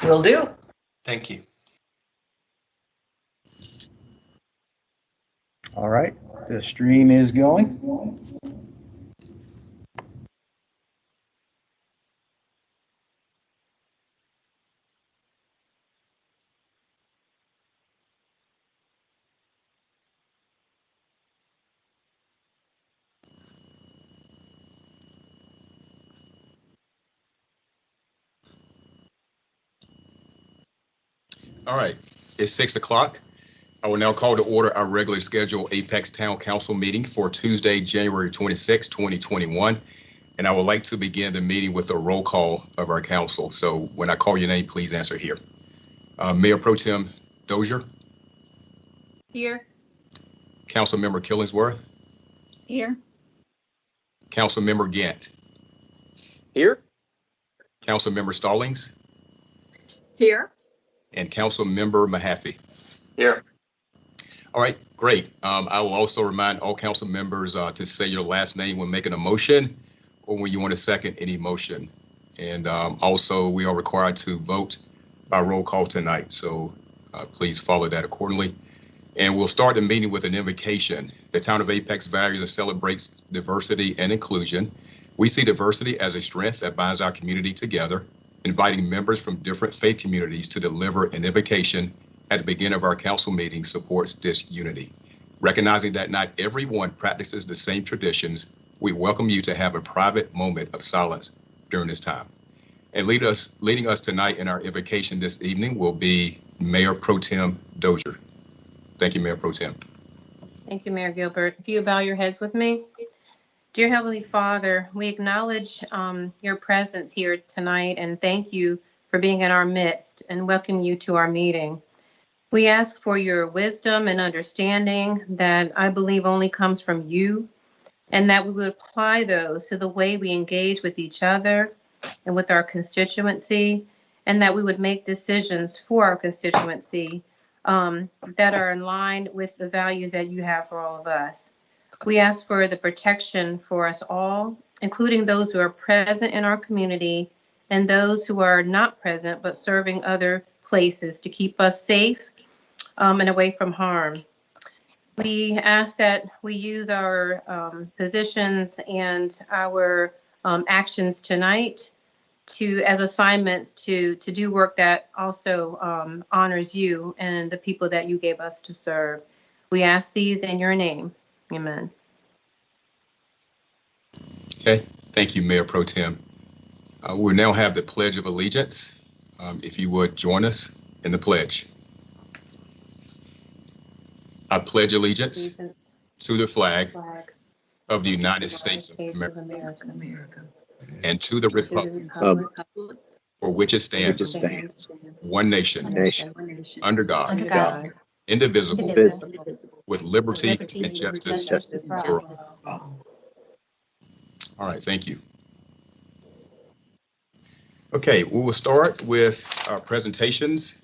Will do. Thank you. All right, the stream is going. All right, it's 6 o'clock. I will now call to order our regularly scheduled Apex Town Council meeting for Tuesday, January 26, 2021. And I would like to begin the meeting with a roll call of our council. So when I call your name, please answer here. Mayor Pro Tem Dozier. Here. Councilmember Killingsworth. Here. Councilmember Gant. Here. Councilmember Stallings. Here. And Councilmember Mahaffey. Here. All right, great. I will also remind all council members to say your last name when making a motion or when you want to second any motion. And also, we are required to vote by roll call tonight, so please follow that accordingly. And we'll start the meeting with an invocation. The town of Apex values and celebrates diversity and inclusion. We see diversity as a strength that binds our community together. Inviting members from different faith communities to deliver an invocation at the beginning of our council meeting supports this unity. Recognizing that not everyone practices the same traditions, we welcome you to have a private moment of silence during this time. And leading us tonight in our invocation this evening will be Mayor Pro Tem Dozier. Thank you, Mayor Pro Tem. Thank you, Mayor Gilbert. If you bow your heads with me. Dear Heavenly Father, we acknowledge your presence here tonight and thank you for being in our midst and welcome you to our meeting. We ask for your wisdom and understanding that I believe only comes from you, and that we would apply those to the way we engage with each other and with our constituency, and that we would make decisions for our constituency that are in line with the values that you have for all of us. We ask for the protection for us all, including those who are present in our community and those who are not present but serving other places to keep us safe and away from harm. We ask that we use our positions and our actions tonight as assignments to do work that also honors you and the people that you gave us to serve. We ask these in your name. Amen. Okay, thank you, Mayor Pro Tem. We now have the Pledge of Allegiance. If you would join us in the pledge. I pledge allegiance to the flag of the United States of America and to the republic for which it stands, one nation, under God, indivisible, with liberty and justice for all. All right, thank you. Okay, we will start with our presentations.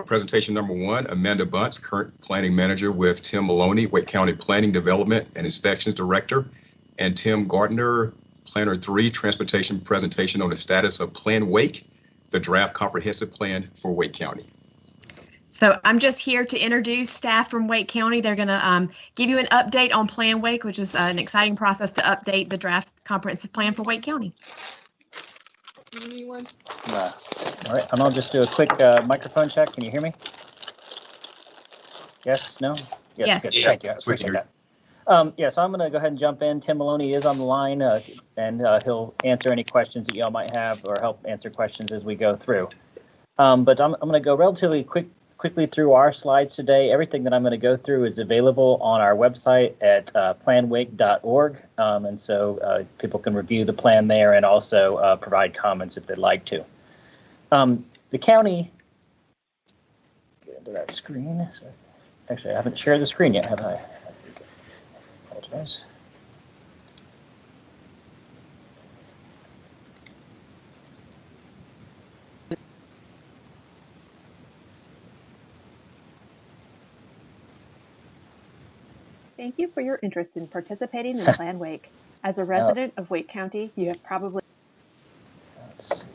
Presentation number one, Amanda Bunce, current planning manager with Tim Maloney, Wake County Planning Development and Inspections Director, and Tim Gardner, Planner 3, Transportation presentation on the status of Plan Wake, the draft comprehensive plan for Wake County. So I'm just here to introduce staff from Wake County. They're going to give you an update on Plan Wake, which is an exciting process to update the draft comprehensive plan for Wake County. All right, and I'll just do a quick microphone check. Can you hear me? Yes, no? Yes. Good. Thank you. I appreciate that. So I'm going to go ahead and jump in. Tim Maloney is on the line, and he'll answer any questions that y'all might have or help answer questions as we go through. But I'm going to go relatively quickly through our slides today. Everything that I'm going to go through is available on our website at planwake.org, and so people can review the plan there and also provide comments if they'd like to. The county, get into that screen. So, actually, I haven't shared the screen yet, have I? Apologize. Thank you for your interest in participating in Plan Wake. As a resident of Wake County, you have probably... Let's see.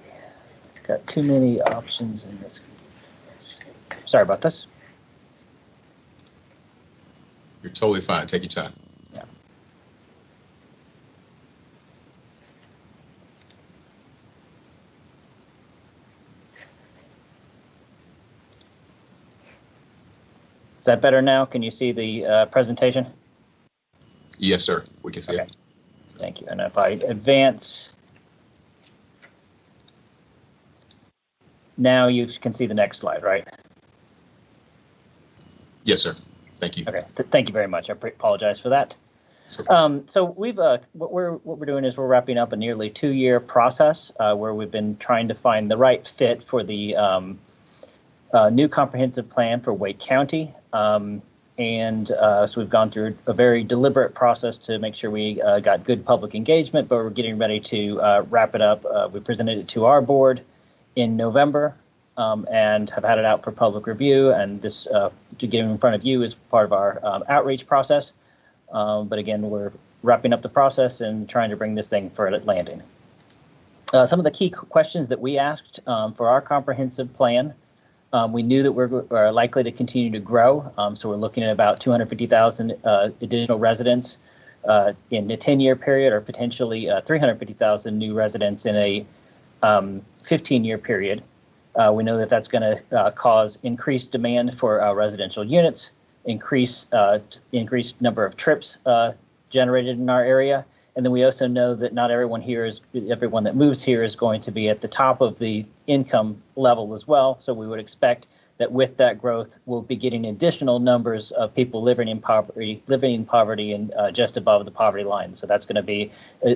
Got too many options in this. Sorry about this. You're totally fine. Take your time. Is that better now? Can you see the presentation? Yes, sir. We can see Okay. it. Thank you. And if I advance, now you can see the next slide, right? Yes, sir. Thank you. Okay. Thank you very much. I apologize for that. So, So we've what we're doing is we're wrapping up a nearly 2-year process where we've been trying to find the right fit for the new comprehensive plan for Wake County. So we've gone through a very deliberate process to make sure we got good public engagement, but we're getting ready to wrap it up. We presented it to our board in November and have had it out for public review. And this to get in front of you is part of our outreach process. But again, we're wrapping up the process and trying to bring this thing for a landing. Some of the key questions that we asked for our comprehensive plan. We knew that we're likely to continue to grow, so we're looking at about 250,000 additional residents in a 10-year period, or potentially 350,000 new residents in a 15-year period. We know that that's going to cause increased demand for residential units, increased number of trips generated in our area. And then we also know that not everyone that moves here is going to be at the top of the income level as well. So we would expect that with that growth, we'll be getting additional numbers of people living in poverty and just above the poverty line. So that's going to be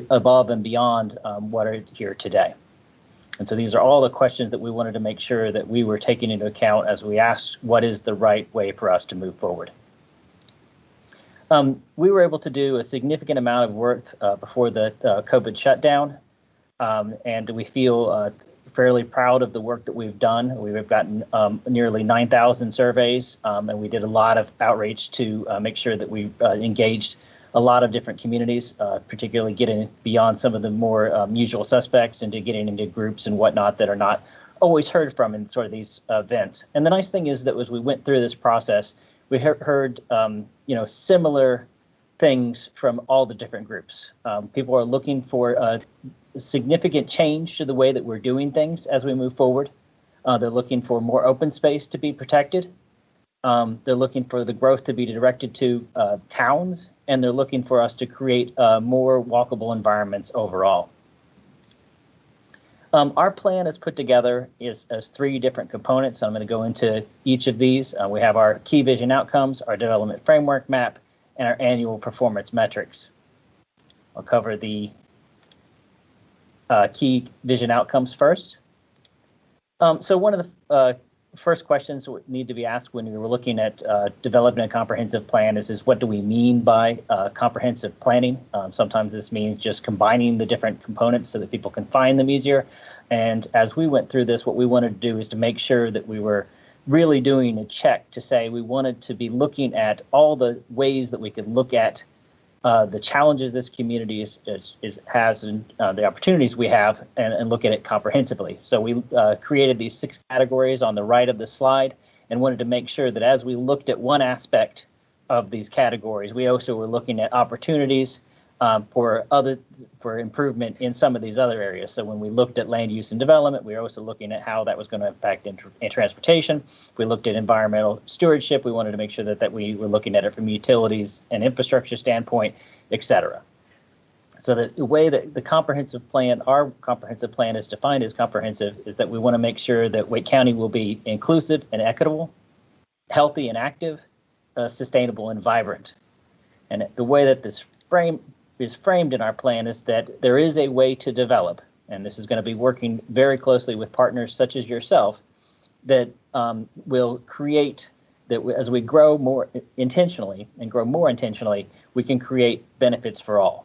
above and beyond what are here today. And so these are all the questions that we wanted to make sure that we were taking into account as we asked what is the right way for us to move forward. We were able to do a significant amount of work before the COVID shutdown, and we feel fairly proud of the work that we've done. We've gotten nearly 9,000 surveys, and we did a lot of outreach to make sure that we engaged a lot of different communities, particularly getting beyond some of the more usual suspects into getting into groups and whatnot that are not always heard from in sort of these events. And the nice thing is that as we went through this process, we heard similar things from all the different groups. People are looking for a significant change to the way that we're doing things as we move forward. They're looking for more open space to be protected. They're looking for the growth to be directed to towns, and they're looking for us to create more walkable environments overall. Our plan is put together as 3 different components. So I'm going to go into each of these. We have our key vision outcomes, our development framework map, and our annual performance metrics. I'll cover the key vision outcomes first. So one of the first questions that need to be asked when we were looking at developing a comprehensive plan is what do we mean by comprehensive planning? Sometimes this means just combining the different components so that people can find them easier. And as we went through this, what we wanted to do is to make sure that we were really doing a check to say we wanted to be looking at all the ways that we could look at the challenges this community has and the opportunities we have and look at it comprehensively. So we created these 6 categories on the right of the slide and wanted to make sure that as we looked at one aspect of these categories, we also were looking at opportunities for improvement in some of these other areas. So when we looked at land use and development, we were also looking at how that was going to impact in transportation. If we looked at environmental stewardship, we wanted to make sure that we were looking at it from utilities and infrastructure standpoint, et cetera. So the way that our comprehensive plan is defined as comprehensive is that we want to make sure that Wake County will be inclusive and equitable, healthy and active, sustainable and vibrant. And the way that this is framed in our plan is that there is a way to develop, and this is going to be working very closely with partners such as yourself, that will create that as we grow more intentionally, we can create benefits for all.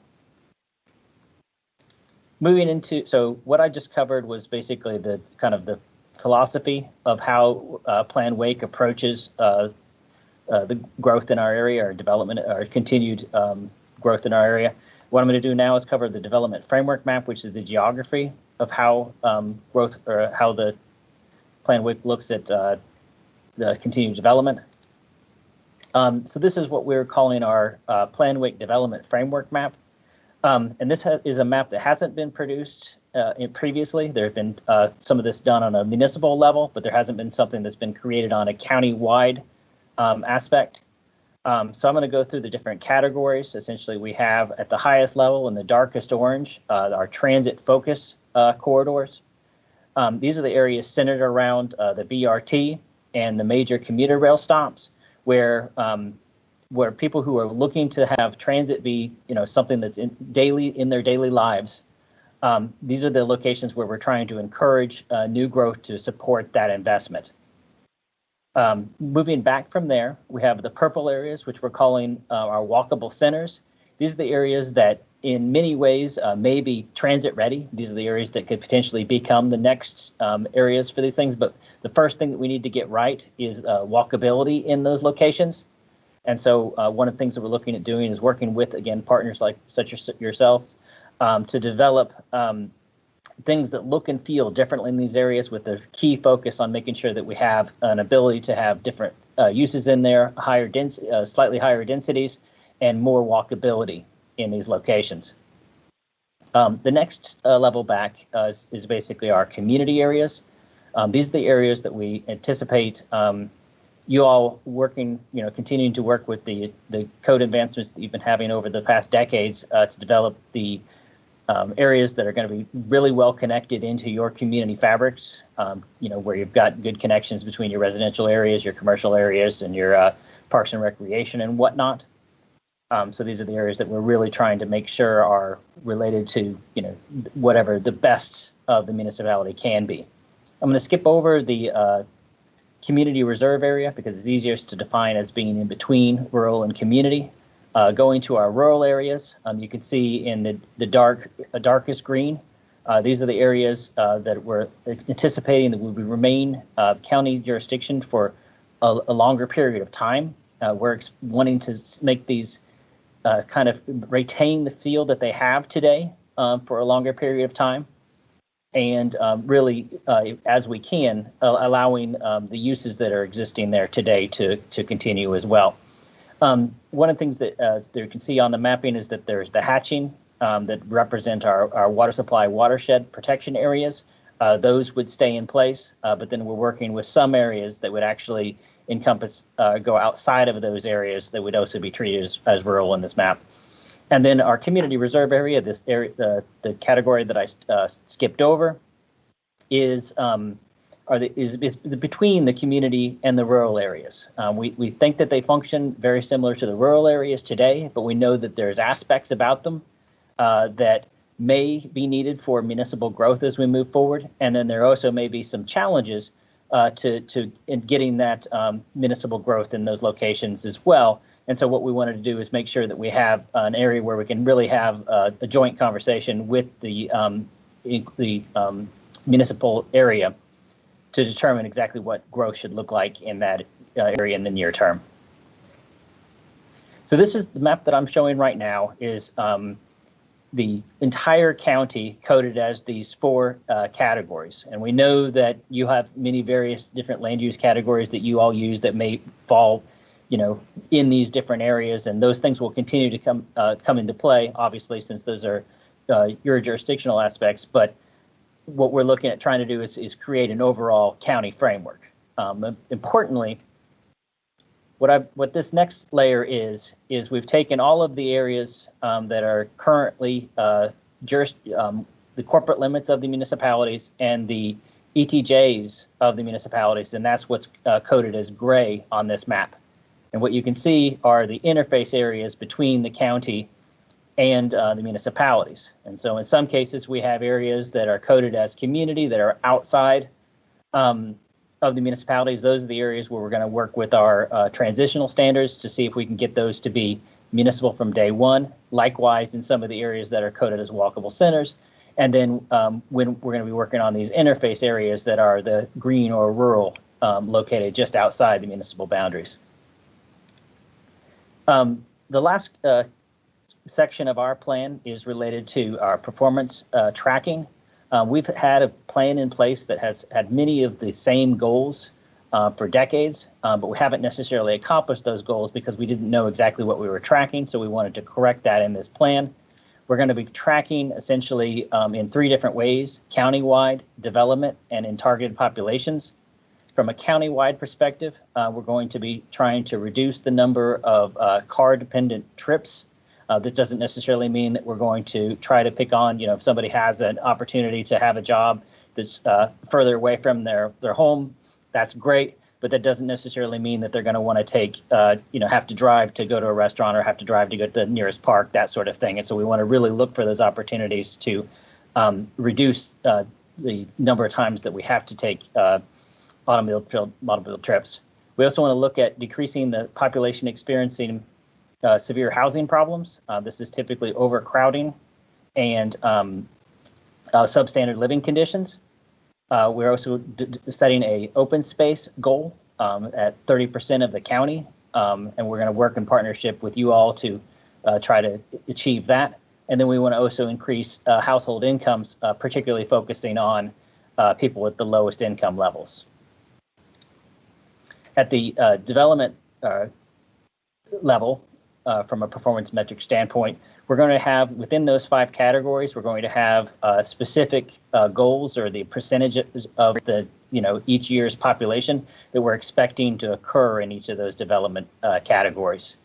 Moving into, so what I just covered was basically the kind of the philosophy of how Plan Wake approaches the growth in our area, or development, or continued growth in our area. What I'm going to do now is cover the development framework map, which is the geography of how growth or how the Plan WIC looks at the continued development. So this is what we're calling our Plan WIC development framework map. And this is a map that hasn't been produced previously. There have been some of this done on a municipal level, but there hasn't been something that's been created on a county-wide aspect. So I'm going to go through the different categories. Essentially, we have at the highest level in the darkest orange, our transit focus corridors. These are the areas centered around the BRT and the major commuter rail stops, where people who are looking to have transit be, something that's in their daily lives. These are the locations where we're trying to encourage new growth to support that investment. Moving back from there, we have the purple areas, which we're calling our walkable centers. These are the areas that in many ways may be transit ready. These are the areas that could potentially become the next areas for these things. But the first thing that we need to get right is walkability in those locations. And so one of the things that we're looking at doing is working with, again, partners like such as yourselves to develop things that look and feel differently in these areas, with the key focus on making sure that we have an ability to have different uses in there, slightly higher densities, and more walkability in these locations. The next level back is basically our community areas. These are the areas that we anticipate you all working, continuing to work with the code advancements that you've been having over the past decades to develop the areas that are going to be really well connected into your community fabrics, where you've got good connections between your residential areas, your commercial areas, and your parks and recreation and whatnot. So these are the areas that we're really trying to make sure are related to, whatever the best of the municipality can be. I'm going to skip over the community reserve area because it's easiest to define as being in between rural and community. Going to our rural areas, you can see in the darkest green, these are the areas that we're anticipating that will remain county jurisdiction for a longer period of time. We're wanting to make these kind of retain the feel that they have today for a longer period of time, and really, as we can, allowing the uses that are existing there today to continue as well. One of the things that you can see on the mapping is that there's the hatching that represent our water supply watershed protection areas. Those would stay in place, but then we're working with some areas that would actually encompass, go outside of those areas that would also be treated as rural in this map. And then our community reserve area, this area, the category that I skipped over, is between the community and the rural areas. We think that they function very similar to the rural areas today, but we know that there's aspects about them that may be needed for municipal growth as we move forward. And then there also may be some challenges in getting that municipal growth in those locations as well. And so what we wanted to do is make sure that we have an area where we can really have a joint conversation with the municipal area to determine exactly what growth should look like in that area in the near term. So this is the map that I'm showing right now, is the entire county coded as these four categories. And we know that you have many various different land use categories that you all use that may fall, in these different areas, and those things will continue to come into play, obviously, since those are your jurisdictional aspects. But what we're looking at trying to do is create an overall county framework. Importantly, what this next layer is we've taken all of the areas that are currently the corporate limits of the municipalities and the ETJs of the municipalities, and that's what's coded as gray on this map. And what you can see are the interface areas between the county and the municipalities. And so in some cases, we have areas that are coded as community that are outside of the municipalities. Those are the areas where we're going to work with our transitional standards to see if we can get those to be municipal from day one. Likewise, in some of the areas that are coded as walkable centers. And then when we're going to be working on these interface areas that are the green or rural located just outside the municipal boundaries. The last section of our plan is related to our performance tracking. We've had a plan in place that has had many of the same goals for decades, but we haven't necessarily accomplished those goals because we didn't know exactly what we were tracking. So we wanted to correct that in this plan. We're going to be tracking essentially in 3 different ways: countywide, development, and in targeted populations. From a countywide perspective, we're going to be trying to reduce the number of car-dependent trips. This doesn't necessarily mean that we're going to try to pick on, if somebody has an opportunity to have a job that's further away from their home, that's great. But that doesn't necessarily mean that they're going to want to take, have to drive to go to a restaurant or have to drive to go to the nearest park, that sort of thing. And so we want to really look for those opportunities to reduce the number of times that we have to take automobile trips. We also want to look at decreasing the population experiencing severe housing problems. This is typically overcrowding and substandard living conditions. We're also setting a open space goal at 30% of the county, and we're going to work in partnership with you all to try to achieve that. And then we want to also increase household incomes, particularly focusing on people with the lowest income levels. At the development level, from a performance metric standpoint, we're going to have, within those 5 categories, we're going to have specific goals or the percentage of the, each year's population that we're expecting to occur in each of those development categories.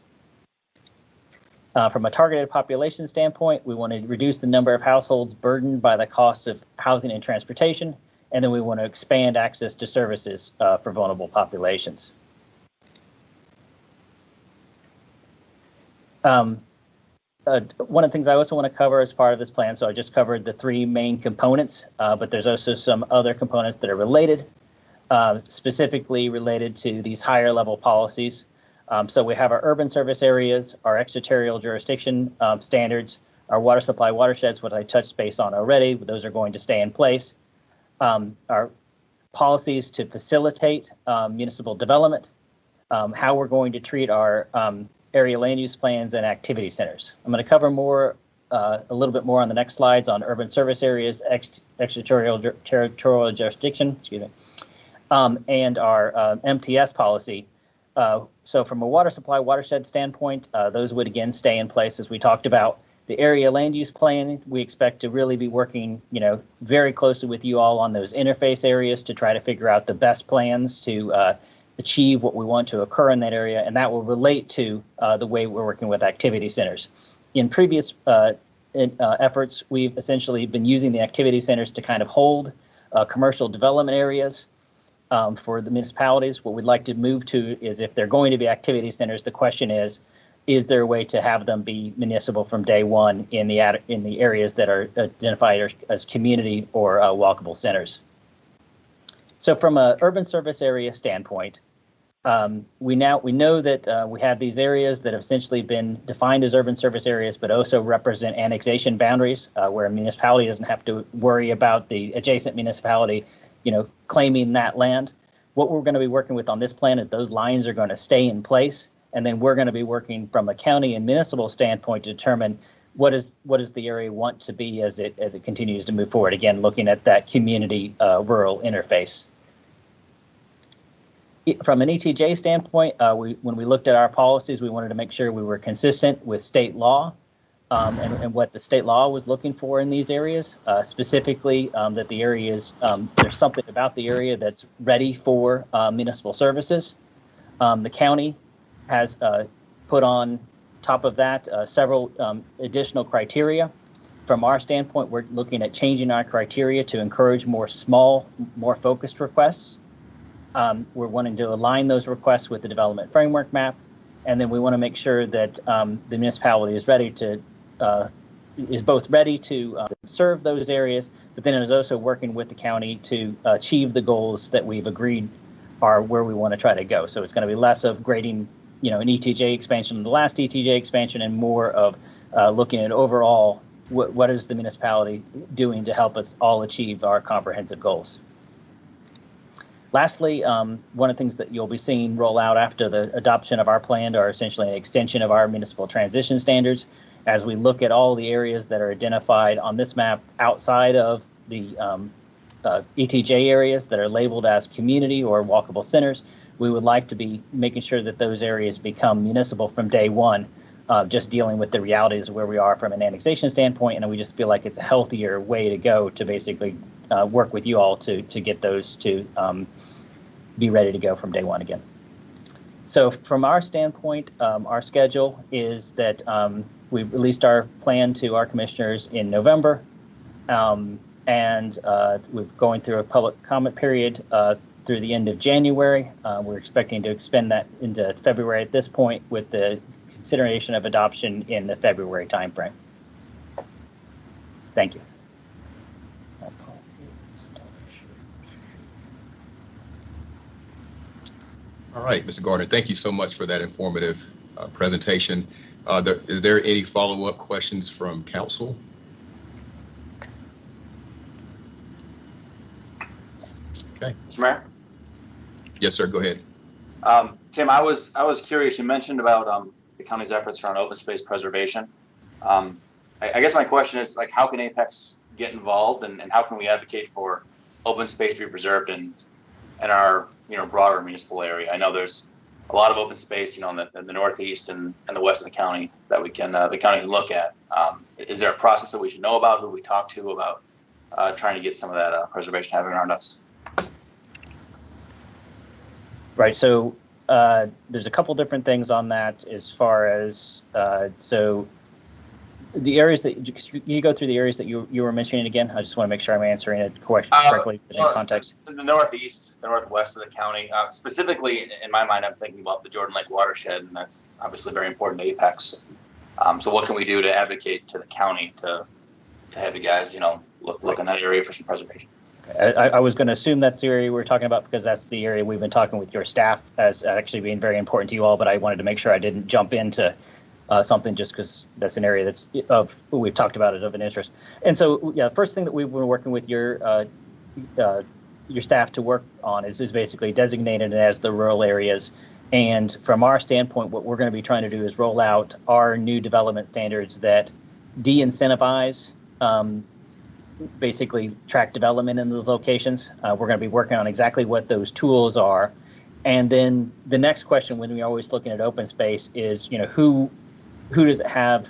From a targeted population standpoint, we want to reduce the number of households burdened by the costs of housing and transportation, and then we want to expand access to services for vulnerable populations. One of the things I also want to cover as part of this plan, so I just covered the 3 main components, but there's also some other components that are related, specifically related to these higher level policies. So we have our urban service areas, our extraterritorial jurisdiction standards, our water supply watersheds, what I touched base on already. Those are going to stay in place. Our policies to facilitate municipal development, how we're going to treat our area land use plans and activity centers. I'm going to cover more, a little bit more on the next slides on urban service areas, extraterritorial jurisdiction, and our MTS policy. So from a water supply watershed standpoint, those would again stay in place as we talked about. The area land use plan, we expect to really be working, very closely with you all on those interface areas to try to figure out the best plans to achieve what we want to occur in that area, and that will relate to the way we're working with activity centers. In previous efforts, we've essentially been using the activity centers to kind of hold commercial development areas for the municipalities. What we'd like to move to is, if they're going to be activity centers, the question is there a way to have them be municipal from day one in the areas that are identified as community or walkable centers? So from an urban service area standpoint, we know that we have these areas that have essentially been defined as urban service areas, but also represent annexation boundaries, where a municipality doesn't have to worry about the adjacent municipality, claiming that land. What we're going to be working with on this plan is those lines are going to stay in place, and then we're going to be working from a county and municipal standpoint to determine what does the area want to be as it continues to move forward. Again, looking at that community rural interface. From an ETJ standpoint, when we looked at our policies, we wanted to make sure we were consistent with state law and what the state law was looking for in these areas, specifically that the areas, there's something about the area that's ready for municipal services. The county has put on top of that several additional criteria. From our standpoint, we're looking at changing our criteria to encourage more small, more focused requests. We're wanting to align those requests with the development framework map, and then we want to make sure that the municipality is ready to serve those areas, but then it is also working with the county to achieve the goals that we've agreed are where we want to try to go. So it's going to be less of grading, an ETJ expansion than the last ETJ expansion, and more of looking at overall what is the municipality doing to help us all achieve our comprehensive goals. Lastly, one of the things that you'll be seeing roll out after the adoption of our plan are essentially an extension of our municipal transition standards. As we look at all the areas that are identified on this map outside of the ETJ areas that are labeled as community or walkable centers. We would like to be making sure that those areas become municipal from day one, just dealing with the realities of where we are from an annexation standpoint. And we just feel like it's a healthier way to go to basically work with you all to get those to be ready to go from day one again. So from our standpoint, our schedule is that we released our plan to our commissioners in November. And we're going through a public comment period through the end of January. We're expecting to expend that into February at this point, with the consideration of adoption in the February timeframe. Thank you. All right, Mr. Gardner, thank you so much for that informative presentation. Is there any follow-up questions from council? Okay. Mr. Mayor? Yes, sir. Go ahead. Tim, I was curious. You mentioned about the county's efforts around open space preservation. I guess my question is, like, how can Apex get involved, and how can we advocate for open space to be preserved in our broader municipal area? I know there's a lot of open space, in the northeast and the west of the county that the county can look at. Is there a process that we should know about? Who we talk to about trying to get some of that preservation happening around us? Right. So there's a couple different things on that as far as so the areas that you go through, the areas that you were mentioning again. I just want to make sure I'm answering it correctly in context. The northeast, the northwest of the county, specifically in my mind, I'm thinking about the Jordan Lake watershed, and that's obviously very important to Apex. So what can we do to advocate to the county to have you guys, look in that area for some preservation? I was going to assume that's the area we're talking about, because that's the area we've been talking with your staff as actually being very important to you all, but I wanted to make sure I didn't jump into something just because that's an area that's we've talked about as of an interest. And so, yeah, the first thing that we've been working with your staff to work on is basically designated as the rural areas. And from our standpoint, what we're going to be trying to do is roll out our new development standards that de-incentivize basically tract development in those locations. We're going to be working on exactly what those tools are. And then the next question, when we're always looking at open space, is who does it have,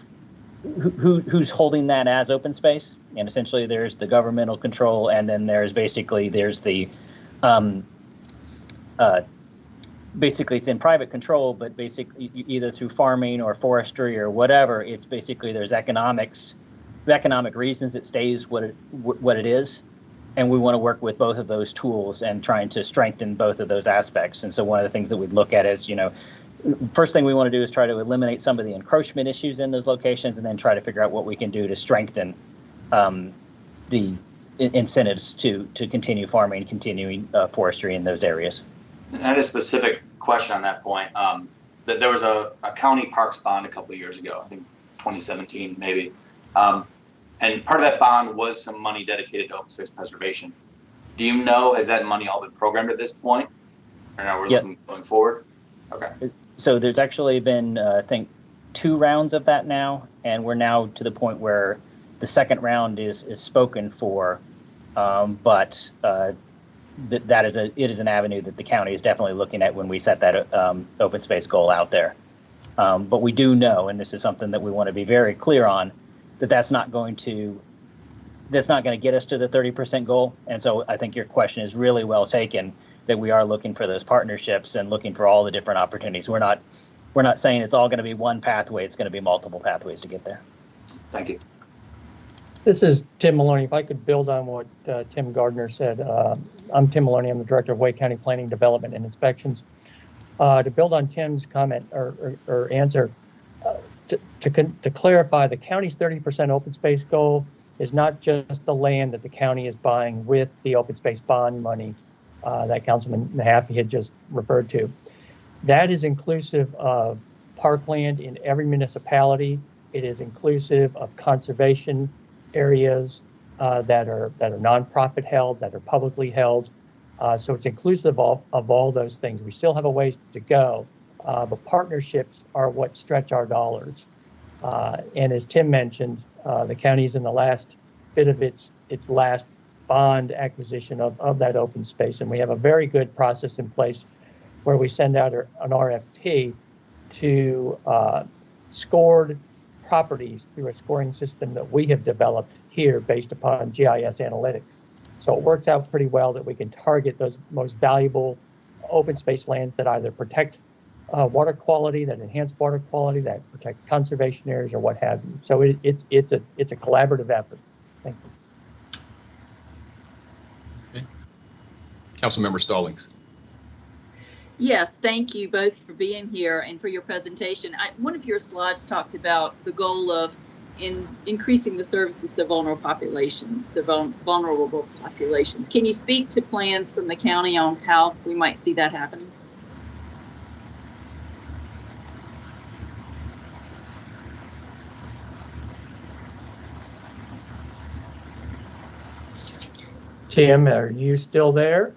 who's holding that as open space? And essentially there's the governmental control, and then there's the basically it's in private control, but basically either through farming or forestry or whatever, it's basically there's economic reasons it stays what it is. And we want to work with both of those tools and trying to strengthen both of those aspects. And so one of the things that we'd look at is, first thing we want to do is try to eliminate some of the encroachment issues in those locations, and then try to figure out what we can do to strengthen the incentives to continue farming, continuing forestry in those areas. I had a specific question on that point. That there was a county parks bond a couple of years ago, I think 2017 maybe. And part of that bond was some money dedicated to open space preservation. Do you know, has that money all been programmed at this point? Or now we're looking going forward? Okay. So there's actually been, I think, 2 rounds of that now, and we're now to the point where the second round is spoken for, but it is an avenue that the county is definitely looking at when we set that open space goal out there. But we do know, and this is something that we want to be very clear on, that's not going to get us to the 30% goal. And so I think your question is really well taken, that we are looking for those partnerships and looking for all the different opportunities. We're not saying it's all going to be one pathway. It's going to be multiple pathways to get there. Thank you. This is Tim Maloney. If I could build on what Tim Gardner said. I'm Tim Maloney. I'm the Director of Wake County Planning, Development, and Inspections. To build on Tim's comment or answer, to clarify, the county's 30% open space goal is not just the land that the county is buying with the open space bond money that Councilman Mahaffey had just referred to. That is inclusive of parkland in every municipality. It is inclusive of conservation areas that are nonprofit held, that are publicly held. So it's inclusive of all those things. We still have a ways to go, but partnerships are what stretch our dollars. And as Tim mentioned, the county is in the last bit of its last bond acquisition of that open space. And we have a very good process in place where we send out an RFP to scored properties through a scoring system that we have developed here based upon GIS analytics. So it works out pretty well that we can target those most valuable open space lands that either protect water quality, that enhance water quality, that protect conservation areas, or what have you. So it's a collaborative effort. Thank you. Okay. Councilmember Stallings. Yes, thank you both for being here and for your presentation. One of your slides talked about the goal of increasing the services to vulnerable populations. Can you speak to plans from the county on how we might see that happening? Tim, are you still there?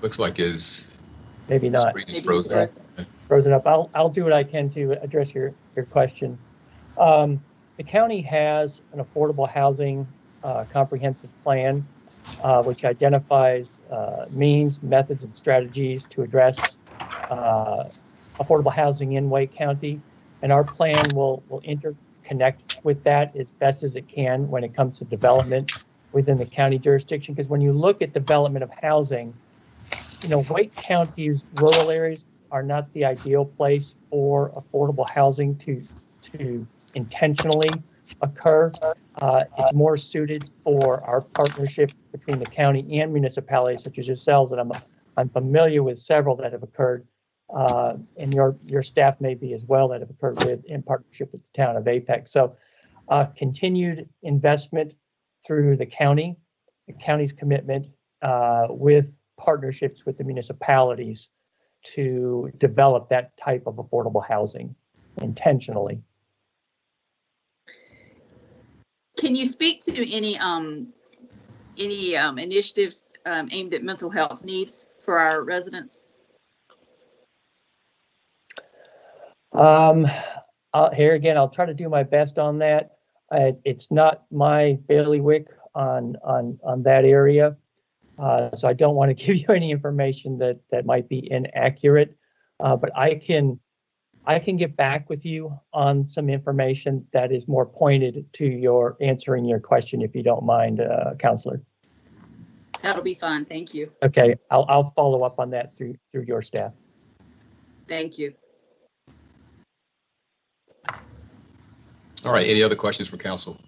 Looks like his Maybe not. screen is frozen. Frozen up. I'll do what I can to address your question. The county has an affordable housing comprehensive plan, which identifies means, methods, and strategies to address affordable housing in Wake County. And our plan will interconnect with that as best as it can when it comes to development within the county jurisdiction. Because when you look at development of housing, you know, Wake County's rural areas are not the ideal place for affordable housing to intentionally occur. It's more suited for our partnership between the county and municipalities such as yourselves, and I'm familiar with several that have occurred, and your staff may be as well, that have occurred in partnership with the town of Apex. So continued investment through the county's commitment with partnerships with the municipalities to develop that type of affordable housing intentionally. Can you speak to any initiatives aimed at mental health needs for our residents? Here again, I'll try to do my best on that. It's not my bailiwick on that area, so I don't want to give you any information that might be inaccurate. But I can get back with you on some information that is more pointed to your answering your question, if you don't mind, Counselor. That'll be fine. Thank you. Okay, I'll follow up on that through your staff. Thank you. All right, any other questions for council?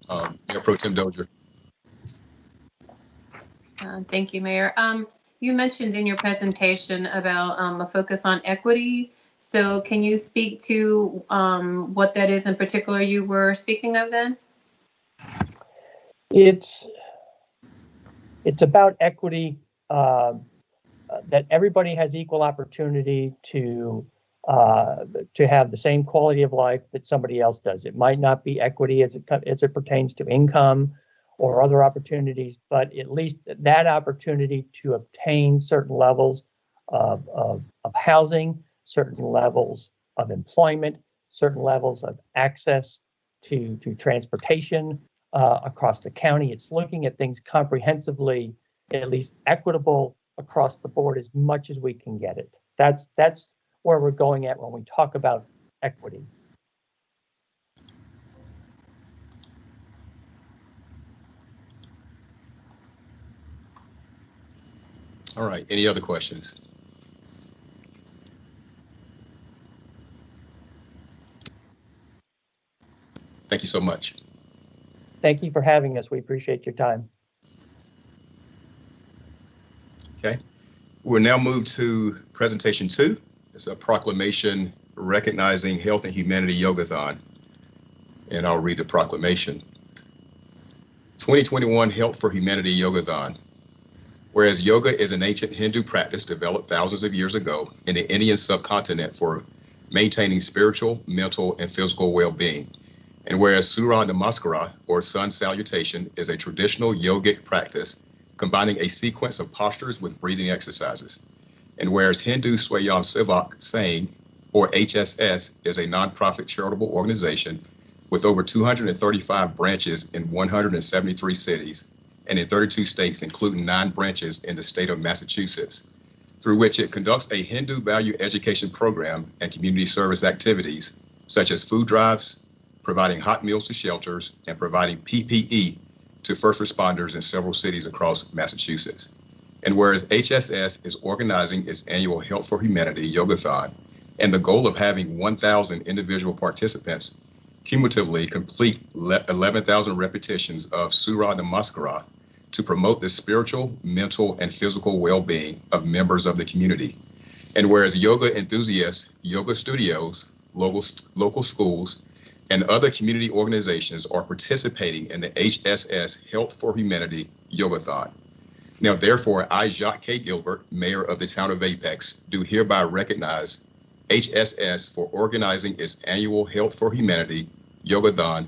Mayor Pro Tem Dozier. Thank you, Mayor. You mentioned in your presentation about a focus on equity. So can you speak to what that is in particular you were speaking of then? It's about equity, that everybody has equal opportunity to have the same quality of life that somebody else does. It might not be equity as it pertains to income or other opportunities, but at least that opportunity to obtain certain levels of housing, certain levels of employment, certain levels of access to transportation across the county. It's looking at things comprehensively, at least equitable across the board as much as we can get it. That's where we're going at when we talk about equity. All right, any other questions? Thank you so much. Thank you for having us. We appreciate your time. Okay, we'll now move to presentation 2. It's a proclamation recognizing Health and Humanity Yogathon. And I'll read the proclamation. 2021 Health for Humanity Yogathon. Whereas yoga is an ancient Hindu practice developed thousands of years ago in the Indian subcontinent for maintaining spiritual, mental, and physical well-being. And whereas Surya Namaskara, or sun salutation, is a traditional yogic practice combining a sequence of postures with breathing exercises. And whereas Hindu Swayam Sevak Sangh, or HSS, is a nonprofit charitable organization with over 235 branches in 173 cities, and in 32 states, including 9 branches in the state of Massachusetts, through which it conducts a Hindu value education program and community service activities such as food drives, providing hot meals to shelters, and providing PPE to first responders in several cities across Massachusetts. And whereas HSS is organizing its annual Health for Humanity Yogathon, and the goal of having 1,000 individual participants cumulatively complete 11,000 repetitions of Surya Namaskara to promote the spiritual, mental, and physical well-being of members of the community. And whereas yoga enthusiasts, yoga studios, local schools, and other community organizations are participating in the HSS Health for Humanity Yogathon. Now, therefore, I, Jacques K. Gilbert, Mayor of the Town of Apex, do hereby recognize HSS for organizing its annual Health for Humanity Yogathon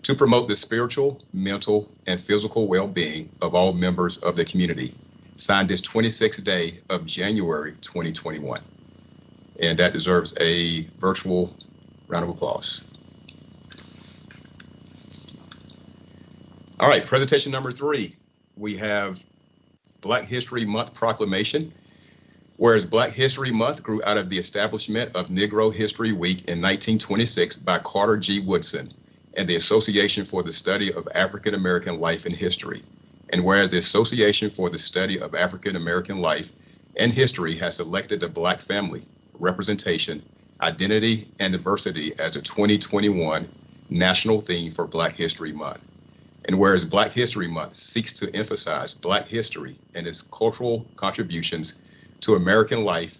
to promote the spiritual, mental, and physical well-being of all members of the community, signed this 26th day of January 2021. And that deserves a virtual round of applause. All right, presentation number 3, we have Black History Month proclamation. Whereas Black History Month grew out of the establishment of Negro History Week in 1926 by Carter G. Woodson and the Association for the Study of African American Life and History. And whereas the Association for the Study of African American Life and History has selected the Black family, representation, identity, and diversity as a 2021 national theme for Black History Month. And whereas Black History Month seeks to emphasize Black history and its cultural contributions to American life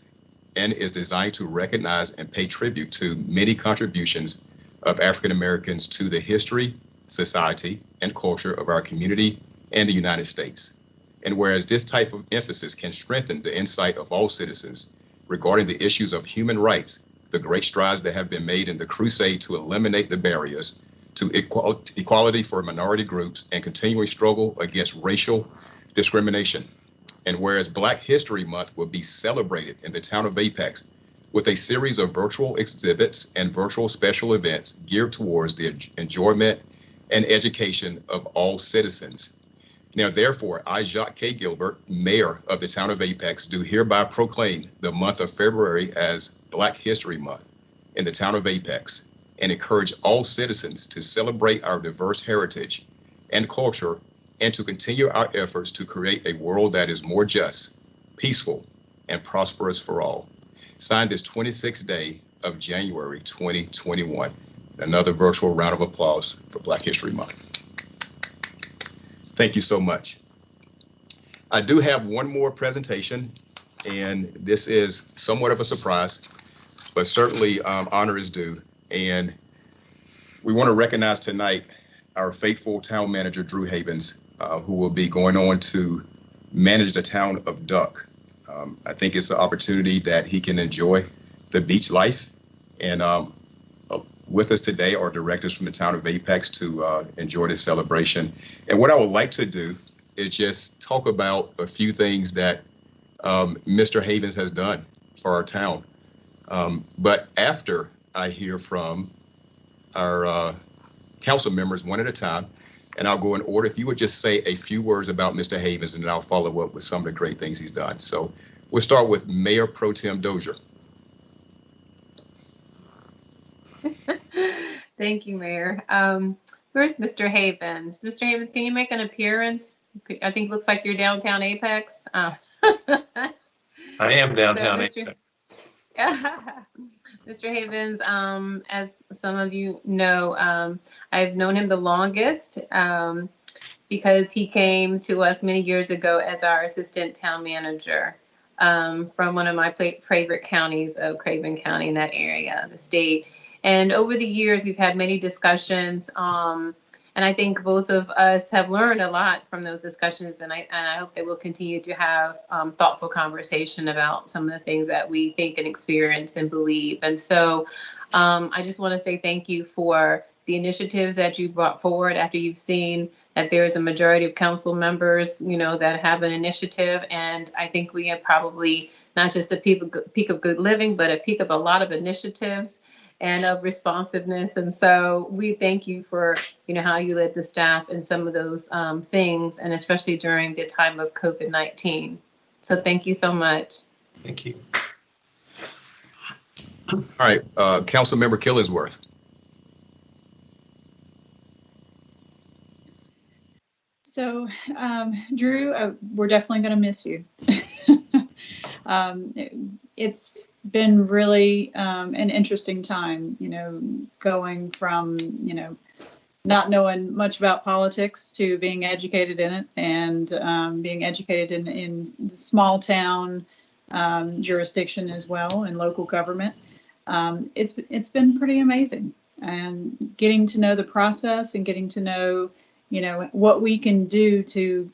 and is designed to recognize and pay tribute to many contributions of African Americans to the history, society, and culture of our community and the United States. And whereas this type of emphasis can strengthen the insight of all citizens regarding the issues of human rights, the great strides that have been made in the crusade to eliminate the barriers to equality for minority groups and continuing struggle against racial discrimination. And whereas Black History Month will be celebrated in the town of Apex with a series of virtual exhibits and virtual special events geared towards the enjoyment and education of all citizens. Now, therefore, I, Jacques K. Gilbert, Mayor of the town of Apex, do hereby proclaim the month of February as Black History Month in the town of Apex and encourage all citizens to celebrate our diverse heritage and culture and to continue our efforts to create a world that is more just, peaceful, and prosperous for all. Signed this 26th day of January 2021. Another virtual round of applause for Black History Month. Thank you so much. I do have one more presentation, and this is somewhat of a surprise, but certainly honor is due. And we want to recognize tonight our faithful town manager, Drew Havens, who will be going on to manage the town of Duck. I think it's an opportunity that he can enjoy the beach life. And with us today are directors from the town of Apex to enjoy this celebration. And what I would like to do is just talk about a few things that Mr. Havens has done for our town. But after I hear from our council members one at a time, and I'll go in order. If you would just say a few words about Mr. Havens, and then I'll follow up with some of the great things he's done. So we'll start with Mayor Pro Tem Dozier. Thank you, Mayor. Where's Mr. Havens? Mr. Havens, can you make an appearance? I think it looks like you're downtown Apex. I am downtown So, Apex. Mr. Havens, as some of you know, I've known him the longest because he came to us many years ago as our assistant town manager from one of my favorite counties of Craven County in that area of the state. And over the years, we've had many discussions, and I think both of us have learned a lot from those discussions, and I hope that we'll continue to have thoughtful conversation about some of the things that we think and experience and believe. And so I just want to say thank you for the initiatives that you brought forward after you've seen that there is a majority of council members, you know, that have an initiative. And I think we have probably not just the peak of good living, but a peak of a lot of initiatives. and of responsiveness. And so we thank you for, how you led the staff in some of those things, and especially during the time of COVID-19. So thank you so much. Thank you. All right, Councilmember Killingsworth. So, Drew, we're definitely going to miss you. It's been really an interesting time, going from, not knowing much about politics to being educated in it, and being educated in the small town jurisdiction as well, and local government. It's been pretty amazing, and getting to know the process and getting to know, what we can do to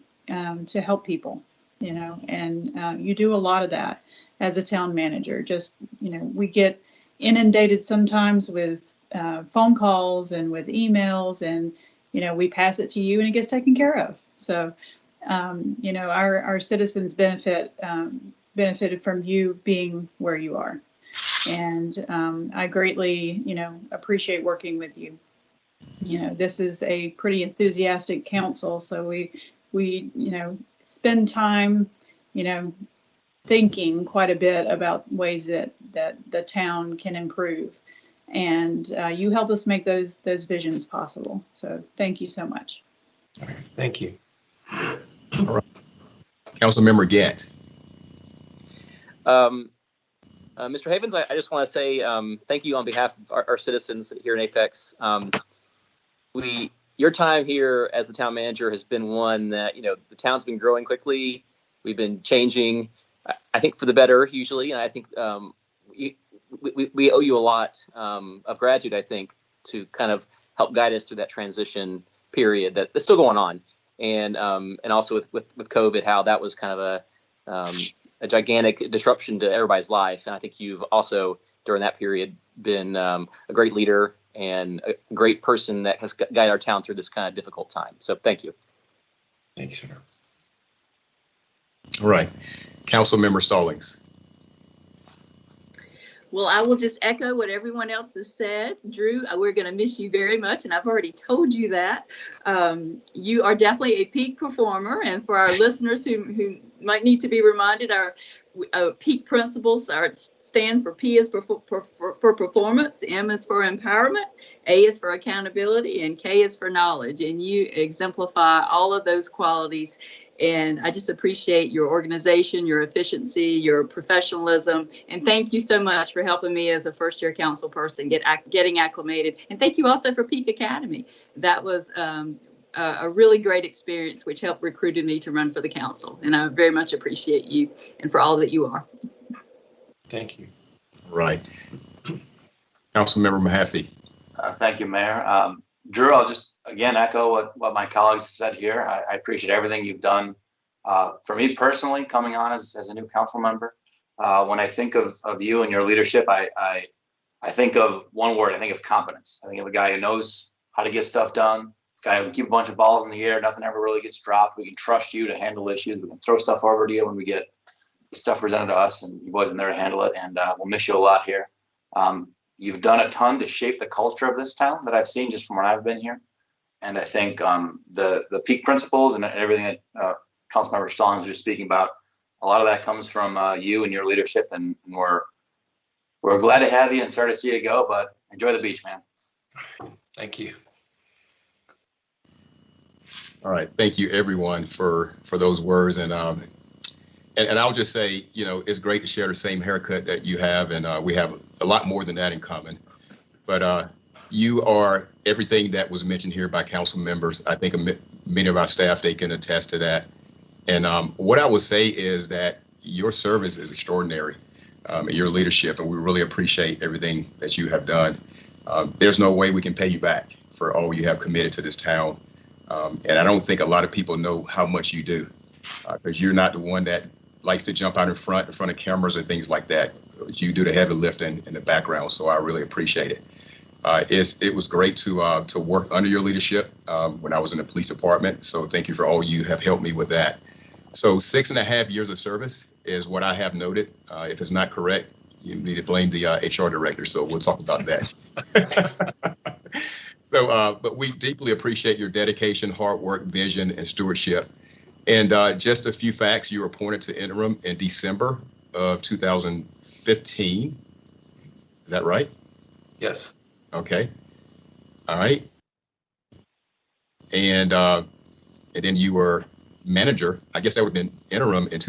help people, and you do a lot of that as a town manager. Just, we get inundated sometimes with phone calls and with emails, and, we pass it to you and it gets taken care of. So, our citizens benefited from you being where you are. And I greatly, appreciate working with you. This is a pretty enthusiastic council, so we spend time, thinking quite a bit about ways that the town can improve, and you help us make those visions possible. So thank you so much. All right, thank you. All right. Councilmember Gant. Mr. Havens, I just want to say thank you on behalf of our citizens here in Apex. Your time here as the town manager has been one that, the town's been growing quickly. We've been changing, I think, for the better usually. And I think we owe you a lot of gratitude, I think, to kind of help guide us through that transition period that's still going on. And also with COVID, how that was kind of a gigantic disruption to everybody's life. And I think you've also, during that period, been a great leader and a great person that has guided our town through this kind of difficult time. So thank you. Thanks, sir. All right, Councilmember Stallings. Well, I will just echo what everyone else has said. Drew, we're going to miss you very much, and I've already told you that. You are definitely a peak performer, and for our listeners who might need to be reminded, our peak principles stand for P is for performance, M is for empowerment, A is for accountability, and K is for knowledge. And you exemplify all of those qualities. And I just appreciate your organization, your efficiency, your professionalism. And thank you so much for helping me as a first-year council person getting acclimated. And thank you also for Peak Academy. That was a really great experience, which helped recruited me to run for the council. And I very much appreciate you and for all that you are. Thank you. Right. Councilmember Mahaffey. Thank you, Mayor. Drew, I'll just again echo what my colleagues have said here. I appreciate everything you've done for me personally, coming on as a new council member. When I think of you and your leadership, I think of one word. I think of competence. I think of a guy who knows how to get stuff done. A guy who can keep a bunch of balls in the air. Nothing ever really gets dropped. We can trust you to handle issues. We can throw stuff over to you when we get stuff presented to us, and you've always been there to handle it. And we'll miss you a lot here. You've done a ton to shape the culture of this town that I've seen just from when I've been here. And I think the peak principles and everything that Councilmember Stallings was just speaking about, a lot of that comes from you and your leadership. And we're glad to have you and sorry to see you go, but enjoy the beach, man. Thank you. All right. Thank you, everyone, for those words. And I'll just say, it's great to share the same haircut that you have. And we have a lot more than that in common. But you are everything that was mentioned here by council members. I think many of our staff, they can attest to that. And what I would say is that your service is extraordinary, your leadership, and we really appreciate everything that you have done. There's no way we can pay you back for all you have committed to this town. And I don't think a lot of people know how much you do, because you're not the one that likes to jump out in front of cameras and things like that. You do the heavy lifting in the background, so I really appreciate it. It was great to work under your leadership when I was in the police department. So thank you for all you have helped me with that. So 6.5 years of service is what I have noted. If it's not correct, you need to blame the HR director, so we'll talk about that. So, but we deeply appreciate your dedication, hard work, vision, and stewardship. And just a few facts, you were appointed to interim in December of 2015. Is that right? Yes. Okay. All right. And then you were manager. I guess that would have been interim in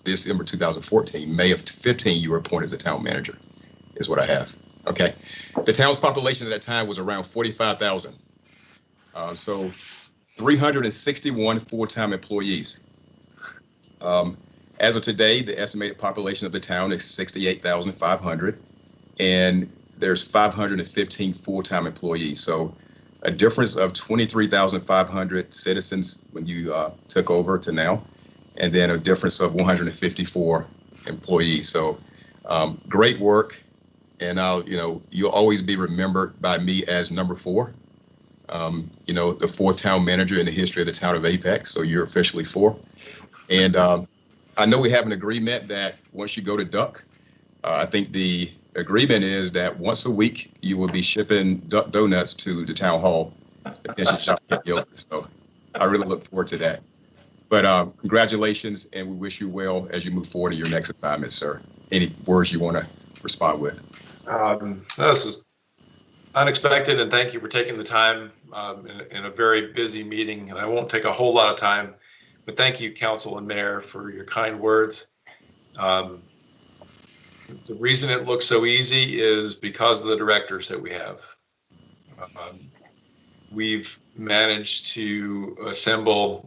December 2014. May of 15, you were appointed as a town manager, is what I have. Okay. The town's population at that time was around 45,000. So 361 full-time employees. As of today, the estimated population of the town is 68,500, and there's 515 full-time employees. So a difference of 23,500 citizens when you took over to now, and then a difference of 154 employees. So great work. And you'll always be remembered by me as number 4. The 4th town manager in the history of the town of Apex. So you're officially 4. And I know we have an agreement that once you go to Duck, I think the agreement is that once a week you will be shipping Duck Donuts to the town hall. So I really look forward to that. But congratulations, and we wish you well as you move forward in your next assignment, sir. Any words you want to respond with? This is unexpected, and thank you for taking the time in a very busy meeting. And I won't take a whole lot of time, but thank you, Council and Mayor, for your kind words. The reason it looks so easy is because of the directors that we have. We've managed to assemble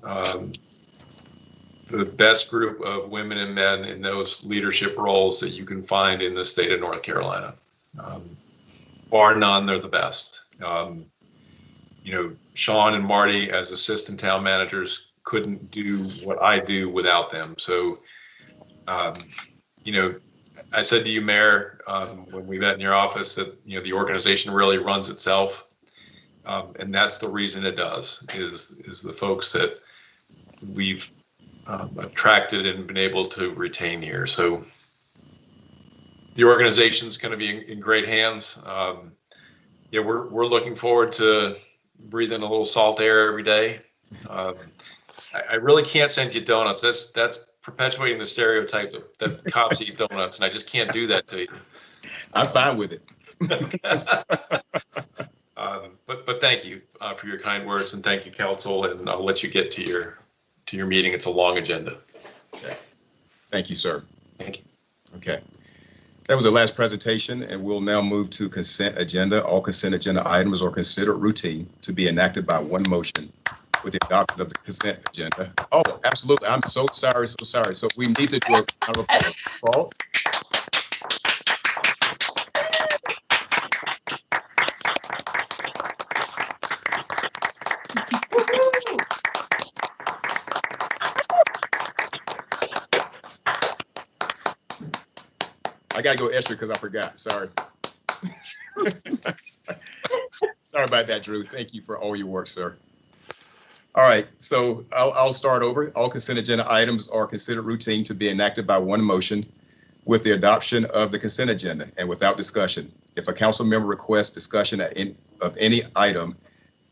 the best group of women and men in those leadership roles that you can find in the state of North Carolina. Bar none, they're the best. Sean and Marty as assistant town managers couldn't do what I do without them. So, I said to you, Mayor, when we met in your office that, the organization really runs itself. And that's the reason it does, is the folks that we've attracted and been able to retain here. So the organization is going to be in great hands. We're looking forward to breathing a little salt air every day. I really can't send you donuts. That's perpetuating the stereotype that cops eat donuts, and I just can't do that to you. I'm fine with it. But thank you for your kind words, and thank you, Council, and I'll let you get to your meeting. It's a long agenda. Okay. Thank you, sir. Thank you. Okay. That was the last presentation, and we'll now move to consent agenda. All consent agenda items are considered routine to be enacted by one motion with the adoption of the consent agenda. Oh, absolutely. I'm so sorry. So we need to do a round of applause. I gotta go extra because I forgot. Sorry. Sorry about that, Drew. Thank you for all your work, sir. All right, so I'll start over. All consent agenda items are considered routine to be enacted by one motion with the adoption of the consent agenda and without discussion. If a council member requests discussion of any item,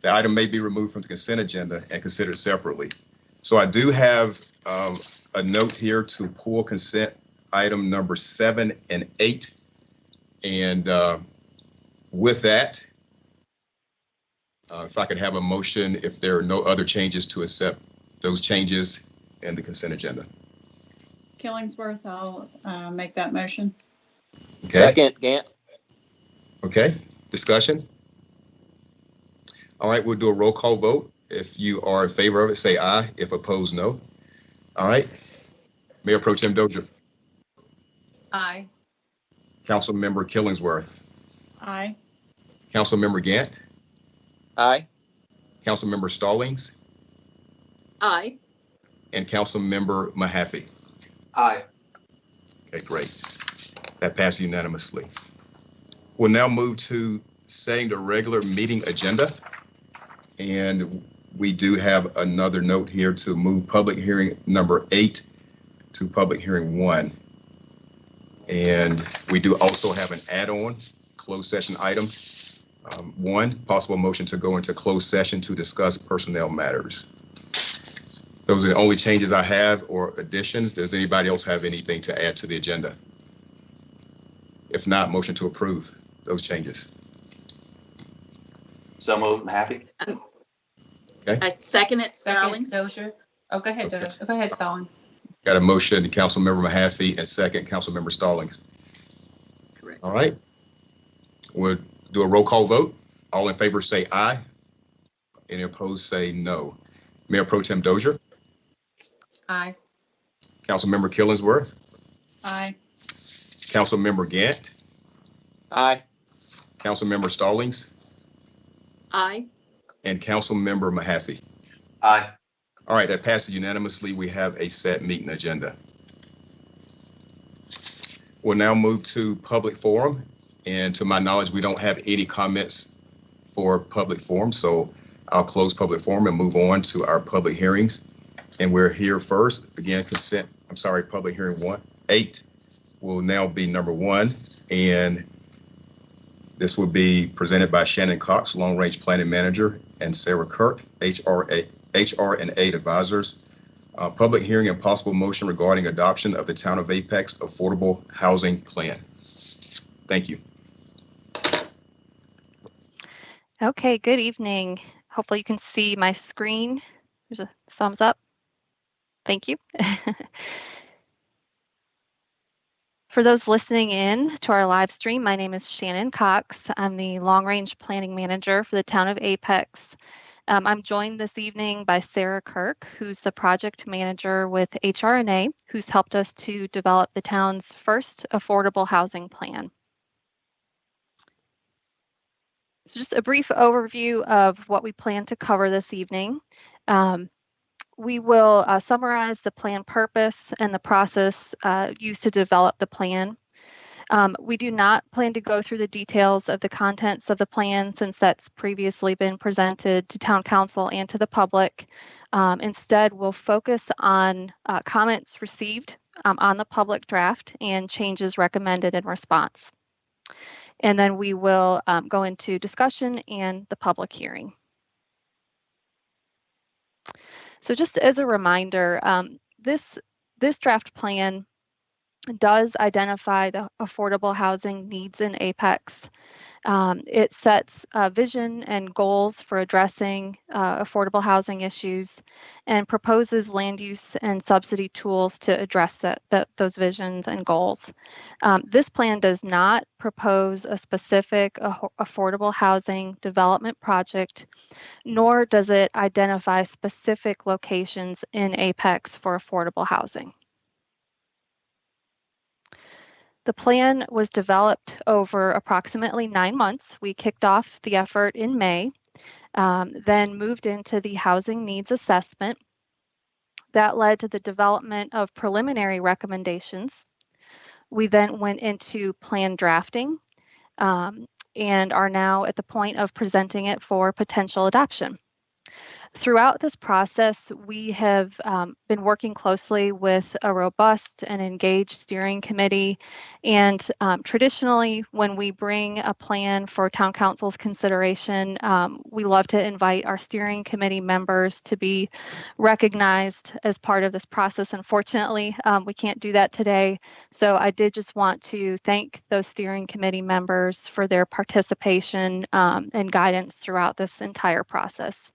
the item may be removed from the consent agenda and considered separately. So I do have a note here to pull consent item number 7 and 8. And with that, if I could have a motion, if there are no other changes, to accept those changes in the consent agenda. Killingsworth, I'll make that motion. Okay. Second, Gant. Okay, discussion. All right, we'll do a roll call vote. If you are in favor of it, say aye. If opposed, no. All right. Mayor Pro Tem Dozier. Aye. Councilmember Killingsworth. Aye. Councilmember Gant. Aye. Councilmember Stallings. Aye. And Councilmember Mahaffey. Aye. Okay, great. That passed unanimously. We'll now move to setting the regular meeting agenda. And we do have another note here to move public hearing number 8 to public hearing 1. And we do also have an add-on closed session item. One, possible motion to go into closed session to discuss personnel matters. Those are the only changes I have or additions. Does anybody else have anything to add to the agenda? If not, motion to approve those changes. So moved, Mahaffey. I second it, Second, Stallings. Dozier. Oh, go ahead, Dozier. Go ahead, Stallings. Got a motion, Councilmember Mahaffey, and second, Councilmember Stallings. Correct. All right. We'll do a roll call vote. All in favor say aye. Any opposed say no. Mayor Pro Tem Dozier, Aye. Councilmember Killingsworth, Aye. Councilmember Gant, Aye. Councilmember Stallings, Aye. and Councilmember Mahaffey. Aye. All right, that passes unanimously. We have a set meeting agenda. We'll now move to public forum. And to my knowledge, we don't have any comments for public forum. So I'll close public forum and move on to our public hearings. And we're here first. Again, public hearing 8 will now be number 1. And this will be presented by Shannon Cox, Long Range Planning Manager, and Sarah Kirk, HR and Aid Advisors. Public hearing and possible motion regarding adoption of the Town of Apex Affordable Housing Plan. Thank you. Okay, good evening. Hopefully you can see my screen. There's a thumbs up. Thank you. For those listening in to our live stream, my name is Shannon Cox. I'm the Long Range Planning Manager for the Town of Apex. I'm joined this evening by Sarah Kirk, who's the project manager with HRNA, who's helped us to develop the town's first affordable housing plan. So just a brief overview of what we plan to cover this evening. We will summarize the plan purpose and the process used to develop the plan. We do not plan to go through the details of the contents of the plan since that's previously been presented to Town Council and to the public. Instead, we'll focus on comments received on the public draft and changes recommended in response. And then we will go into discussion and the public hearing. So just as a reminder, this draft plan does identify the affordable housing needs in Apex. It sets vision and goals for addressing affordable housing issues and proposes land use and subsidy tools to address those visions and goals. This plan does not propose a specific affordable housing development project, nor does it identify specific locations in Apex for affordable housing. The plan was developed over approximately 9 months. We kicked off the effort in May, then moved into the housing needs assessment. That led to the development of preliminary recommendations. We then went into plan drafting and are now at the point of presenting it for potential adoption. Throughout this process, we have been working closely with a robust and engaged steering committee. And traditionally, when we bring a plan for Town Council's consideration, we love to invite our steering committee members to be recognized as part of this process. Unfortunately, we can't do that today. So I did just want to thank those steering committee members for their participation and guidance throughout this entire process.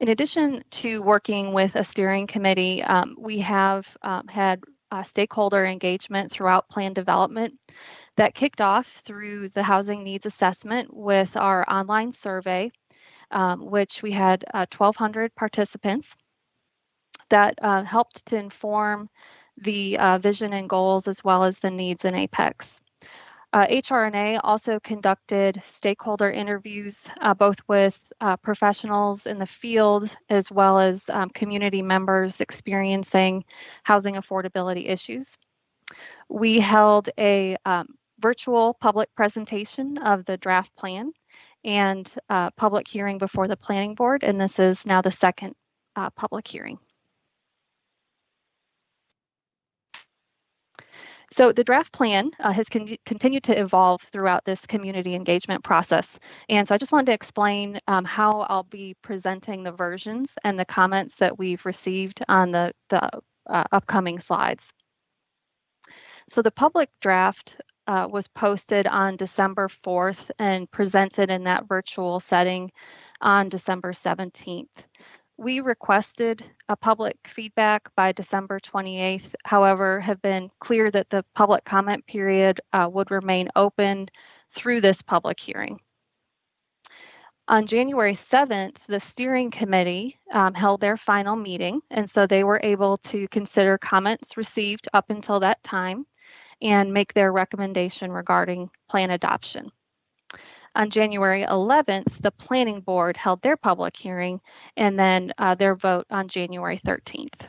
In addition to working with a steering committee, we have had stakeholder engagement throughout plan development that kicked off through the housing needs assessment with our online survey, which we had 1,200 participants that helped to inform the vision and goals as well as the needs in Apex. HRNA also conducted stakeholder interviews, both with professionals in the field as well as community members experiencing housing affordability issues. We held a virtual public presentation of the draft plan and public hearing before the planning board, and this is now the second public hearing. So the draft plan has continued to evolve throughout this community engagement process. And so I just wanted to explain how I'll be presenting the versions and the comments that we've received on the upcoming slides. So the public draft was posted on December 4th and presented in that virtual setting on December 17th. We requested a public feedback by December 28th, however, have been clear that the public comment period would remain open through this public hearing. On January 7th, the steering committee held their final meeting, and so they were able to consider comments received up until that time and make their recommendation regarding plan adoption. On January 11th, the planning board held their public hearing and then their vote on January 13th.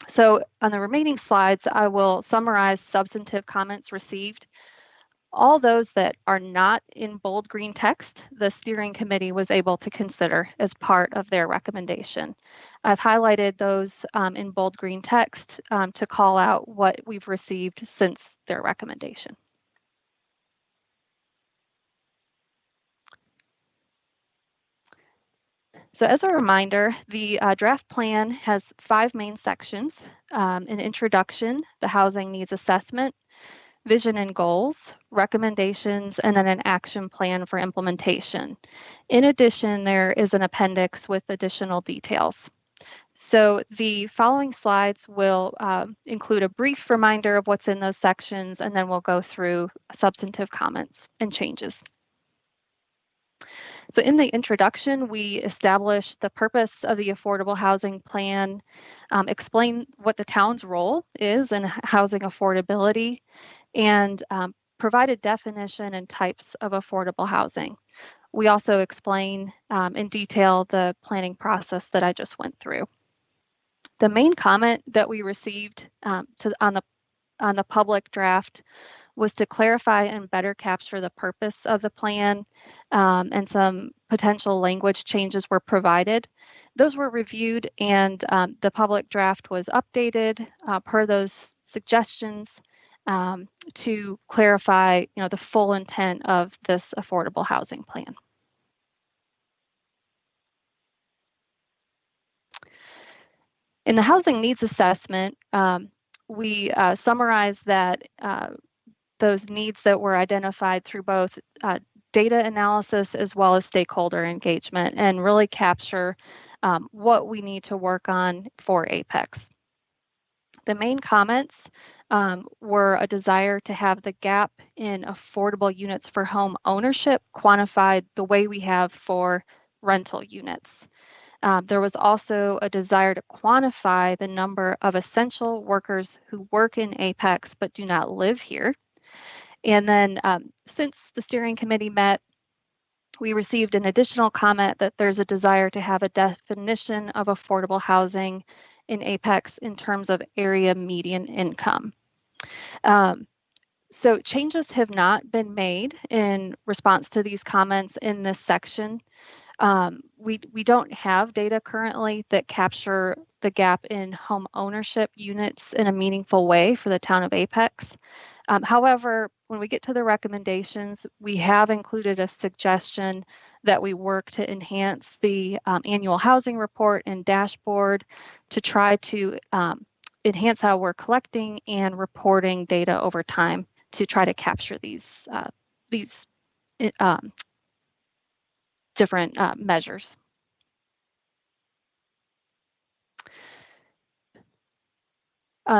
So on the remaining slides, I will summarize substantive comments received. All those that are not in bold green text, the steering committee was able to consider as part of their recommendation. I've highlighted those in bold green text to call out what we've received since their recommendation. So as a reminder, the draft plan has 5 main sections: an introduction, the housing needs assessment, vision and goals, recommendations, and then an action plan for implementation. In addition, there is an appendix with additional details. So the following slides will include a brief reminder of what's in those sections, and then we'll go through substantive comments and changes. So in the introduction, we established the purpose of the affordable housing plan, explain what the town's role is in housing affordability, and provide definition and types of affordable housing. We also explain in detail the planning process that I just went through. The main comment that we received on the public draft was to clarify and better capture the purpose of the plan, and some potential language changes were provided. Those were reviewed, and the public draft was updated per those suggestions to clarify, the full intent of this affordable housing plan. In the housing needs assessment, we summarize that those needs that were identified through both data analysis as well as stakeholder engagement, and really capture what we need to work on for Apex. The main comments were a desire to have the gap in affordable units for home ownership quantified the way we have for rental units. There was also a desire to quantify the number of essential workers who work in Apex but do not live here. And then since the steering committee met, we received an additional comment that there's a desire to have a definition of affordable housing in Apex in terms of area median income. So changes have not been made in response to these comments in this section. We don't have data currently that capture the gap in home ownership units in a meaningful way for the town of Apex. However, when we get to the recommendations, we have included a suggestion that we work to enhance the annual housing report and dashboard to try to enhance how we're collecting and reporting data over time to try to capture these different measures.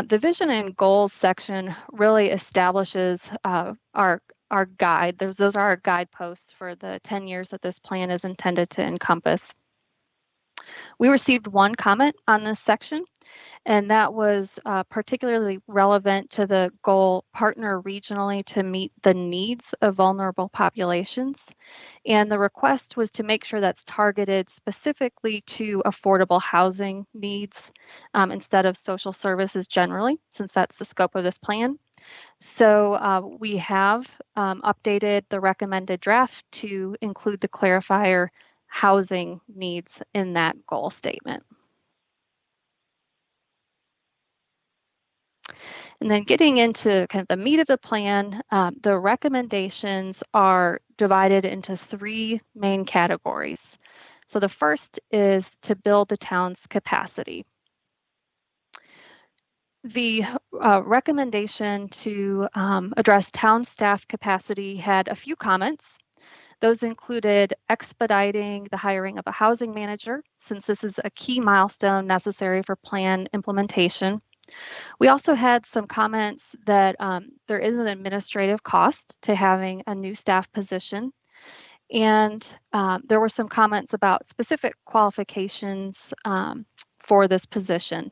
The vision and goals section really establishes our guide. Those are our guideposts for the 10 years that this plan is intended to encompass. We received one comment on this section, and that was particularly relevant to the goal partner regionally to meet the needs of vulnerable populations. And the request was to make sure that's targeted specifically to affordable housing needs instead of social services generally, since that's the scope of this plan. So we have updated the recommended draft to include the clarifier housing needs in that goal statement. And then getting into kind of the meat of the plan, the recommendations are divided into 3 main categories. So the first is to build the town's capacity. The recommendation to address town staff capacity had a few comments. Those included expediting the hiring of a housing manager, since this is a key milestone necessary for plan implementation. We also had some comments that there is an administrative cost to having a new staff position. And there were some comments about specific qualifications for this position.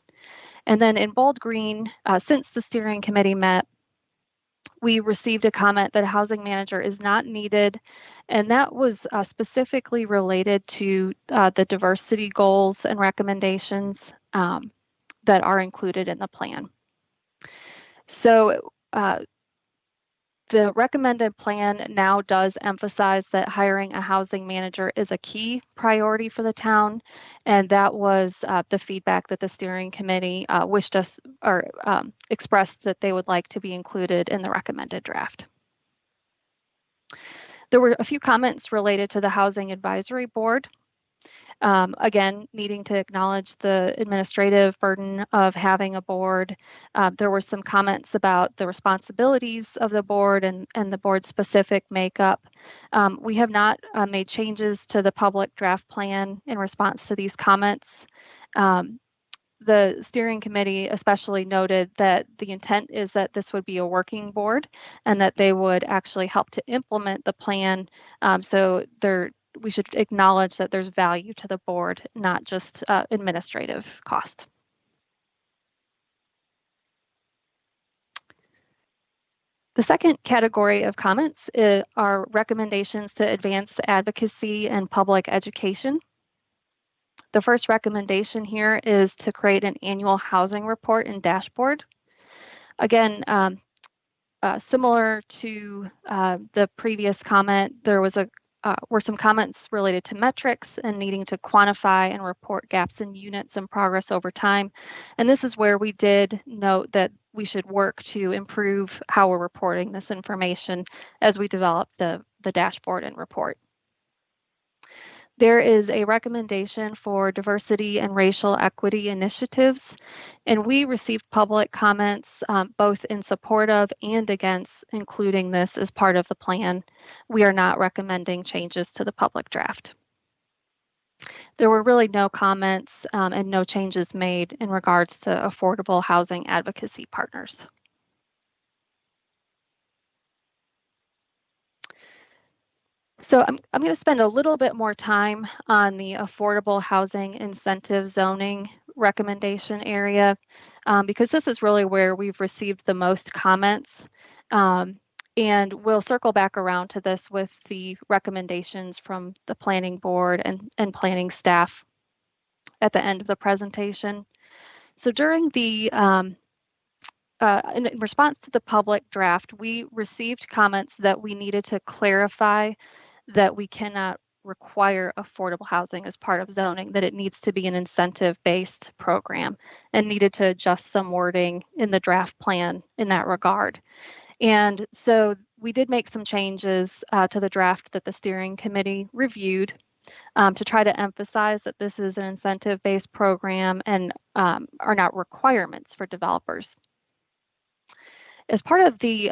And then in bold green, since the steering committee met, we received a comment that a housing manager is not needed, and that was specifically related to the diversity goals and recommendations that are included in the plan. So the recommended plan now does emphasize that hiring a housing manager is a key priority for the town, and that was the feedback that the steering committee wished us or expressed that they would like to be included in the recommended draft. There were a few comments related to the Housing Advisory Board. Again, needing to acknowledge the administrative burden of having a board. There were some comments about the responsibilities of the board and the board's specific makeup. We have not made changes to the public draft plan in response to these comments. The steering committee especially noted that the intent is that this would be a working board and that they would actually help to implement the plan. So we should acknowledge that there's value to the board, not just administrative cost. The second category of comments are recommendations to advance advocacy and public education. The first recommendation here is to create an annual housing report and dashboard. Again, similar to the previous comment, there was were some comments related to metrics and needing to quantify and report gaps in units and progress over time. And this is where we did note that we should work to improve how we're reporting this information as we develop the dashboard and report. There is a recommendation for diversity and racial equity initiatives, and we received public comments both in support of and against including this as part of the plan. We are not recommending changes to the public draft. There were really no comments and no changes made in regards to affordable housing advocacy partners. So I'm going to spend a little bit more time on the affordable housing incentive zoning recommendation area because this is really where we've received the most comments. And we'll circle back around to this with the recommendations from the planning board and planning staff at the end of the presentation. So during the in response to the public draft, we received comments that we needed to clarify that we cannot require affordable housing as part of zoning, that it needs to be an incentive-based program, and needed to adjust some wording in the draft plan in that regard. And so we did make some changes to the draft that the steering committee reviewed to try to emphasize that this is an incentive-based program and are not requirements for developers. As part of the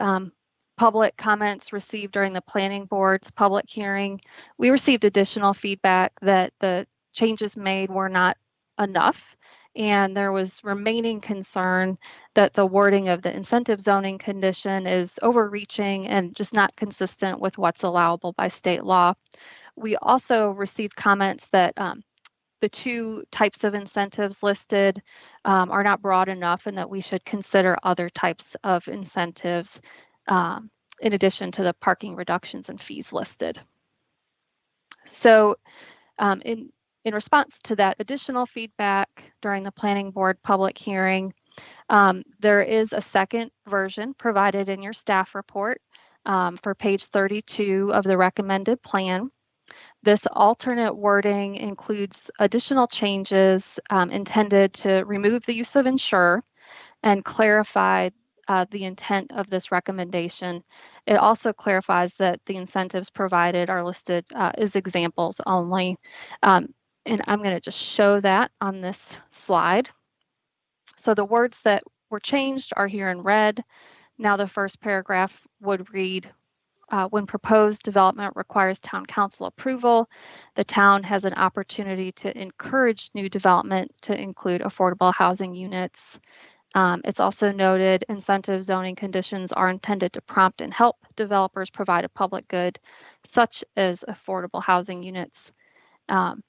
public comments received during the planning board's public hearing, we received additional feedback that the changes made were not enough, and there was remaining concern that the wording of the incentive zoning condition is overreaching and just not consistent with what's allowable by state law. We also received comments that the 2 types of incentives listed are not broad enough and that we should consider other types of incentives in addition to the parking reductions and fees listed. So in response to that additional feedback during the planning board public hearing, there is a second version provided in your staff report for page 32 of the recommended plan. This alternate wording includes additional changes intended to remove the use of insure and clarify the intent of this recommendation. It also clarifies that the incentives provided are listed as examples only. And I'm going to just show that on this slide. So the words that were changed are here in red. Now the first paragraph would read, when proposed development requires town council approval, the town has an opportunity to encourage new development to include affordable housing units. It's also noted incentive zoning conditions are intended to prompt and help developers provide a public good, such as affordable housing units. And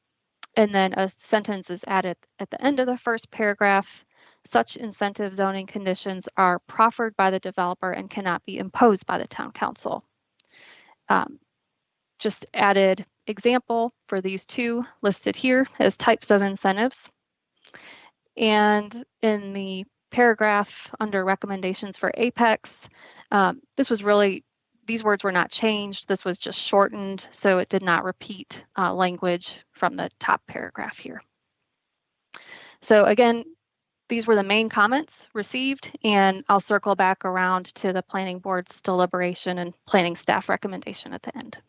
then a sentence is added at the end of the first paragraph. Such incentive zoning conditions are proffered by the developer and cannot be imposed by the town council. Just added example for these two listed here as types of incentives. And in the paragraph under recommendations for Apex, these words were not changed. This was just shortened, so it did not repeat language from the top paragraph here. So again, these were the main comments received, and I'll circle back around to the planning board's deliberation and planning staff recommendation at the end.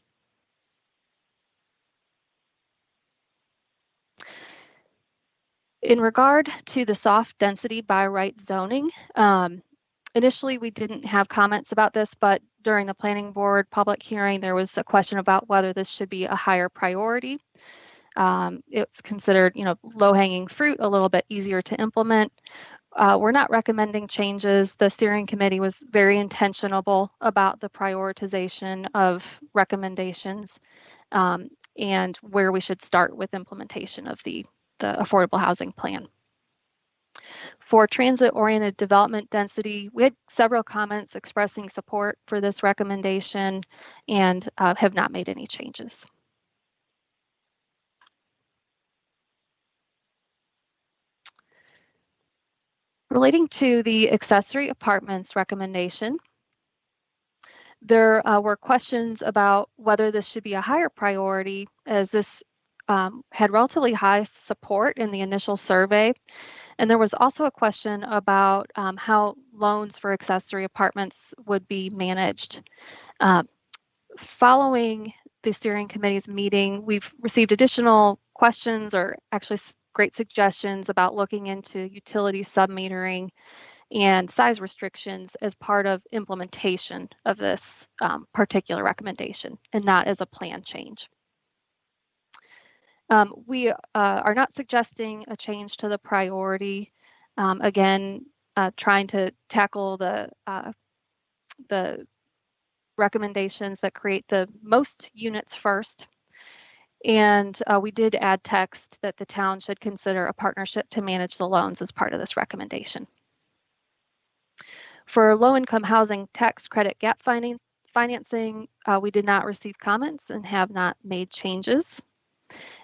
In regard to the soft density by right zoning, initially we didn't have comments about this, but during the planning board public hearing, there was a question about whether this should be a higher priority. It's considered, low-hanging fruit, a little bit easier to implement. We're not recommending changes. The steering committee was very intentional about the prioritization of recommendations and where we should start with implementation of the affordable housing plan. For transit-oriented development density, we had several comments expressing support for this recommendation and have not made any changes. Relating to the accessory apartments recommendation, there were questions about whether this should be a higher priority, as this had relatively high support in the initial survey. And there was also a question about how loans for accessory apartments would be managed. Following the steering committee's meeting, we've received additional questions, or actually great suggestions about looking into utility submetering and size restrictions as part of implementation of this particular recommendation and not as a plan change. We are not suggesting a change to the priority. Again, trying to tackle the recommendations that create the most units first. And we did add text that the town should consider a partnership to manage the loans as part of this recommendation. For low-income housing tax credit gap financing, we did not receive comments and have not made changes.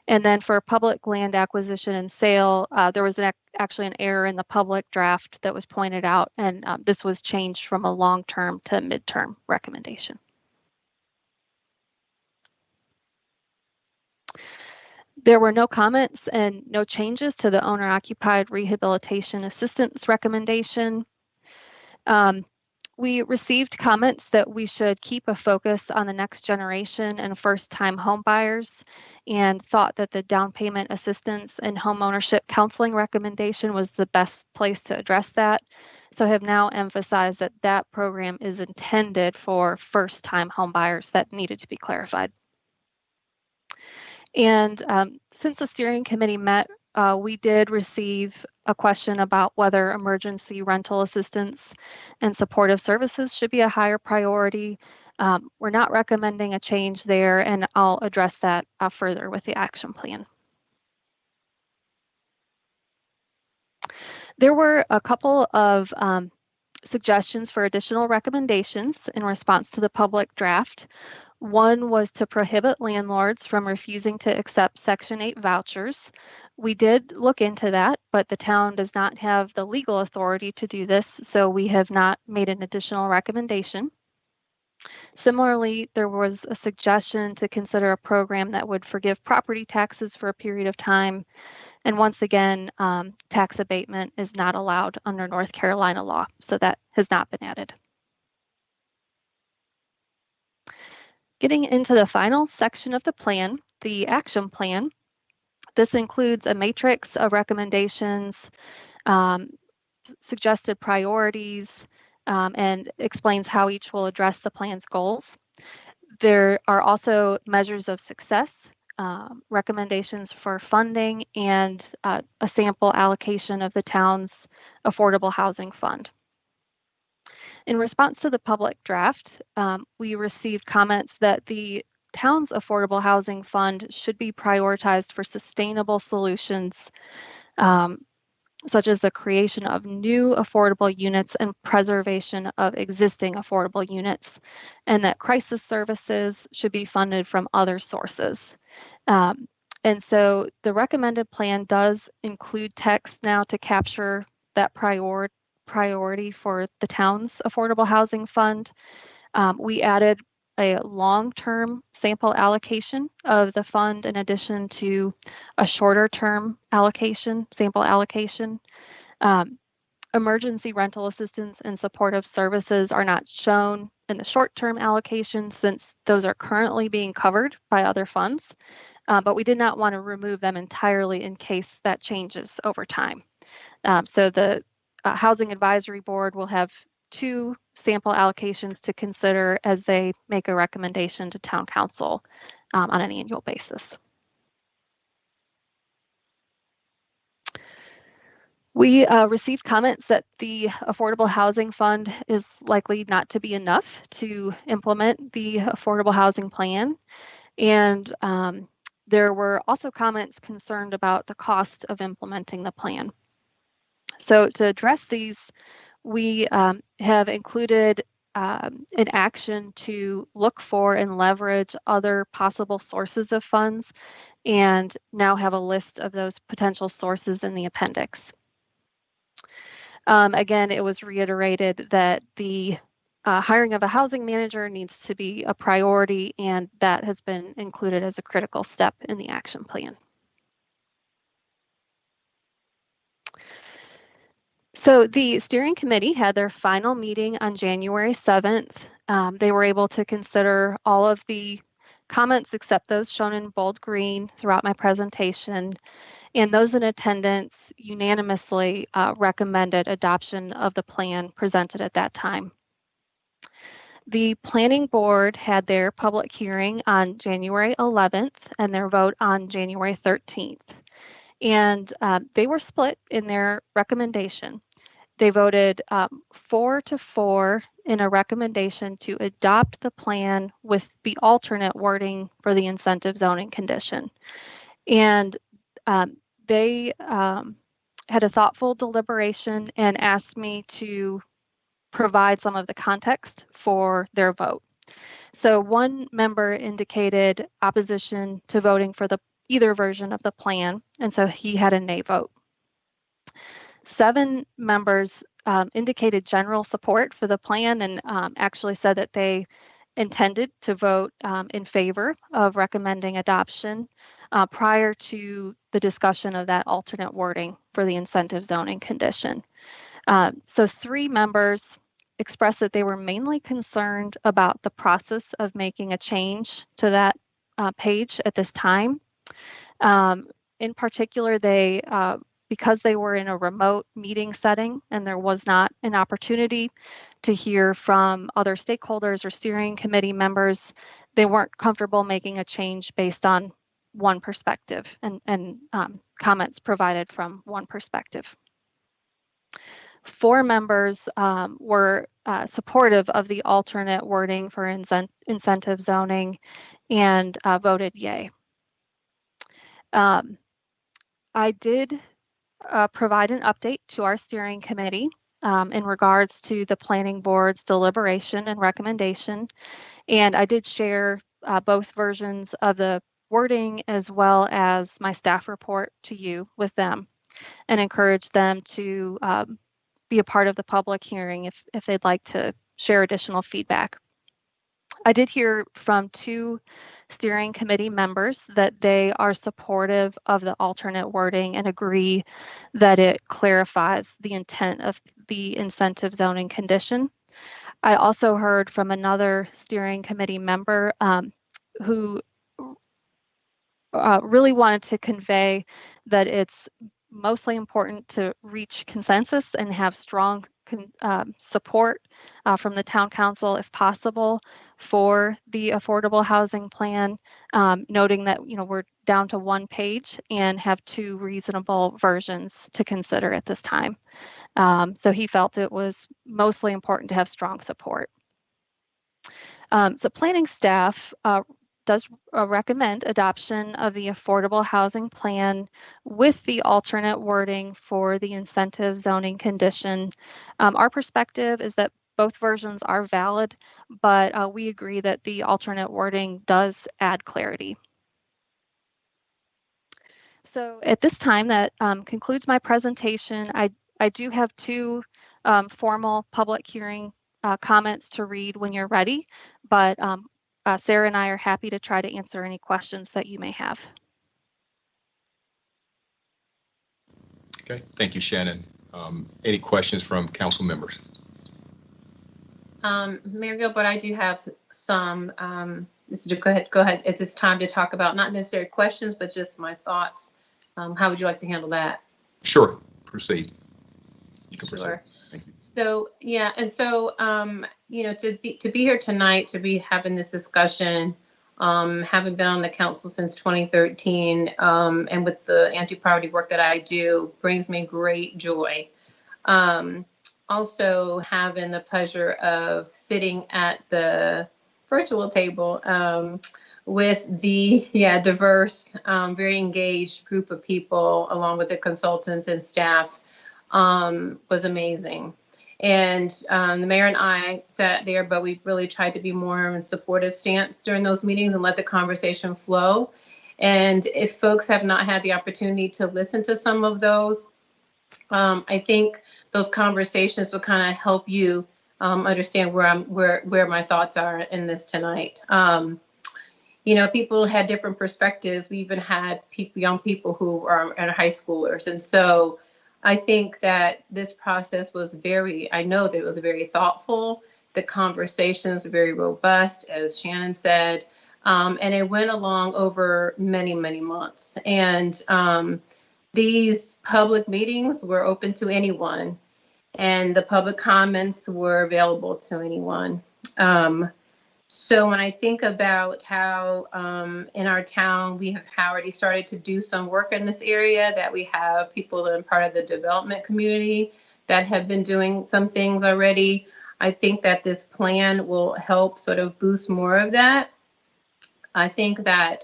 And then for public land acquisition and sale, there was actually an error in the public draft that was pointed out, and this was changed from a long-term to midterm recommendation. There were no comments and no changes to the owner-occupied rehabilitation assistance recommendation. We received comments that we should keep a focus on the next generation and first-time home buyers, and thought that the down payment assistance and home ownership counseling recommendation was the best place to address that. So have now emphasized that that program is intended for first-time home buyers. That needed to be clarified. And since the steering committee met, we did receive a question about whether emergency rental assistance and supportive services should be a higher priority. We're not recommending a change there, and I'll address that further with the action plan. There were a couple of suggestions for additional recommendations in response to the public draft. One was to prohibit landlords from refusing to accept Section 8 vouchers. We did look into that, but the town does not have the legal authority to do this, so we have not made an additional recommendation. Similarly, there was a suggestion to consider a program that would forgive property taxes for a period of time. And once again, tax abatement is not allowed under North Carolina law, so that has not been added. Getting into the final section of the plan, the action plan. This includes a matrix of recommendations, suggested priorities, and explains how each will address the plan's goals. There are also measures of success, recommendations for funding, and a sample allocation of the town's affordable housing fund. In response to the public draft, we received comments that the town's affordable housing fund should be prioritized for sustainable solutions, such as the creation of new affordable units and preservation of existing affordable units, and that crisis services should be funded from other sources. And so the recommended plan does include text now to capture that priority for the town's affordable housing fund. We added a long-term sample allocation of the fund in addition to a shorter-term sample allocation. Emergency rental assistance and supportive services are not shown in the short-term allocation since those are currently being covered by other funds, but we did not want to remove them entirely in case that changes over time. So the Housing Advisory Board will have 2 sample allocations to consider as they make a recommendation to Town Council on an annual basis. We received comments that the Affordable Housing Fund is likely not to be enough to implement the Affordable Housing Plan. And there were also comments concerned about the cost of implementing the plan. So to address these, we have included an action to look for and leverage other possible sources of funds, and now have a list of those potential sources in the appendix. Again, it was reiterated that the hiring of a housing manager needs to be a priority, and that has been included as a critical step in the action plan. So the steering committee had their final meeting on January 7th. They were able to consider all of the comments except those shown in bold green throughout my presentation, and those in attendance unanimously recommended adoption of the plan presented at that time. The planning board had their public hearing on January 11th and their vote on January 13th. And they were split in their recommendation. They voted 4-4 in a recommendation to adopt the plan with the alternate wording for the incentive zoning condition. And they had a thoughtful deliberation and asked me to provide some of the context for their vote. So one member indicated opposition to voting for either version of the plan, and so he had a nay vote. 7 members indicated general support for the plan and actually said that they intended to vote in favor of recommending adoption prior to the discussion of that alternate wording for the incentive zoning condition. So 3 members expressed that they were mainly concerned about the process of making a change to that page at this time. In particular, they because they were in a remote meeting setting and there was not an opportunity to hear from other stakeholders or steering committee members, they weren't comfortable making a change based on one perspective and comments provided from one perspective. 4 members were supportive of the alternate wording for incentive zoning and voted yay. I did provide an update to our steering committee in regards to the planning board's deliberation and recommendation. And I did share both versions of the wording as well as my staff report to you with them and encourage them to be a part of the public hearing if they'd like to share additional feedback. I did hear from 2 steering committee members that they are supportive of the alternate wording and agree that it clarifies the intent of the incentive zoning condition. I also heard from another steering committee member who really wanted to convey that it's mostly important to reach consensus and have strong support from the town council, if possible, for the affordable housing plan, noting that we're down to 1 page and have 2 reasonable versions to consider at this time. So he felt it was mostly important to have strong support. So planning staff does recommend adoption of the affordable housing plan with the alternate wording for the incentive zoning condition. Our perspective is that both versions are valid, but we agree that the alternate wording does add clarity. So at this time, that concludes my presentation. I do have 2 formal public hearing comments to read when you're ready, but Sarah and I are happy to try to answer any questions that you may have. Okay, thank you, Shannon. Any questions from council members? Mayor Gilbert, I do have some. Go ahead. It's time to talk about not necessarily questions, but just my thoughts. How would you like to handle that? Sure, proceed. You can proceed. Sure. Thank you. So yeah, and so to be here tonight, to be having this discussion, having been on the council since 2013, and with the anti-poverty work that I do, brings me great joy. Also having the pleasure of sitting at the virtual table with the diverse, very engaged group of people, along with the consultants and staff, was amazing. And the mayor and I sat there, but we really tried to be more in a supportive stance during those meetings and let the conversation flow. And if folks have not had the opportunity to listen to some of those, I think those conversations will kind of help you understand where my thoughts are in this tonight. People had different perspectives. We even had young people who are high schoolers. And so I think that this process was I know that it was very thoughtful. The conversations were very robust, as Shannon said, and it went along over many, many months. And these public meetings were open to anyone, and the public comments were available to anyone. So when I think about how in our town we have already started to do some work in this area, that we have people that are part of the development community that have been doing some things already, I think that this plan will help sort of boost more of that. I think that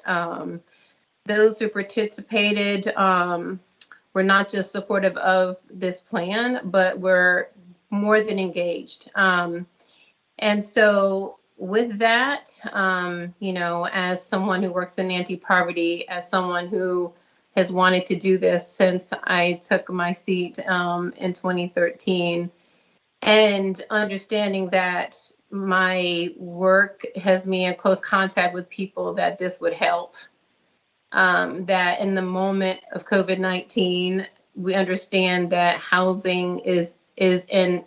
those who participated were not just supportive of this plan, but were more than engaged. And so with that, as someone who works in anti-poverty, as someone who has wanted to do this since I took my seat in 2013, and understanding that my work has me in close contact with people that this would help, that in the moment of COVID-19, we understand that housing is in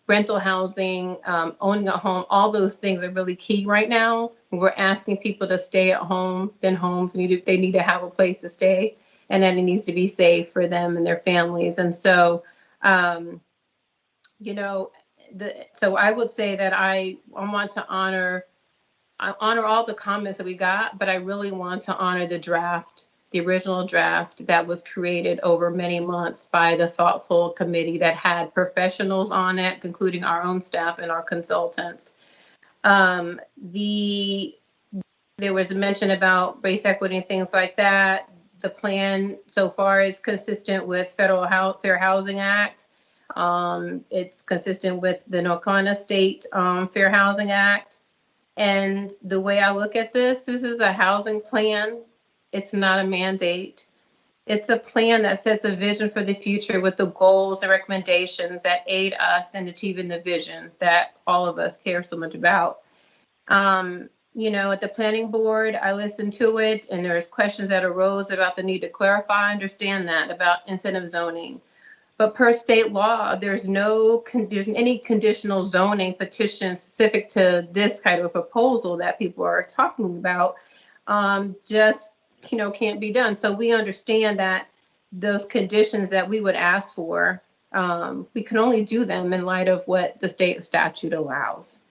rental housing, owning a home, all those things are really key right now. We're asking people to stay at home, then homes they need to have a place to stay, and then it needs to be safe for them and their families. And so, so I would say that I want to honor all the comments that we got, but I really want to honor the original draft that was created over many months by the thoughtful committee that had professionals on it, including our own staff and our consultants. There was a mention about race equity and things like that. The plan so far is consistent with Federal Fair Housing Act. It's consistent with the North Carolina State Fair Housing Act. And the way I look at this is a housing plan. It's not a mandate. It's a plan that sets a vision for the future with the goals and recommendations that aid us in achieving the vision that all of us care so much about. At the planning board, I listened to it and there's questions that arose about the need to clarify. I understand that about incentive zoning. But per state law, there's any conditional zoning petition specific to this kind of proposal that people are talking about. Can't be done. So we understand that those conditions that we would ask for, we can only do them in light of what the state statute allows.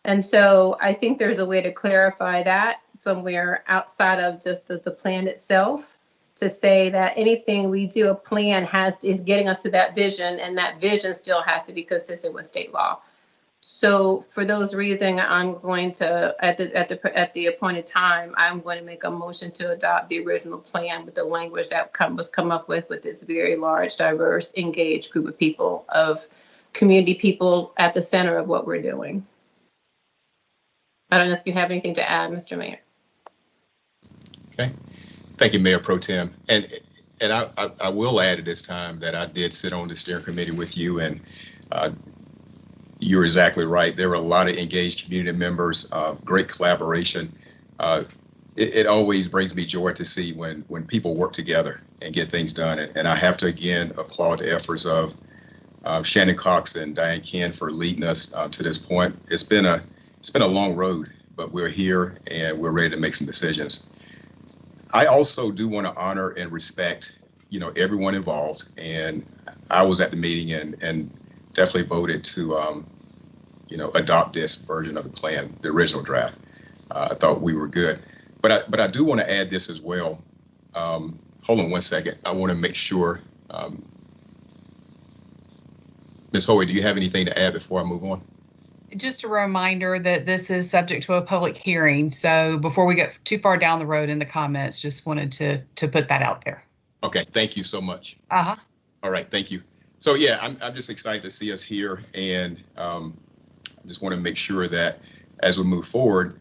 And so I think there's a way to clarify that somewhere outside of just the plan itself, to say that anything we do, a plan is getting us to that vision, and that vision still has to be consistent with state law. So for those reasons, I'm going to, at the appointed time, I'm going to make a motion to adopt the original plan with the language that was come up with this very large, diverse, engaged group of people, of community people at the center of what we're doing. I don't know if you have anything to add, Mr. Mayor. Okay. Thank you, Mayor Pro Tem. And I will add at this time that I did sit on the steering committee with you, and you're exactly right. There were a lot of engaged community members, great collaboration. It always brings me joy to see when people work together and get things done. And I have to again applaud the efforts of Shannon Cox and Diane Ken for leading us to this point. It's been a long road, but we're here and we're ready to make some decisions. I also do want to honor and respect, everyone involved. And I was at the meeting and definitely voted to, adopt this version of the plan, the original draft. I thought we were good, but I do want to add this as well. Hold on one second. I want to make sure. Ms. Hoey, do you have anything to add before I move on? Just a reminder that this is subject to a public hearing. So before we get too far down the road in the comments, just wanted to put that out there. Okay, thank you so much. Uh-huh. All right, thank you. So yeah, I'm just excited to see us here, and I just want to make sure that as we move forward,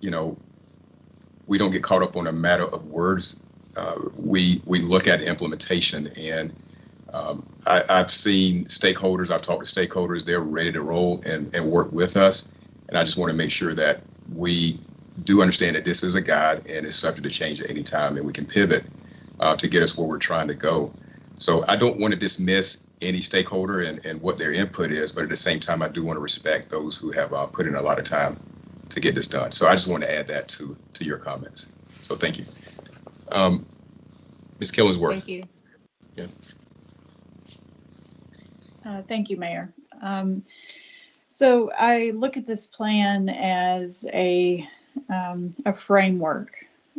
we don't get caught up on a matter of words. We look at implementation, and I've seen stakeholders, I've talked to stakeholders, they're ready to roll and work with us. And I just want to make sure that we do understand that this is a guide and it's subject to change at any time, and we can pivot to get us where we're trying to go. So I don't want to dismiss any stakeholder and what their input is, but at the same time, I do want to respect those who have put in a lot of time to get this done. So I just want to add that to your comments. So thank you. Ms. Killingsworth. Thank you. Yeah. Thank you, Mayor. So I look at this plan as a framework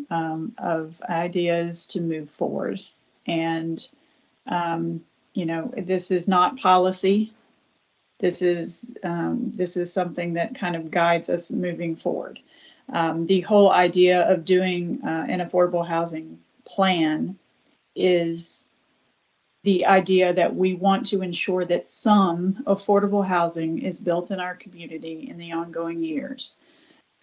of ideas to move forward. And, this is not policy. This is something that kind of guides us moving forward. The whole idea of doing an affordable housing plan is the idea that we want to ensure that some affordable housing is built in our community in the ongoing years.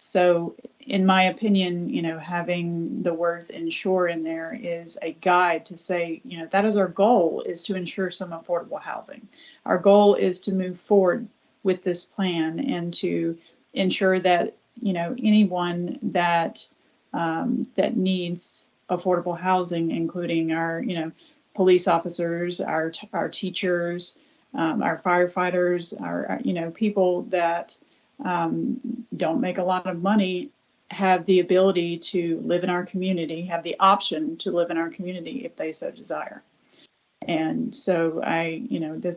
So in my opinion, having the words ensure in there is a guide to say, that is our goal, is to ensure some affordable housing. Our goal is to move forward with this plan and to ensure that, anyone that needs affordable housing, including our, police officers, our teachers, our firefighters, our people that don't make a lot of money, have the ability to live in our community, have the option to live in our community if they so desire. And so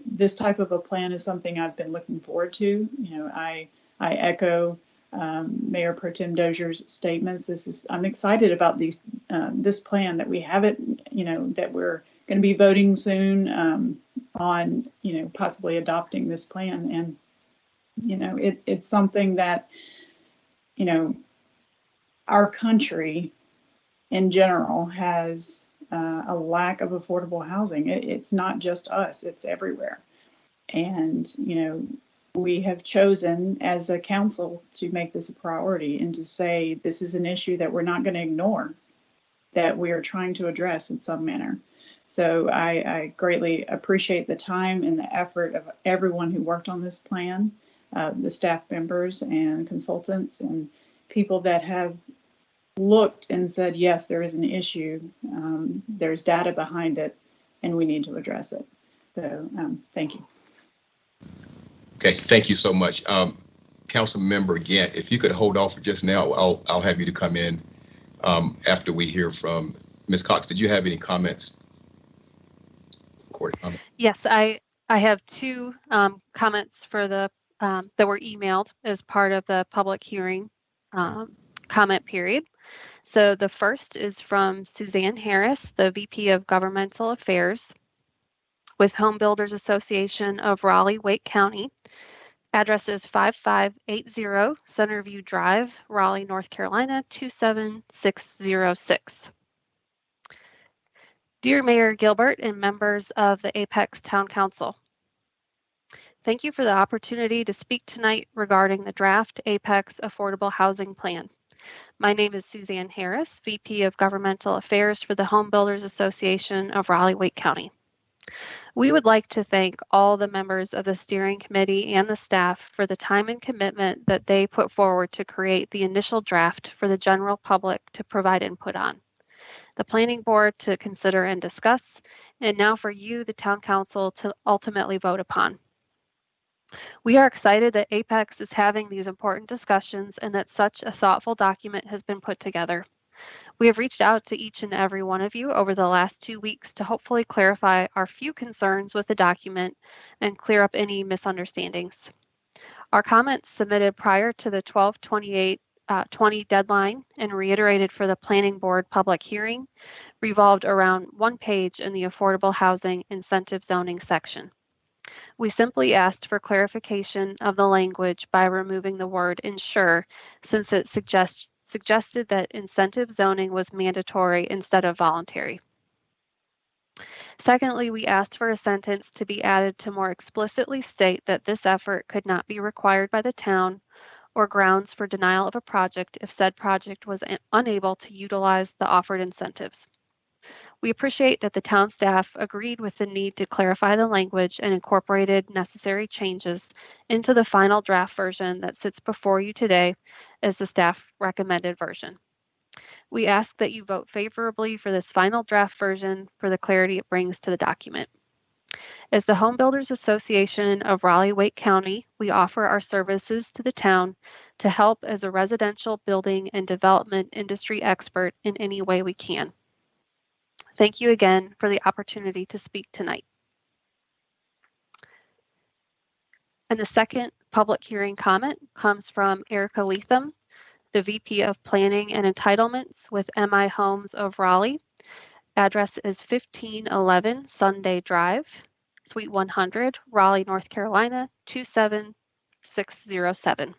this type of a plan is something I've been looking forward to. I echo Mayor Pro Tem Dozier's statements. I'm excited about this plan, that we have it, that we're going to be voting soon on, possibly adopting this plan. And, it's something that, our country in general has a lack of affordable housing. It's not just us, it's everywhere. And, we have chosen as a council to make this a priority and to say this is an issue that we're not going to ignore, that we are trying to address in some manner. So I greatly appreciate the time and the effort of everyone who worked on this plan. the staff members and consultants and people that have looked and said, yes, there is an issue, there's data behind it, and we need to address it. So thank you. Okay, thank you so much. Council Member Gant, if you could hold off for just now, I'll have you to come in after we hear from Ms. Cox. Did you have any comments? Yes, I have two comments for the that were emailed as part of the public hearing comment period. So the first is from Suzanne Harris, the VP of Governmental Affairs with Home Builders Association of Raleigh-Wake County. Address is 5580 Centerview Drive, Raleigh, North Carolina, 27606. Dear Mayor Gilbert and members of the Apex Town Council, thank you for the opportunity to speak tonight regarding the draft Apex Affordable Housing Plan. My name is Suzanne Harris, VP of Governmental Affairs for the Home Builders Association of Raleigh-Wake County. We would like to thank all the members of the steering committee and the staff for the time and commitment that they put forward to create the initial draft for the general public to provide input on, the planning board to consider and discuss, and now for you, the town council, to ultimately vote upon. We are excited that Apex is having these important discussions and that such a thoughtful document has been put together. We have reached out to each and every one of you over the last 2 weeks to hopefully clarify our few concerns with the document and clear up any misunderstandings. Our comments submitted prior to the 12/28/20 deadline and reiterated for the planning board public hearing revolved around one page in the affordable housing incentive zoning section. We simply asked for clarification of the language by removing the word ensure, since it suggested that incentive zoning was mandatory instead of voluntary. Secondly, we asked for a sentence to be added to more explicitly state that this effort could not be required by the town or grounds for denial of a project if said project was unable to utilize the offered incentives. We appreciate that the town staff agreed with the need to clarify the language and incorporated necessary changes into the final draft version that sits before you today as the staff recommended version. We ask that you vote favorably for this final draft version for the clarity it brings to the document. As the Home Builders Association of Raleigh-Wake County, we offer our services to the town to help as a residential building and development industry expert in any way we can. Thank you again for the opportunity to speak tonight. And the second public hearing comment comes from Erica Leatham, the VP of Planning and Entitlements with MI Homes of Raleigh. Address is 1511 Sunday Drive, Suite 100, Raleigh, North Carolina, 27607.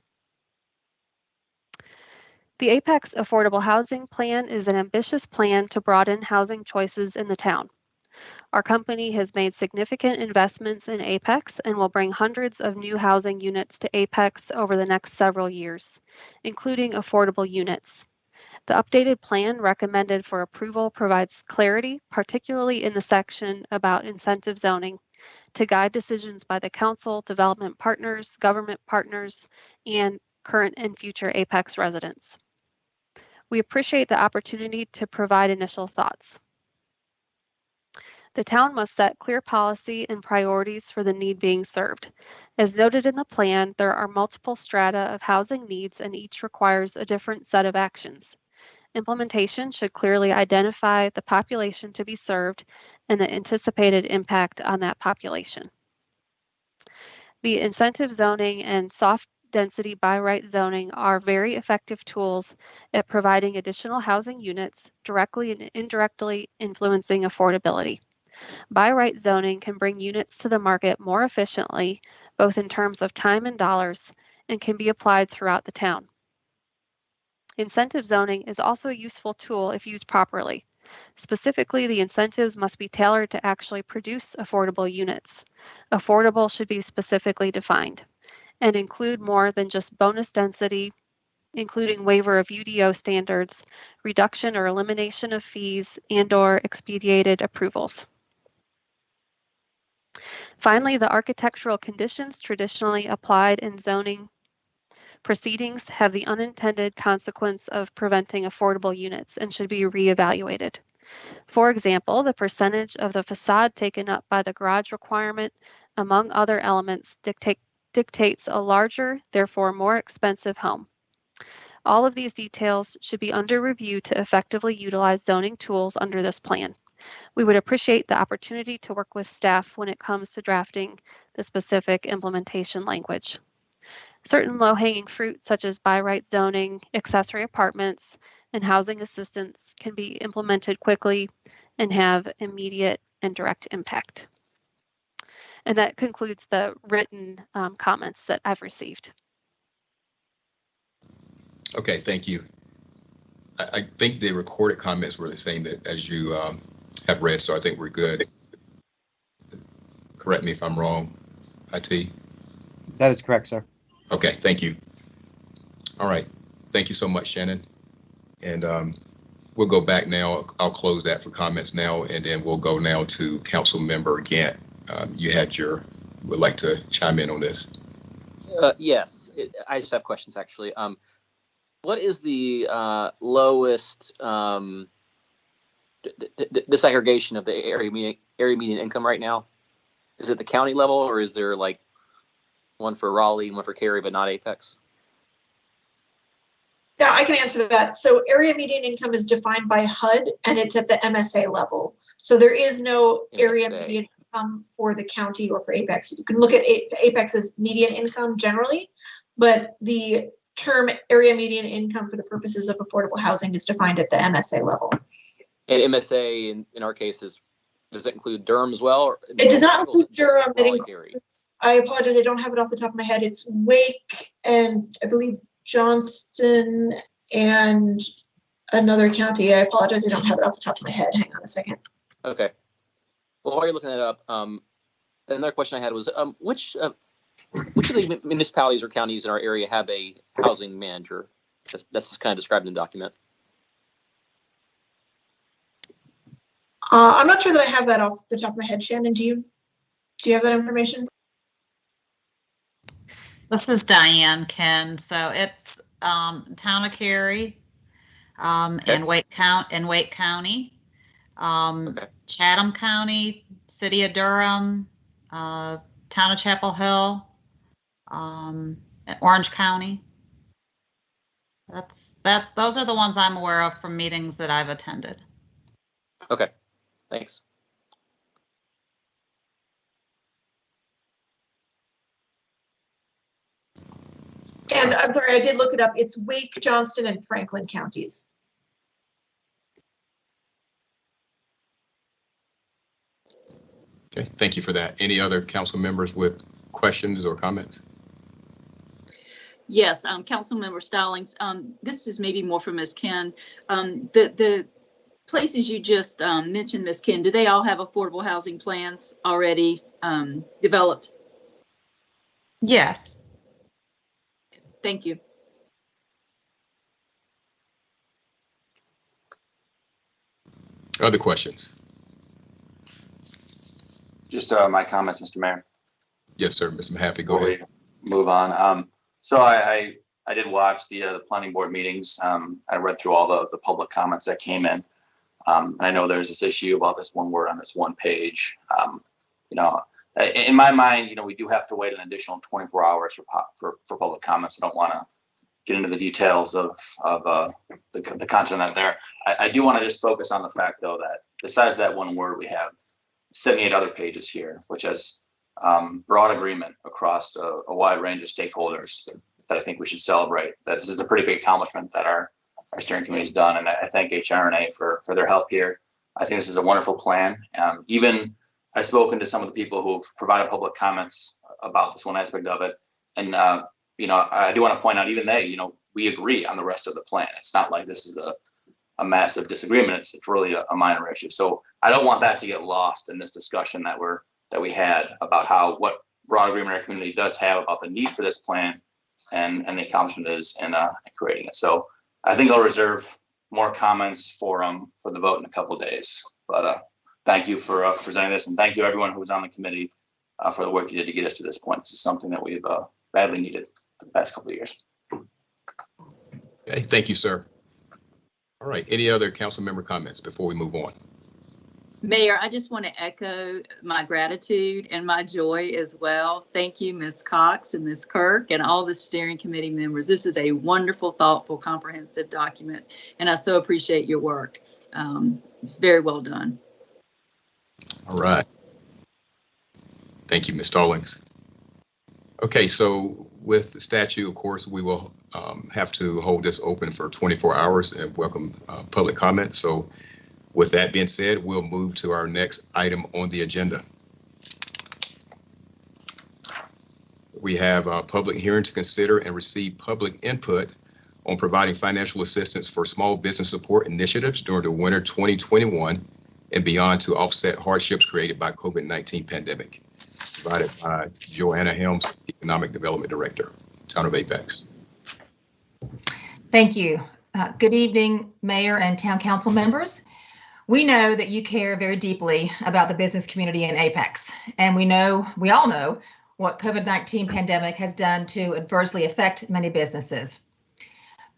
The Apex Affordable Housing Plan is an ambitious plan to broaden housing choices in the town. Our company has made significant investments in Apex and will bring hundreds of new housing units to Apex over the next several years, including affordable units. The updated plan recommended for approval provides clarity, particularly in the section about incentive zoning, to guide decisions by the council, development partners, government partners, and current and future Apex residents. We appreciate the opportunity to provide initial thoughts. The town must set clear policy and priorities for the need being served. As noted in the plan, there are multiple strata of housing needs and each requires a different set of actions. Implementation should clearly identify the population to be served and the anticipated impact on that population. The incentive zoning and soft density by right zoning are very effective tools at providing additional housing units, directly and indirectly influencing affordability. By right zoning can bring units to the market more efficiently, both in terms of time and dollars, and can be applied throughout the town. Incentive zoning is also a useful tool if used properly. Specifically, the incentives must be tailored to actually produce affordable units. Affordable should be specifically defined and include more than just bonus density, including waiver of UDO standards, reduction or elimination of fees, and/or expedited approvals. Finally, the architectural conditions traditionally applied in zoning proceedings have the unintended consequence of preventing affordable units and should be reevaluated. For example, the percentage of the facade taken up by the garage requirement, among other elements, dictates a larger, therefore more expensive home. All of these details should be under review to effectively utilize zoning tools under this plan. We would appreciate the opportunity to work with staff when it comes to drafting the specific implementation language. Certain low-hanging fruit, such as by right zoning, accessory apartments, and housing assistance, can be implemented quickly and have immediate and direct impact. And that concludes the written comments that I've received. Okay, thank you. I think the recorded comments were the same that as you have read, so I think we're good. Correct me if I'm wrong, IT. That is correct, sir. Okay, thank you. All right, thank you so much, Shannon. And we'll go back now. I'll close that for comments now, and then we'll go now to Council Member Gant. You had would like to chime in on this. Yes, I just have questions actually. What is the lowest disaggregation of the area median income right now? Is it the county level, or is there like one for Raleigh and one for Cary, but not Apex? Yeah, I can answer that. So area median income is defined by HUD, and it's at the MSA level. So there is no area median income for the county or for Apex. You can look at Apex's median income generally, but the term area median income for the purposes of affordable housing is defined at the MSA level. And MSA in our case does it include Durham as well? Or it does not include Durham. It includes, I apologize, I don't have it off the top of my head. It's Wake and I believe Johnston and another county. I apologize, I don't have it off the top of my head. Hang on a second. Okay. Well, while you're looking that up, another question I had was which of the municipalities or counties in our area have a housing manager? That's kind of described in the document. I'm not sure that I have that off the top of my head. Shannon, do you have that information? This is Diane, Ken. So it's Town of Cary and Wake County, Chatham County, City of Durham, Town of Chapel Hill, Orange County. Those are the ones I'm aware of from meetings that I've attended. Okay, thanks. And I'm sorry, I did look it up. It's Wake, Johnston, and Franklin counties. Okay, thank you for that. Any other council members with questions or comments? Yes, Councilmember Stallings. This is maybe more for Ms. Ken. The places you just mentioned, Ms. Ken, do they all have affordable housing plans already developed? Yes. Thank you. Other questions? Just my comments, Mr. Mayor. Yes, sir. Mr. Mahaffey, go ahead. Move on. So I did watch the planning board meetings. I read through all the public comments that came in. I know there's this issue about this one word on this one page. In my mind, we do have to wait an additional 24 hours for public comments. I don't want to get into the details of the content there. I do want to just focus on the fact, though, that besides that one word, we have 78 other pages here, which has broad agreement across a wide range of stakeholders that I think we should celebrate. That this is a pretty big accomplishment that our steering committee has done, and I thank HRNA for their help here. I think this is a wonderful plan. Even I've spoken to some of the people who've provided public comments about this one aspect of it, and I do want to point out, even we agree on the rest of the plan. It's not like this is a massive disagreement. It's really a minor issue. So I don't want that to get lost in this discussion that we had about what broad agreement our community does have about the need for this plan and the accomplishment is in creating it. So I think I'll reserve more comments for the vote in a couple of days. But thank you for presenting this, and thank you everyone who was on the committee for the work you did to get us to this point. This is something that we've badly needed for the past couple of years. Okay, thank you, sir. All right, any other council member comments before we move on? Mayor, I just want to echo my gratitude and my joy as well. Thank you, Ms. Cox and Ms. Kirk and all the steering committee members. This is a wonderful, thoughtful, comprehensive document, and I so appreciate your work. It's very well done. All right. Thank you, Ms. Stallings. Okay, so with the statute, of course, we will have to hold this open for 24 hours and welcome public comment. So with that being said, we'll move to our next item on the agenda. We have a public hearing to consider and receive public input on providing financial assistance for small business support initiatives during the winter 2021 and beyond to offset hardships created by COVID-19 pandemic. Provided by Joanna Helms, Economic Development Director, Town of Apex. Thank you. Good evening, Mayor and Town Council members. We know that you care very deeply about the business community in Apex, and we all know what COVID-19 pandemic has done to adversely affect many businesses.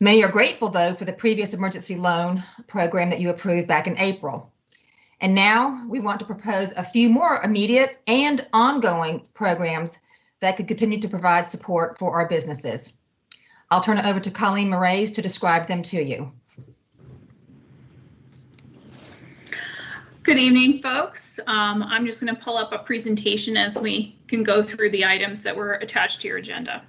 Many are grateful, though, for the previous emergency loan program that you approved back in April. And now we want to propose a few more immediate and ongoing programs that could continue to provide support for our businesses. I'll turn it over to Colleen Moraes to describe them to you. Good evening, folks. I'm just going to pull up a presentation as we can go through the items that were attached to your agenda.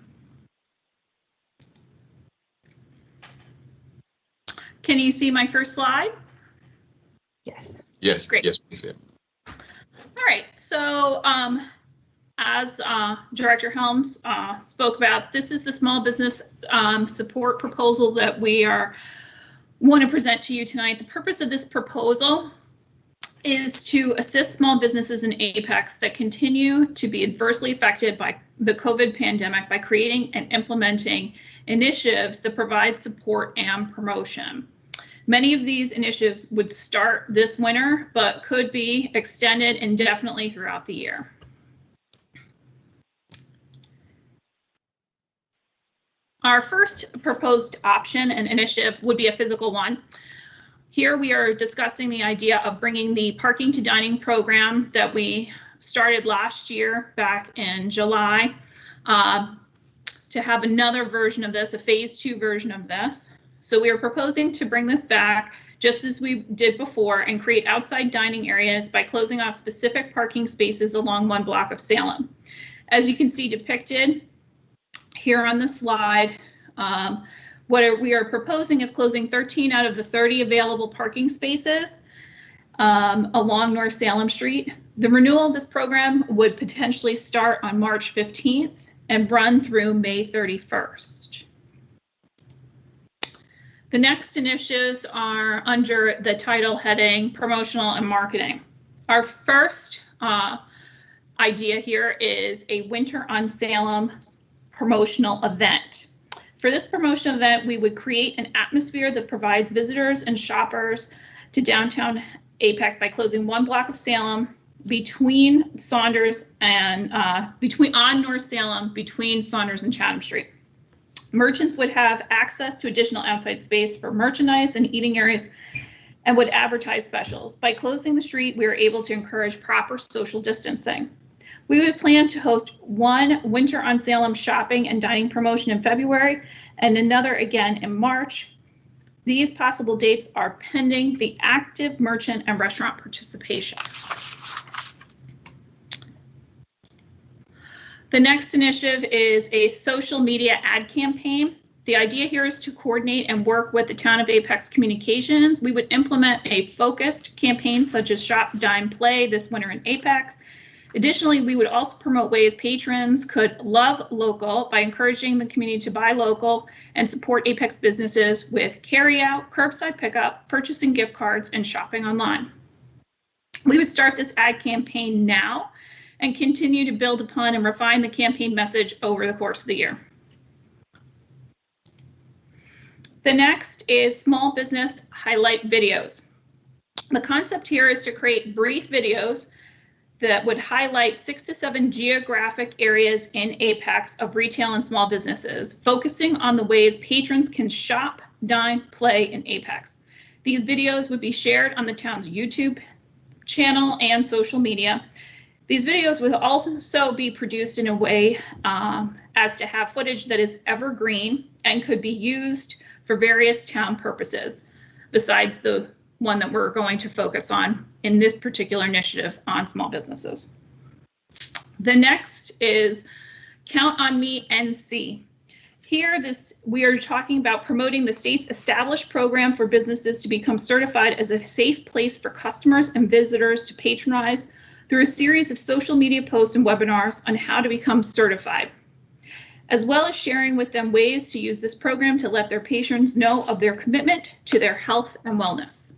Can you see my first slide? Yes. Yes. Great. Yes, please. All right. So as Director Helms spoke about, this is the small business support proposal that we want to present to you tonight. The purpose of this proposal is to assist small businesses in Apex that continue to be adversely affected by the COVID pandemic by creating and implementing initiatives that provide support and promotion. Many of these initiatives would start this winter, but could be extended indefinitely throughout the year. Our first proposed option and initiative would be a physical one. Here we are discussing the idea of bringing the parking to dining program that we started last year back in July to have another version of this, a phase 2 version of this. So we are proposing to bring this back just as we did before and create outside dining areas by closing off specific parking spaces along one block of Salem. As you can see depicted here on the slide, what we are proposing is closing 13 out of the 30 available parking spaces along North Salem Street. The renewal of this program would potentially start on March 15th and run through May 31st. The next initiatives are under the title heading Promotional and Marketing. Our first idea here is a Winter on Salem promotional event. For this promotional event, we would create an atmosphere that provides visitors and shoppers to downtown Apex by closing one block of Salem between Saunders and on North Salem between Saunders and Chatham Street. Merchants would have access to additional outside space for merchandise and eating areas and would advertise specials. By closing the street, we are able to encourage proper social distancing. We would plan to host one Winter on Salem shopping and dining promotion in February and another again in March. These possible dates are pending the active merchant and restaurant participation. The next initiative is a social media ad campaign. The idea here is to coordinate and work with the Town of Apex Communications. We would implement a focused campaign such as Shop, Dine, Play this winter in Apex. Additionally, we would also promote ways patrons could love local by encouraging the community to buy local and support Apex businesses with carryout, curbside pickup, purchasing gift cards, and shopping online. We would start this ad campaign now and continue to build upon and refine the campaign message over the course of the year. The next is small business highlight videos. The concept here is to create brief videos that would highlight 6 to 7 geographic areas in Apex of retail and small businesses, focusing on the ways patrons can shop, dine, play in Apex. These videos would be shared on the town's YouTube channel and social media. These videos would also be produced in a way as to have footage that is evergreen and could be used for various town purposes, besides the one that we're going to focus on in this particular initiative on small businesses. The next is Count on Me NC. Here, we are talking about promoting the state's established program for businesses to become certified as a safe place for customers and visitors to patronize through a series of social media posts and webinars on how to become certified, as well as sharing with them ways to use this program to let their patrons know of their commitment to their health and wellness.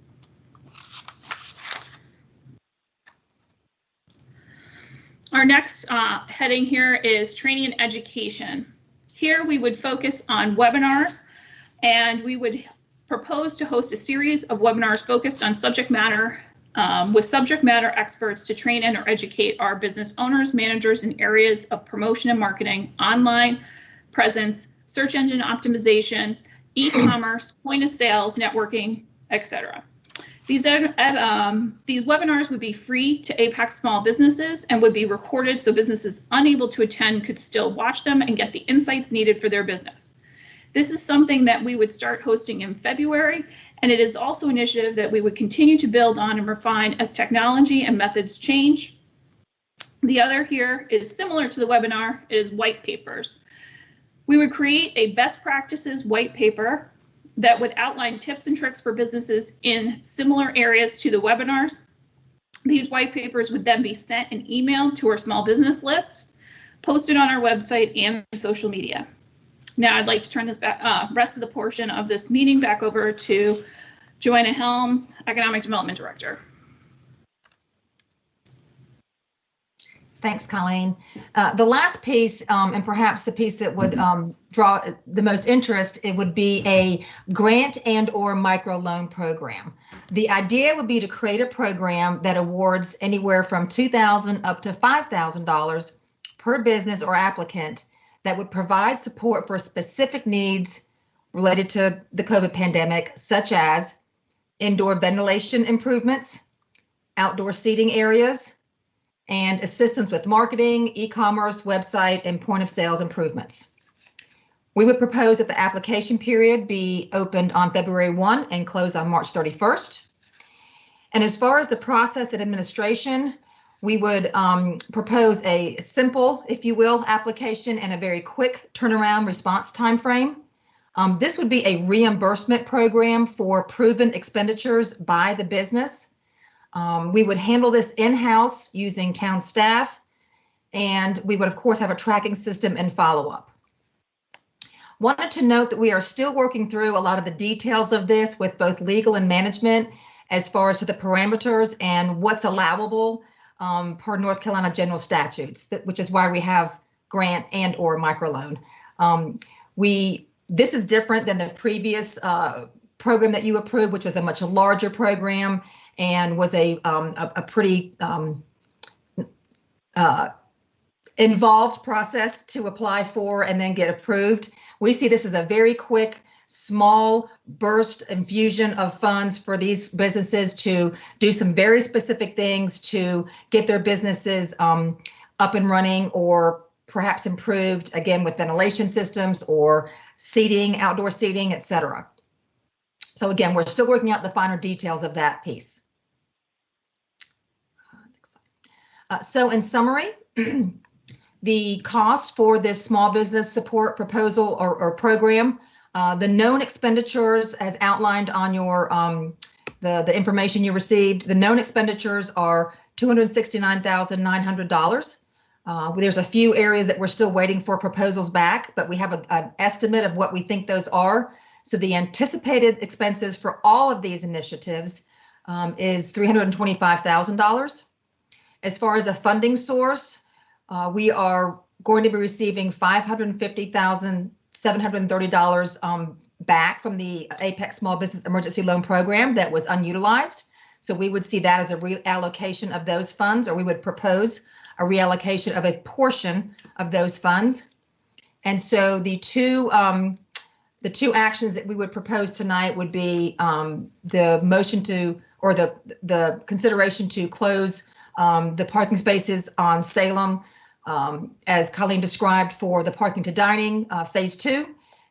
Our next heading here is training and education. Here we would focus on webinars, and we would propose to host a series of webinars focused on subject matter with subject matter experts to train and or educate our business owners, managers in areas of promotion and marketing, online presence, search engine optimization, e-commerce, point of sales, networking, etc. These webinars would be free to Apex small businesses and would be recorded so businesses unable to attend could still watch them and get the insights needed for their business. This is something that we would start hosting in February, and it is also an initiative that we would continue to build on and refine as technology and methods change. The other here is similar to the webinar, is white papers. We would create a best practices white paper that would outline tips and tricks for businesses in similar areas to the webinars. These white papers would then be sent and emailed to our small business list, posted on our website and social media. Now I'd like to turn this back, rest of the portion of this meeting back over to Joanna Helms, Economic Development Director. Thanks, Colleen. The last piece, and perhaps the piece that would draw the most interest, it would be a grant and or microloan program. The idea would be to create a program that awards anywhere from $2,000 up to $5,000 per business or applicant that would provide support for specific needs related to the COVID pandemic, such as indoor ventilation improvements, outdoor seating areas, and assistance with marketing, e-commerce, website, and point of sales improvements. We would propose that the application period be opened on February 1 and close on March 31st. And as far as the process and administration, we would propose a simple, if you will, application and a very quick turnaround response timeframe. This would be a reimbursement program for proven expenditures by the business. We would handle this in-house using town staff, and we would, of course, have a tracking system and follow-up. Wanted to note that we are still working through a lot of the details of this with both legal and management as far as to the parameters and what's allowable per North Carolina general statutes, which is why we have grant and or microloan. This is different than the previous program that you approved, which was a much larger program and was a pretty involved process to apply for and then get approved. We see this as a very quick, small burst infusion of funds for these businesses to do some very specific things to get their businesses up and running, or perhaps improved, again, with ventilation systems or seating, outdoor seating, etc. So again, we're still working out the finer details of that piece. So in summary, the cost for this small business support proposal or program, the known expenditures as outlined on your the information you received, the known expenditures are $269,900. There's a few areas that we're still waiting for proposals back, but we have an estimate of what we think those are. So the anticipated expenses for all of these initiatives is $325,000. As far as a funding source, we are going to be receiving $550,730 back from the Apex Small Business Emergency Loan Program that was unutilized. So we would see that as a reallocation of those funds, or we would propose a reallocation of a portion of those funds. And so the two actions that we would propose tonight would be the motion to, or the consideration to close the parking spaces on Salem, as Colleen described, for the parking to dining phase 2,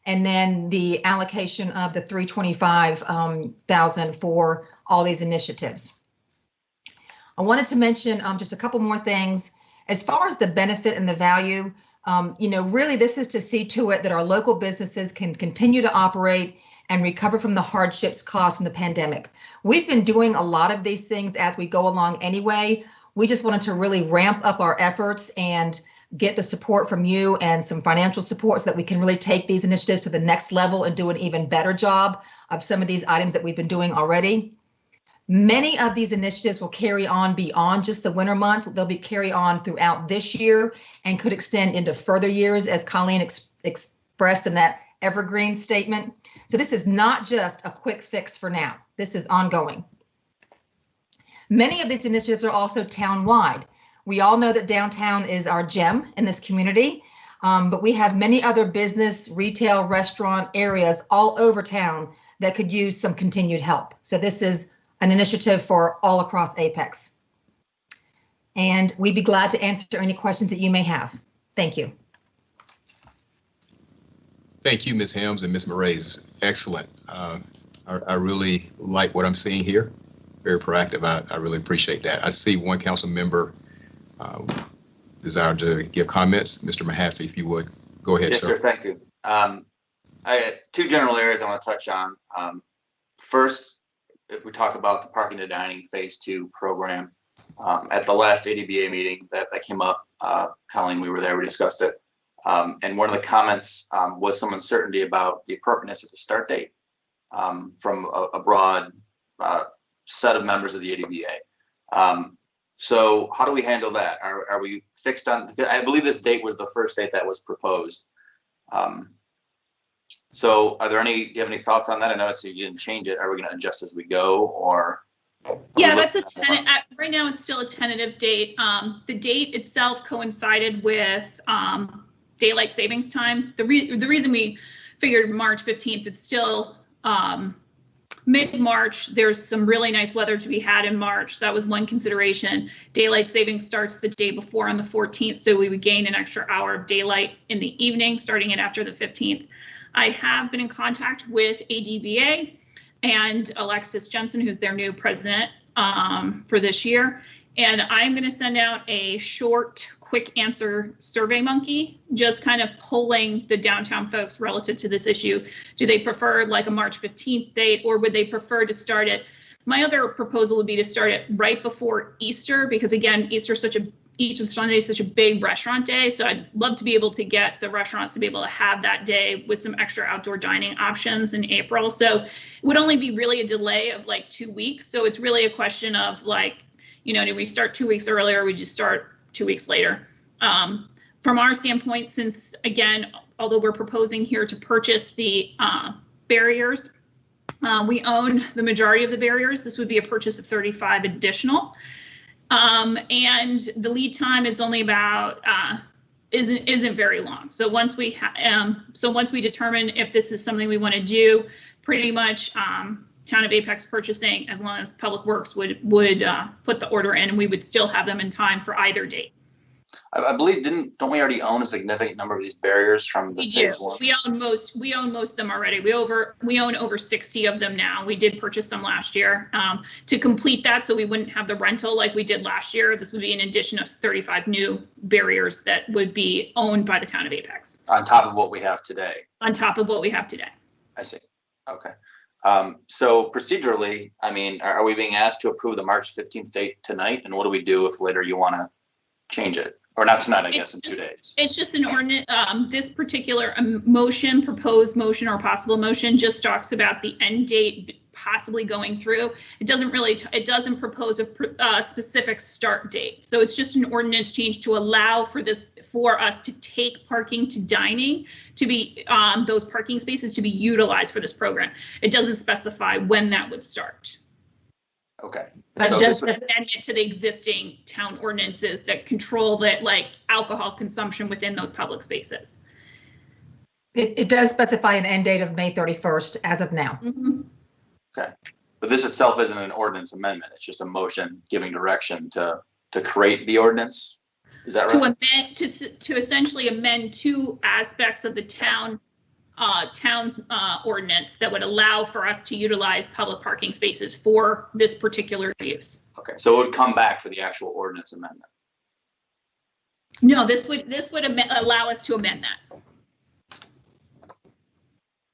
and then the allocation of the $325,000 for all these initiatives. I wanted to mention just a couple more things. As far as the benefit and the value, really this is to see to it that our local businesses can continue to operate and recover from the hardships caused from the pandemic. We've been doing a lot of these things as we go along anyway. We just wanted to really ramp up our efforts and get the support from you and some financial support so that we can really take these initiatives to the next level and do an even better job of some of these items that we've been doing already. Many of these initiatives will carry on beyond just the winter months. They'll be carry on throughout this year and could extend into further years, as Colleen expressed in that evergreen statement. So this is not just a quick fix for now. This is ongoing. Many of these initiatives are also town-wide. We all know that downtown is our gem in this community, but we have many other business, retail, restaurant areas all over town that could use some continued help. So this is an initiative for all across Apex. And we'd be glad to answer any questions that you may have. Thank you. Thank you, Ms. Helms and Ms. Moraes. Excellent. I really like what I'm seeing here. Very proactive. I really appreciate that. I see one council member desire to give comments. Mr. Mahaffey, if you would, go ahead, yes, sir. Yes, sir. Thank you. Two general areas I want to touch on. First, if we talk about the parking to dining phase 2 program, at the last ADBA meeting that came up, Colleen, we were there, we discussed it. And one of the comments was some uncertainty about the appropriateness of the start date from a broad set of members of the ADBA. So how do we handle that? Are we fixed on, I believe this date was the first date that was proposed. So are there do you have any thoughts on that? I noticed you didn't change it. Are we going to adjust as we go, or? Yeah, that's right now it's still a tentative date. The date itself coincided with daylight savings time. The reason we figured March 15th, it's still mid-March. There's some really nice weather to be had in March. That was one consideration. Daylight savings starts the day before on the 14th, so we would gain an extra hour of daylight in the evening starting it after the 15th. I have been in contact with ADBA and Alexis Jensen, who's their new president for this year. And I'm going to send out a short, quick answer survey monkey, just kind of polling the downtown folks relative to this issue. Do they prefer like a March 15th date, or would they prefer to start it? My other proposal would be to start it right before Easter, because again, Easter Sunday is such a big restaurant day. So I'd love to be able to get the restaurants to be able to have that day with some extra outdoor dining options in April. So it would only be really a delay of like 2 weeks. So it's really a question of like, do we start 2 weeks earlier, or we just start 2 weeks later? From our standpoint, since again, although we're proposing here to purchase the barriers, we own the majority of the barriers. This would be a purchase of 35 additional. And the lead time is only about isn't very long. So once we determine if this is something we want to do, pretty much Town of Apex Purchasing, as long as Public Works would put the order in, and we would still have them in time for either date. I believe don't we already own a significant number of these barriers from the phase 1? We own most of them already. We own over 60 of them now. We did purchase some last year to complete that, so we wouldn't have the rental like we did last year. This would be an addition of 35 new barriers that would be owned by the Town of Apex. On top of what we have today. On top of what we have today. I see. Okay. So procedurally, I mean, are we being asked to approve the March 15th date tonight? And what do we do if later you want to change it? Or not tonight, I guess, in 2 days. It's just an ordinance. This particular motion, proposed motion or possible motion, just talks about the end date possibly going through. It doesn't propose a specific start date. So it's just an ordinance change to allow for us to take parking to dining to be those parking spaces to be utilized for this program. It doesn't specify when that would start. Okay. But So just this- amend it to the existing town ordinances that control that, like alcohol consumption within those public spaces. It does specify an end date of May 31st as of now. Okay. But this itself isn't an ordinance amendment. It's just a motion giving direction to create the ordinance. Is that To right? amend, to essentially amend two aspects of the town's ordinance that would allow for us to utilize public parking spaces for this particular use. Okay. So it would come back for the actual ordinance amendment. No, this would allow us to amend that.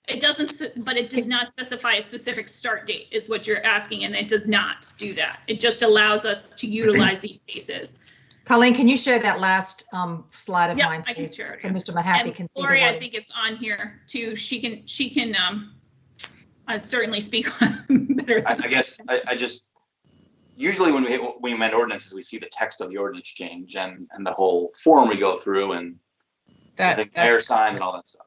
It doesn't, but it does not specify a specific start date is what you're asking, and it does not do that. It just allows us to utilize these spaces. Colleen, can you share that last slide of Yep, mine, I can please? share it. So Mr. Mahaffey And can see the Lori, I wording. think it's on here too. She can certainly speak on better than I guess I just, usually when we amend ordinances, we see the text of the ordinance change and the whole form we go through and I think mayor signs and all that stuff.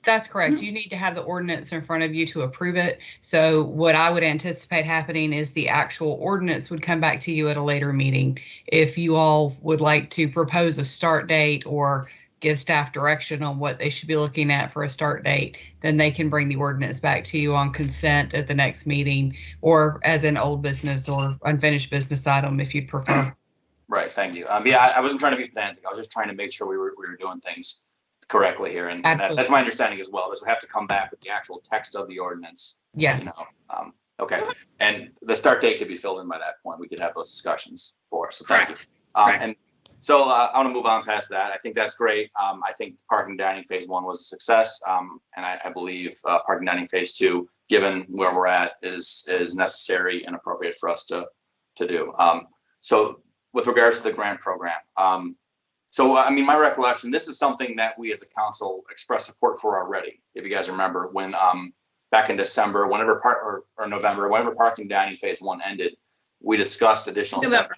That's correct. You need to have the ordinance in front of you to approve it. So what I would anticipate happening is the actual ordinance would come back to you at a later meeting. If you all would like to propose a start date or give staff direction on what they should be looking at for a start date, then they can bring the ordinance back to you on consent at the next meeting or as an old business or unfinished business item if you'd prefer. Right. Thank you. Yeah, I wasn't trying to be pedantic. I was just trying to make sure we were doing things correctly here. And that's my understanding as well. This will have to come back with the actual text of the ordinance. Yes. You know, okay. And the start date could be filled in by that point. We could have those discussions for us. So thank you. And so I want to move on past that. I think that's great. I think parking dining phase 1 was a success. And I believe parking dining phase 2, given where we're at, is necessary and appropriate for us to do. So with regards to the grant program, so, I mean, my recollection, this is something that we as a council expressed support for already. If you guys remember when back in December, or November, whenever parking dining phase 1 ended, we discussed additional steps.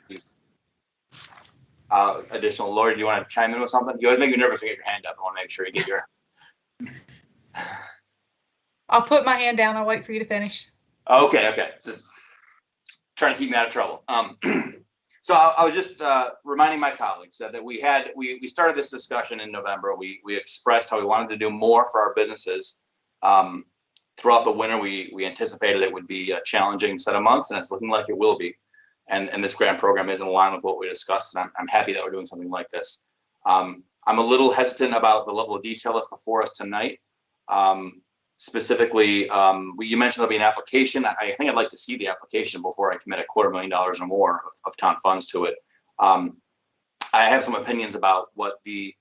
Additional, Lori, do you want to chime in with something? I think you're nervous to get your hand up. I want to make sure you get your. I'll put my hand down. I'll wait for you to finish. Okay. Just trying to keep me out of trouble. So I was just reminding my colleagues that we started this discussion in November. We expressed how we wanted to do more for our businesses. Throughout the winter, we anticipated it would be a challenging set of months, and it's looking like it will be. And this grant program is in line with what we discussed, and I'm happy that we're doing something like this. I'm a little hesitant about the level of detail that's before us tonight. Specifically, you mentioned there'll be an application. I think I'd like to see the application before I commit $250,000 or more of town funds to it. I have some opinions about what the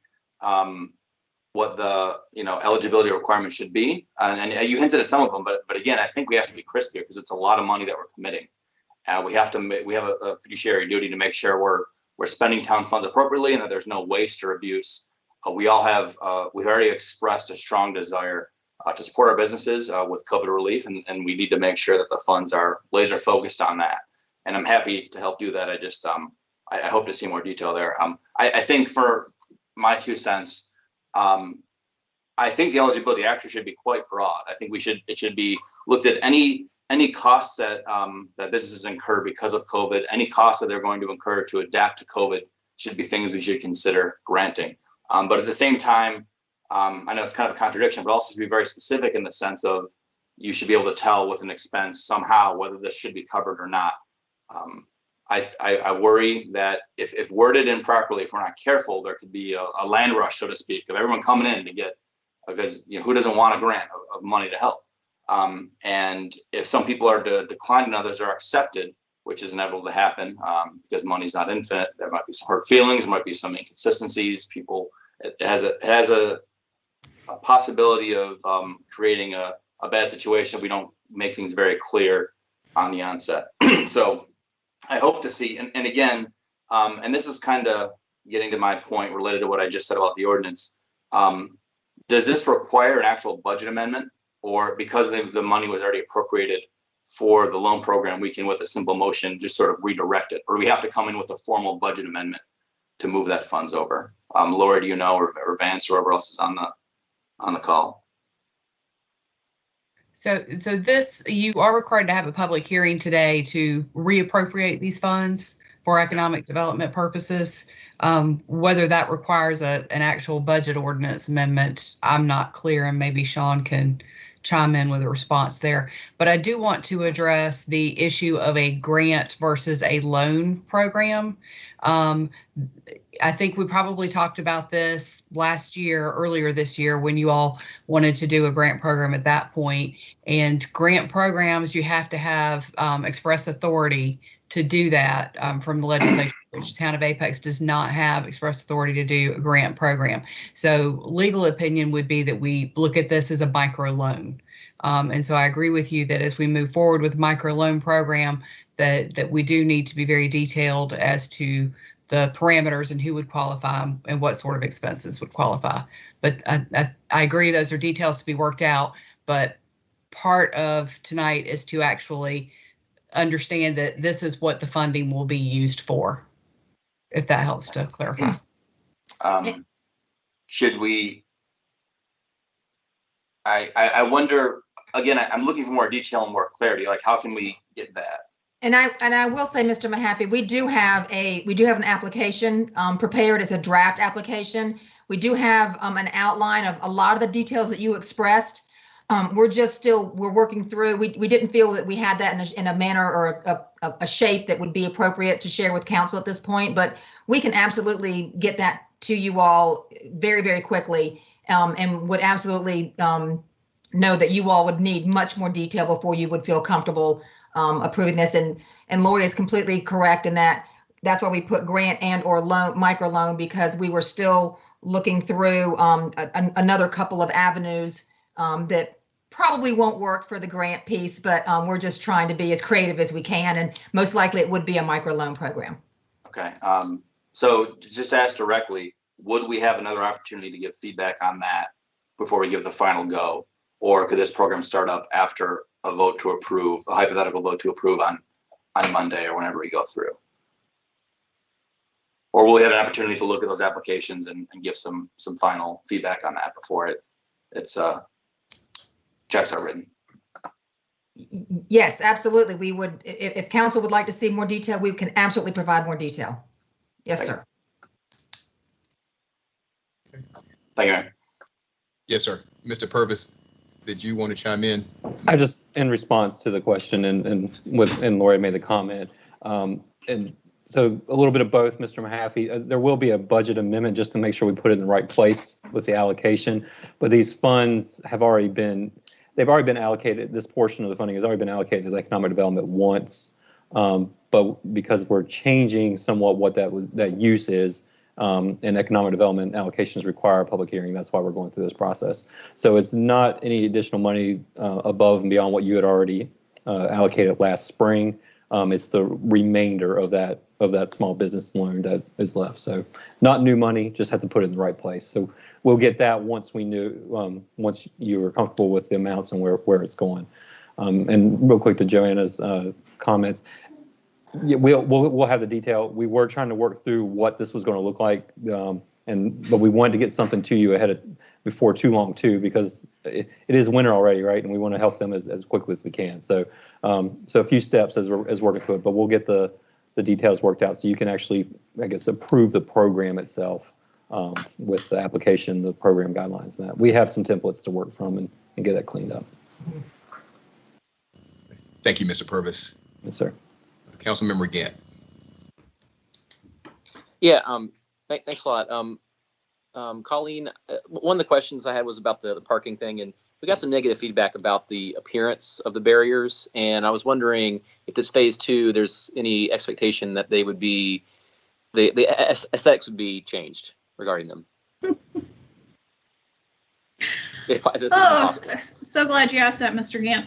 eligibility requirements should be, and you hinted at some of them. But again, I think we have to be crisp here because it's a lot of money that we're committing. We have a fiduciary duty to make sure we're spending town funds appropriately and that there's no waste or abuse. We've already expressed a strong desire to support our businesses with COVID relief, and we need to make sure that the funds are laser focused on that. And I'm happy to help do that. I just I hope to see more detail there. I think for my 2 cents, I think the eligibility actually should be quite broad. I think it should be looked at any costs that that businesses incur because of COVID, any costs that they're going to incur to adapt to COVID should be things we should consider granting. But at the same time, I know it's kind of a contradiction, but also to be very specific in the sense of you should be able to tell with an expense somehow whether this should be covered or not. I worry that if worded improperly, if we're not careful, there could be a land rush, so to speak, of everyone coming in to get, because who doesn't want a grant of money to help? And if some people are declined and others are accepted, which is inevitable to happen because money's not infinite, there might be some hurt feelings, there might be some inconsistencies. It has a possibility of creating a bad situation if we don't make things very clear on the onset. So I hope to see, and again, and this is kind of getting to my point related to what I just said about the ordinance. Does this require an actual budget amendment, or because the money was already appropriated for the loan program, we can with a simple motion just sort of redirect it, or do we have to come in with a formal budget amendment to move that funds over? Laura, do you know, or Vance, or whoever else is on the call? So this, you are required to have a public hearing today to reappropriate these funds for economic development purposes. Whether that requires an actual budget ordinance amendment, I'm not clear, and maybe Sean can chime in with a response there. But I do want to address the issue of a grant versus a loan program. I think we probably talked about this earlier this year, when you all wanted to do a grant program at that point. And grant programs, you have to have express authority to do that from the legislature, which the town of Apex does not have express authority to do a grant program. So legal opinion would be that we look at this as a micro loan. And so I agree with you that as we move forward with micro loan program, that we do need to be very detailed as to the parameters and who would qualify and what sort of expenses would qualify. But I agree, those are details to be worked out. But part of tonight is to actually understand that this is what the funding will be used for, if that helps to clarify. Should we, I wonder, again, I'm looking for more detail and more clarity. Like, how can we get that? And I will say, Mr. Mahaffey, we do have an application prepared as a draft application. We do have an outline of a lot of the details that you expressed. We're working through. We didn't feel that we had that in a manner or a shape that would be appropriate to share with council at this point. But we can absolutely get that to you all very, very quickly, and would absolutely know that you all would need much more detail before you would feel comfortable approving this. And Lori is completely correct in that. That's why we put grant and or loan, micro loan, because we were still looking through another couple of avenues that probably won't work for the grant piece, but we're just trying to be as creative as we can, and most likely it would be a micro loan program. Okay, so just to ask directly, would we have another opportunity to give feedback on that before we give the final go? Or could this program start up after a vote to approve, a hypothetical vote to approve on Monday or whenever we go through? Or will we have an opportunity to look at those applications and give some final feedback on that before it's checks are written? Yes, absolutely. We would, if council would like to see more detail, we can absolutely provide more detail. Yes, sir. Thank you. Yes, sir. Mr. Purvis, did you want to chime in? I just, in response to the question and Lori made the comment, and so a little bit of both, Mr. Mahaffey. There will be a budget amendment just to make sure we put it in the right place with the allocation. But these funds have already been, they've already been allocated. This portion of the funding has already been allocated to economic development once. But because we're changing somewhat what that use is, and economic development allocations require a public hearing. That's why we're going through this process. So it's not any additional money above and beyond what you had already allocated last spring. It's the remainder of that small business loan that is left. So not new money, just have to put it in the right place. So we'll get that once once you are comfortable with the amounts and where it's going. And real quick to Joanna's comments. Yeah, we'll have the detail. We were trying to work through what this was going to look like, but we wanted to get something to you before too long too, because it is winter already, right? And we want to help them as quickly as we can. So a few steps as working through it, but we'll get the details worked out so you can actually, I guess, approve the program itself with the application, the program guidelines. And that we have some templates to work from and get that cleaned up. Thank you, Mr. Purvis. Yes, sir. Councilmember Gant. Yeah, thanks a lot. Colleen, one of the questions I had was about the parking thing, and we got some negative feedback about the appearance of the barriers. And I was wondering if this phase 2, there's any expectation that they would be, the aesthetics would be changed regarding them. So glad you asked that, Mr. Gant.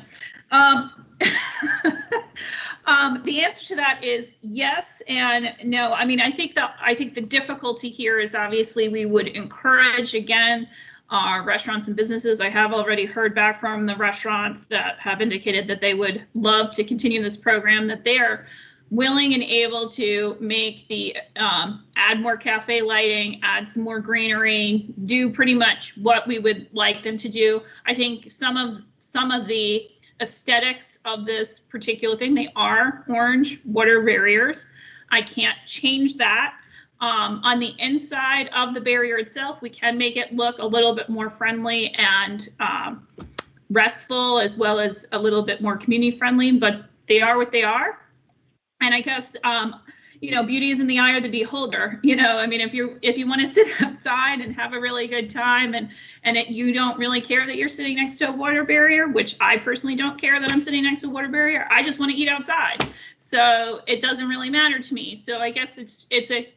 The answer to that is yes and no. I mean, I think the difficulty here is obviously we would encourage, again, our restaurants and businesses. I have already heard back from the restaurants that have indicated that they would love to continue this program, that they are willing and able to make the add more cafe lighting, add some more greenery, do pretty much what we would like them to do. I think some of the aesthetics of this particular thing, they are orange water barriers. I can't change that. On the inside of the barrier itself, we can make it look a little bit more friendly and restful, as well as a little bit more community friendly, but they are what they are. And I guess, you know, beauty is in the eye of the beholder. You know, I mean, if you want to sit outside and have a really good time and you don't really care that you're sitting next to a water barrier, which I personally don't care that I'm sitting next to a water barrier. I just want to eat outside. So it doesn't really matter to me. So I guess it's a,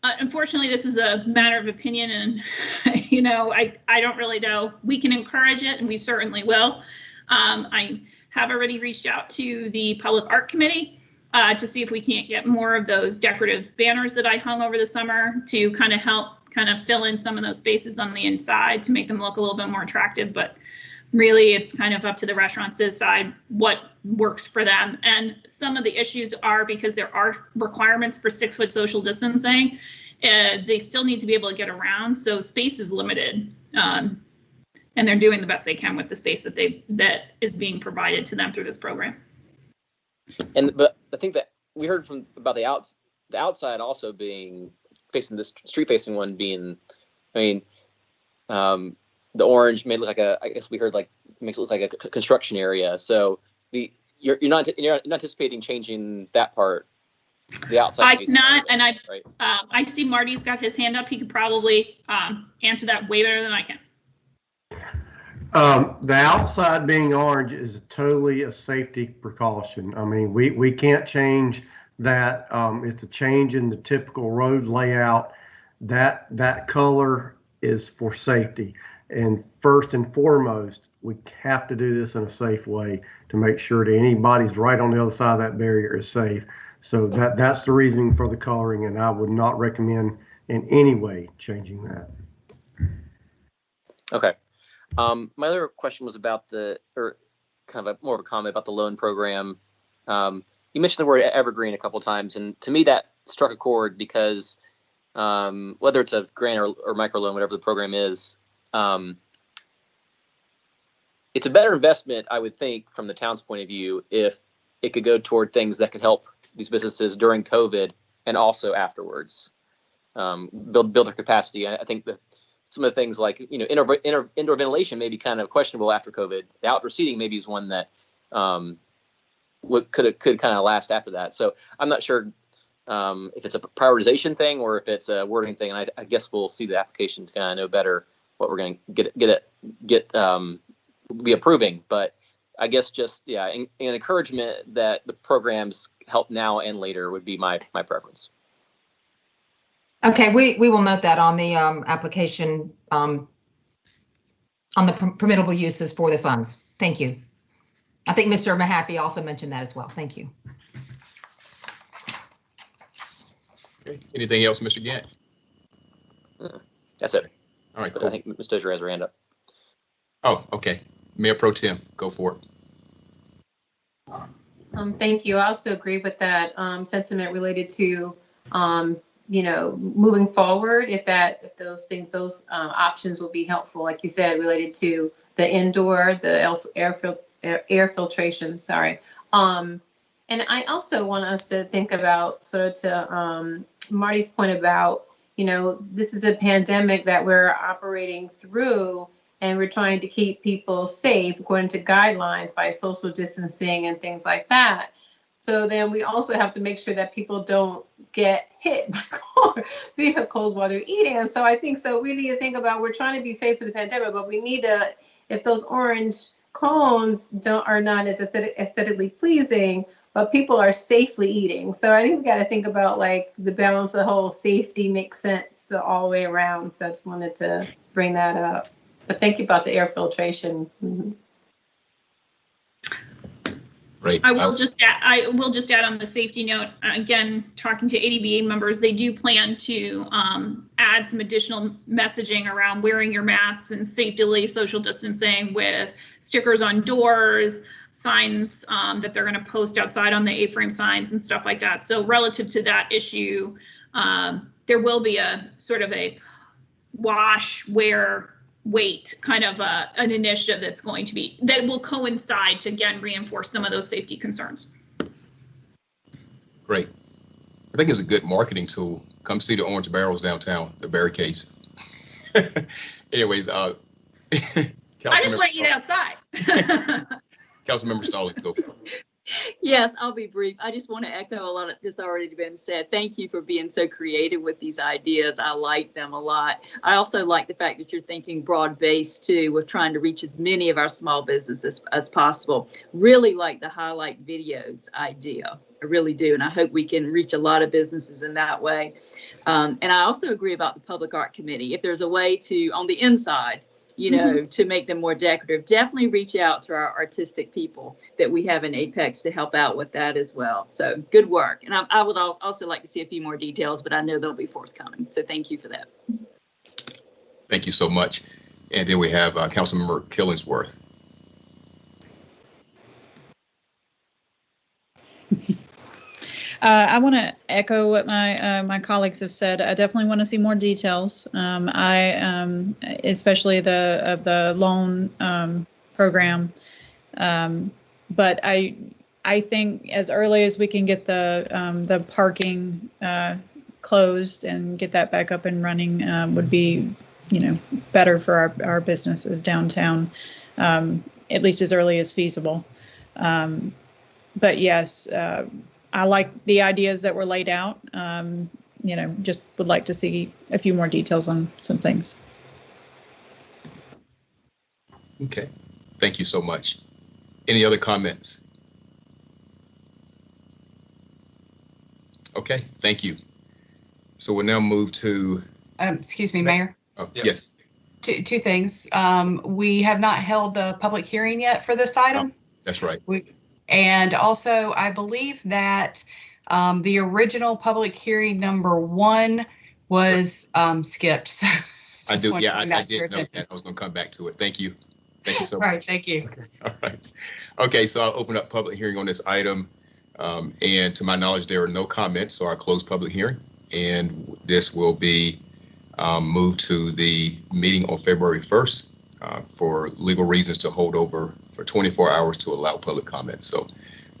unfortunately, this is a matter of opinion, and, you know, I don't really know. We can encourage it, and we certainly will. I have already reached out to the Public Art Committee to see if we can't get more of those decorative banners that I hung over the summer to kind of help kind of fill in some of those spaces on the inside to make them look a little bit more attractive. But really, it's kind of up to the restaurants to decide what works for them. And some of the issues are because there are requirements for 6-foot social distancing. They still need to be able to get around, so space is limited. And they're doing the best they can with the space that is being provided to them through this program. But I think that we heard about the outside also being facing, the street facing one being, I mean, the orange made it look like I guess we heard like makes it look like a construction area. So you're not anticipating changing that part, the outside. I cannot, and I see Marty's got his hand up. He could probably answer that way better than I can. The outside being orange is totally a safety precaution. I mean, we can't change that. It's a change in the typical road layout. That color is for safety. And first and foremost, we have to do this in a safe way to make sure that anybody's right on the other side of that barrier is safe. So that's the reasoning for the coloring, and I would not recommend in any way changing that. Okay. My other question was about or kind of more of a comment about the loan program. You mentioned the word evergreen a couple of times, and to me that struck a chord because whether it's a grant or micro loan, whatever the program is, it's a better investment, I would think, from the town's point of view, if it could go toward things that could help these businesses during COVID and also afterwards, build their capacity. I think that some of the things like, you know, indoor ventilation may be kind of questionable after COVID. The outdoor seating maybe is one that could kind of last after that. So I'm not sure if it's a prioritization thing or if it's a wording thing. And I guess we'll see the application to kind of know better what we're going to be approving. But I guess just, yeah, an encouragement that the programs help now and later would be my preference. Okay, we will note that on the application on the permittable uses for the funds. Thank you. I think Mr. Mahaffey also mentioned that as well. Thank you. Okay. Anything else, Mr. Gant? That's it. All right, cool. I think Ms. Dozier has her hand up. Oh, okay. Mayor Pro Tem, go for it. Thank you. I also agree with that sentiment related to, you know, moving forward. If those options will be helpful, like you said, related to the indoor, the air filtration. Sorry. And I also want us to think about sort of to Marty's point about, you know, this is a pandemic that we're operating through, and we're trying to keep people safe according to guidelines by social distancing and things like that. So then we also have to make sure that people don't get hit by vehicles while they're eating. And so I think so we need to think about, we're trying to be safe for the pandemic, but we need to, if those orange cones are not as aesthetically pleasing, but people are safely eating. So I think we got to think about like the balance of the whole safety makes sense all the way around. So I just wanted to bring that up. But thank you about the air filtration. Mm-hmm. Great. I will just add on the safety note, again, talking to ADBA members, they do plan to add some additional messaging around wearing your masks and safely social distancing with stickers on doors, signs that they're going to post outside on the A-frame signs and stuff like that. So relative to that issue, there will be a sort of a wash, wear, wait kind of an initiative that will coincide to again reinforce some of those safety concerns. Great. I think it's a good marketing tool. Come see the orange barrels downtown, the barricades. Anyways, I just want you outside. Councilmember Stallings, go. Yes, I'll be brief. I just want to echo a lot of this already been said. Thank you for being so creative with these ideas. I like them a lot. I also like the fact that you're thinking broad-based too, with trying to reach as many of our small businesses as possible. Really like the highlight videos idea. I really do. And I hope we can reach a lot of businesses in that way. And I also agree about the Public Art Committee. If there's a way to, on the inside, you know, to make them more decorative, definitely reach out to our artistic people that we have in Apex to help out with that as well. So good work. And I would also like to see a few more details, but I know they'll be forthcoming. So thank you for that. Thank you so much. And then we have Councilmember Killingsworth. I want to echo what my colleagues have said. I definitely want to see more details. Especially the loan program. But I think as early as we can get the parking closed and get that back up and running would be, better for our businesses downtown, at least as early as feasible. But yes. I like the ideas that were laid out. Just would like to see a few more details on some things. Okay, thank you so much. Any other comments? Okay, thank you. So we'll now move to. Excuse me, Mayor. Oh, yes. Two things. We have not held a public hearing yet for this item. Oh, that's right. And also, I believe that the original public hearing number 1 was skipped. So I do. Yeah, I did note that. I was going to come back to it. Thank you. Thank you so much. All right. Thank you. Okay. All right. Okay. So I'll open up public hearing on this item. And to my knowledge, there are no comments, so I'll close public hearing. And this will be moved to the meeting on February 1st. For legal reasons to hold over for 24 hours to allow public comment. So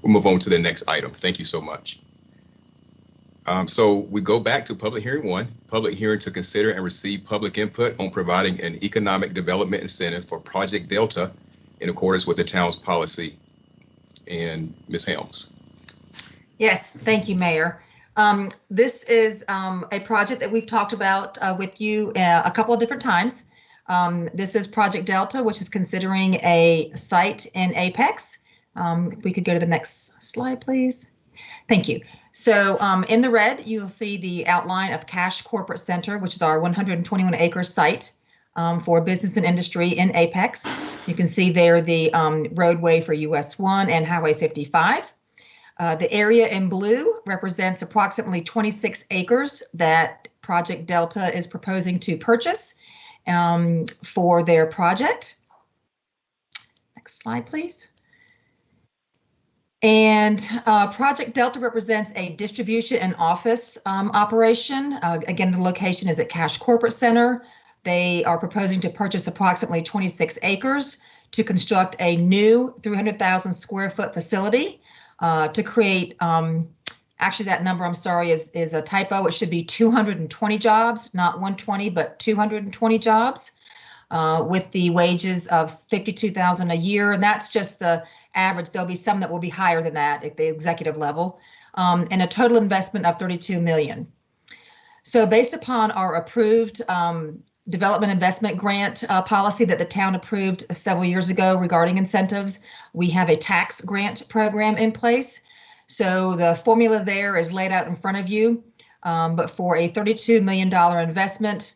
we'll move on to the next item. Thank you so much. So we go back to public hearing 1, public hearing to consider and receive public input on providing an economic development incentive for Project Delta in accordance with the town's policy. And Ms. Helms. Yes, thank you, Mayor. This is a project that we've talked about with you a couple of different times. This is Project Delta, which is considering a site in Apex. If we could go to the next slide, please. Thank you. So in the red, you'll see the outline of Cash Corporate Center, which is our 121-acre site for business and industry in Apex. You can see there the roadway for US 1 and Highway 55. The area in blue represents approximately 26 acres that Project Delta is proposing to purchase for their project. Next slide, please. And Project Delta represents a distribution and office operation. Again, the location is at Cash Corporate Center. They are proposing to purchase approximately 26 acres to construct a new 300,000 square foot facility to create, actually that number, I'm sorry, is a typo. It should be 220 jobs, not 120, but 220 jobs with the wages of $52,000 a year. And that's just the average. There'll be some that will be higher than that at the executive level, and a total investment of $32 million. So based upon our approved development investment grant policy that the town approved several years ago regarding incentives, we have a tax grant program in place. So the formula there is laid out in front of you, but for a $32 million investment,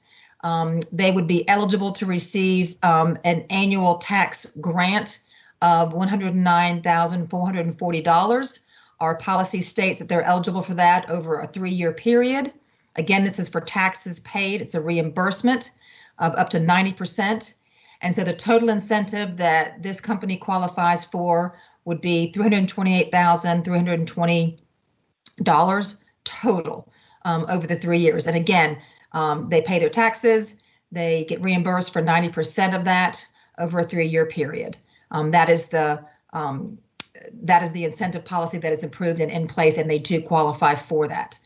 they would be eligible to receive an annual tax grant of $109,440. Our policy states that they're eligible for that over a 3-year period. Again, this is for taxes paid. It's a reimbursement of up to 90%. And so the total incentive that this company qualifies for would be $328,320 total over the 3 years. And again, they pay their taxes. They get reimbursed for 90% of that over a 3-year period. That is the incentive policy that is approved and in place, and they do qualify for that.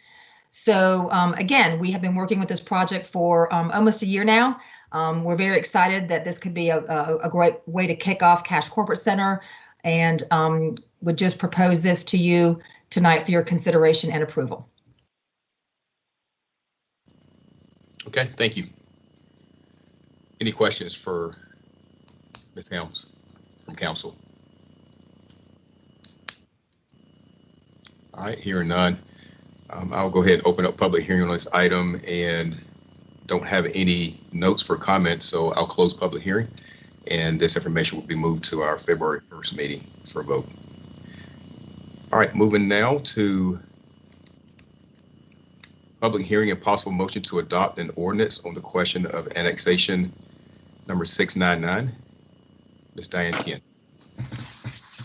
So again, we have been working with this project for almost a year now. We're very excited that this could be a great way to kick off Cache Corporate Center, and would just propose this to you tonight for your consideration and approval. Okay, thank you. Any questions for Ms. Helms from council? All right, hearing none. I'll go ahead and open up public hearing on this item and don't have any notes for comments, so I'll close public hearing. And this information will be moved to our February 1st meeting for a vote. All right, moving now to public hearing and possible motion to adopt an ordinance on the question of annexation number 699. Ms. Diane Kent.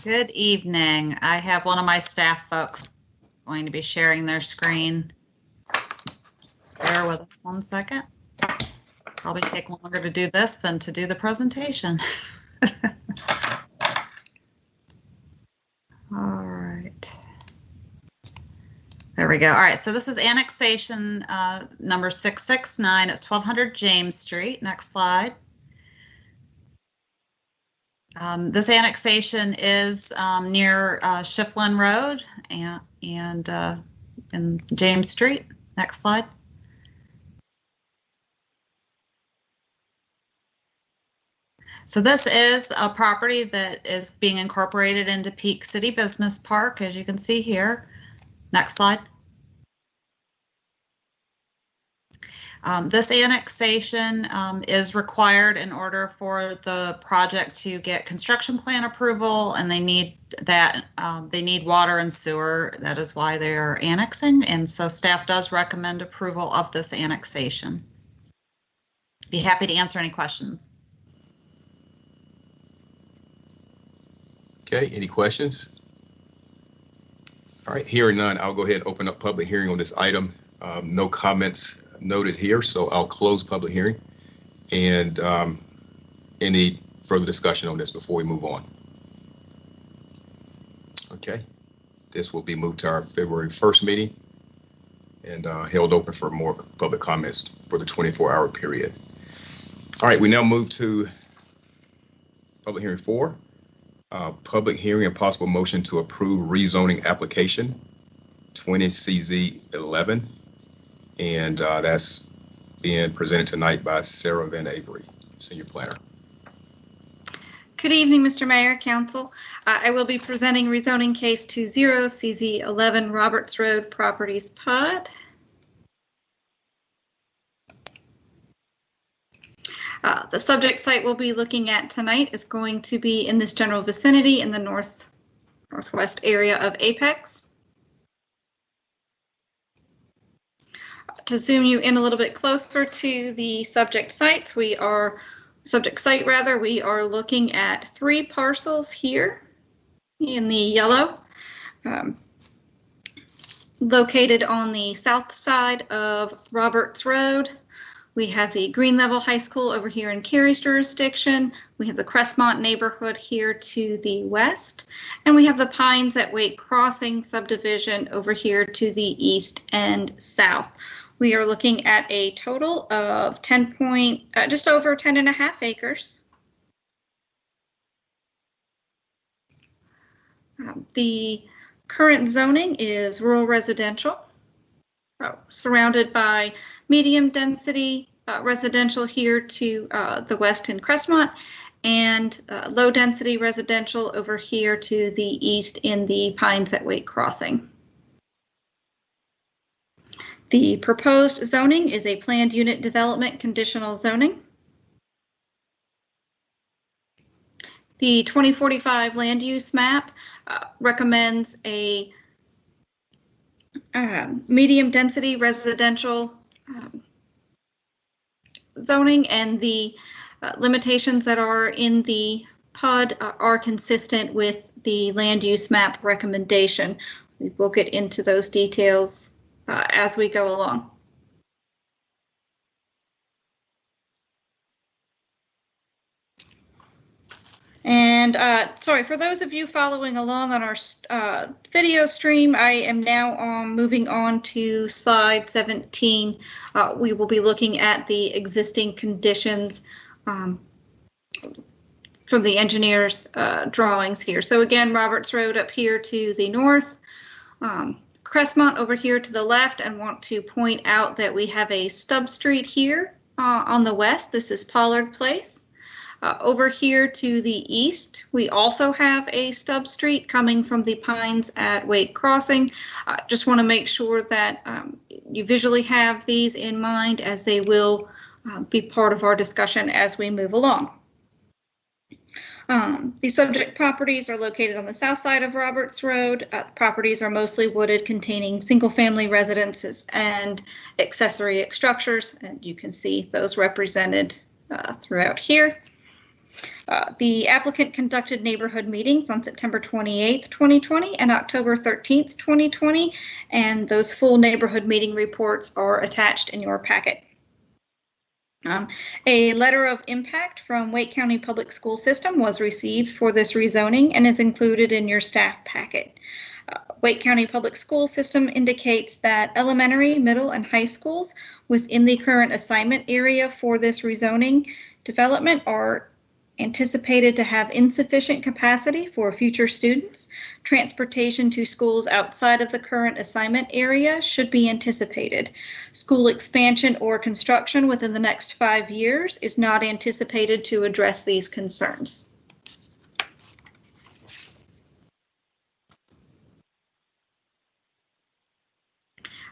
Good evening. I have one of my staff folks going to be sharing their screen. Just bear with us 1 second. Probably take longer to do this than to do the presentation. All right. There we go. All right, so this is annexation number 669. It's 1200 James Street. Next slide. This annexation is near Schifflin Road and in James Street. Next slide. So this is a property that is being incorporated into Peak City Business Park, as you can see here. Next slide. This annexation is required in order for the project to get construction plan approval, and they need that. They need water and sewer. That is why they are annexing, and so staff does recommend approval of this annexation. Be happy to answer any questions. Okay, any questions? All right, hearing none, I'll go ahead and open up public hearing on this item. No comments noted here, so I'll close public hearing. And any further discussion on this before we move on? Okay, this will be moved to our February 1st meeting and held open for more public comments for the 24-hour period. All right, we now move to public hearing 4. Public hearing and possible motion to approve rezoning application 20CZ11. And that's being presented tonight by Sarah Van Avery, Senior Planner. Good evening, Mr. Mayor, Council. I will be presenting rezoning case 20CZ11 Roberts Road Properties PUD. The subject site we'll be looking at tonight is going to be in this general vicinity in the northwest area of Apex. To zoom you in a little bit closer to the subject site, we are looking at 3 parcels here in the yellow, located on the south side of Roberts Road. We have the Green Level High School over here in Cary's jurisdiction. We have the Crestmont neighborhood here to the west, and we have the Pines at Wake Crossing subdivision over here to the east and south. We are looking at a total of just over 10.5 acres. The current zoning is rural residential, surrounded by medium density residential here to the west in Crestmont, and low density residential over here to the east in the Pines at Wake Crossing. The proposed zoning is a planned unit development conditional zoning. The 2045 land use map recommends a medium density residential zoning, and the limitations that are in the PUD are consistent with the land use map recommendation. We will get into those details as we go along. And sorry, for those of you following along on our video stream, I am now moving on to slide 17. We will be looking at the existing conditions from the engineer's drawings here. So again, Roberts Road up here to the north, Crestmont over here to the left, and want to point out that we have a stub street here on the west. This is Pollard Place. Over here to the east, we also have a stub street coming from the Pines at Wake Crossing. Just want to make sure that you visually have these in mind, as they will be part of our discussion as we move along. The subject properties are located on the south side of Roberts Road. The properties are mostly wooded, containing single-family residences and accessory structures, and you can see those represented throughout here. The applicant conducted neighborhood meetings on September 28th, 2020 and October 13th, 2020, and those full neighborhood meeting reports are attached in your packet. A letter of impact from Wake County Public School System was received for this rezoning and is included in your staff packet. Wake County Public School System indicates that elementary, middle, and high schools within the current assignment area for this rezoning development are anticipated to have insufficient capacity for future students. Transportation to schools outside of the current assignment area should be anticipated. School expansion or construction within the next 5 years is not anticipated to address these concerns.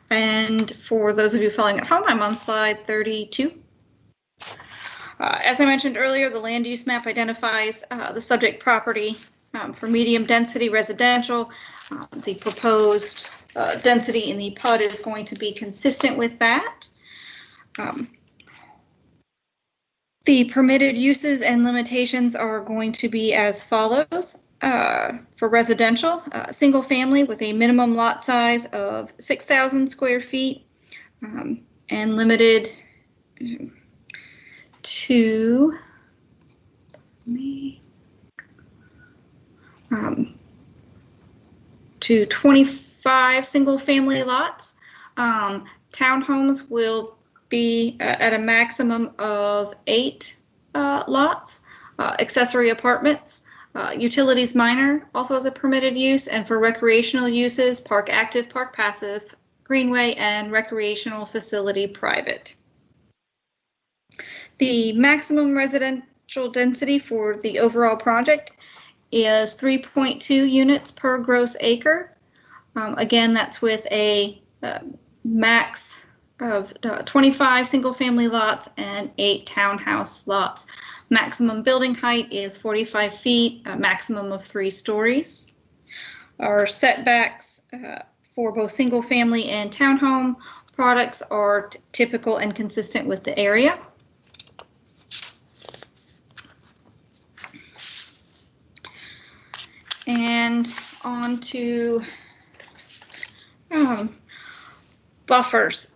And for those of you following at home, I'm on slide 32. As I mentioned earlier, the land use map identifies the subject property for medium density residential. The proposed density in the PUD is going to be consistent with that. The permitted uses and limitations are going to be as follows. For residential, single family with a minimum lot size of 6,000 square feet and limited to 25 single family lots. Townhomes will be at a maximum of 8 lots. Accessory apartments, utilities minor also has a permitted use, and for recreational uses, park active, park passive, greenway, and recreational facility private. The maximum residential density for the overall project is 3.2 units per gross acre. Again, that's with a max of 25 single-family lots and 8 townhouse lots. Maximum building height is 45 feet, a maximum of 3 stories. Our setbacks for both single-family and townhome products are typical and consistent with the area. And on to buffers.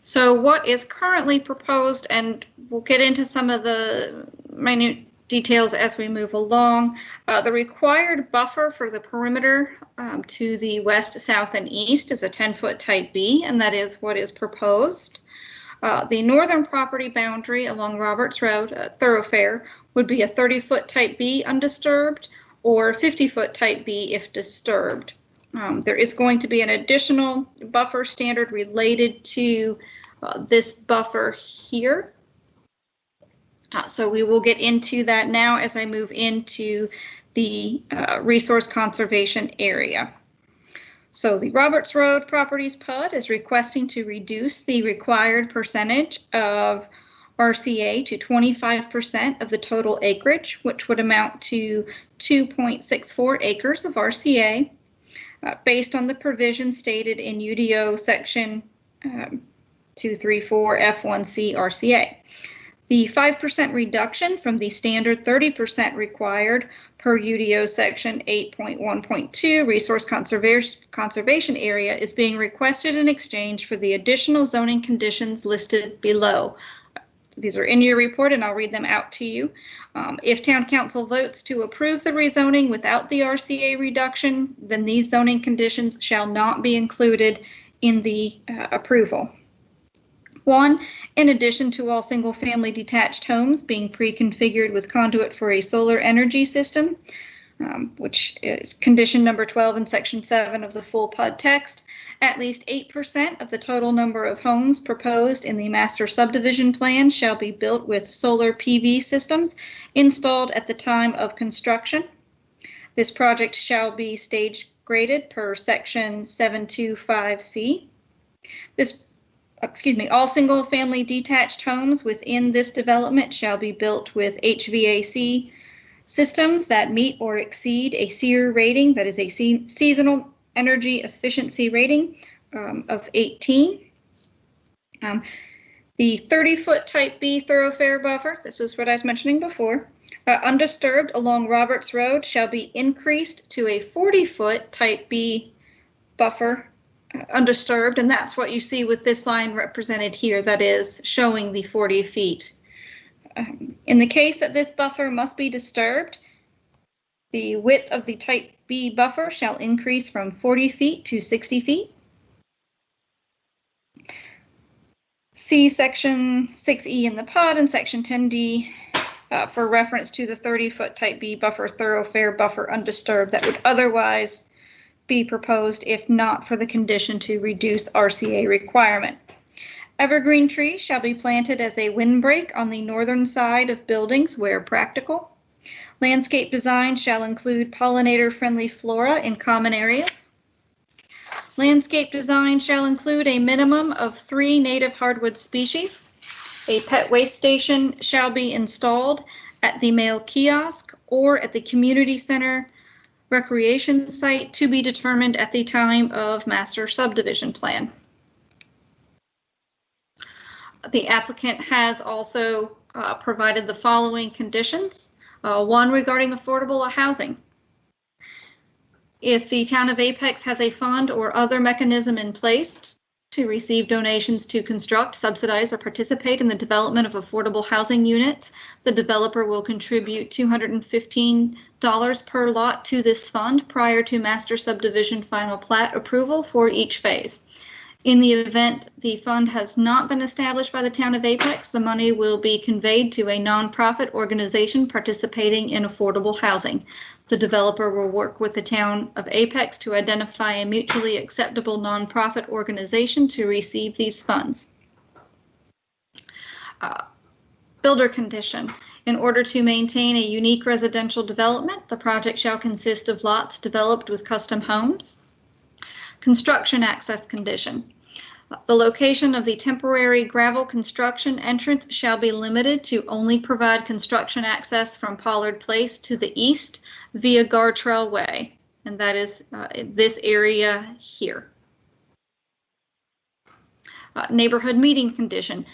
So what is currently proposed, and we'll get into some of the minute details as we move along. The required buffer for the perimeter to the west, south, and east is a 10-foot type B, and that is what is proposed. The northern property boundary along Roberts Road, thoroughfare, would be a 30-foot type B undisturbed or 50-foot type B if disturbed. There is going to be an additional buffer standard related to this buffer here. So we will get into that now as I move into the resource conservation area. So the Roberts Road Properties PUD is requesting to reduce the required percentage of RCA to 25% of the total acreage, which would amount to 2.64 acres of RCA, based on the provision stated in UDO section 234 F1C RCA. The 5% reduction from the standard 30% required per UDO section 8.1.2 resource conservation area is being requested in exchange for the additional zoning conditions listed below. These are in your report and I'll read them out to you. If Town Council votes to approve the rezoning without the RCA reduction, then these zoning conditions shall not be included in the approval. 1, in addition to all single-family detached homes being pre-configured with conduit for a solar energy system, which is condition number 12 in section 7 of the full PUD text, at least 8% of the total number of homes proposed in the master subdivision plan shall be built with solar PV systems installed at the time of construction. This project shall be stage graded per section 725C. All single-family detached homes within this development shall be built with HVAC systems that meet or exceed a SEER rating, that is a seasonal energy efficiency rating of 18. The 30-foot type B thoroughfare buffer, this is what I was mentioning before, undisturbed along Roberts Road shall be increased to a 40-foot type B buffer undisturbed, and that's what you see with this line represented here, that is showing the 40 feet. In the case that this buffer must be disturbed, the width of the type B buffer shall increase from 40 feet to 60 feet. See section 6E in the PUD and section 10D for reference to the 30-foot type B buffer thoroughfare buffer undisturbed that would otherwise be proposed if not for the condition to reduce RCA requirement. Evergreen trees shall be planted as a windbreak on the northern side of buildings where practical. Landscape design shall include pollinator-friendly flora in common areas. Landscape design shall include a minimum of 3 native hardwood species. A pet waste station shall be installed at the mail kiosk or at the community center recreation site to be determined at the time of master subdivision plan. The applicant has also provided the following conditions. 1 regarding affordable housing. If the town of Apex has a fund or other mechanism in place to receive donations to construct, subsidize, or participate in the development of affordable housing units, the developer will contribute $215 per lot to this fund prior to master subdivision final plat approval for each phase. In the event the fund has not been established by the town of Apex, the money will be conveyed to a nonprofit organization participating in affordable housing. The developer will work with the town of Apex to identify a mutually acceptable nonprofit organization to receive these funds. Builder condition. In order to maintain a unique residential development, the project shall consist of lots developed with custom homes. Construction access condition. The location of the temporary gravel construction entrance shall be limited to only provide construction access from Pollard Place to the east via Gartrell Way, and that is this area here. Neighborhood meeting condition.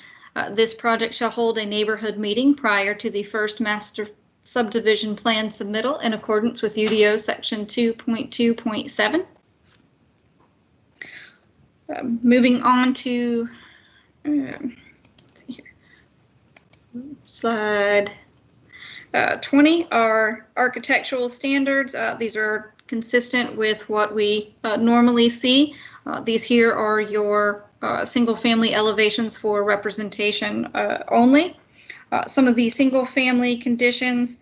This project shall hold a neighborhood meeting prior to the first master subdivision plan submittal in accordance with UDO section 2.2.7. Moving on to let's see here. Slide 20 are architectural standards. These are consistent with what we normally see. These here are your single-family elevations for representation only. Some of the single-family conditions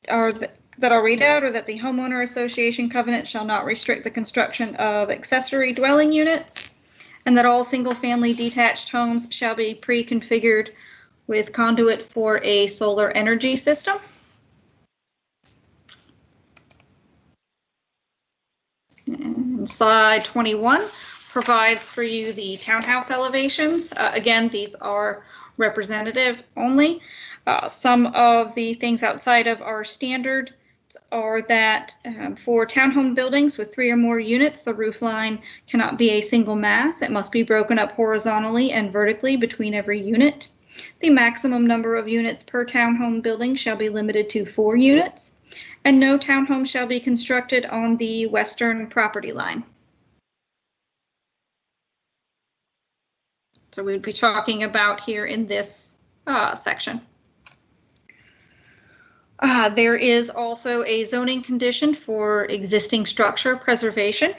are that I'll read out are that the homeowner association covenant shall not restrict the construction of accessory dwelling units, and that all single-family detached homes shall be pre-configured with conduit for a solar energy system. And slide 21, provides for you the townhouse elevations. Again, these are representative only. Some of the things outside of our standard are that for townhome buildings with 3 or more units, the roof line cannot be a single mass. It must be broken up horizontally and vertically between every unit. The maximum number of units per townhome building shall be limited to 4 units, and no townhome shall be constructed on the western property line. So we would be talking about here in this section. There is also a zoning condition for existing structure preservation.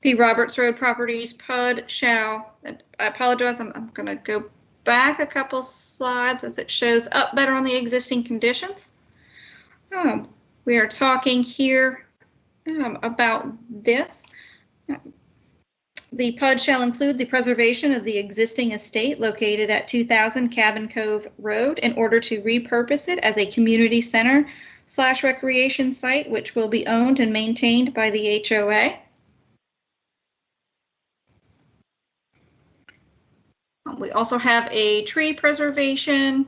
The Roberts Road Properties PUD shall, I apologize, I'm going to go back a couple slides as it shows up better on the existing conditions. We are talking here about this. The PUD shall include the preservation of the existing estate located at 2000 Cabin Cove Road in order to repurpose it as a community center / recreation site, which will be owned and maintained by the HOA. We also have a tree preservation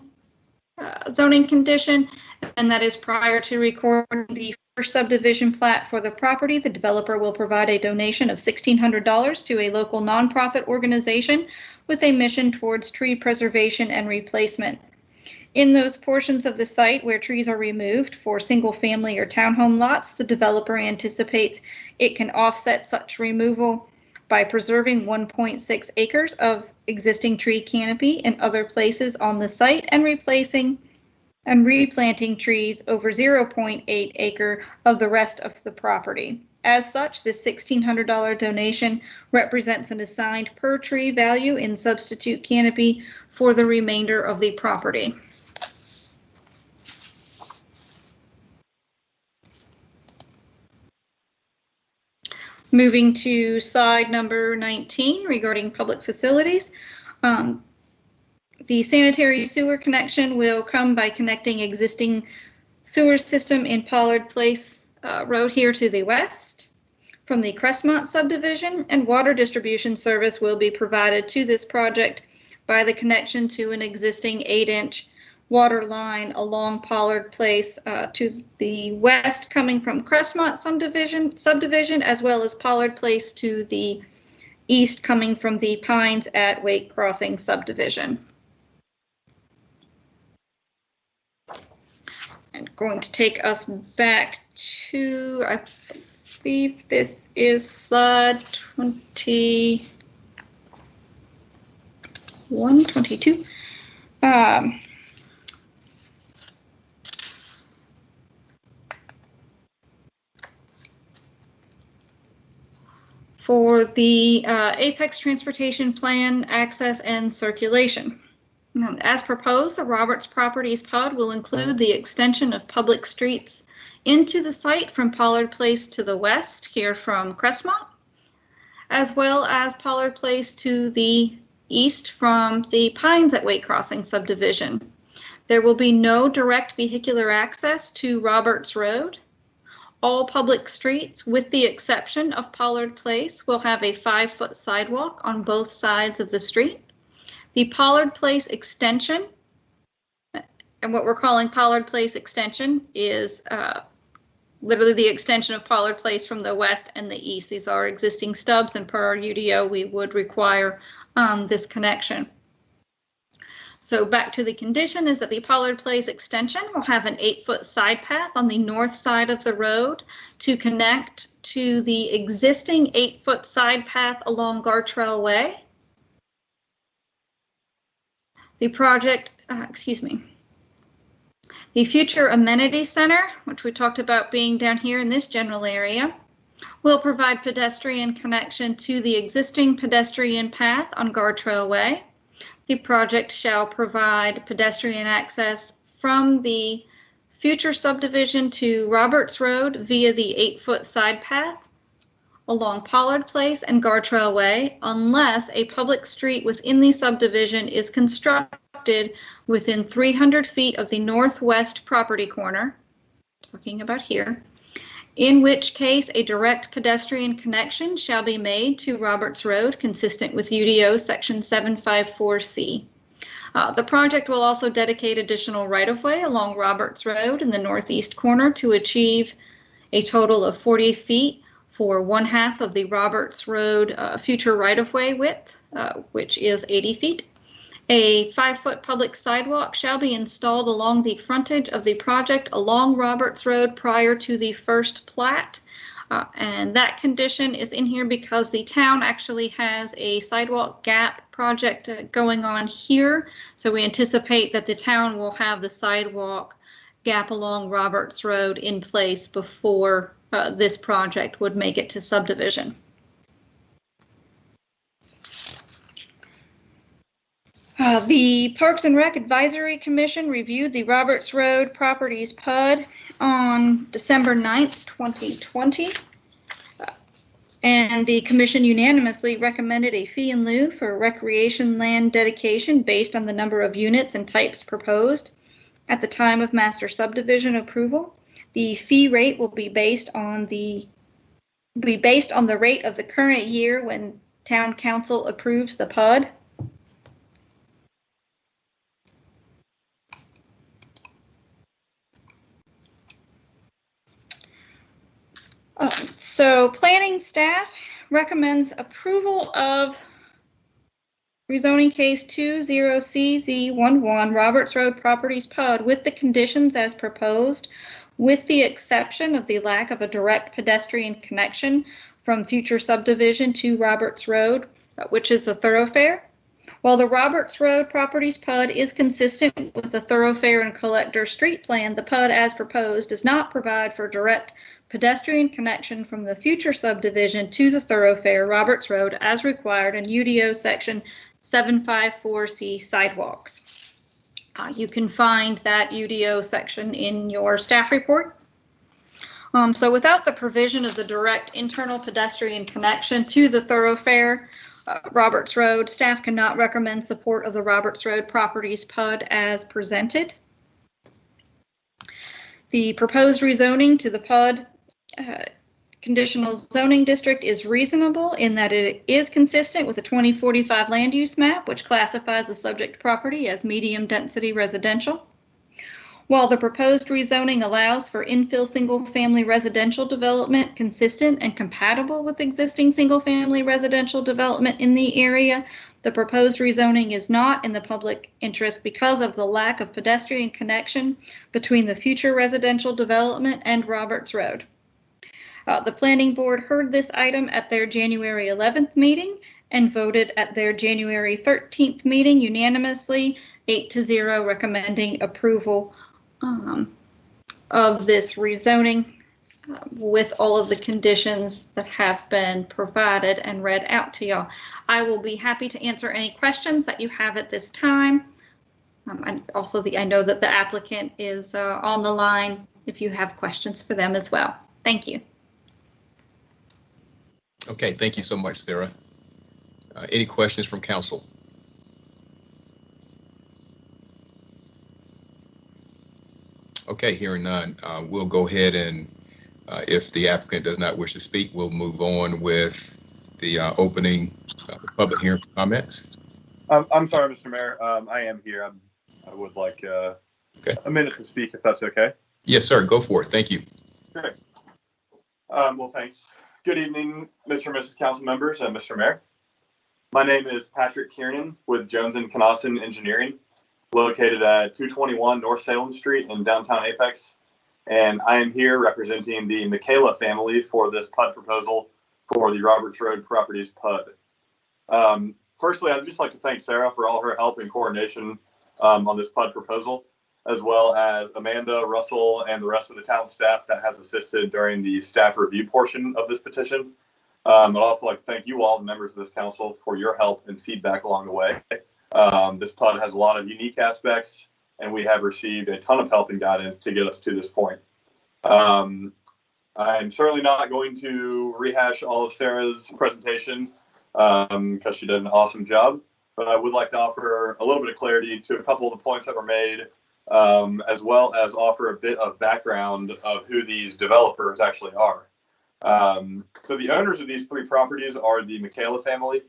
zoning condition, and that is prior to recording the first subdivision plat for the property, the developer will provide a donation of $1,600 to a local nonprofit organization with a mission towards tree preservation and replacement. In those portions of the site where trees are removed for single family or townhome lots, the developer anticipates it can offset such removal by preserving 1.6 acres of existing tree canopy in other places on the site and replacing and replanting trees over 0.8 acre of the rest of the property. As such, this $1,600 donation represents an assigned per tree value in substitute canopy for the remainder of the property. Moving to slide number 19 regarding public facilities. The sanitary sewer connection will come by connecting existing sewer system in Pollard Place Road here to the west from the Crestmont subdivision, and water distribution service will be provided to this project by the connection to an existing 8-inch water line along Pollard Place to the west coming from Crestmont subdivision, as well as Pollard Place to the east coming from the Pines at Wake Crossing subdivision. And going to take us back to, I believe this is slide 22. For the Apex Transportation Plan access and circulation. As proposed, the Roberts Properties PUD will include the extension of public streets into the site from Pollard Place to the west, here from Crestmont, as well as Pollard Place to the east from the Pines at Wake Crossing subdivision. There will be no direct vehicular access to Roberts Road. All public streets, with the exception of Pollard Place, will have a 5-foot sidewalk on both sides of the street. The Pollard Place extension, and what we're calling Pollard Place extension, is literally the extension of Pollard Place from the west and the east. These are existing stubs, and per our UDO, we would require this connection. So back to the condition is that the Pollard Place extension will have an 8-foot side path on the north side of the road to connect to the existing 8-foot side path along Gartrell Way. The project, the future amenity center, which we talked about being down here in this general area, will provide pedestrian connection to the existing pedestrian path on Gartrell Way. The project shall provide pedestrian access from the future subdivision to Roberts Road via the 8-foot side path along Pollard Place and Gartrell Way, unless a public street within the subdivision is constructed within 300 feet of the northwest property corner, talking about here, in which case a direct pedestrian connection shall be made to Roberts Road consistent with UDO Section 754C. The project will also dedicate additional right-of-way along Roberts Road in the northeast corner to achieve a total of 40 feet for 1/2 of the Roberts Road future right-of-way width, which is 80 feet. A 5-foot public sidewalk shall be installed along the frontage of the project along Roberts Road prior to the first plat. And that condition is in here because the town actually has a sidewalk gap project going on here. So we anticipate that the town will have the sidewalk gap along Roberts Road in place before this project would make it to subdivision. The Parks and Rec Advisory Commission reviewed the Roberts Road Properties PUD on December 9th, 2020. And the commission unanimously recommended a fee in lieu for recreation land dedication based on the number of units and types proposed at the time of master subdivision approval. The fee rate will be based on the rate of the current year when town council approves the PUD. So planning staff recommends approval of rezoning case 20CZ11 Roberts Road Properties PUD with the conditions as proposed, with the exception of the lack of a direct pedestrian connection from future subdivision to Roberts Road, which is the thoroughfare. While the Roberts Road Properties PUD is consistent with the thoroughfare and collector street plan, the PUD as proposed does not provide for direct pedestrian connection from the future subdivision to the thoroughfare Roberts Road as required in UDO Section 754C sidewalks. You can find that UDO section in your staff report. So without the provision of the direct internal pedestrian connection to the thoroughfare Roberts Road, staff cannot recommend support of the Roberts Road Properties PUD as presented. The proposed rezoning to the PUD conditional zoning district is reasonable in that it is consistent with the 2045 land use map, which classifies the subject property as medium density residential. While the proposed rezoning allows for infill single-family residential development consistent and compatible with existing single-family residential development in the area, the proposed rezoning is not in the public interest because of the lack of pedestrian connection between the future residential development and Roberts Road. The planning board heard this item at their January 11th meeting and voted at their January 13th meeting unanimously, 8-0, recommending approval of this rezoning with all of the conditions that have been provided and read out to y'all. I will be happy to answer any questions that you have at this time. And also I know that the applicant is on the line if you have questions for them as well. Thank you. Okay, thank you so much, Sarah. Any questions from council? Okay, hearing none, we'll go ahead and if the applicant does not wish to speak, we'll move on with the opening public hearing for comments. I'm sorry, Mr. Mayor. I am here. I would like a minute to speak, if that's okay. Yes, sir. Go for it. Thank you. Great. Well, thanks. Good evening, Mr. and Mrs. Council members and Mr. Mayor. My name is Patrick Kiernan with Jones and Knosson Engineering, located at 221 North Salem Street in downtown Apex. And I am here representing the Michaela family for this PUD proposal for the Roberts Road Properties PUD. Firstly, I'd just like to thank Sarah for all her help and coordination on this PUD proposal, as well as Amanda, Russell, and the rest of the town staff that has assisted during the staff review portion of this petition. I'd also like to thank you all, the members of this council, for your help and feedback along the way. This PUD has a lot of unique aspects, and we have received a ton of help and guidance to get us to this point. I'm certainly not going to rehash all of Sarah's presentation because she did an awesome job, but I would like to offer a little bit of clarity to a couple of the points that were made as well as offer a bit of background of who these developers actually are. So the owners of these 3 properties are the Michaela family,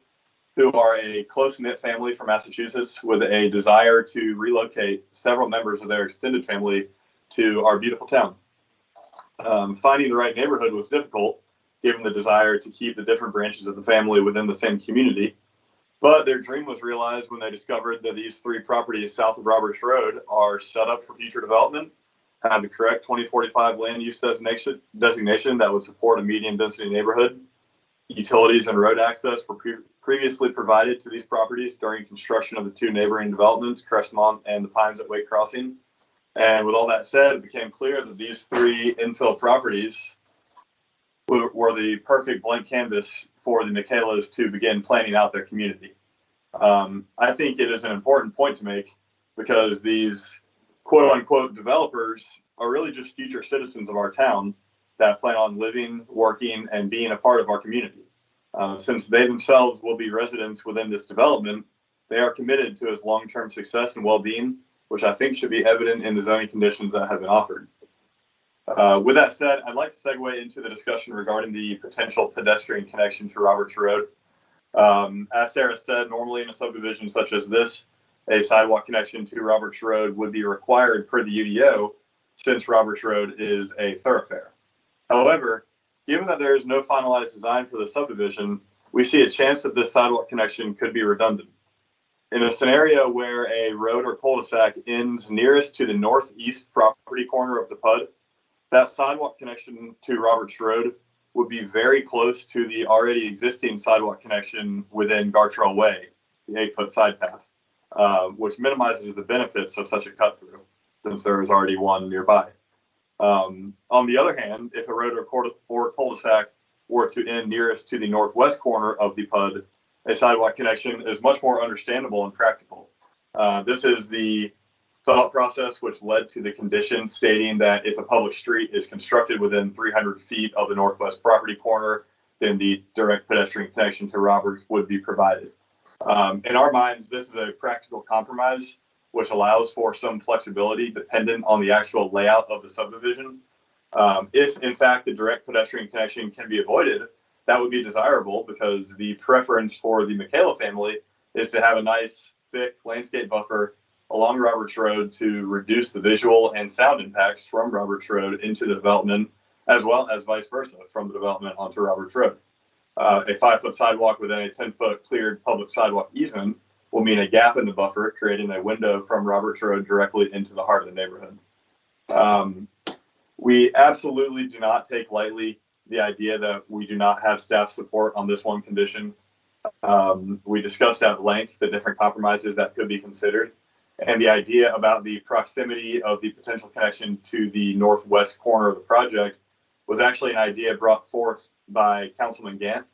who are a close-knit family from Massachusetts with a desire to relocate several members of their extended family to our beautiful town. Finding the right neighborhood was difficult, given the desire to keep the different branches of the family within the same community. But their dream was realized when they discovered that these 3 properties south of Roberts Road are set up for future development, have the correct 2045 land use designation that would support a medium density neighborhood. Utilities and road access were previously provided to these properties during construction of the 2 neighboring developments, Crestmont and the Pines at Wake Crossing. And with all that said, it became clear that these 3 infill properties were the perfect blank canvas for the Michaelas to begin planning out their community. I think it is an important point to make because these quote unquote developers are really just future citizens of our town that plan on living, working, and being a part of our community. Since they themselves will be residents within this development, they are committed to its long-term success and well-being, which I think should be evident in the zoning conditions that have been offered. With that said, I'd like to segue into the discussion regarding the potential pedestrian connection to Roberts Road. As Sarah said, normally in a subdivision such as this, a sidewalk connection to Roberts Road would be required per the UDO since Roberts Road is a thoroughfare. However, given that there is no finalized design for the subdivision, we see a chance that this sidewalk connection could be redundant. In a scenario where a road or cul-de-sac ends nearest to the northeast property corner of the PUD, that sidewalk connection to Roberts Road would be very close to the already existing sidewalk connection within Gartrell Way, the 8-foot side path, which minimizes the benefits of such a cut through since there is already one nearby. On the other hand, if a road or cul-de-sac were to end nearest to the northwest corner of the PUD, a sidewalk connection is much more understandable and practical. This is the thought process which led to the condition stating that if a public street is constructed within 300 feet of the northwest property corner, then the direct pedestrian connection to Roberts would be provided. In our minds, this is a practical compromise which allows for some flexibility dependent on the actual layout of the subdivision. If in fact the direct pedestrian connection can be avoided, that would be desirable because the preference for the Michaela family is to have a nice thick landscape buffer along Roberts Road to reduce the visual and sound impacts from Roberts Road into the development, as well as vice versa from the development onto Roberts Road. A 5-foot sidewalk within a 10-foot cleared public sidewalk easement will mean a gap in the buffer, creating a window from Roberts Road directly into the heart of the neighborhood. We absolutely do not take lightly the idea that we do not have staff support on this one condition. We discussed at length the different compromises that could be considered. And the idea about the proximity of the potential connection to the northwest corner of the project was actually an idea brought forth by Councilman Gant,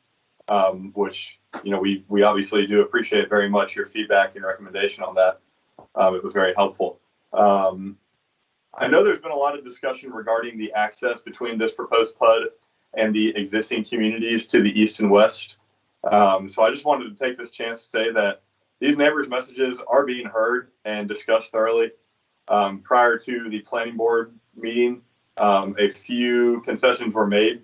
which, you know, we obviously do appreciate very much your feedback and recommendation on that. It was very helpful. I know there's been a lot of discussion regarding the access between this proposed PUD and the existing communities to the east and west. So I just wanted to take this chance to say that these neighbors' messages are being heard and discussed thoroughly. Prior to the planning board meeting, a few concessions were made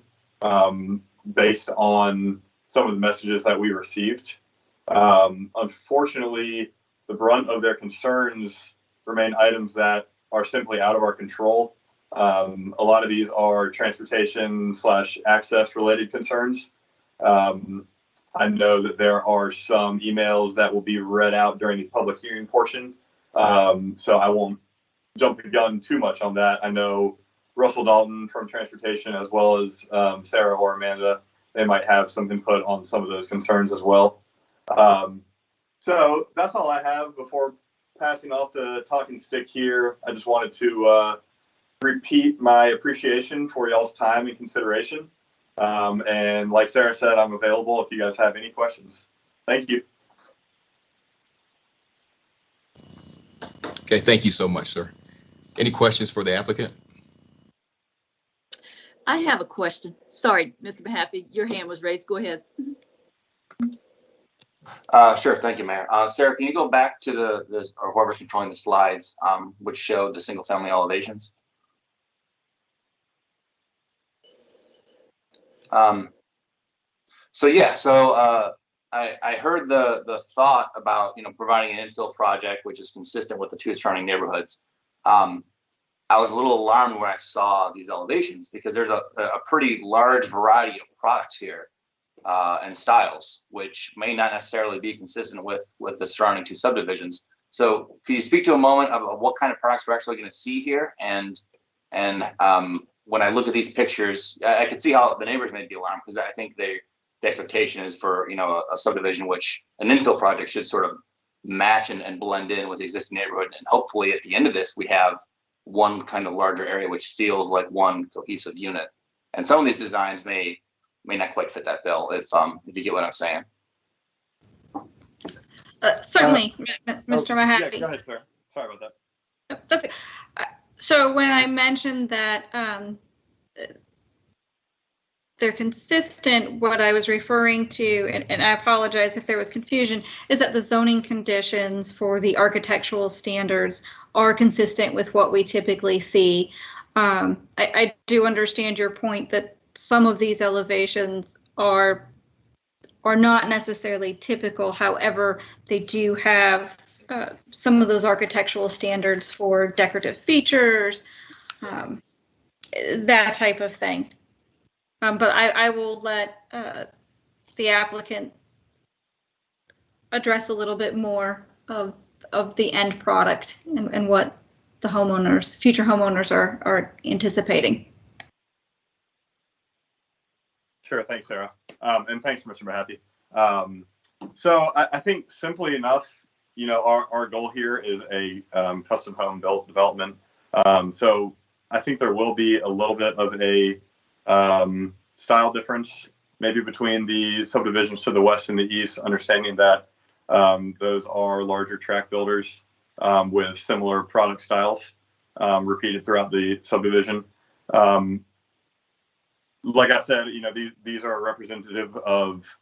based on some of the messages that we received. Unfortunately, the brunt of their concerns remain items that are simply out of our control. A lot of these are transportation / access related concerns. I know that there are some emails that will be read out during the public hearing portion. So I won't jump the gun too much on that. I know Russell Dalton from transportation, as well as Sarah or Amanda, they might have some input on some of those concerns as well. So that's all I have. Before passing off the talking stick here, I just wanted to repeat my appreciation for y'all's time and consideration. And like Sarah said, I'm available if you guys have any questions. Thank you. Okay, thank you so much, sir. Any questions for the applicant? I have a question. Sorry, Mr. Mahaffey, your hand was raised. Go ahead. Sure. Thank you, Mayor. Sarah, can you go back to the or whoever's controlling the slides, which showed the single family elevations? I heard the thought about, providing an infill project, which is consistent with the two surrounding neighborhoods. I was a little alarmed when I saw these elevations because there's a pretty large variety of products here and styles, which may not necessarily be consistent with the surrounding two subdivisions. So can you speak to a moment of what kind of products we're actually going to see here? And when I look at these pictures, I can see how the neighbors may be alarmed because I think the expectation is for a subdivision, which an infill project should sort of match and blend in with the existing neighborhood. And hopefully at the end of this, we have one kind of larger area which feels like one cohesive unit. And some of these designs may not quite fit that bill, if you get what I'm saying. Certainly, Mr. Mahaffey. Yeah, go ahead, sir. Sorry about that. That's it. So when I mentioned that they're consistent, what I was referring to, and I apologize if there was confusion, is that the zoning conditions for the architectural standards are consistent with what we typically see. I do understand your point that some of these elevations are not necessarily typical. However, they do have some of those architectural standards for decorative features, that type of thing. But I will let the applicant address a little bit more of the end product and what the homeowners, future homeowners are anticipating. Sure, thanks, Sarah. And thanks, Mr. Mahaffey. So I think simply enough, our goal here is a custom home built development. So I think there will be a little bit of a style difference, maybe between the subdivisions to the west and the east, understanding that those are larger tract builders with similar product styles repeated throughout the subdivision. Like I said, these are representative of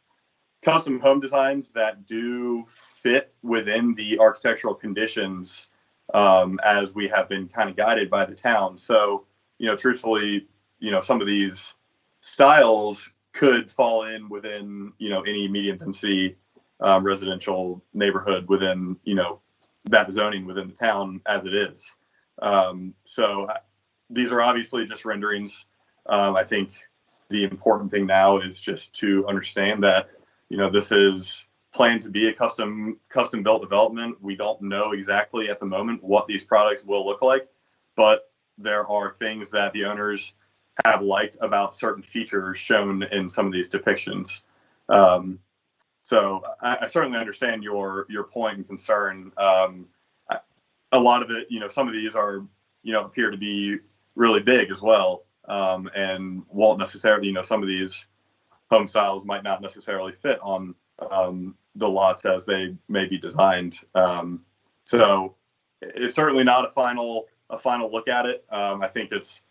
custom home designs that do fit within the architectural conditions as we have been kind of guided by the town. So, truthfully, some of these styles could fall in within, any medium density residential neighborhood within, that zoning within the town as it is. So these are obviously just renderings. I think the important thing now is just to understand that, this is planned to be a custom built development. We don't know exactly at the moment what these products will look like, but there are things that the owners have liked about certain features shown in some of these depictions. So I certainly understand your point and concern. A lot of it, some of these are, appear to be really big as well, and won't necessarily, some of these home styles might not necessarily fit on the lots as they may be designed. So it's certainly not a final look at it. I think it's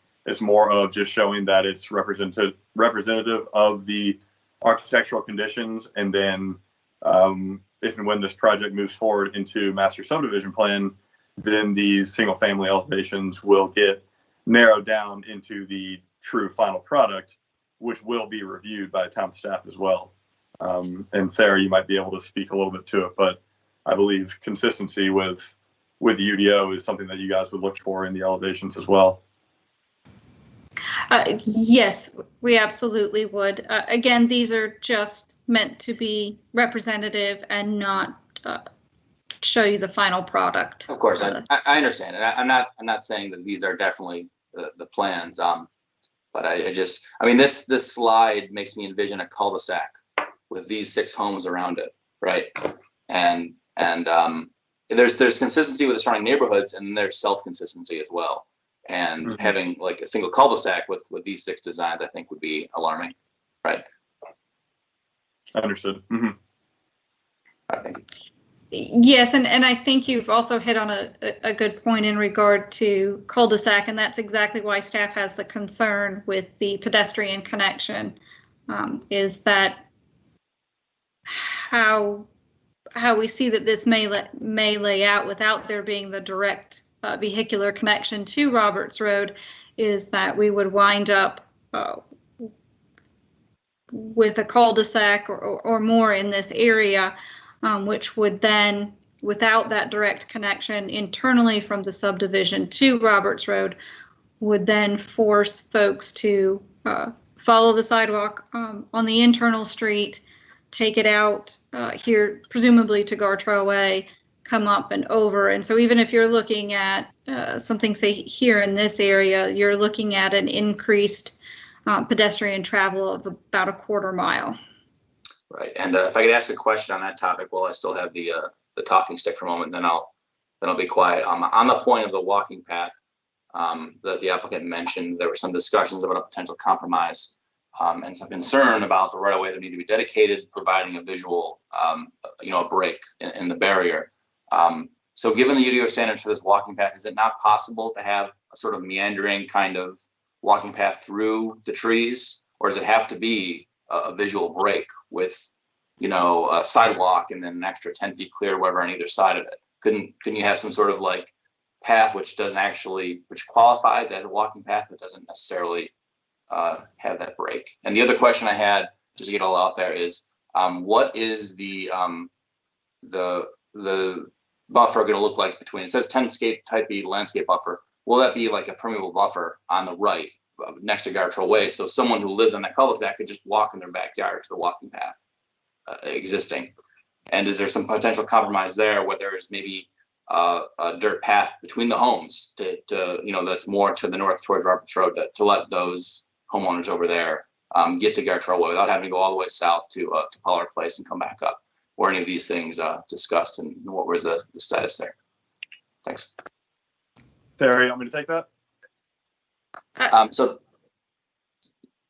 more of just showing that it's representative of the architectural conditions, and then if and when this project moves forward into master subdivision plan, then these single family elevations will get narrowed down into the true final product, which will be reviewed by town staff as well. And Sarah, you might be able to speak a little bit to it, but I believe consistency with UDO is something that you guys would look for in the elevations as well. Yes, we absolutely would. Again, these are just meant to be representative and not show you the final product. Of course, I understand it. I'm not saying that these are definitely the plans. But I mean, this slide makes me envision a cul-de-sac with these 6 homes around it, right? And there's consistency with the surrounding neighborhoods, and there's self-consistency as well. And having like a single cul-de-sac with these 6 designs, I think would be alarming, right? Understood. Mm-hmm. Thank you. Yes, and I think you've also hit on a good point in regard to cul-de-sac, and that's exactly why staff has the concern with the pedestrian connection, is that how how we see that this may lay out without there being the direct vehicular connection to Roberts Road is that we would wind up with a cul-de-sac or more in this area, which would then, without that direct connection internally from the subdivision to Roberts Road, would then force folks to follow the sidewalk on the internal street, take it out here, presumably to Gartrell Way, come up and over. And so even if you're looking at something, say here in this area, you're looking at an increased pedestrian travel of about a quarter mile. Right. And if I could ask a question on that topic while I still have the talking stick for a moment, then I'll be quiet. On the point of the walking path that the applicant mentioned, there were some discussions about a potential compromise and some concern about the right of way that need to be dedicated, providing a visual, a break in the barrier. So given the UDO standards for this walking path, is it not possible to have a sort of meandering kind of walking path through the trees, or does it have to be a visual break with, a sidewalk and then an extra 10 feet clear, whatever, on either side of it? Couldn't you have some sort of like path which qualifies as a walking path but doesn't necessarily have that break? And the other question I had, just to get all out there, is what is the buffer going to look like between, it says 10-scape type B landscape buffer. Will that be like a permeable buffer on the right next to Gartrell Way? So someone who lives on that cul-de-sac could just walk in their backyard to the walking path existing. And is there some potential compromise there where there's maybe a dirt path between the homes to that's more to the north towards Roberts Road to let those homeowners over there get to Gartrell Way without having to go all the way south to Pollard Place and come back up? Were any of these things discussed, and what was the status there? Thanks. Sarah, you want me to take that?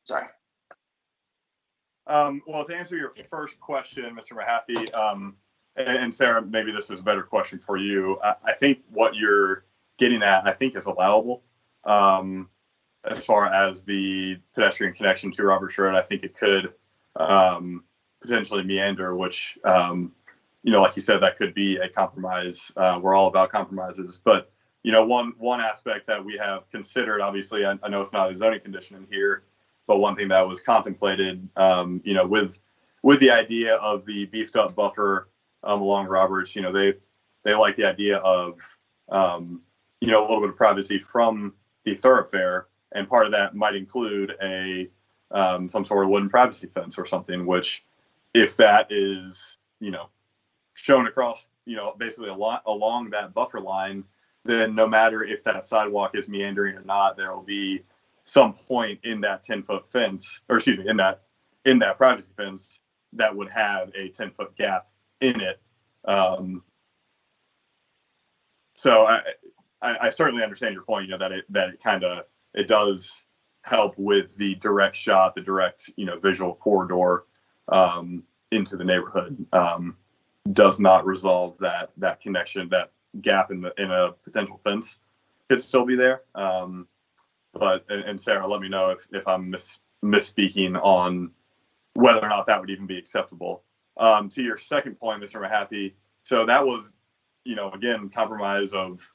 Sorry. Well, to answer your first question, Mr. Mahaffey, and Sarah, maybe this is a better question for you. I think what you're getting at, I think, is allowable. As far as the pedestrian connection to Roberts Road, I think it could potentially meander, which, like you said, that could be a compromise. We're all about compromises, but one aspect that we have considered, obviously, I know it's not a zoning condition in here, but one thing that was contemplated, with the idea of the beefed up buffer along Roberts, they like the idea of, a little bit of privacy from the thoroughfare, and part of that might include some sort of wooden privacy fence or something, which, if that is, shown across, basically along that buffer line, then no matter if that sidewalk is meandering or not, there will be some point in that 10-foot fence, or excuse me, in that privacy fence that would have a 10-foot gap in it. So I certainly understand your point, that it does help with the direct shot, the direct, visual corridor into the neighborhood. Does not resolve that connection, that gap in a potential fence could still be there. But Sarah, let me know if I'm misspeaking on whether or not that would even be acceptable. To your second point, Mr. Mahaffey, so that was, again, compromise of,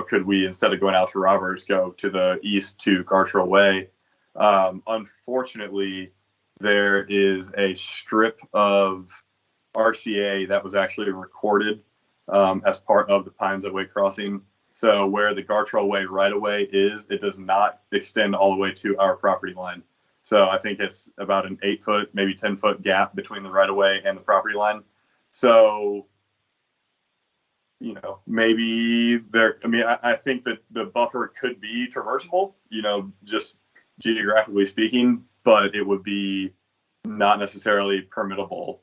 could we, instead of going out to Roberts, go to the east to Gartrell Way? Unfortunately, there is a strip of RCA that was actually recorded as part of the Pines at Way crossing. So where the Gartrell Way right-of-way is, it does not extend all the way to our property line. So I think it's about an 8-foot, maybe 10-foot gap between the right-of-way and the property line. So, maybe there, I think that the buffer could be traversable, just geographically speaking, but it would be not necessarily permittable.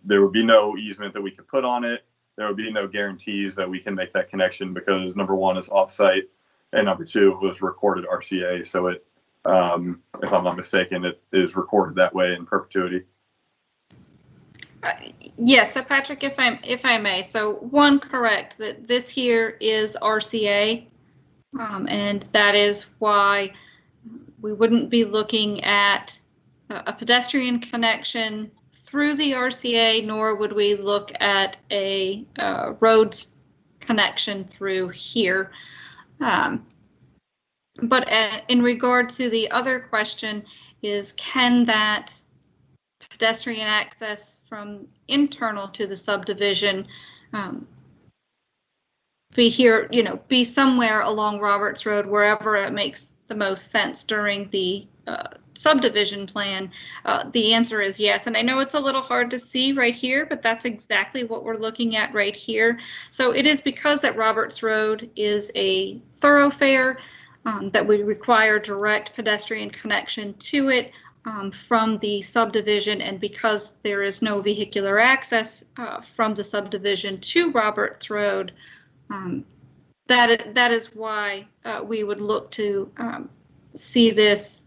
There would be no easement that we could put on it. There would be no guarantees that we can make that connection because, number one, it's offsite, and number two, it was recorded RCA. So it, if I'm not mistaken, it is recorded that way in perpetuity. Yes, so Patrick, if I may, so one, correct that this here is RCA, and that is why we wouldn't be looking at a pedestrian connection through the RCA, nor would we look at a roads connection through here. But in regard to the other question is, can that pedestrian access from internal to the subdivision be here, be somewhere along Roberts Road, wherever it makes the most sense during the subdivision plan? The answer is yes. And I know it's a little hard to see right here, but that's exactly what we're looking at right here. So it is because that Roberts Road is a thoroughfare that we require direct pedestrian connection to it from the subdivision, and because there is no vehicular access from the subdivision to Roberts Road, that is why we would look to see this.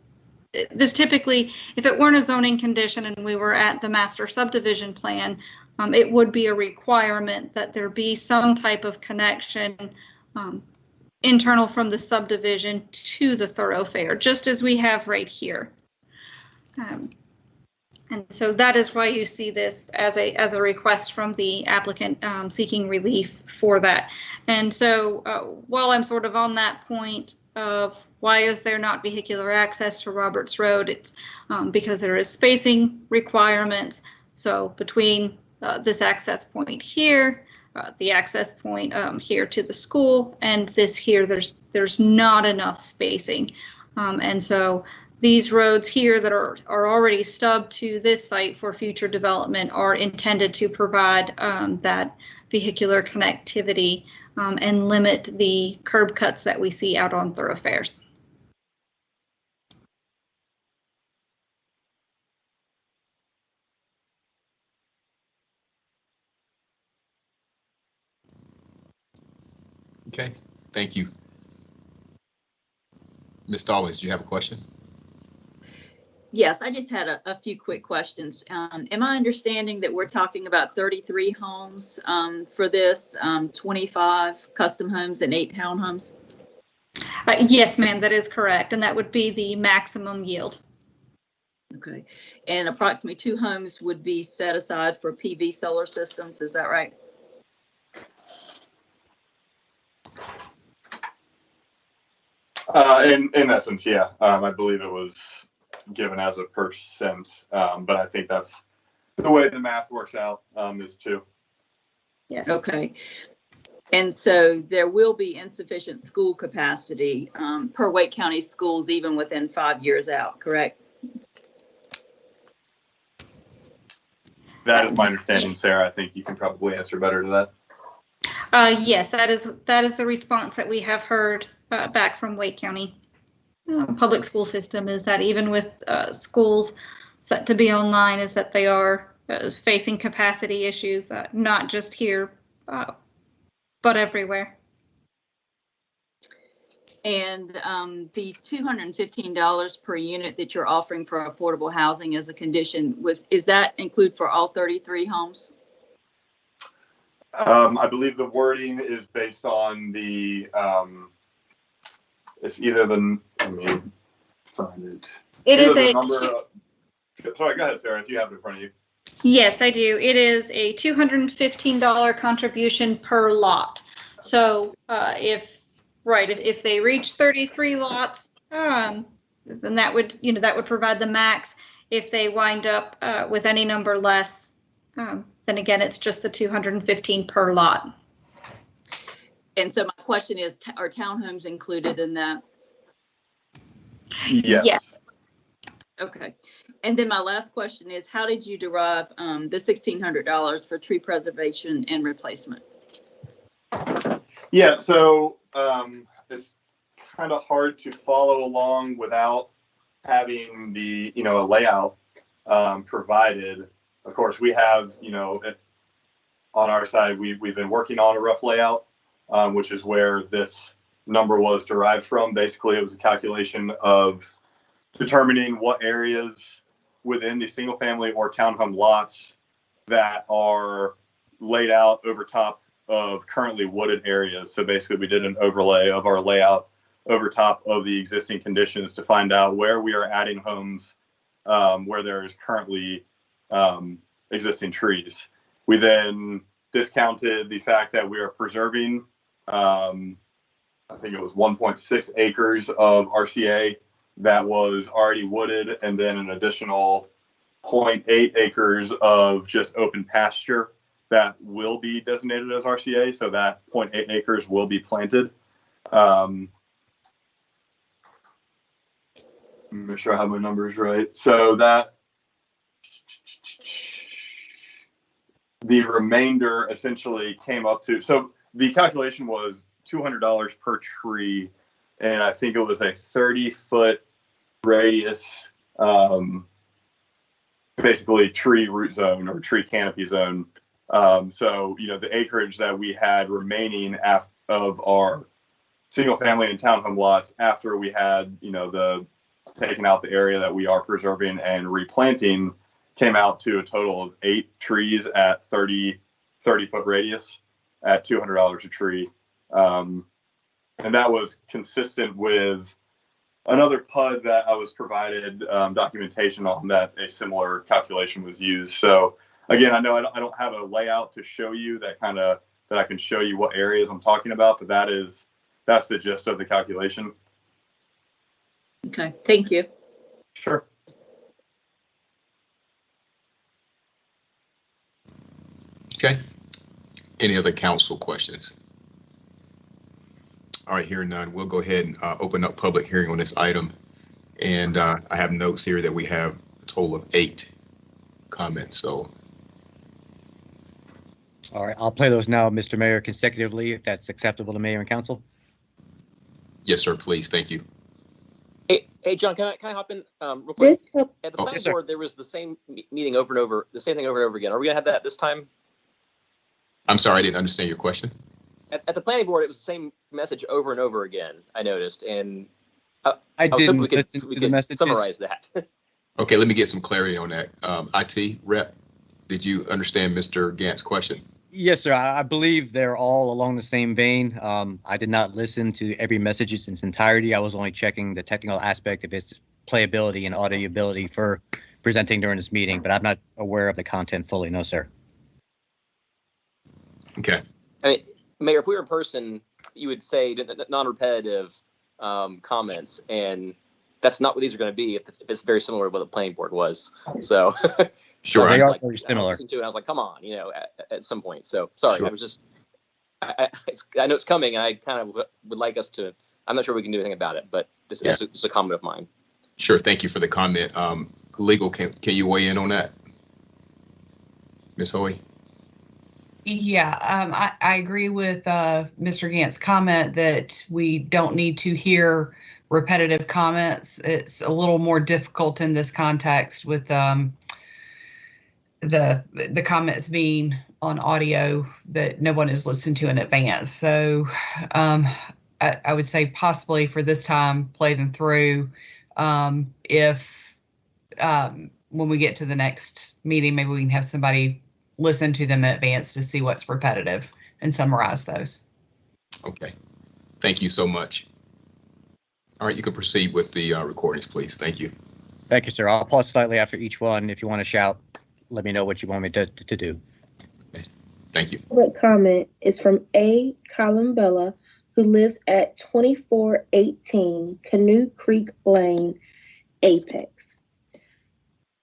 This typically, if it weren't a zoning condition and we were at the master subdivision plan, it would be a requirement that there be some type of connection internal from the subdivision to the thoroughfare, just as we have right here. And so that is why you see this as a request from the applicant seeking relief for that. And so while I'm sort of on that point of why is there not vehicular access to Roberts Road, it's because there is spacing requirements. So between this access point here, the access point here to the school, and this here, there's not enough spacing. And so these roads here that are already stubbed to this site for future development are intended to provide that vehicular connectivity and limit the curb cuts that we see out on thoroughfares. Okay, thank you. Ms. Stallings, do you have a question? Yes, I just had a few quick questions. Am I understanding that we're talking about 33 homes for this, 25 custom homes and 8 townhomes? Yes, ma'am, that is correct. And that would be the maximum yield. Okay. And approximately 2 homes would be set aside for PV solar systems. Is that right? In essence, yeah. I believe it was given as a percent, but I think that's the way the math works out is 2. Yes. Okay. And so there will be insufficient school capacity per Wake County schools even within 5 years out, correct? That is my understanding, Sarah. I think you can probably answer better to that. Yes, that is the response that we have heard back from Wake County public school system, is that even with schools set to be online, is that they are facing capacity issues, not just here, but everywhere. And the $215 per unit that you're offering for affordable housing as a condition, is that include for all 33 homes? I believe the wording is based on the, it's either the, let me find it. It is a, sorry, go ahead, Sarah, if you have it in front of you. Yes, I do. It is a $215 contribution per lot. So if they reach 33 lots, then that would provide the max. If they wind up with any number less, then again, it's just the $215 per lot. And so my question is, are townhomes included in that? Yes. Okay. And then my last question is, how did you derive the $1,600 for tree preservation and replacement? Yeah, so it's kind of hard to follow along without having the, a layout provided. Of course, we have, on our side, we've been working on a rough layout, which is where this number was derived from. Basically, it was a calculation of determining what areas within the single family or townhome lots that are laid out over top of currently wooded areas. So basically, we did an overlay of our layout over top of the existing conditions to find out where we are adding homes, where there is currently existing trees. We then discounted the fact that we are preserving, I think it was 1.6 acres of RCA that was already wooded, and then an additional 0.8 acres of just open pasture that will be designated as RCA. So that 0.8 acres will be planted. Make sure I have my numbers right. So that the remainder essentially came up to, so the calculation was $200 per tree, and I think it was a 30-foot radius, basically tree root zone or tree canopy zone. So, you know, the acreage that we had remaining of our single family and townhome lots after we had, you know, taking out the area that we are preserving and replanting came out to a total of 8 trees at 30-foot radius at $200 a tree. And that was consistent with another PUD that I was provided documentation on that a similar calculation was used. So again, I know I don't have a layout to show you that I can show you what areas I'm talking about, but that's the gist of the calculation. Okay, thank you. Sure. Okay. Any other council questions? All right, hearing none, we'll go ahead and open up public hearing on this item. And I have notes here that we have a total of 8 comments, so. All right, I'll play those now, Mr. Mayor, consecutively, if that's acceptable to Mayor and Council. Yes, sir, please, thank you. Hey, John, can I hop in real quick? At the planning yes, board, there was the same meeting over and over, the same thing over and over again. Are we gonna have that this time? I'm sorry, I didn't understand your question. At the planning board, it was the same message over and over again, I noticed, and I was didn't hoping listen we to the could messages. summarize that. Okay, let me get some clarity on that. IT rep, did you understand Mr. Gantz's question? Yes, sir. I believe they're all along the same vein. I did not listen to every message in its entirety. I was only checking the technical aspect of its playability and audiability for presenting during this meeting, but I'm not aware of the content fully. No, sir. Okay. I mean, Mayor, if we were in person, you would say non-repetitive comments, and that's not what these are going to be if it's very similar to what the planning board was. So sure, they are like, very similar. I was like, come on, you know, at some point. So sorry, Sure. I was just, I know it's coming, and I kind of would like us to. I'm not sure we can do anything about it, but this is a comment of mine. Sure, thank you for the comment. Legal, can you weigh in on that? Ms. Hoey? Yeah, I agree with Mr. Gantz's comment that we don't need to hear repetitive comments. It's a little more difficult in this context with the comments being on audio that no one has listened to in advance. So I would say possibly for this time, play them through. If when we get to the next meeting, maybe we can have somebody listen to them in advance to see what's repetitive and summarize those. Okay, thank you so much. All right, you can proceed with the recordings, please. Thank you. Thank you, sir. I'll pause slightly after each one. If you want to shout, let me know what you want me to do. Okay. Thank you. Public comment is from A. Columbella, who lives at 2418 Canoe Creek Lane, Apex.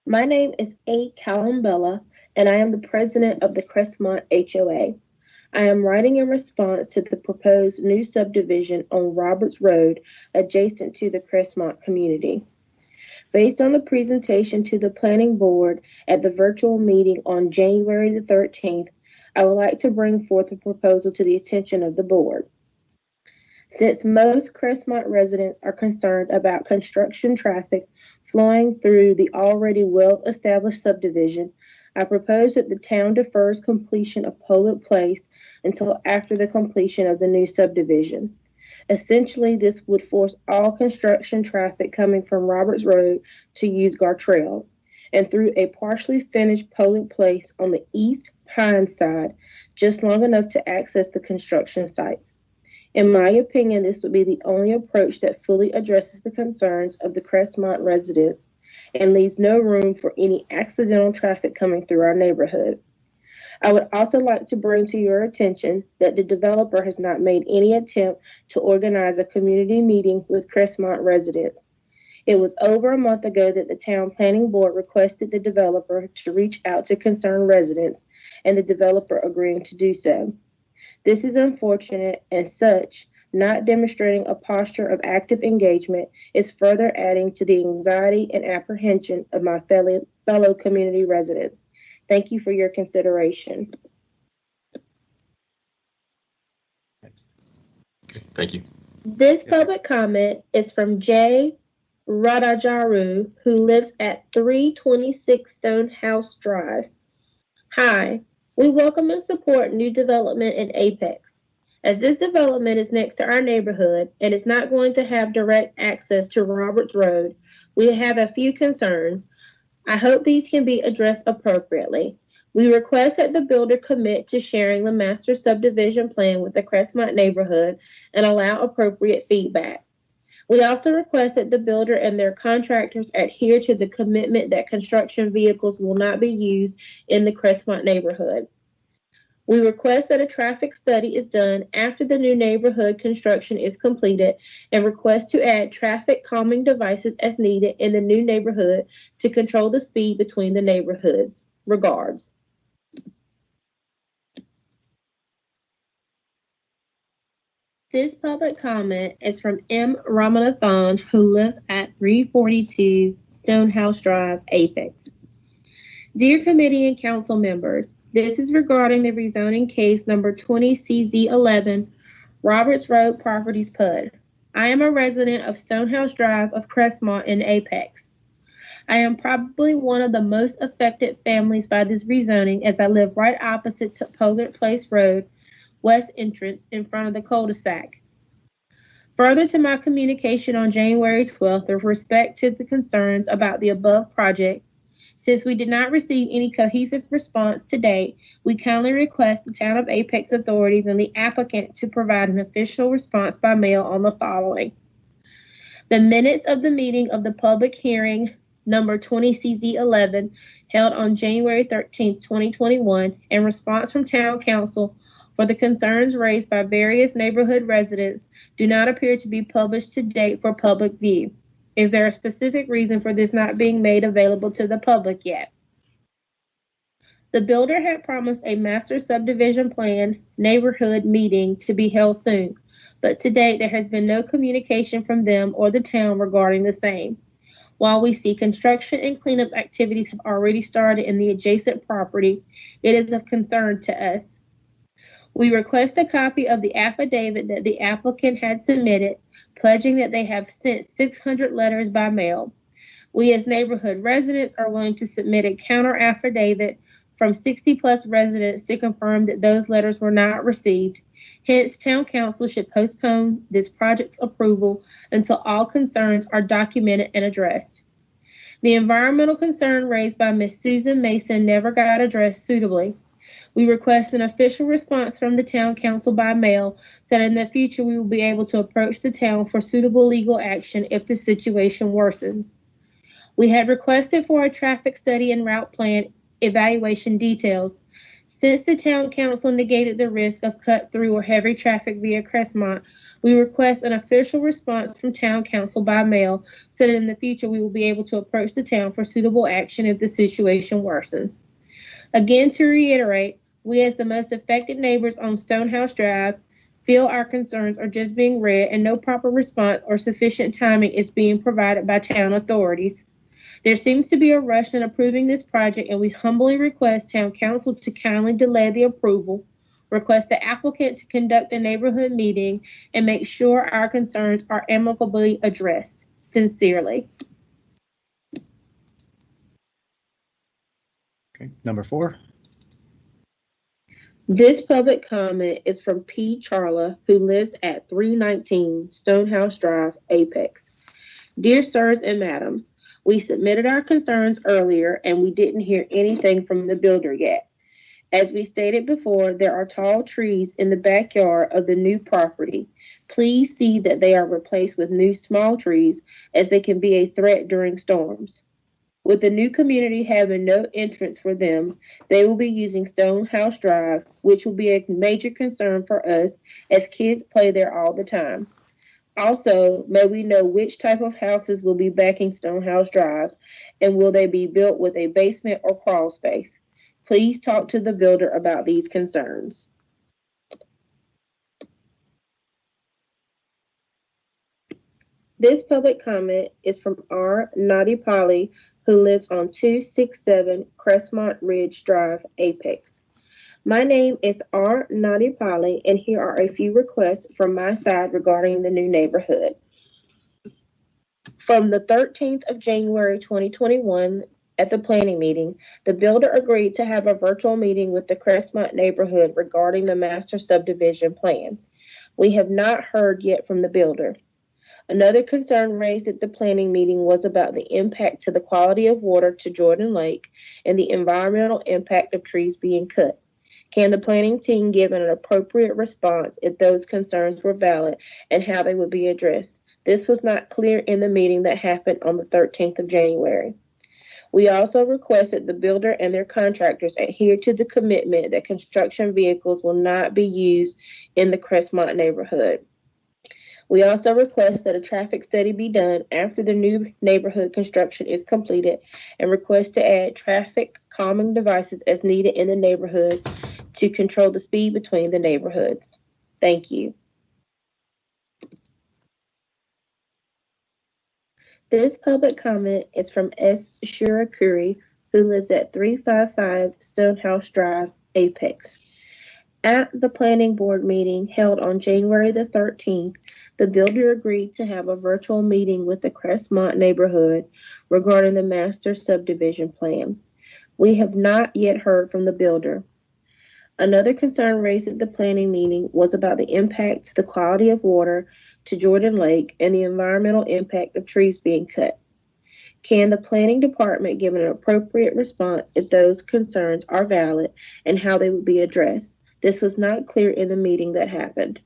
My name is A. Columbella, and I am the president of the Crestmont HOA. I am writing in response to the proposed new subdivision on Roberts Road adjacent to the Crestmont community. Based on the presentation to the planning board at the virtual meeting on January the 13th, I would like to bring forth a proposal to the attention of the board. Since most Crestmont residents are concerned about construction traffic flowing through the already well-established subdivision, I propose that the town defers completion of Poland Place until after the completion of the new subdivision. Essentially, this would force all construction traffic coming from Roberts Road to use Gartrell and through a partially finished Poland Place on the east Pine side, just long enough to access the construction sites. In my opinion, this would be the only approach that fully addresses the concerns of the Crestmont residents and leaves no room for any accidental traffic coming through our neighborhood. I would also like to bring to your attention that the developer has not made any attempt to organize a community meeting with Crestmont residents. It was over a month ago that the town planning board requested the developer to reach out to concerned residents, and the developer agreeing to do so. This is unfortunate, and such not demonstrating a posture of active engagement is further adding to the anxiety and apprehension of my fellow community residents. Thank you for your consideration. Okay, thank you. This public comment is from Jay Radajaru, who lives at 326 Stonehouse Drive. Hi, we welcome and support new development in Apex. As this development is next to our neighborhood and is not going to have direct access to Roberts Road, we have a few concerns. I hope these can be addressed appropriately. We request that the builder commit to sharing the master subdivision plan with the Crestmont neighborhood and allow appropriate feedback. We also request that the builder and their contractors adhere to the commitment that construction vehicles will not be used in the Crestmont neighborhood. We request that a traffic study is done after the new neighborhood construction is completed and request to add traffic calming devices as needed in the new neighborhood to control the speed between the neighborhoods. Regards. This public comment is from M. Ramanathan, who lives at 342 Stonehouse Drive, Apex. Dear committee and council members, this is regarding the rezoning case number 20CZ11, Roberts Road Properties PUD. I am a resident of Stonehouse Drive of Crestmont in Apex. I am probably one of the most affected families by this rezoning, as I live right opposite to Pollard Place Road, west entrance in front of the cul-de-sac. Further to my communication on January 12th with respect to the concerns about the above project, since we did not receive any cohesive response to date, we kindly request the Town of Apex authorities and the applicant to provide an official response by mail on the following. The minutes of the meeting of the public hearing number 20CZ11 held on January 13th, 2021, and response from Town Council for the concerns raised by various neighborhood residents do not appear to be published to date for public view. Is there a specific reason for this not being made available to the public yet? The builder had promised a master subdivision plan neighborhood meeting to be held soon, but to date there has been no communication from them or the town regarding the same. While we see construction and cleanup activities have already started in the adjacent property, it is of concern to us. We request a copy of the affidavit that the applicant had submitted, pledging that they have sent 600 letters by mail. We as neighborhood residents are willing to submit a counter affidavit from 60+ residents to confirm that those letters were not received. Hence, Town Council should postpone this project's approval until all concerns are documented and addressed. The environmental concern raised by Ms. Susan Mason never got addressed suitably. We request an official response from the Town Council by mail so that in the future we will be able to approach the town for suitable legal action if the situation worsens. We had requested for a traffic study and route plan evaluation details. Since the Town Council negated the risk of cut through or heavy traffic via Crestmont, we request an official response from Town Council by mail so that in the future we will be able to approach the town for suitable action if the situation worsens. Again, to reiterate, we as the most affected neighbors on Stonehouse Drive feel our concerns are just being read and no proper response or sufficient timing is being provided by town authorities. There seems to be a rush in approving this project, and we humbly request Town Council to kindly delay the approval, request the applicant to conduct a neighborhood meeting, and make sure our concerns are amicably addressed. Sincerely. Okay, number 4. This public comment is from P. Charla, who lives at 319 Stonehouse Drive, Apex. Dear sirs and madams, we submitted our concerns earlier and we didn't hear anything from the builder yet. As we stated before, there are tall trees in the backyard of the new property. Please see that they are replaced with new small trees, as they can be a threat during storms. With the new community having no entrance for them, they will be using Stonehouse Drive, which will be a major concern for us as kids play there all the time. Also, may we know which type of houses will be backing Stonehouse Drive, and will they be built with a basement or crawl space? Please talk to the builder about these concerns. This public comment is from R. Nadi Polly, who lives on 267 Crestmont Ridge Drive, Apex. My name is R. Nadi Polly, and here are a few requests from my side regarding the new neighborhood. From the 13th of January 2021, at the planning meeting, the builder agreed to have a virtual meeting with the Crestmont neighborhood regarding the master subdivision plan. We have not heard yet from the builder. Another concern raised at the planning meeting was about the impact to the quality of water to Jordan Lake and the environmental impact of trees being cut. Can the planning team give an appropriate response if those concerns were valid and how they would be addressed? This was not clear in the meeting that happened on the 13th of January. We also requested the builder and their contractors adhere to the commitment that construction vehicles will not be used in the Crestmont neighborhood. We also request that a traffic study be done after the new neighborhood construction is completed and request to add traffic calming devices as needed in the neighborhood to control the speed between the neighborhoods. Thank you. This public comment is from S. Shirakuri, who lives at 355 Stonehouse Drive, Apex. At the planning board meeting held on January the 13th, the builder agreed to have a virtual meeting with the Crestmont neighborhood regarding the master subdivision plan. We have not yet heard from the builder. Another concern raised at the planning meeting was about the impact to the quality of water to Jordan Lake and the environmental impact of trees being cut. Can the planning department give an appropriate response if those concerns are valid and how they would be addressed? This was not clear in the meeting that happened.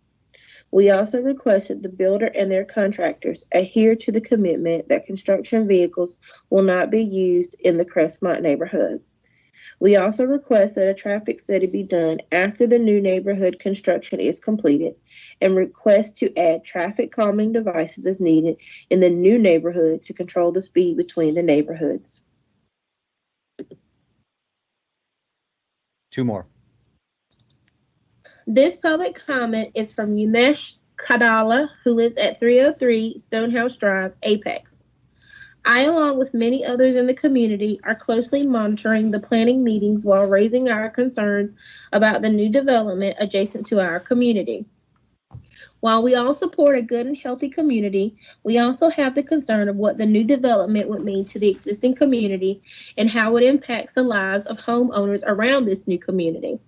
We also requested the builder and their contractors adhere to the commitment that construction vehicles will not be used in the Crestmont neighborhood. We also request that a traffic study be done after the new neighborhood construction is completed and request to add traffic calming devices as needed in the new neighborhood to control the speed between the neighborhoods. Two more. This public comment is from Umesh Kadala, who lives at 303 Stonehouse Drive, Apex. I, along with many others in the community, are closely monitoring the planning meetings while raising our concerns about the new development adjacent to our community. While we all support a good and healthy community, we also have the concern of what the new development would mean to the existing community and how it impacts the lives of homeowners around this new community.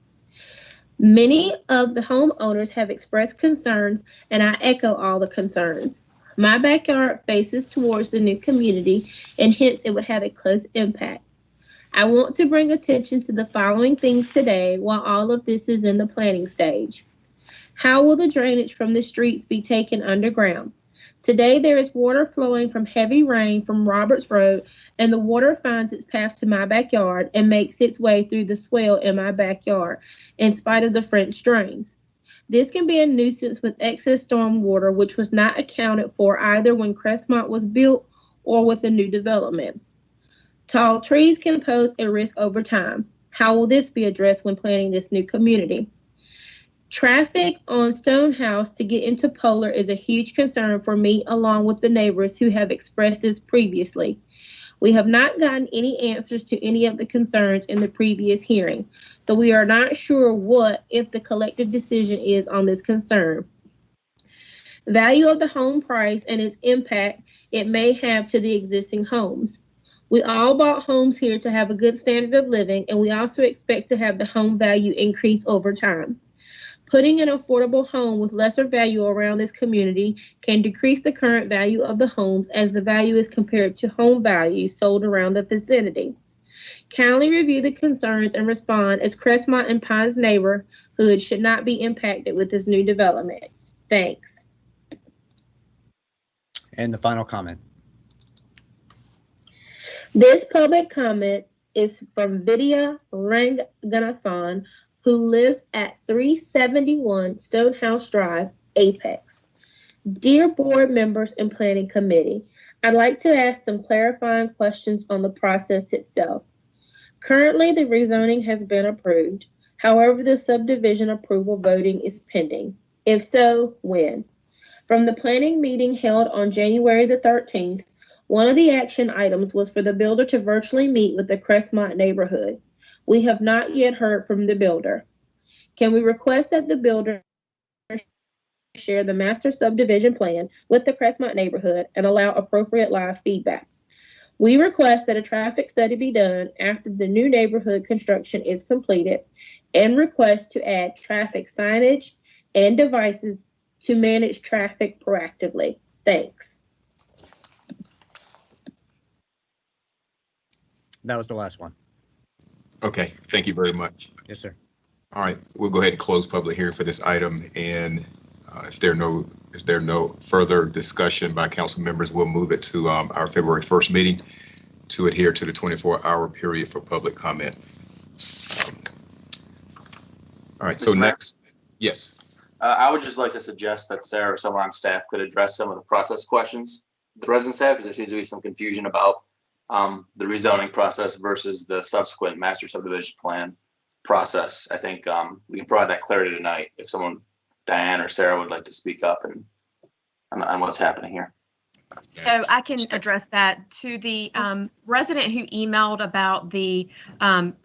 Many of the homeowners have expressed concerns, and I echo all the concerns. My backyard faces towards the new community, and hence it would have a close impact. I want to bring attention to the following things today while all of this is in the planning stage. How will the drainage from the streets be taken underground? Today, there is water flowing from heavy rain from Roberts Road, and the water finds its path to my backyard and makes its way through the swale in my backyard, in spite of the French drains. This can be a nuisance with excess storm water, which was not accounted for either when Crestmont was built or with the new development. Tall trees can pose a risk over time. How will this be addressed when planning this new community? Traffic on Stonehouse to get into Polar is a huge concern for me, along with the neighbors who have expressed this previously. We have not gotten any answers to any of the concerns in the previous hearing, so we are not sure what, if the collective decision is on this concern. Value of the home price and its impact it may have to the existing homes. We all bought homes here to have a good standard of living, and we also expect to have the home value increase over time. Putting an affordable home with lesser value around this community can decrease the current value of the homes as the value is compared to home values sold around the vicinity. Kindly review the concerns and respond, as Crestmont and Pines neighborhood should not be impacted with this new development. Thanks. And the final comment. This public comment is from Vidya Ranganathan, who lives at 371 Stonehouse Drive, Apex. Dear board members and planning committee, I'd like to ask some clarifying questions on the process itself. Currently, the rezoning has been approved. However, the subdivision approval voting is pending. If so, when? From the planning meeting held on January the 13th, one of the action items was for the builder to virtually meet with the Crestmont neighborhood. We have not yet heard from the builder. Can we request that the builder share the master subdivision plan with the Crestmont neighborhood and allow appropriate live feedback? We request that a traffic study be done after the new neighborhood construction is completed and request to add traffic signage and devices to manage traffic proactively. Thanks. That was the last one. Okay, thank you very much. Yes, sir. All right, we'll go ahead and close public hearing for this item, and if there are no further discussion by council members, we'll move it to our February 1st meeting to adhere to the 24-hour period for public comment. All right, so next, yes. I would just like to suggest that Sarah or someone on staff could address some of the process questions the residents have, because there seems to be some confusion about the rezoning process versus the subsequent master subdivision plan process. I think we can provide that clarity tonight if someone, Diane or Sarah, would like to speak up and on what's happening here. So I can address that to the resident who emailed about the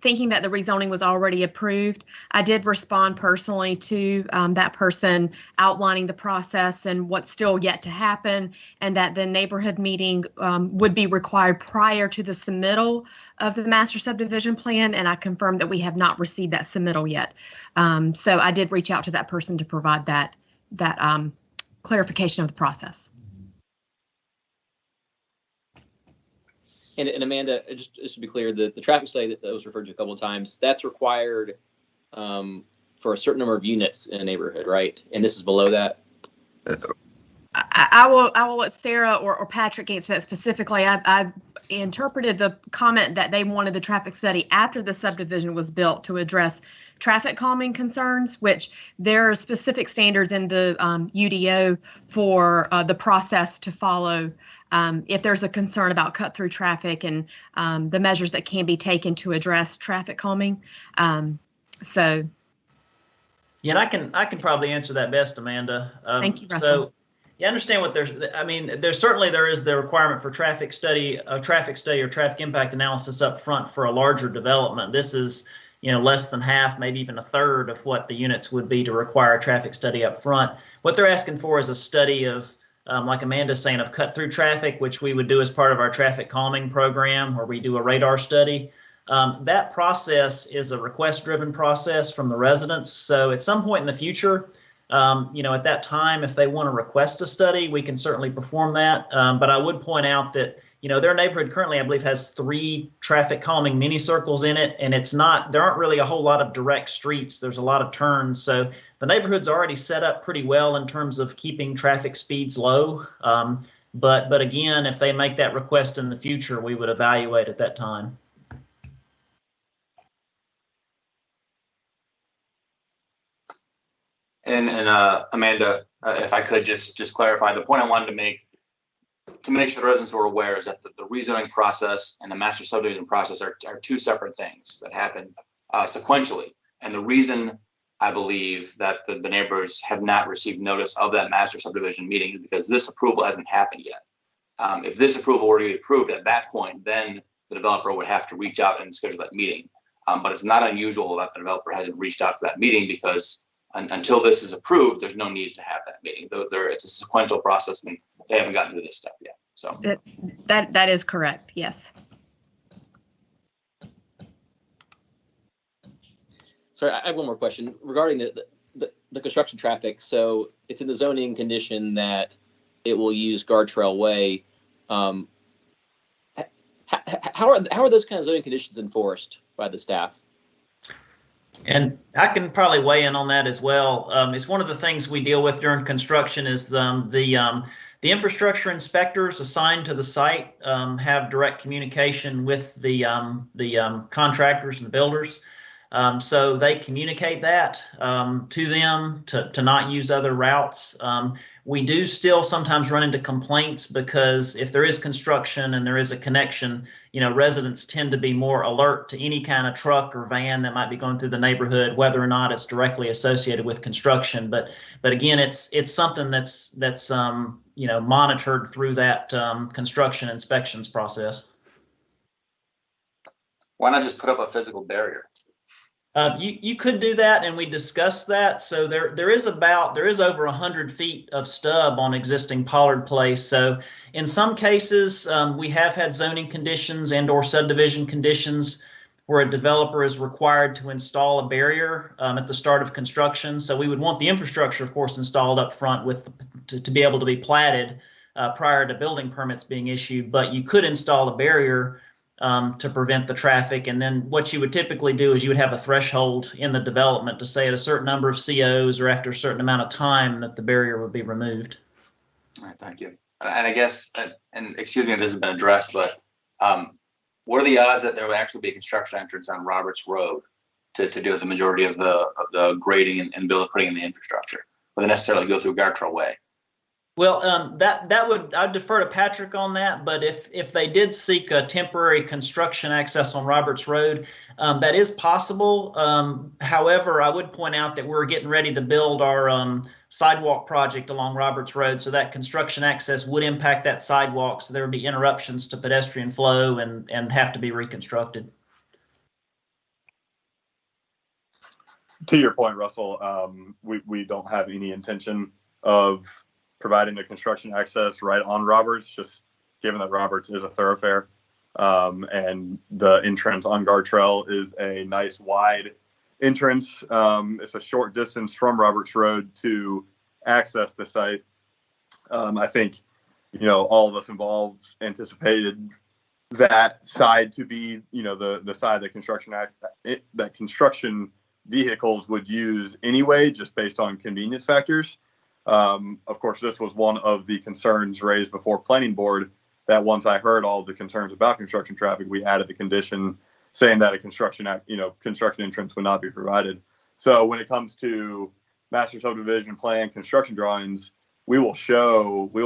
thinking that the rezoning was already approved. I did respond personally to that person outlining the process and what's still yet to happen, and that the neighborhood meeting would be required prior to the submittal of the master subdivision plan. And I confirmed that we have not received that submittal yet. So I did reach out to that person to provide that clarification of the process. And Amanda, just to be clear, the traffic study that was referred to a couple of times, that's required for a certain number of units in a neighborhood, right? And this is below that? I will let Sarah or Patrick answer that specifically. I interpreted the comment that they wanted the traffic study after the subdivision was built to address traffic calming concerns, which there are specific standards in the UDO for the process to follow if there's a concern about cut through traffic and the measures that can be taken to address traffic calming. Yeah, and I can probably answer that best, Amanda. Thank you, Russell. So you understand what there is the requirement for traffic study or traffic impact analysis up front for a larger development. This is, less than half, maybe even a third of what the units would be to require a traffic study up front. What they're asking for is a study of, like Amanda's saying, of cut through traffic, which we would do as part of our traffic calming program, where we do a radar study. That process is a request-driven process from the residents. So at some point in the future, at that time, if they want to request a study, we can certainly perform that. But I would point out that, their neighborhood currently, I believe, has 3 traffic calming mini circles in it, and there aren't really a whole lot of direct streets. There's a lot of turns. So the neighborhood's already set up pretty well in terms of keeping traffic speeds low. But again, if they make that request in the future, we would evaluate at that time. And Amanda, if I could just clarify, the point I wanted to make sure the residents were aware is that the rezoning process and the master subdivision process are 2 separate things that happen sequentially. And the reason I believe that the neighbors have not received notice of that master subdivision meeting is because this approval hasn't happened yet. If this approval were to be approved at that point, then the developer would have to reach out and schedule that meeting. But it's not unusual that the developer hasn't reached out for that meeting, because until this is approved, there's no need to have that meeting. It's a sequential process, and they haven't gotten to this step yet. So that is correct. Yes. Sorry, I have one more question regarding the construction traffic. So it's in the zoning condition that it will use Guardrail Way. How are those kind of zoning conditions enforced by the staff? And I can probably weigh in on that as well. It's one of the things we deal with during construction is the The infrastructure inspectors assigned to the site have direct communication with the contractors and the builders. So they communicate that to them to not use other routes. We do still sometimes run into complaints because if there is construction and there is a connection, residents tend to be more alert to any kind of truck or van that might be going through the neighborhood, whether or not it's directly associated with construction. But again, it's something that's monitored through that construction inspections process. Why not just put up a physical barrier? You could do that, and we discussed that. So there is over 100 feet of stub on existing Pollard Place. So in some cases, we have had zoning conditions and/or subdivision conditions where a developer is required to install a barrier at the start of construction. So we would want the infrastructure, of course, installed up front to be able to be platted prior to building permits being issued. But you could install a barrier to prevent the traffic. And then what you would typically do is you would have a threshold in the development to say at a certain number of COs or after a certain amount of time that the barrier would be removed. All right, thank you. And I guess, and excuse me if this has been addressed, but what are the odds that there will actually be a construction entrance on Roberts Road to do the majority of the grading and putting in the infrastructure? Will they necessarily go through Gartrell Way? Well, I'd defer to Patrick on that, but if they did seek a temporary construction access on Roberts Road, that is possible. However, I would point out that we're getting ready to build our sidewalk project along Roberts Road, so that construction access would impact that sidewalk, so there would be interruptions to pedestrian flow and have to be reconstructed. To your point, Russell, we don't have any intention of providing a construction access right on Roberts, just given that Roberts is a thoroughfare. And the entrance on Gartrell is a nice wide entrance. It's a short distance from Roberts Road to access the site. I think, all of us involved anticipated that side to be, the side that construction vehicles would use anyway, just based on convenience factors. Of course, this was one of the concerns raised before Planning Board, that once I heard all of the concerns about construction traffic, we added the condition saying that a construction entrance would not be provided. So when it comes to master subdivision plan construction drawings, we will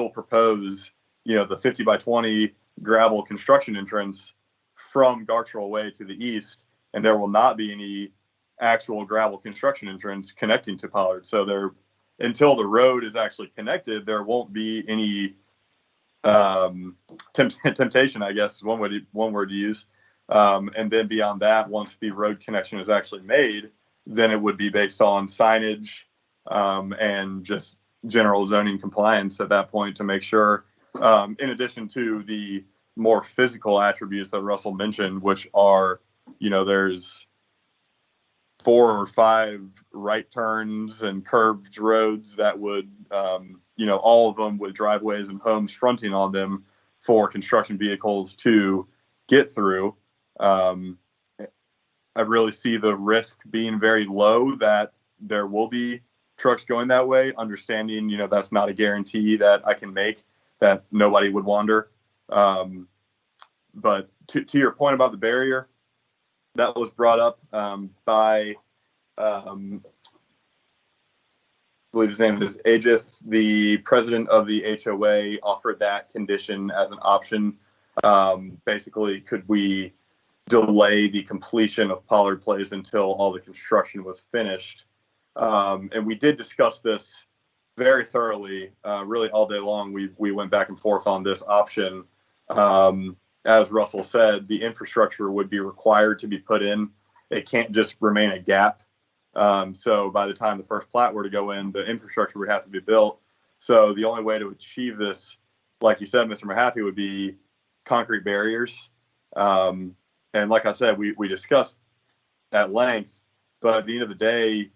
propose, the 50 by 20 gravel construction entrance from Gartrell Way to the east, and there will not be any actual gravel construction entrance connecting to Pollard. So until the road is actually connected, there won't be any temptation, I guess, one word to use. And then beyond that, once the road connection is actually made, then it would be based on signage and just general zoning compliance at that point to make sure, in addition to the more physical attributes that Russell mentioned, which are, there's 4 or 5 right turns and curved roads that would, all of them with driveways and homes fronting on them for construction vehicles to get through. I really see the risk being very low that there will be trucks going that way, understanding, that's not a guarantee that I can make, that nobody would wander. But to your point about the barrier, that was brought up by, I believe his name is Ajith, the president of the HOA, offered that condition as an option. Basically, could we delay the completion of Pollard Place until all the construction was finished? And we did discuss this very thoroughly, really all day long. We went back and forth on this option. As Russell said, the infrastructure would be required to be put in. It can't just remain a gap. So by the time the first plat were to go in, the infrastructure would have to be built. So the only way to achieve this, like you said, Mr. Mahaffey, would be concrete barriers. And like I said, we discussed at length, but at the end of the day,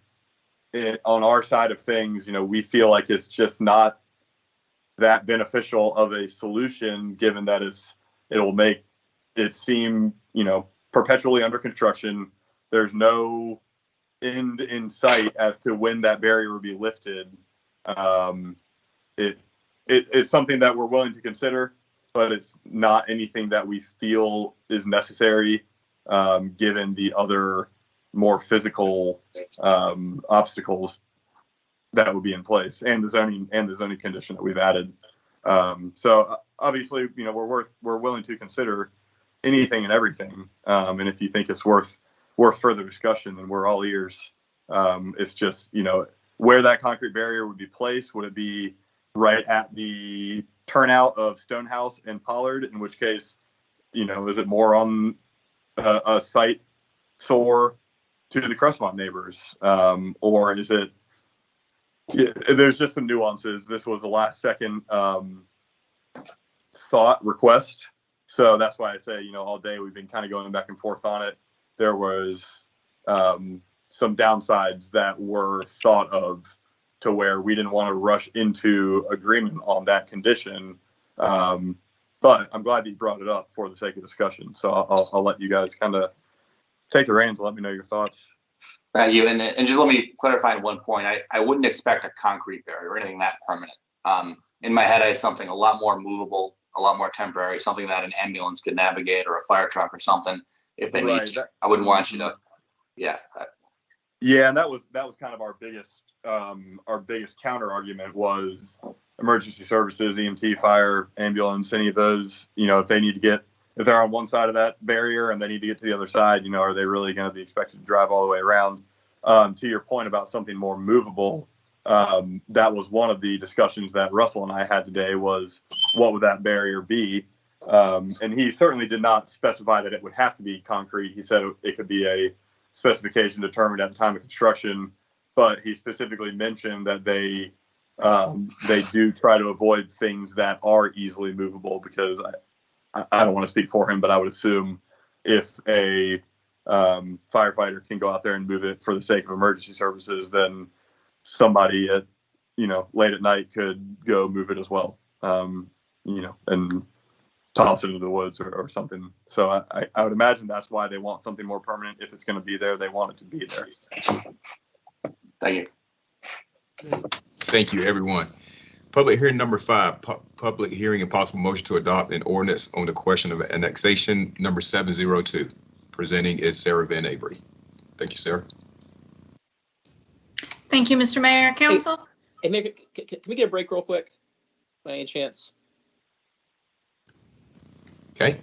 on our side of things, we feel like it's just not that beneficial of a solution, given that it'll make it seem, perpetually under construction. There's no end in sight as to when that barrier will be lifted. it's something that we're willing to consider, but it's not anything that we feel is necessary, given the other more physical obstacles that would be in place, and the zoning condition that we've added. So obviously, we're willing to consider anything and everything. And if you think it's worth further discussion, then we're all ears. It's just, where that concrete barrier would be placed. Would it be right at the turnout of Stonehouse and Pollard? In which case, is it more on a site sore to the Crestmont neighbors, or is it? Yeah, there's just some nuances. This was a last second request. So that's why I say, all day we've been kind of going back and forth on it. There was some downsides that were thought of to where we didn't want to rush into agreement on that condition. But I'm glad that you brought it up for the sake of discussion. So I'll let you guys kind of take the reins and let me know your thoughts. Thank you. And just let me clarify one point. I wouldn't expect a concrete barrier or anything that permanent. In my head, I had something a lot more movable, a lot more temporary, something that an ambulance could navigate or a fire truck or something if they need to. I wouldn't want you to, yeah. Yeah, and that was kind of our biggest counter argument was emergency services, EMT, fire, ambulance, any of those, if they're on one side of that barrier and they need to get to the other side, are they really going to be expected to drive all the way around? To your point about something more movable, that was one of the discussions that Russell and I had today was what would that barrier be? And he certainly did not specify that it would have to be concrete. He said it could be a specification determined at the time of construction, but he specifically mentioned that they do try to avoid things that are easily movable, because I don't want to speak for him, but I would assume if a firefighter can go out there and move it for the sake of emergency services, then somebody at, late at night could go move it as well, and toss it into the woods or something. So I would imagine that's why they want something more permanent. If it's going to be there, they want it to be there. Thank you. Thank you, everyone. Public hearing number 5, public hearing and possible motion to adopt an ordinance on the question of annexation number 702. Presenting is Sarah Van Avery. Thank you, Sarah. Thank you, Mr. Mayor. Council? Hey, Mayor, can we get a break real quick by any chance? Okay.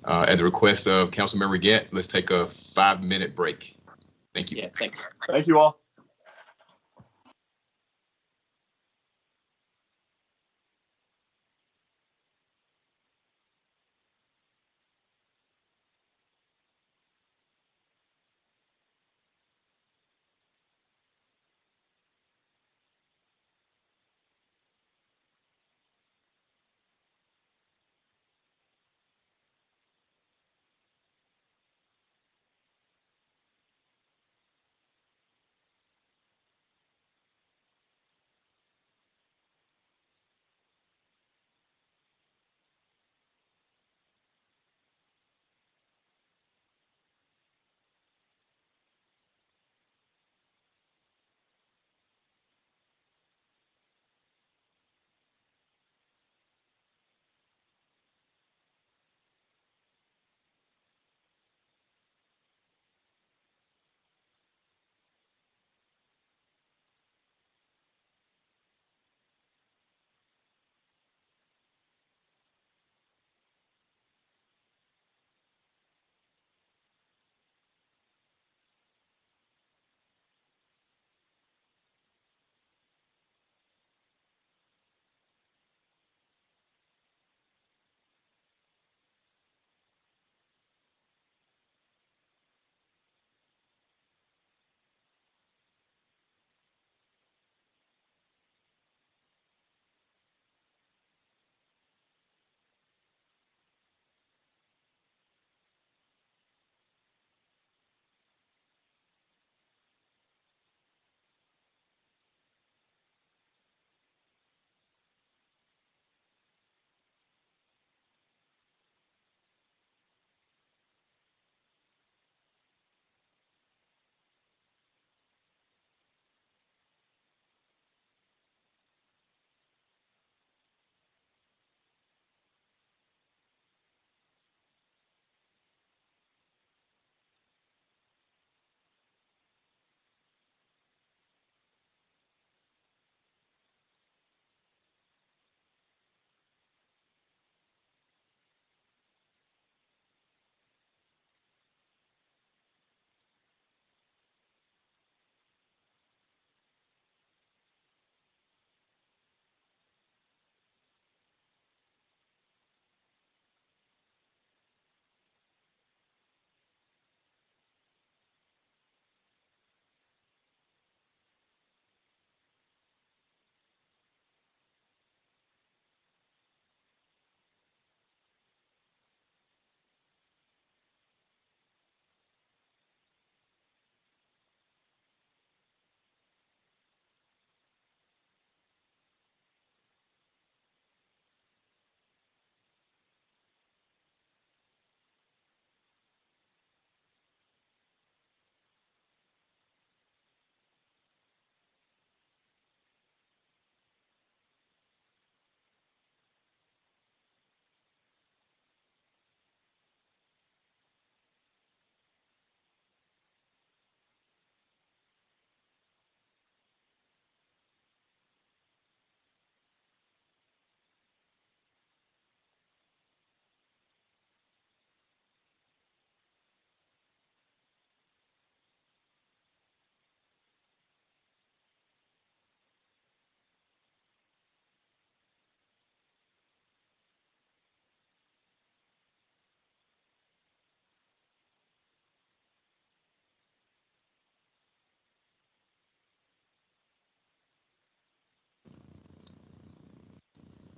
At the request of Councilmember Gant, let's take a 5-minute break. Thank you. Yeah, thanks. Thank you all.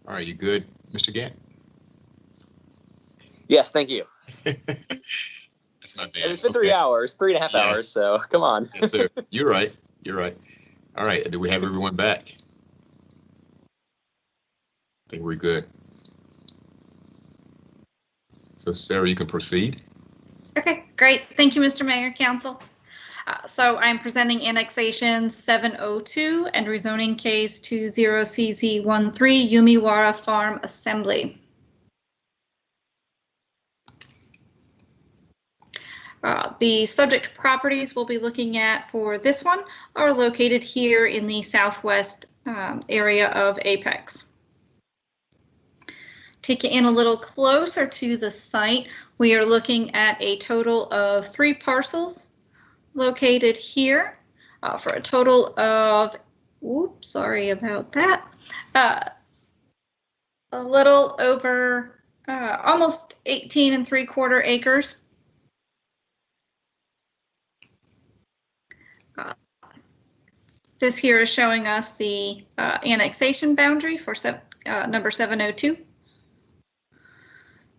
All right, you good, Mr. Gant? Yes, thank you. That's not bad. It's been 3 hours, 3.5 hours, so come on. Yes, sir. You're right. You're right. All right. Do we have everyone back? I think we're good. So Sarah, you can proceed. Okay, great. Thank you, Mr. Mayor, Council. So I'm presenting annexation 702 and rezoning case 20CZ13 Yumiwara Farm Assembly. The subject properties we'll be looking at for this one are located here in the southwest area of Apex. Take you in a little closer to the site, we are looking at a total of 3 parcels located here for a total of, oops, sorry about that, a little over almost 18 3/4 acres. This here is showing us the annexation boundary for number 702.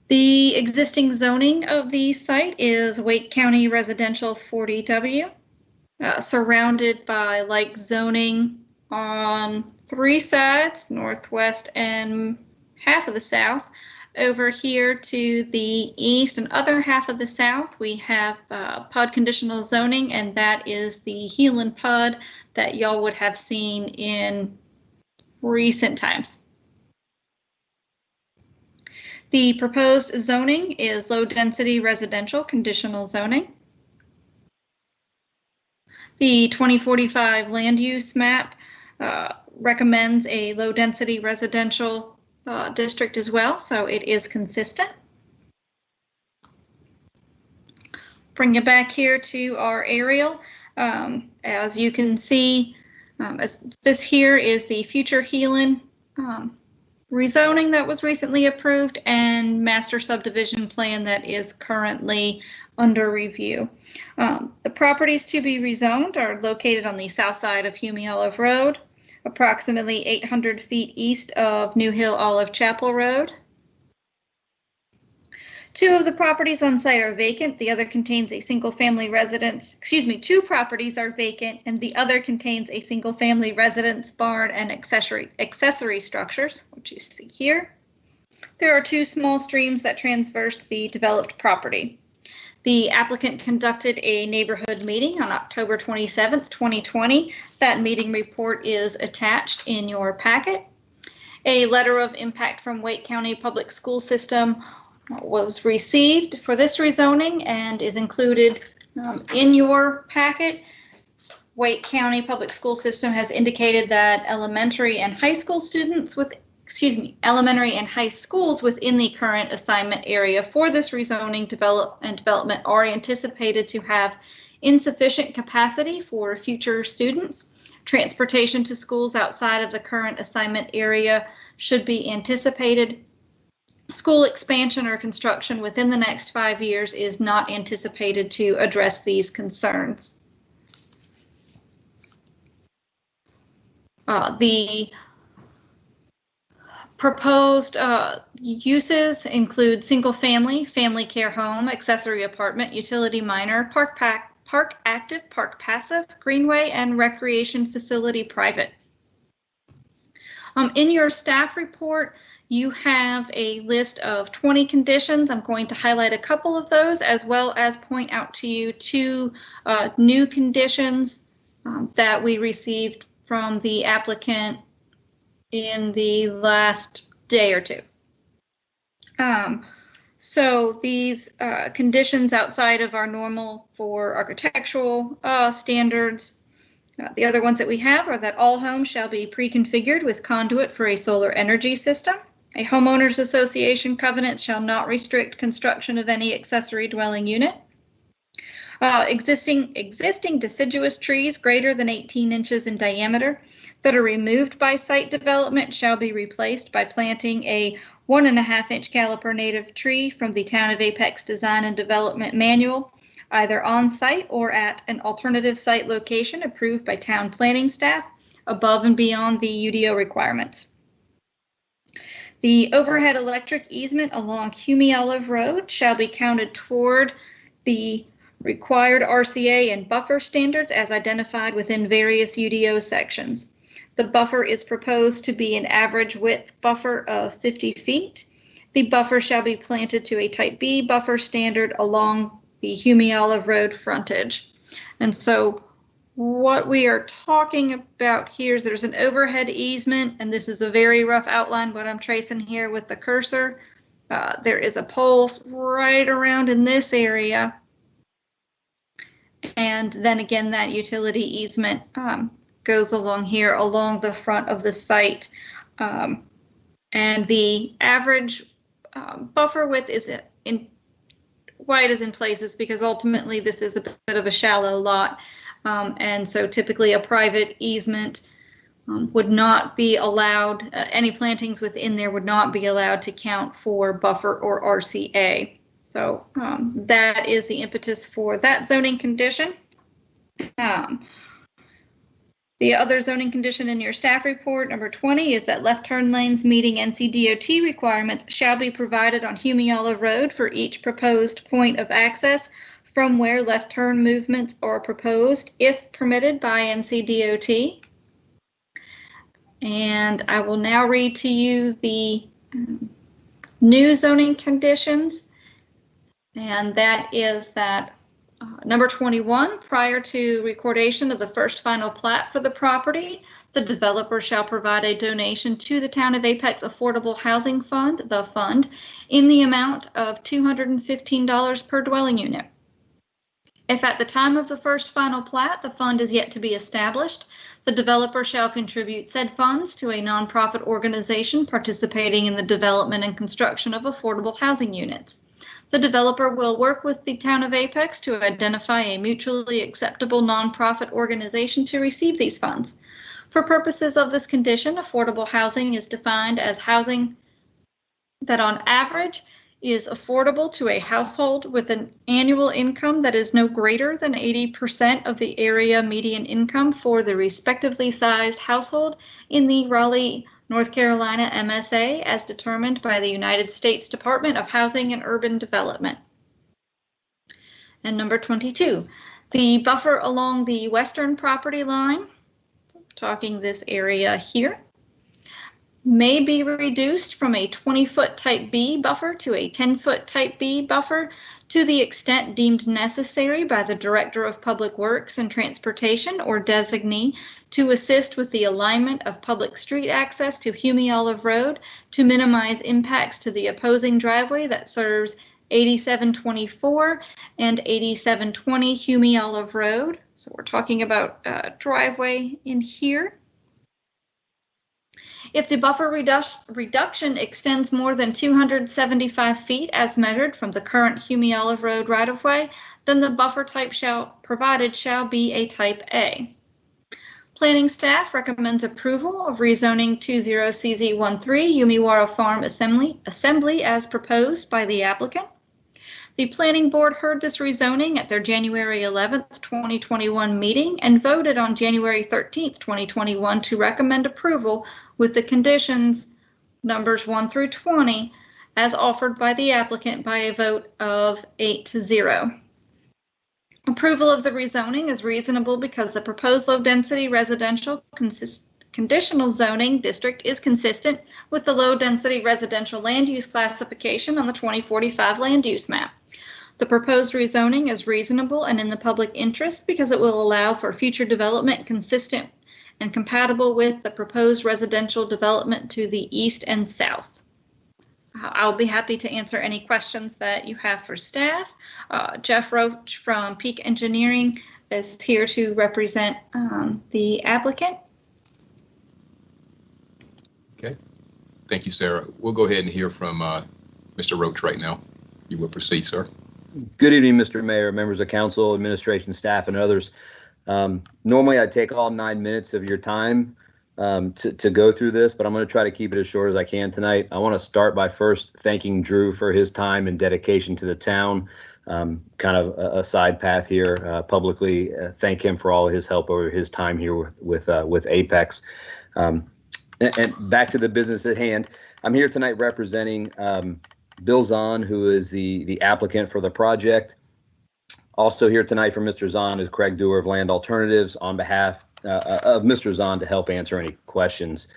The existing zoning of the site is Wake County Residential 40W, surrounded by like zoning on 3 sides, northwest and half of the south. Over here to the east and other half of the south, we have PUD conditional zoning, and that is the Heelan PUD that y'all would have seen in recent times. The proposed zoning is low density residential conditional zoning. The 2045 land use map recommends a low density residential district as well, so it is consistent. Bring you back here to our aerial. As you can see, this here is the future Heelan rezoning that was recently approved and master subdivision plan that is currently under review. The properties to be rezoned are located on the south side of Hume Olive Road, approximately 800 feet east of New Hill Olive Chapel Road. 2 of the properties on site are vacant. The other contains a single family residence. 2 properties are vacant and the other contains a single family residence, barn, and accessory structures, which you see here. There are 2 small streams that traverse the developed property. The applicant conducted a neighborhood meeting on October 27th, 2020. That meeting report is attached in your packet. A letter of impact from Wake County Public School System was received for this rezoning and is included in your packet. Wake County Public School System has indicated that elementary and high school students with elementary and high schools within the current assignment area for this rezoning development are anticipated to have insufficient capacity for future students. Transportation to schools outside of the current assignment area should be anticipated. School expansion or construction within the next 5 years is not anticipated to address these concerns. The proposed uses include single family, family care home, accessory apartment, utility minor, park active, park passive, greenway, and recreation facility private. In your staff report, you have a list of 20 conditions. I'm going to highlight a couple of those as well as point out to you 2 new conditions that we received from the applicant in the last day or 2. So these conditions outside of our normal for architectural standards, the other ones that we have are that all homes shall be pre-configured with conduit for a solar energy system. A homeowners association covenant shall not restrict construction of any accessory dwelling unit. Existing deciduous trees greater than 18 inches in diameter that are removed by site development shall be replaced by planting a 1.5-inch caliper native tree from the Town of Apex Design and Development Manual, either on site or at an alternative site location approved by town planning staff above and beyond the UDO requirements. The overhead electric easement along Hume Olive Road shall be counted toward the required RCA and buffer standards as identified within various UDO sections. The buffer is proposed to be an average width buffer of 50 feet. The buffer shall be planted to a type B buffer standard along the Hume Olive Road frontage. And so what we are talking about here is there's an overhead easement, and this is a very rough outline, what I'm tracing here with the cursor. There is a pole right around in this area. And then again, that utility easement goes along here, along the front of the site. And the average buffer width is wide as in places because ultimately this is a bit of a shallow lot. And so typically a private easement would not be allowed, any plantings within there would not be allowed to count for buffer or RCA. So that is the impetus for that zoning condition. The other zoning condition in your staff report, number 20, is that left turn lanes meeting NCDOT requirements shall be provided on Hume Olive Road for each proposed point of access from where left turn movements are proposed, if permitted by NCDOT. And I will now read to you the new zoning conditions. And that is that number 21, prior to recordation of the first final plat for the property, the developer shall provide a donation to the Town of Apex Affordable Housing Fund, the fund, in the amount of $215 per dwelling unit. If at the time of the first final plat, the fund is yet to be established, the developer shall contribute said funds to a nonprofit organization participating in the development and construction of affordable housing units. The developer will work with the Town of Apex to identify a mutually acceptable nonprofit organization to receive these funds. For purposes of this condition, affordable housing is defined as housing that on average is affordable to a household with an annual income that is no greater than 80% of the area median income for the respectively sized household in the Raleigh, North Carolina MSA as determined by the United States Department of Housing and Urban Development. And number 22, the buffer along the western property line, talking this area here, may be reduced from a 20-foot type B buffer to a 10-foot type B buffer to the extent deemed necessary by the Director of Public Works and Transportation or designee to assist with the alignment of public street access to Hume Olive Road to minimize impacts to the opposing driveway that serves 8724 and 8720 Hume Olive Road. So we're talking about a driveway in here. If the buffer reduction extends more than 275 feet as measured from the current Hume Olive Road right-of-way, then the buffer type provided shall be a type A. Planning staff recommends approval of rezoning 20CZ13 Yumiwara Farm Assembly as proposed by the applicant. The Planning Board heard this rezoning at their January 11th, 2021 meeting and voted on January 13th, 2021 to recommend approval with the conditions numbers 1 through 20 as offered by the applicant by a vote of 8-0. Approval of the rezoning is reasonable because the proposed low-density residential conditional zoning district is consistent with the low-density residential land use classification on the 2045 land use map. The proposed rezoning is reasonable and in the public interest because it will allow for future development consistent and compatible with the proposed residential development to the east and south. I'll be happy to answer any questions that you have for staff. Jeff Roach from Peak Engineering is here to represent the applicant. Okay, thank you, Sarah. We'll go ahead and hear from Mr. Roach right now. You will proceed, sir. Good evening, Mr. Mayor, members of council, administration, staff, and others. Normally, I take all 9 minutes of your time to go through this, but I'm going to try to keep it as short as I can tonight. I want to start by first thanking Drew for his time and dedication to the town. Kind of a side path here, publicly thank him for all his help over his time here with Apex. And back to the business at hand. I'm here tonight representing Bill Zahn, who is the applicant for the project. Also here tonight from Mr. Zahn is Craig Dewar of Land Alternatives on behalf of Mr. Zahn to help answer any questions.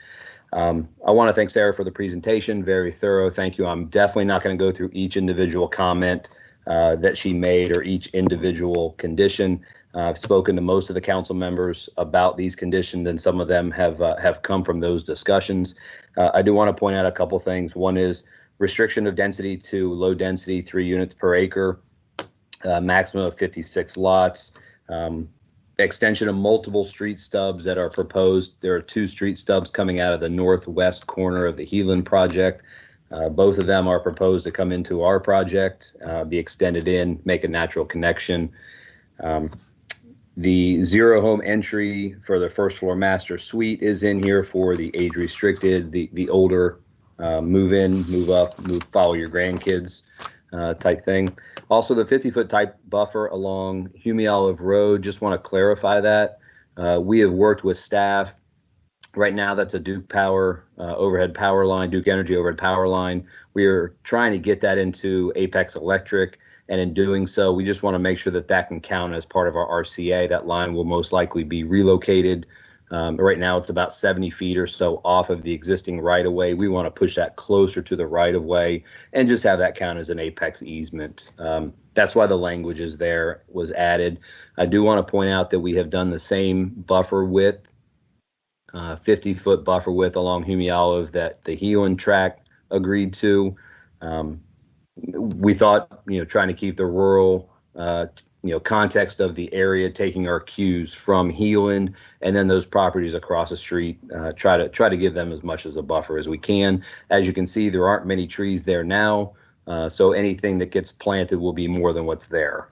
I want to thank Sarah for the presentation, very thorough. Thank you. I'm definitely not going to go through each individual comment that she made or each individual condition. I've spoken to most of the council members about these conditions, and some of them have come from those discussions. I do want to point out a couple things. One is restriction of density to low density, 3 units per acre, maximum of 56 lots, extension of multiple street stubs that are proposed. There are 2 street stubs coming out of the northwest corner of the Heelan project. Both of them are proposed to come into our project, be extended in, make a natural connection. The 0 home entry for the first floor master suite is in here for the age restricted, the older move in, move up, follow your grandkids type thing. Also, the 50-foot type buffer along Hume Olive Road, just want to clarify that. We have worked with staff. Right now, that's a Duke Power overhead power line, Duke Energy overhead power line. We are trying to get that into Apex Electric, and in doing so, we just want to make sure that that can count as part of our RCA. That line will most likely be relocated. Right now, it's about 70 feet or so off of the existing right-of-way. We want to push that closer to the right-of-way and just have that count as an apex easement. That's why the language is there, was added. I do want to point out that we have done the same buffer width, 50-foot buffer width along Hume Olive that the Heelan tract agreed to. We thought, trying to keep the rural context of the area, taking our cues from Heelan and then those properties across the street, try to give them as much as a buffer as we can. As you can see, there aren't many trees there now, so anything that gets planted will be more than what's there.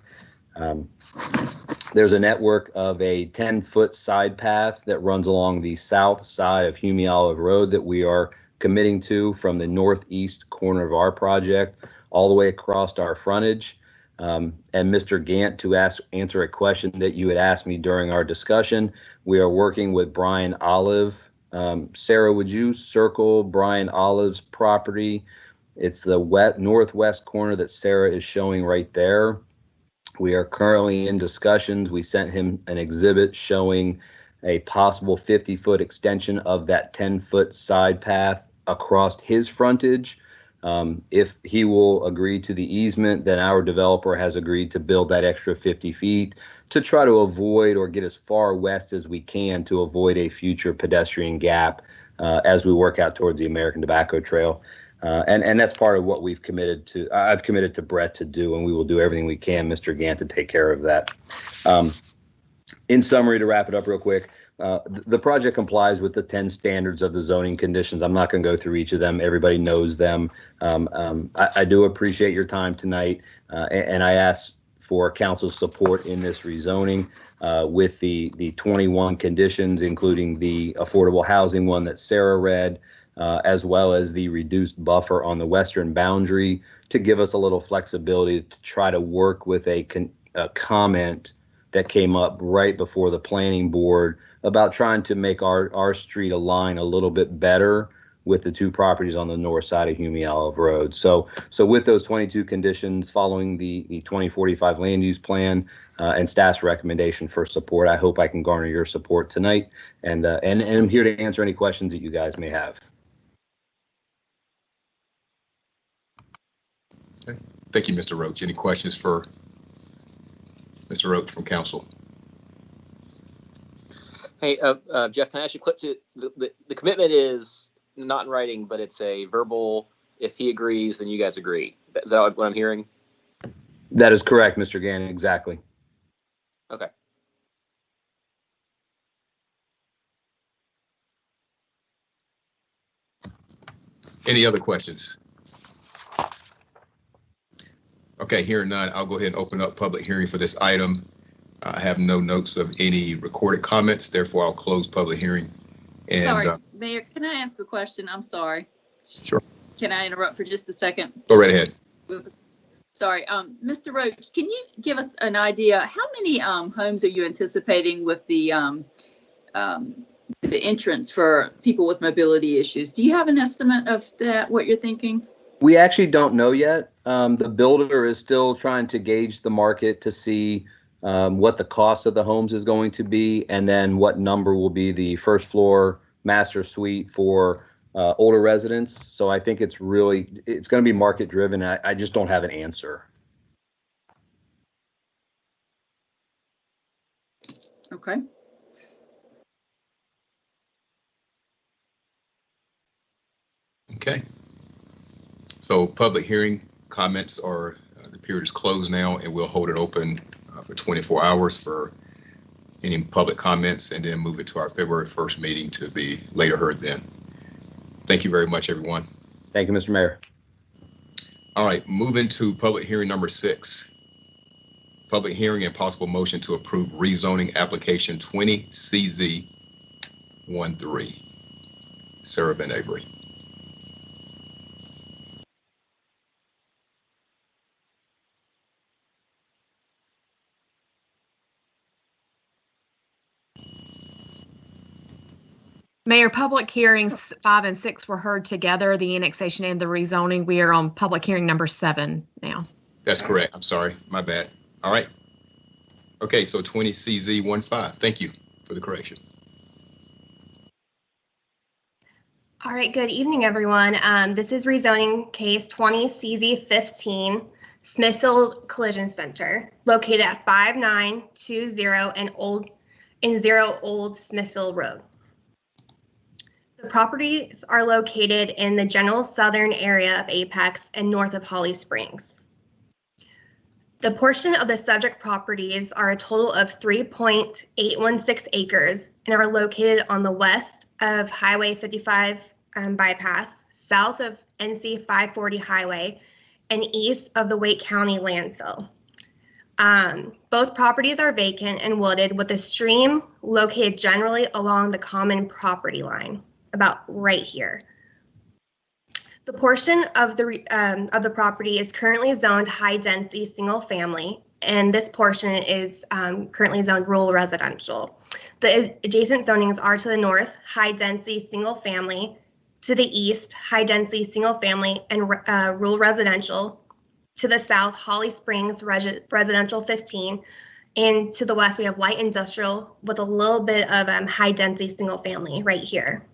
There's a network of a 10-foot side path that runs along the south side of Hume Olive Road that we are committing to from the northeast corner of our project all the way across our frontage. And Mr. Gant, to answer a question that you had asked me during our discussion, we are working with Brian Olive. Sarah, would you circle Brian Olive's property? It's the northwest corner that Sarah is showing right there. We are currently in discussions. We sent him an exhibit showing a possible 50-foot extension of that 10-foot side path across his frontage. If he will agree to the easement, then our developer has agreed to build that extra 50 feet to try to avoid or get as far west as we can to avoid a future pedestrian gap as we work out towards the American Tobacco Trail. And that's part of what we've committed to. I've committed to Brett to do, and we will do everything we can, Mr. Gant, to take care of that. In summary, to wrap it up real quick, the project complies with the 10 standards of the zoning conditions. I'm not going to go through each of them. Everybody knows them. I do appreciate your time tonight, and I ask for council's support in this rezoning with the 21 conditions, including the affordable housing one that Sarah read, as well as the reduced buffer on the western boundary to give us a little flexibility to try to work with a comment that came up right before the planning board about trying to make our street align a little bit better with the 2 properties on the north side of Hume Olive Road. So with those 22 conditions following the 2045 land use plan and staff's recommendation for support, I hope I can garner your support tonight. And I'm here to answer any questions that you guys may have. Okay. Thank you, Mr. Roach. Any questions for Mr. Roach from council? Hey, Jeff, can I ask you a quick? The commitment is not in writing, but it's a verbal. If he agrees, then you guys agree. Is that what I'm hearing? That is correct, Mr. Gannon. Exactly. Okay. Any other questions? Okay, hearing none, I'll go ahead and open up public hearing for this item. I have no notes of any recorded comments, therefore I'll close public hearing. And sorry, Mayor, can I ask a question? I'm sorry. Sure. Can I interrupt for just a second? Go right ahead. Sorry, Mr. Roach, can you give us an idea, how many homes are you anticipating with the the entrance for people with mobility issues. Do you have an estimate of that, what you're thinking? We actually don't know yet. The builder is still trying to gauge the market to see what the cost of the homes is going to be, and then what number will be the first floor master suite for older residents. So I think it's going to be market driven. I just don't have an answer. Okay. Okay. So public hearing comments are, the period is closed now, and we'll hold it open for 24 hours for any public comments, and then move it to our February 1st meeting to be later heard then. Thank you very much, everyone. Thank you, Mr. Mayor. All right, moving to public hearing number 6. Public hearing and possible motion to approve rezoning application 20CZ13. Sarah Ben Avery. Mayor, public hearings 5 and 6 were heard together, the annexation and the rezoning. We are on public hearing number 7 now. That's correct. I'm sorry, my bad. All right. Okay, so 20CZ15. Thank you for the correction. All right, good evening, everyone. This is rezoning case 20CZ15, Smithfield Collision Center, located at 5920 and 0 Old Smithfield Road. The properties are located in the general southern area of Apex and north of Holly Springs. The portion of the subject properties are a total of 3.816 acres and are located on the west of Highway 55 bypass, south of NC 540 highway, and east of the Wake County landfill. Both properties are vacant and wooded, with a stream located generally along the common property line, about right here. The portion of the property is currently zoned high density single family, and this portion is currently zoned rural residential. The adjacent zonings are to the north, high density single family, to the east, high density single family and rural residential, to the south, Holly Springs residential 15, and to the west we have light industrial with a little bit of high density single family right here.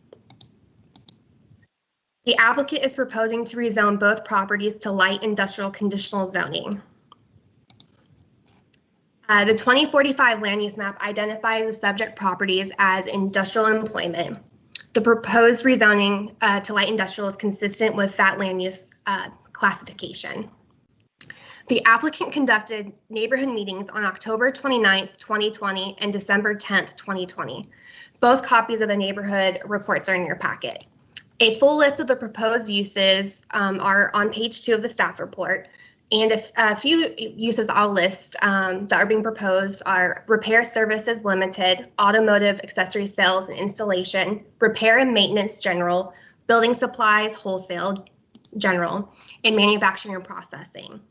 The applicant is proposing to rezone both properties to light industrial conditional zoning. The 2045 land use map identifies the subject properties as industrial employment. The proposed rezoning to light industrial is consistent with that land use classification. The applicant conducted neighborhood meetings on October 29th, 2020 and December 10th, 2020. Both copies of the neighborhood reports are in your packet. A full list of the proposed uses are on page 2 of the staff report, and a few uses I'll list that are being proposed are repair services limited, automotive accessory sales and installation, repair and maintenance general, building supplies wholesale general, and manufacturing and processing.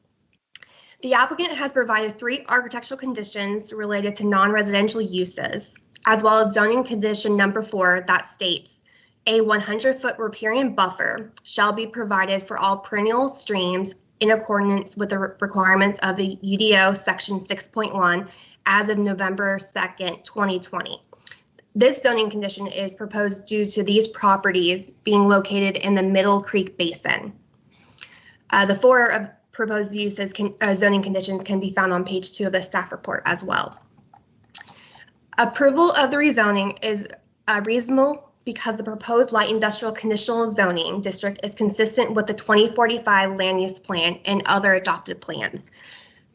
The applicant has provided 3 architectural conditions related to non-residential uses, as well as zoning condition number 4 that states a 100-foot riparian buffer shall be provided for all perennial streams in accordance with the requirements of the UDO section 6.1 as of November 2nd, 2020. This zoning condition is proposed due to these properties being located in the Middle Creek Basin. The 4 proposed uses zoning conditions can be found on page 2 of the staff report as well. Approval of the rezoning is reasonable because the proposed light industrial conditional zoning district is consistent with the 2045 land use plan and other adopted plans.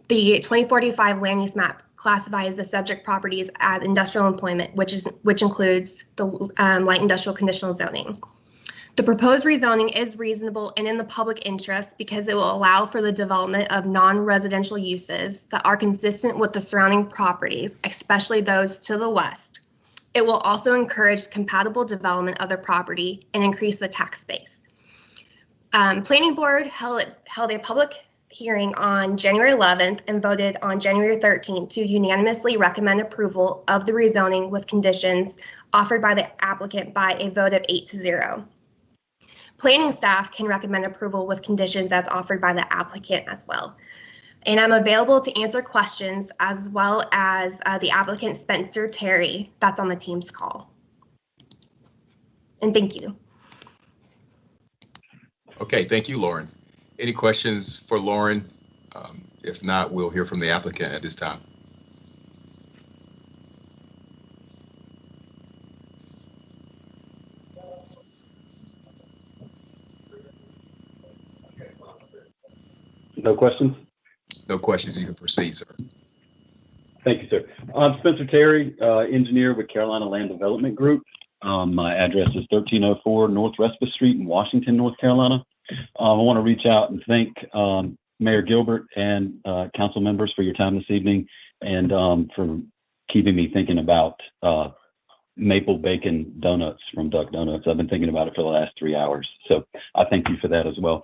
The 2045 land use map classifies the subject properties as industrial employment, which includes the light industrial conditional zoning. The proposed rezoning is reasonable and in the public interest because it will allow for the development of non-residential uses that are consistent with the surrounding properties, especially those to the west. It will also encourage compatible development of the property and increase the tax base. Planning Board held a public hearing on January 11th and voted on January 13th to unanimously recommend approval of the rezoning with conditions offered by the applicant by a vote of 8-0. Planning staff can recommend approval with conditions as offered by the applicant as well. And I'm available to answer questions as well as the applicant Spencer Terry, that's on the Teams call. And thank you. Okay, thank you, Lauren. Any questions for Lauren? If not, we'll hear from the applicant at this time. No questions? No questions. You can proceed, sir. Thank you, sir. I'm Spencer Terry, engineer with Carolina Land Development Group. My address is 1304 North Respite Street in Washington, North Carolina. I want to reach out and thank Mayor Gilbert and council members for your time this evening and for keeping me thinking about maple bacon donuts from Duck Donuts. I've been thinking about it for the last 3 hours. So I thank you for that as well.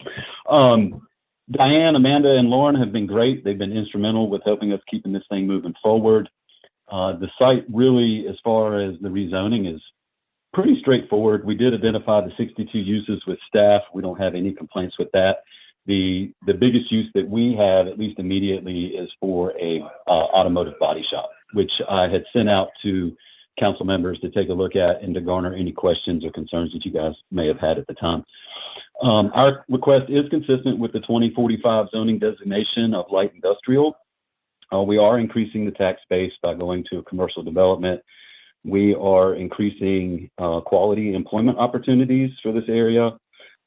Diane, Amanda, and Lauren have been great. They've been instrumental with helping us keeping this thing moving forward. The site really, as far as the rezoning, is pretty straightforward. We did identify the 62 uses with staff. We don't have any complaints with that. The biggest use that we have, at least immediately, is for a automotive body shop, which I had sent out to council members to take a look at and to garner any questions or concerns that you guys may have had at the time. Our request is consistent with the 2045 zoning designation of light industrial. We are increasing the tax base by going to a commercial development. We are increasing quality employment opportunities for this area.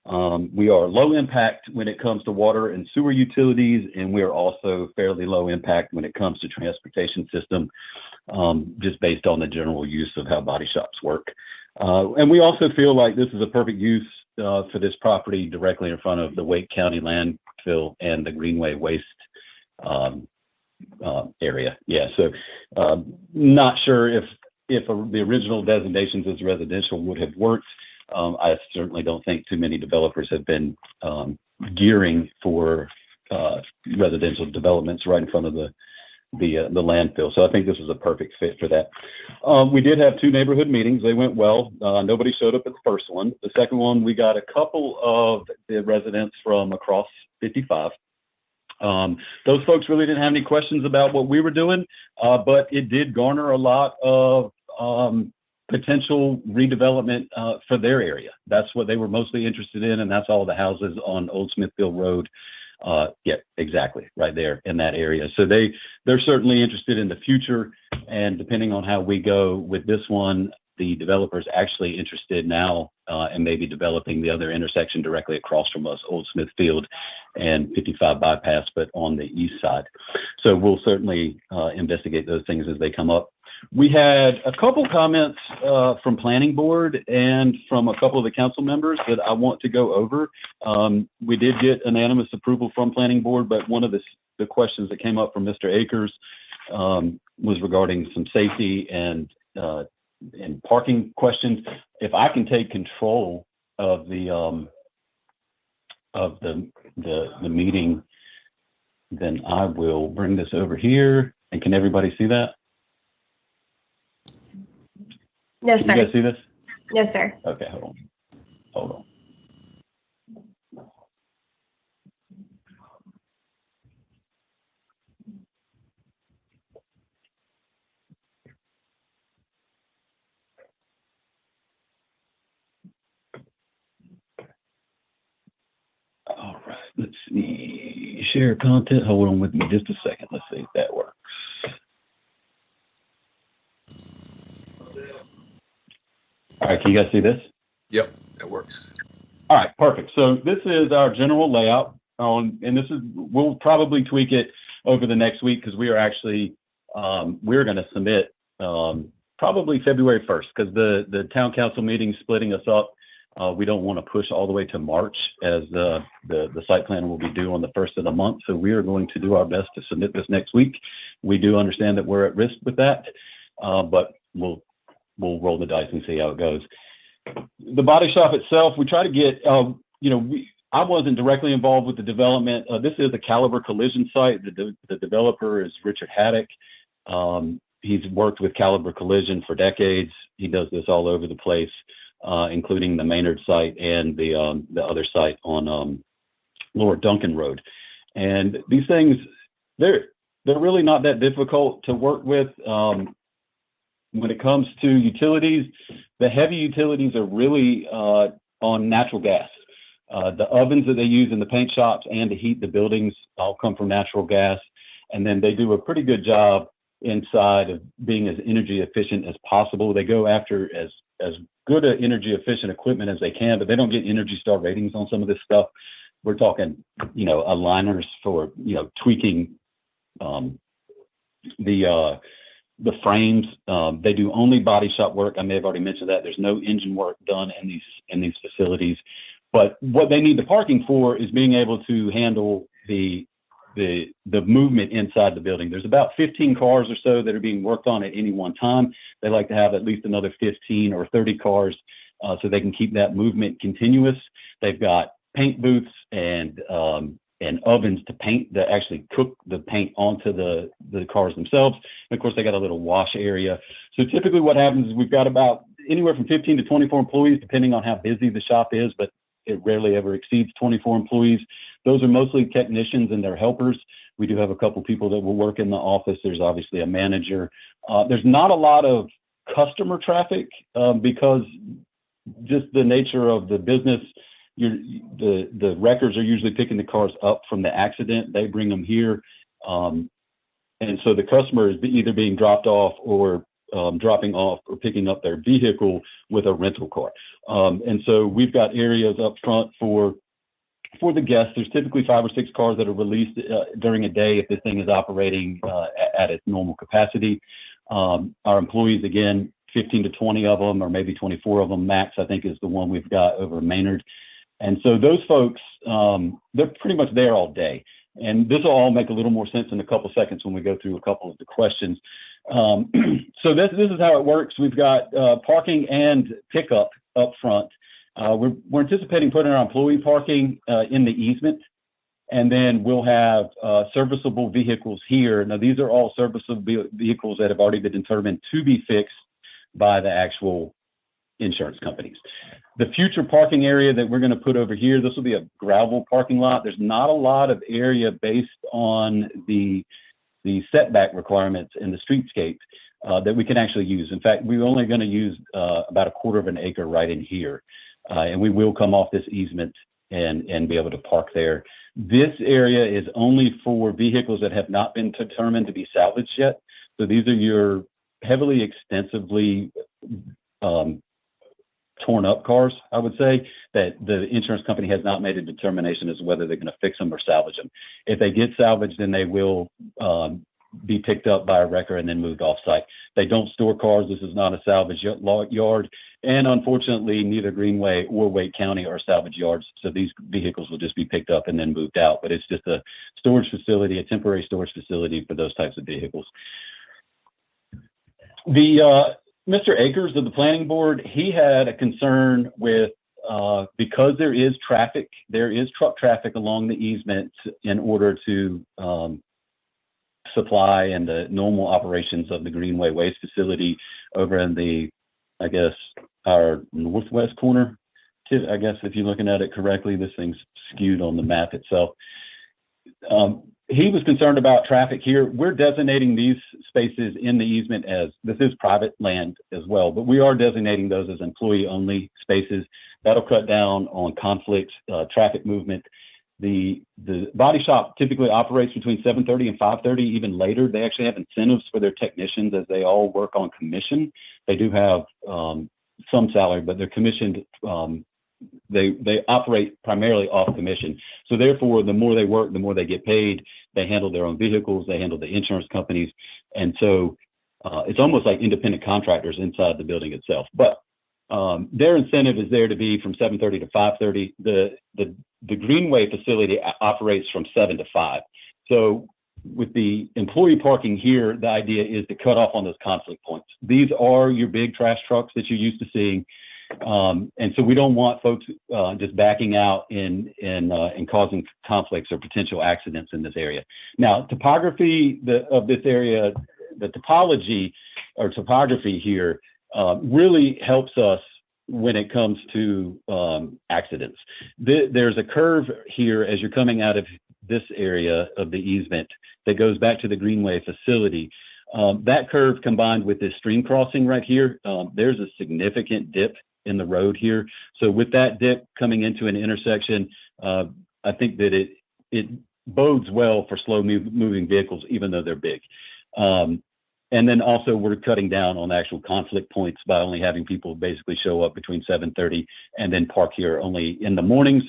We are low impact when it comes to water and sewer utilities, and we are also fairly low impact when it comes to transportation system, just based on the general use of how body shops work. And we also feel like this is a perfect use for this property directly in front of the Wake County landfill and the Greenway waste area. Yeah, so not sure if the original designations as residential would have worked. I certainly don't think too many developers have been gearing for residential developments right in front of the landfill. So I think this is a perfect fit for that. We did have 2 neighborhood meetings. They went well. Nobody showed up at the first one. The second one, we got a couple of the residents from across 55. Those folks really didn't have any questions about what we were doing, but it did garner a lot of potential redevelopment for their area. That's what they were mostly interested in, and that's all the houses on Old Smithfield Road. Yeah, exactly, right there in that area. So they're certainly interested in the future, and depending on how we go with this one, the developer's actually interested now in maybe developing the other intersection directly across from us, Old Smithfield and 55 Bypass, but on the east side. So we'll certainly investigate those things as they come up. We had a couple comments from Planning Board and from a couple of the council members that I want to go over. We did get unanimous approval from Planning Board, but one of the questions that came up from Mr. Akers was regarding some safety and parking questions. If I can take control of the meeting, then I will bring this over here. And can everybody see that? No, sir. You guys see this? No, sir. Okay, hold on. All right, let's see. Share content. Hold on with me just a second. Let's see if that works. All right, can you guys see this? Yep, that works. All right, perfect. So this is our general layout, and we'll probably tweak it over the next week because we are actually we're going to submit probably February 1st because the town council meeting splitting us up. We don't want to push all the way to March as the site plan will be due on the 1st of the month. So we are going to do our best to submit this next week. We do understand that we're at risk with that, but we'll roll the dice and see how it goes. The body shop itself, we try to get, I wasn't directly involved with the development. This is a Caliber collision site. The developer is Richard Haddock. He's worked with Caliber Collision for decades. He does this all over the place, including the Maynard site and the other site on Lower Duncan Road. And these things, they're really not that difficult to work with. When it comes to utilities, the heavy utilities are really on natural gas. The ovens that they use in the paint shops and to heat the buildings all come from natural gas. And then they do a pretty good job inside of being as energy efficient as possible. They go after as good a energy efficient equipment as they can, but they don't get Energy Star ratings on some of this stuff. We're talking, aligners for, tweaking the frames. They do only body shop work. I may have already mentioned that. There's no engine work done in these facilities. But what they need the parking for is being able to handle the movement inside the building. There's about 15 cars or so that are being worked on at any one time. They like to have at least another 15 or 30 cars so they can keep that movement continuous. They've got paint booths and ovens to paint, that actually cook the paint onto the cars themselves. And of course, they got a little wash area. So typically what happens is we've got about anywhere from 15 to 24 employees, depending on how busy the shop is, but it rarely ever exceeds 24 employees. Those are mostly technicians and their helpers. We do have a couple people that will work in the office. There's obviously a manager. There's not a lot of customer traffic because just the nature of the business. The wreckers are usually picking the cars up from the accident. They bring them here. And so the customer is either being dropped off or dropping off or picking up their vehicle with a rental car. And so we've got areas up front for the guests. There's typically 5 or 6 cars that are released during a day if this thing is operating at its normal capacity. Our employees, again, 15 to 20 of them, or maybe 24 of them max, I think is the one we've got over Maynard. And so those folks, they're pretty much there all day. And this will all make a little more sense in a couple seconds when we go through a couple of the questions. So this is how it works. We've got parking and pickup up front. We're anticipating putting our employee parking in the easement, and then we'll have serviceable vehicles here. Now, these are all serviceable vehicles that have already been determined to be fixed by the actual insurance companies. The future parking area that we're going to put over here, this will be a gravel parking lot. There's not a lot of area based on the setback requirements in the streetscape that we can actually use. In fact, we're only going to use about a quarter of an acre right in here. And we will come off this easement and be able to park there. This area is only for vehicles that have not been determined to be salvaged yet. So these are your heavily extensively torn up cars, I would say, that the insurance company has not made a determination as to whether they're going to fix them or salvage them. If they get salvaged, then they will be picked up by a wrecker and then moved off site. They don't store cars. This is not a salvage yard. And unfortunately, neither Greenway or Wake County are salvage yards. So these vehicles will just be picked up and then moved out. But it's just a storage facility, a temporary storage facility for those types of vehicles. Mr. Akers of the planning board, he had a concern with, because there is truck traffic along the easement in order to supply and the normal operations of the Greenway Waste Facility over in the, I guess, our northwest corner. I guess if you're looking at it correctly, this thing's skewed on the map itself. He was concerned about traffic here. We're designating these spaces in the easement as, this is private land as well, but we are designating those as employee-only spaces. That'll cut down on conflict, traffic movement. The body shop typically operates between 7:30 and 5:30, even later. They actually have incentives for their technicians as they all work on commission. They do have some salary, but they're commissioned. They operate primarily off commission. So therefore, the more they work, the more they get paid. They handle their own vehicles. They handle the insurance companies. And so it's almost like independent contractors inside the building itself. But their incentive is there to be from 7:30 to 5:30. The Greenway facility operates from 7 to 5. So with the employee parking here, the idea is to cut off on those conflict points. These are your big trash trucks that you're used to seeing. And so we don't want folks just backing out and causing conflicts or potential accidents in this area. Now, topography of this area, the topology or topography here really helps us when it comes to accidents. There's a curve here as you're coming out of this area of the easement that goes back to the Greenway facility. That curve combined with this stream crossing right here, there's a significant dip in the road here. So with that dip coming into an intersection, I think that it bodes well for slow moving vehicles, even though they're big. And then also we're cutting down on actual conflict points by only having people basically show up between 7:30 and then park here only in the mornings.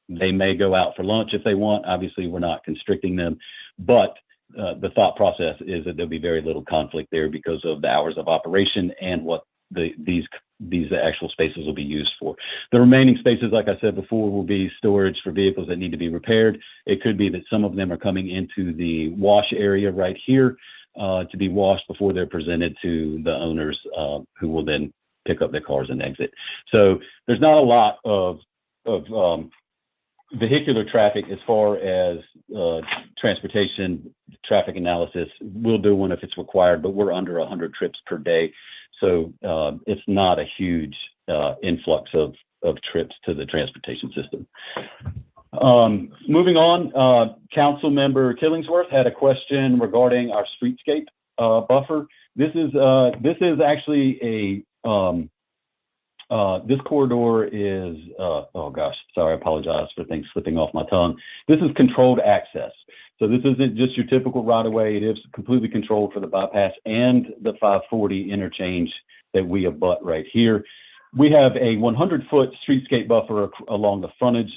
They may go out for lunch if they want. Obviously, we're not constricting them, but the thought process is that there'll be very little conflict there because of the hours of operation and what these actual spaces will be used for. The remaining spaces, like I said before, will be storage for vehicles that need to be repaired. It could be that some of them are coming into the wash area right here to be washed before they're presented to the owners who will then pick up their cars and exit. So there's not a lot of vehicular traffic as far as transportation traffic analysis. We'll do one if it's required, but we're under 100 trips per day. So it's not a huge influx of trips to the transportation system. Moving on, Council Member Killingsworth had a question regarding our streetscape buffer. This is actually a this corridor is oh gosh, sorry, I apologize for things slipping off my tongue. This is controlled access. So this isn't just your typical right of way. It is completely controlled for the bypass and the 540 interchange that we abut right here. We have a 100-foot streetscape buffer along the frontage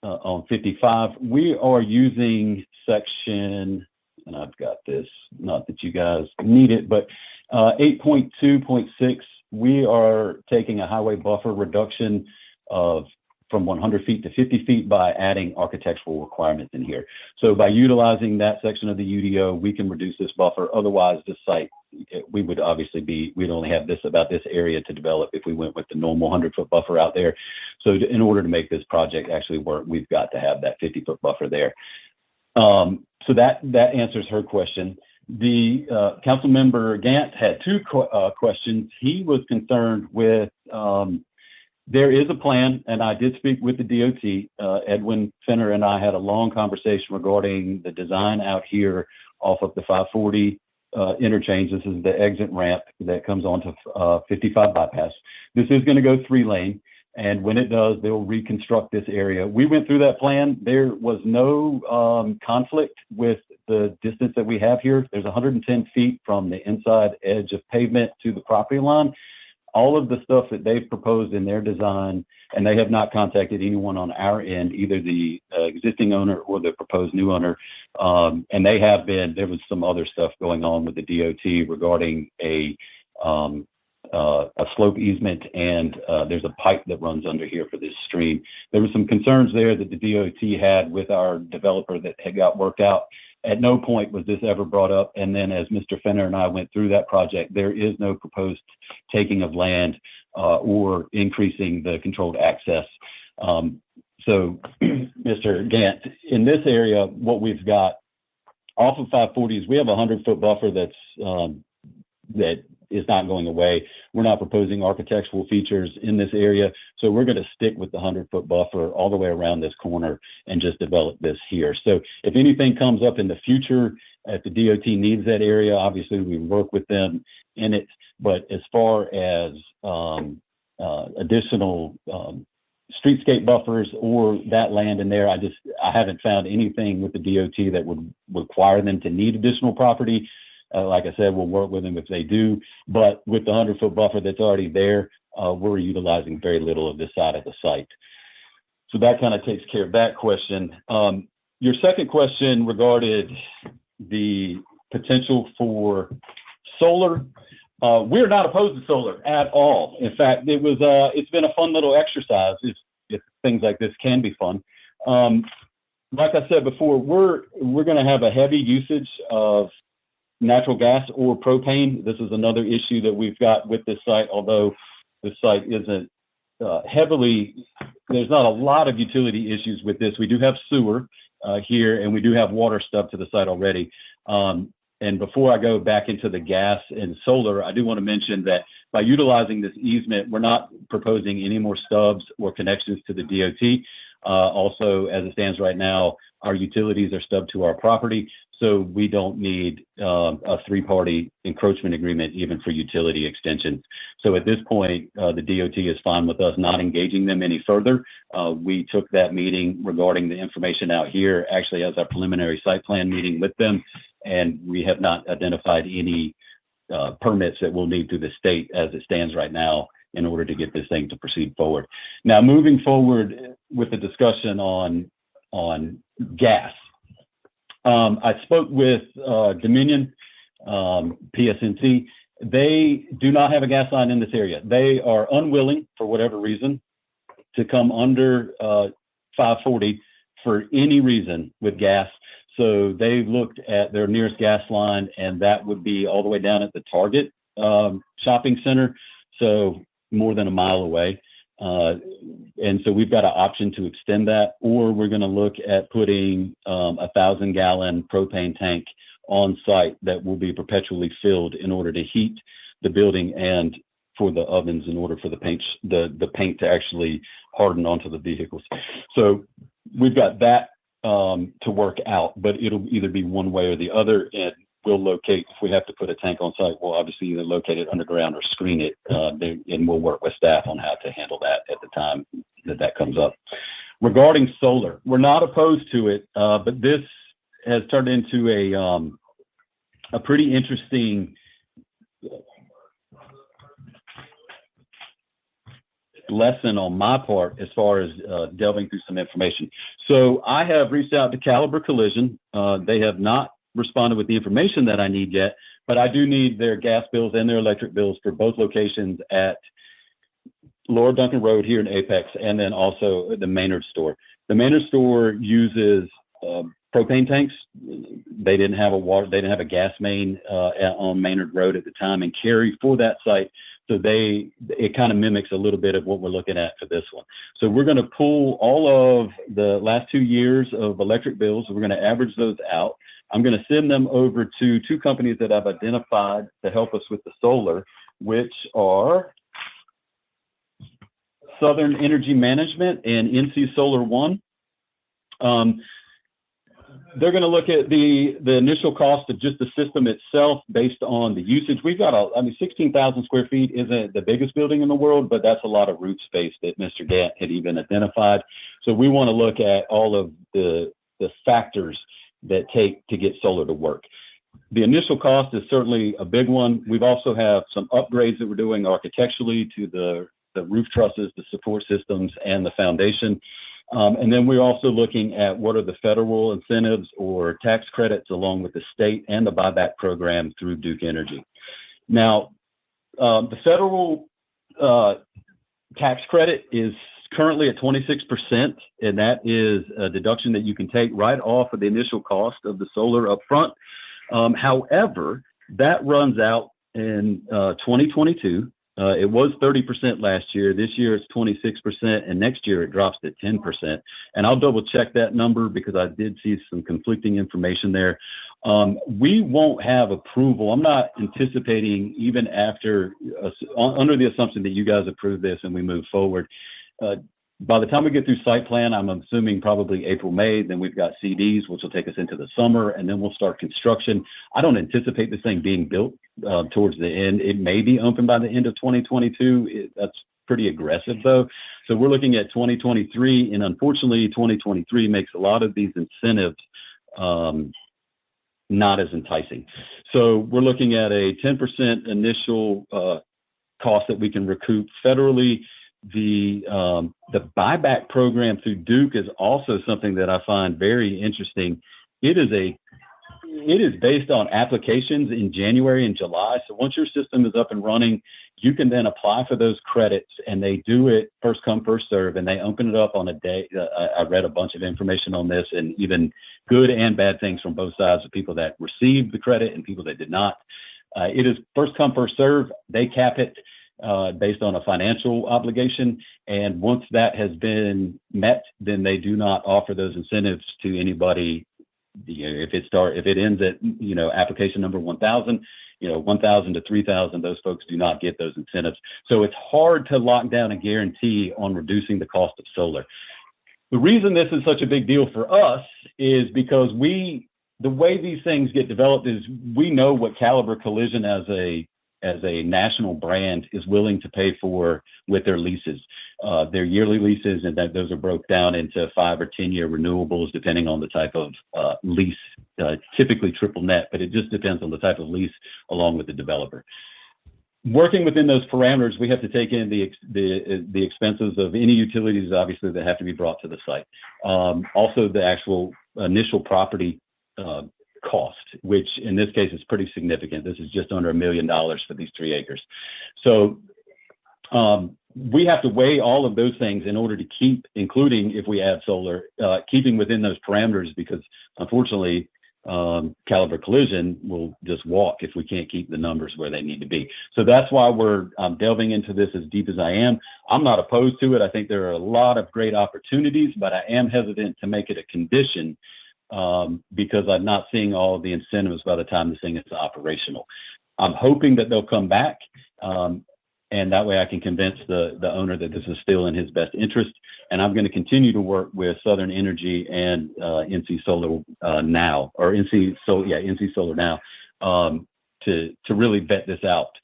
on 55. We are using section, and I've got this, not that you guys need it, but 8.2.6. We are taking a highway buffer reduction of from 100 feet to 50 feet by adding architectural requirements in here. So by utilizing that section of the UDO, we can reduce this buffer. Otherwise, this site, we would obviously we'd only have about this area to develop if we went with the normal 100-foot buffer out there. So in order to make this project actually work, we've got to have that 50-foot buffer there. So that answers her question. The council member Gant had two questions. He was concerned with there is a plan, and I did speak with the DOT. Edwin Fenner and I had a long conversation regarding the design out here off of the 540 interchange. This is the exit ramp that comes onto 55 bypass. This is going to go 3-lane, and when it does, they'll reconstruct this area. We went through that plan. There was no conflict with the distance that we have here. There's 110 feet from the inside edge of pavement to the property line. All of the stuff that they've proposed in their design, and they have not contacted anyone on our end, either the existing owner or the proposed new owner. And they have been, there was some other stuff going on with the DOT regarding a slope easement, and there's a pipe that runs under here for this stream. There were some concerns there that the DOT had with our developer that had got worked out. At no point was this ever brought up. And then as Mr. Fenner and I went through that project, there is no proposed taking of land or increasing the controlled access. So Mr. Gant, in this area, what we've got off of 540 is we have a 100-foot buffer that is not going away. We're not proposing architectural features in this area. So we're going to stick with the 100-foot buffer all the way around this corner and just develop this here. So if anything comes up in the future, if the DOT needs that area, obviously we work with them in it. But as far as additional streetscape buffers or that land in there, I haven't found anything with the DOT that would require them to need additional property. Like I said, we'll work with them if they do, but with the 100-foot buffer that's already there, we're utilizing very little of this side of the site. So that kind of takes care of that question. Your second question regarded the potential for solar. We're not opposed to solar at all. In fact, it's been a fun little exercise if things like this can be fun. Like I said before, we're going to have a heavy usage of natural gas or propane. This is another issue that we've got with this site, although this site isn't there's not a lot of utility issues with this. We do have sewer here, and we do have water stuff to the site already. And And before I go back into the gas and solar, I do want to mention that by utilizing this easement, we're not proposing any more stubs or connections to the DOT. Also, as it stands right now, our utilities are stubbed to our property, so we don't need a three-party encroachment agreement even for utility extensions. So at this point, the DOT is fine with us not engaging them any further. We took that meeting regarding the information out here actually as our preliminary site plan meeting with them, and we have not identified any permits that we'll need through the state as it stands right now in order to get this thing to proceed forward. Now, moving forward with the discussion on gas. I spoke with Dominion, PSNC. They do not have a gas line in this area. They are unwilling, for whatever reason, to come under 540 for any reason with gas. So they looked at their nearest gas line, and that would be all the way down at the Target shopping center, so more than a mile away. And so we've got an option to extend that, or we're going to look at putting a 1,000-gallon propane tank on site that will be perpetually filled in order to heat the building and for the ovens in order for the paint to actually harden onto the vehicles. So we've got that to work out, but it'll either be one way or the other. And we'll locate, if we have to put a tank on site, we'll obviously either locate it underground or screen it, and we'll work with staff on how to handle that at the time that comes up. Regarding solar, we're not opposed to it, but this has turned into a pretty interesting lesson on my part as far as delving through some information. So I have reached out to Caliber Collision. They have not responded with the information that I need yet, but I do need their gas bills and their electric bills for both locations at Laura Duncan Road here in Apex, and then also the Maynard store. The Maynard store uses propane tanks. They didn't have a gas main on Maynard Road at the time and Cary for that site. So it kind of mimics a little bit of what we're looking at for this one. So we're going to pull all of the last 2 years of electric bills. We're going to average those out. I'm going to send them over to two companies that I've identified to help us with the solar, which are Southern Energy Management and NC Solar One. They're going to look at the initial cost of just the system itself based on the usage. We've got 16,000 square feet isn't the biggest building in the world, but that's a lot of roof space that Mr. Gant had even identified. So we want to look at all of the factors that take to get solar to work. The initial cost is certainly a big one. We've also have some upgrades that we're doing architecturally to the roof trusses, the support systems, and the foundation. And then we're also looking at what are the federal incentives or tax credits along with the state and the buyback program through Duke Energy. Now, the federal tax credit is currently at 26%, and that is a deduction that you can take right off of the initial cost of the solar up front. However, that runs out in 2022. It was 30% last year. This year it's 26%, and next year it drops to 10%. And I'll double check that number because I did see some conflicting information there. We won't have approval. I'm not anticipating even after, under the assumption that you guys approve this and we move forward. By the time we get through site plan, I'm assuming probably April, May, then we've got CDs, which will take us into the summer, and then we'll start construction. I don't anticipate this thing being built towards the end. It may be open by the end of 2022. That's pretty aggressive though. So we're looking at 2023, and unfortunately 2023 makes a lot of these incentives not as enticing. So we're looking at a 10% initial cost that we can recoup federally. The buyback program through Duke is also something that I find very interesting. It is based on applications in January and July. So once your system is up and running, you can then apply for those credits, and they do it first come, first serve, and they open it up on a day. I read a bunch of information on this, and even good and bad things from both sides of people that received the credit and people that did not. It is first come, first serve. They cap it based on a financial obligation. And once that has been met, then they do not offer those incentives to anybody if it ends at, application number 1,000, 1,000 to 3,000, those folks do not get those incentives. So it's hard to lock down a guarantee on reducing the cost of solar. The reason this is such a big deal for us is because the way these things get developed is we know what Caliber Collision as a national brand is willing to pay for with their leases, their yearly leases, and that those are broke down into 5 or 10-year renewables, depending on the type of lease, typically triple net, but it just depends on the type of lease along with the developer. Working within those parameters, we have to take in the expenses of any utilities, obviously, that have to be brought to the site. Also, the actual initial property cost, which in this case is pretty significant. This is just under $1 million for these 3 acres. So we have to weigh all of those things in order to keep, including if we add solar, keeping within those parameters, because unfortunately, Caliber Collision will just walk if we can't keep the numbers where they need to be. So that's why we're delving into this as deep as I am. I'm not opposed to it. I think there are a lot of great opportunities, but I am hesitant to make it a condition because I'm not seeing all of the incentives by the time this thing is operational. I'm hoping that they'll come back, and that way I can convince the owner that this is still in his best interest. And I'm going to continue to work with Southern Energy and NC Solar now, or NC Solar now, to really vet this out.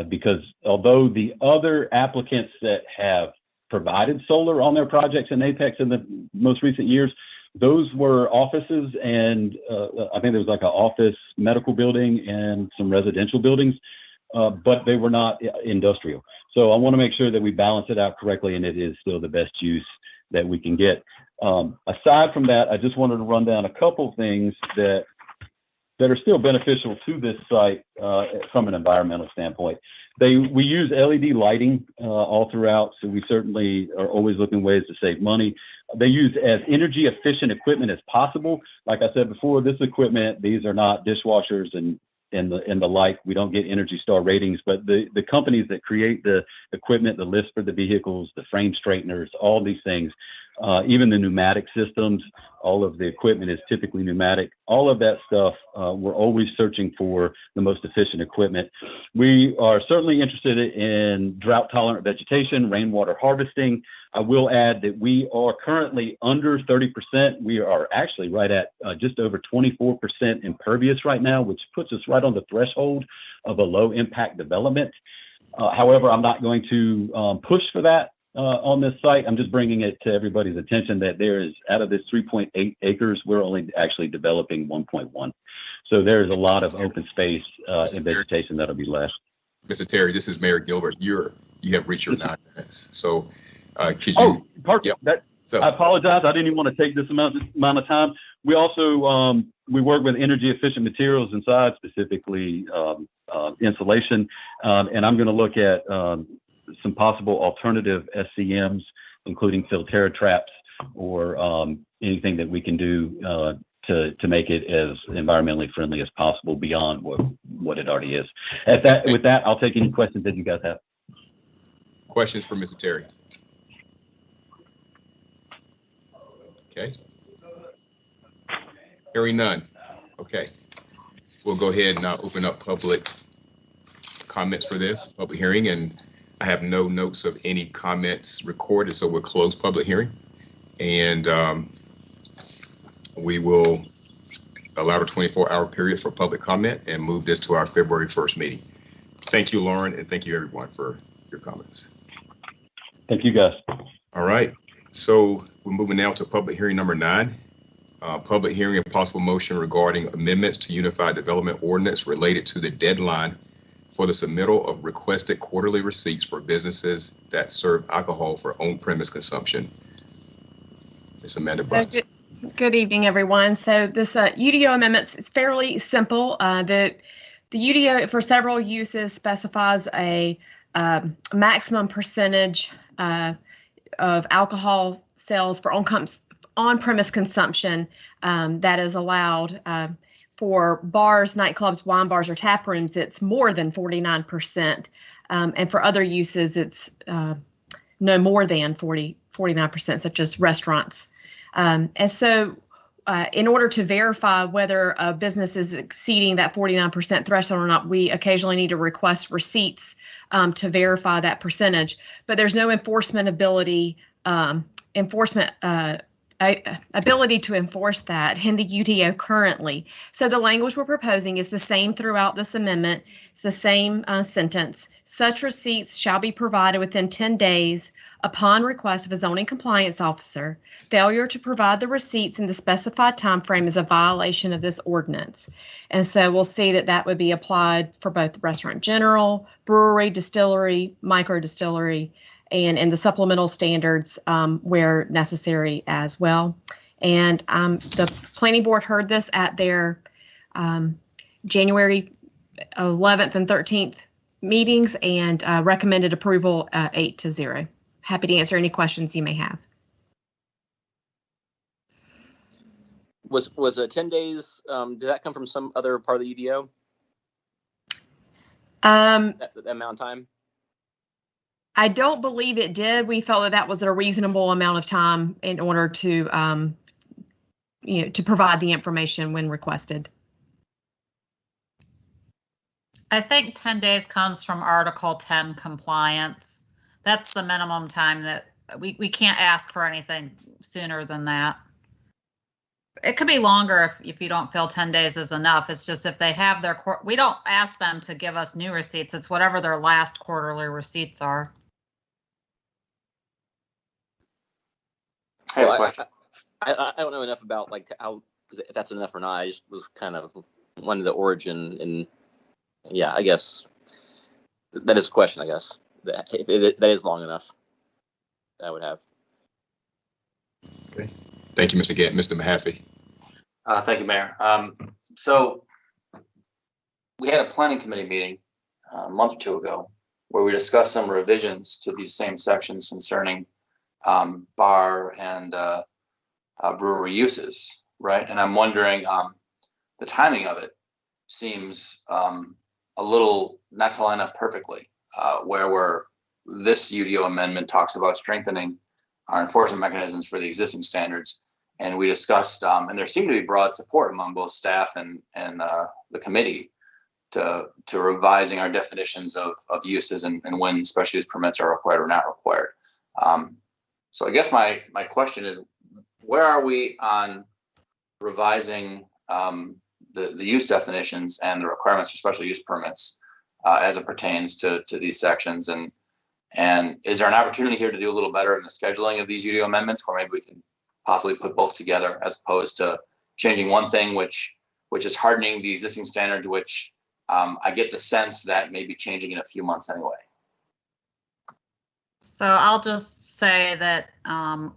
Because although the other applicants that have provided solar on their projects in Apex in the most recent years, those were offices, and I think there was like an office medical building and some residential buildings, but they were not industrial. So I want to make sure that we balance it out correctly and it is still the best use that we can get. Aside from that, I just wanted to run down a couple things that are still beneficial to this site from an environmental standpoint. We use LED lighting all throughout, so we certainly are always looking ways to save money. They use as energy efficient equipment as possible. Like I said before, this equipment, these are not dishwashers and the like. We don't get Energy Star ratings, but the companies that create the equipment, the lifts for the vehicles, the frame straighteners, all these things, even the pneumatic systems, all of the equipment is typically pneumatic. All of that stuff, we're always searching for the most efficient equipment. We are certainly interested in drought-tolerant vegetation, rainwater harvesting. I will add that we are currently under 30%. We are actually right at just over 24% impervious right now, which puts us right on the threshold of a low-impact development. However, I'm not going to push for that on this site. I'm just bringing it to everybody's attention that there is, out of this 3.8 acres, we're only actually developing 1.1. So there's a lot of open space and vegetation that'll be left. Mr. Terry, this is Mayor Gilbert. You have reached your 9 minutes. So could you? Yep. I apologize. I didn't even want to take this amount of time. We also we work with energy efficient materials inside, specifically insulation, and I'm going to look at some possible alternative SCMs, including Filterra traps or anything that we can do to make it as environmentally friendly as possible beyond what it already is. With that, I'll take any questions that you guys have. Questions for Mr. Terry? Okay. Hearing none. Okay. We'll go ahead and open up public comments for this public hearing, and I have no notes of any comments recorded, so we'll close public hearing, and we will allow a 24-hour period for public comment and move this to our February 1st meeting. Thank you, Lauren, and thank you everyone for your comments. Thank you, guys. All right, so we're moving now to public hearing number 9. Public hearing and possible motion regarding amendments to Unified Development Ordinance related to the deadline for the submittal of requested quarterly receipts for businesses that serve alcohol for on-premise consumption. Ms. Amanda Brooks. Good evening, everyone. So this UDO amendments is fairly simple. The UDO for several uses specifies a maximum percentage of alcohol sales for on-premise consumption that is allowed. For bars, nightclubs, wine bars, or tap rooms, it's more than 49%. And for other uses, it's no more than 49%, such as restaurants. And so in order to verify whether a business is exceeding that 49% threshold or not, we occasionally need to request receipts to verify that percentage. But there's no ability to enforce that in the UDO currently. So the language we're proposing is the same throughout this amendment. It's the same sentence. Such receipts shall be provided within 10 days upon request of a zoning compliance officer. Failure to provide the receipts in the specified time frame is a violation of this ordinance. And so we'll see that that would be applied for both the restaurant general, brewery, distillery, micro distillery, and in the supplemental standards where necessary as well. And the planning board heard this at their January 11th and 13th meetings and recommended approval 8-0. Happy to answer any questions you may have. Was 10 days, did that come from some other part of the UDO? That amount of time? I don't believe it did. We felt that was a reasonable amount of time in order to, to provide the information when requested. I think 10 days comes from Article 10 compliance. That's the minimum time that we can't ask for anything sooner than that. It could be longer if you don't feel 10 days is enough. It's just if they have their, we don't ask them to give us new receipts. It's whatever their last quarterly receipts are. I have a question. I don't know enough about like how, if that's enough or not. I just was kind of wanted the origin, and yeah, I guess that is a question. I guess that is long enough. I would have. Okay. Thank you, Mr. Gant. Mr. Mahaffey. Thank you, Mayor. So we had a planning committee meeting a month or two ago where we discussed some revisions to these same sections concerning bar and brewery uses, right? And I'm wondering, the timing of it seems a little not to line up perfectly, where this UDO amendment talks about strengthening our enforcement mechanisms for the existing standards. And we discussed, and there seemed to be broad support among both staff and the committee to revising our definitions of uses and when special use permits are required or not required. So I guess my question is, where are we on revising the use definitions and the requirements for special use permits as it pertains to these sections? And is there an opportunity here to do a little better in the scheduling of these UDO amendments, or maybe we can possibly put both together as opposed to changing one thing, which is hardening the existing standards, which I get the sense that may be changing in a few months anyway. So I'll just say that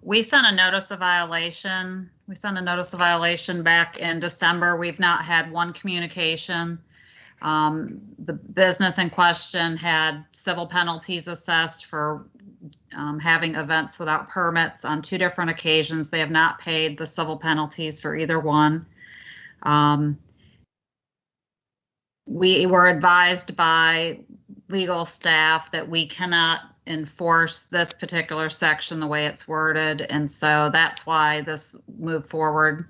we sent a notice of violation. We sent a notice of violation back in December. We've not had one communication. The business in question had civil penalties assessed for having events without permits on 2 different occasions. They have not paid the civil penalties for either one. We were advised by legal staff that we cannot enforce this particular section the way it's worded, and so that's why this moved forward.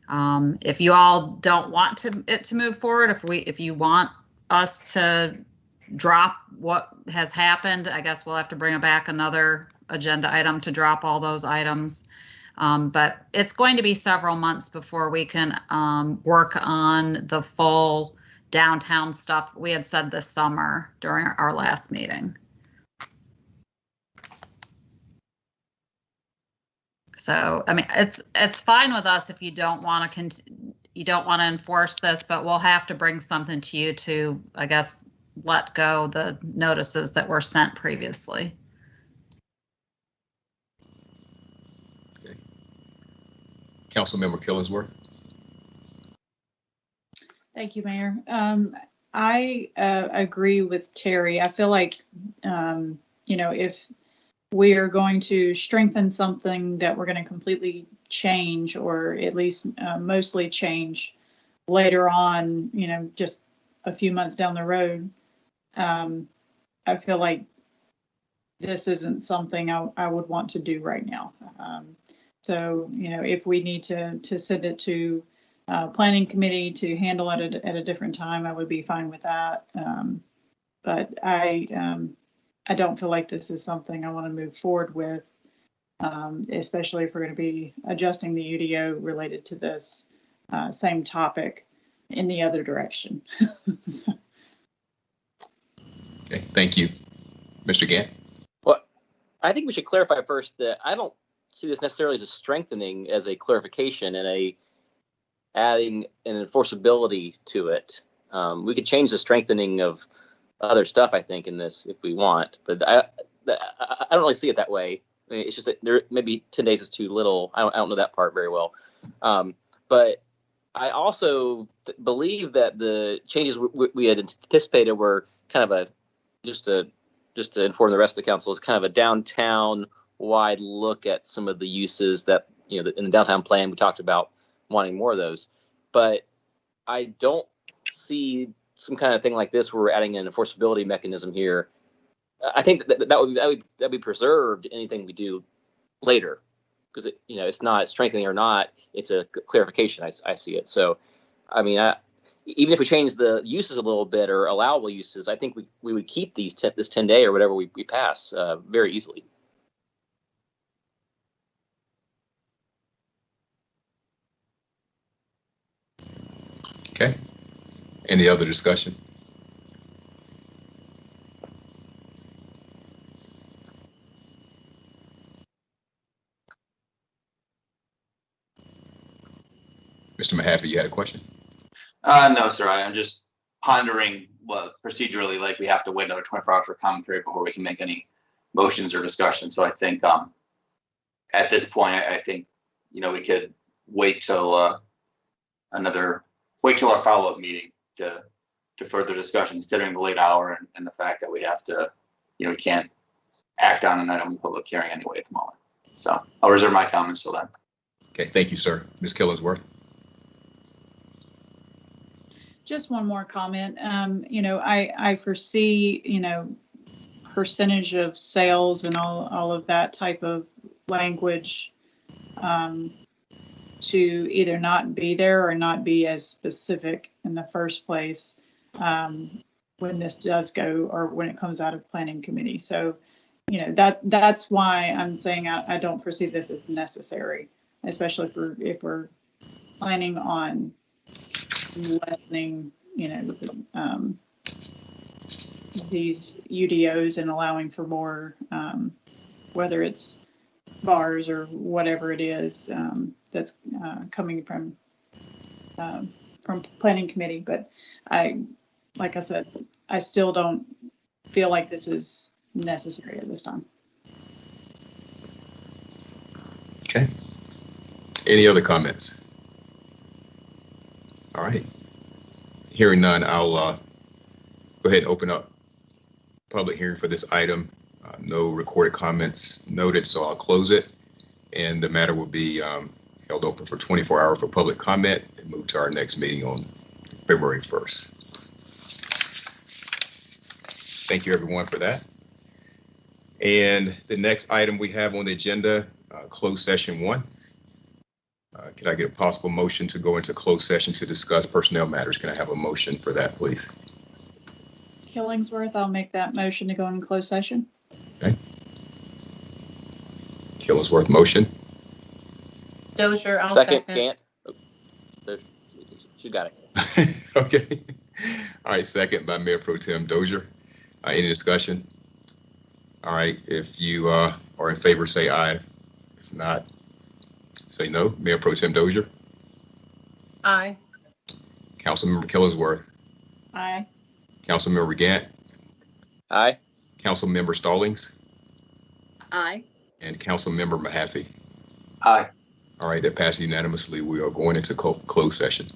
If you all don't want it to move forward, if you want us to drop what has happened, I guess we'll have to bring back another agenda item to drop all those items. But it's going to be several months before we can work on the full downtown stuff we had said this summer during our last meeting. So, I mean, it's fine with us if you don't want to enforce this, but we'll have to bring something to you to, I guess, let go the notices that were sent previously. Okay. Councilmember Killingsworth. Thank you, Mayor. I agree with Terry. I feel like, if we are going to strengthen something that we're going to completely change, or at least mostly change later on, just a few months down the road, I feel like this isn't something I would want to do right now. So, if we need to send it to planning committee to handle it at a different time, I would be fine with that. But I don't feel like this is something I want to move forward with, especially if we're going to be adjusting the UDO related to this same topic in the other direction. So. Okay, thank you. Mr. Gant? Well, I think we should clarify first that I don't see this necessarily as a strengthening, as a clarification and adding an enforceability to it. We could change the strengthening of other stuff, I think, in this if we want, but I don't really see it that way. I mean, it's just that there maybe 10 days is too little. I don't know that part very well. But I also believe that the changes we had anticipated were kind of just to inform the rest of the council, is kind of a downtown wide look at some of the uses that, in the downtown plan, we talked about wanting more of those. But I don't see some kind of thing like this where we're adding an enforceability mechanism here. I think that would be preserved in anything we do later, because it's not strengthening or not, it's a clarification. I see it. So, I mean, even if we change the uses a little bit or allowable uses, I think we would keep this 10-day or whatever we pass very easily. Okay. Any other discussion? Mr. Mahaffey, you had a question? No, sir. I'm just pondering what procedurally, like, we have to wait another 24 hours for comment period before we can make any motions or discussions. So I think at this point, I think, we could wait till our follow-up meeting to further discussion, considering the late hour and the fact that we have to, we can't act on an item in public hearing anyway at the moment. So I'll reserve my comments till then. Okay, thank you, sir. Ms. Killingsworth? Just one more comment. I foresee, percentage of sales and all of that type of language to either not be there or not be as specific in the first place when this does go, or when it comes out of planning committee. So, that's why I'm saying I don't perceive this as necessary, especially if we're planning on lessening, these UDOs and allowing for more, whether it's bars or whatever it is that's coming from planning committee. But like I said, I still don't feel like this is necessary at this time. Okay. Any other comments? All right. Hearing none, I'll go ahead and open up public hearing for this item. No recorded comments noted, so I'll close it. And the matter will be held open for 24 hours for public comment and move to our next meeting on February 1st. Thank you, everyone, for that. And the next item we have on the agenda, closed session 1. Can I get a possible motion to go into closed session to discuss personnel matters? Can I have a motion for that, please? Killingsworth, I'll make that motion to go in closed session. Okay. Killingsworth motion. Dozier, I'll Second. second. Gant. Oh, she got it. Okay. All right, second by Mayor Pro Tem Dozier. Any discussion? All right, if you are in favor, say aye. If not, say no. Mayor Pro Tem Dozier. Aye. Councilmember Killingsworth. Aye. Councilmember Gant. Aye. Councilmember Stallings. Aye. And Councilmember Mahaffey. Aye. All right, that passed unanimously. We are going into closed session.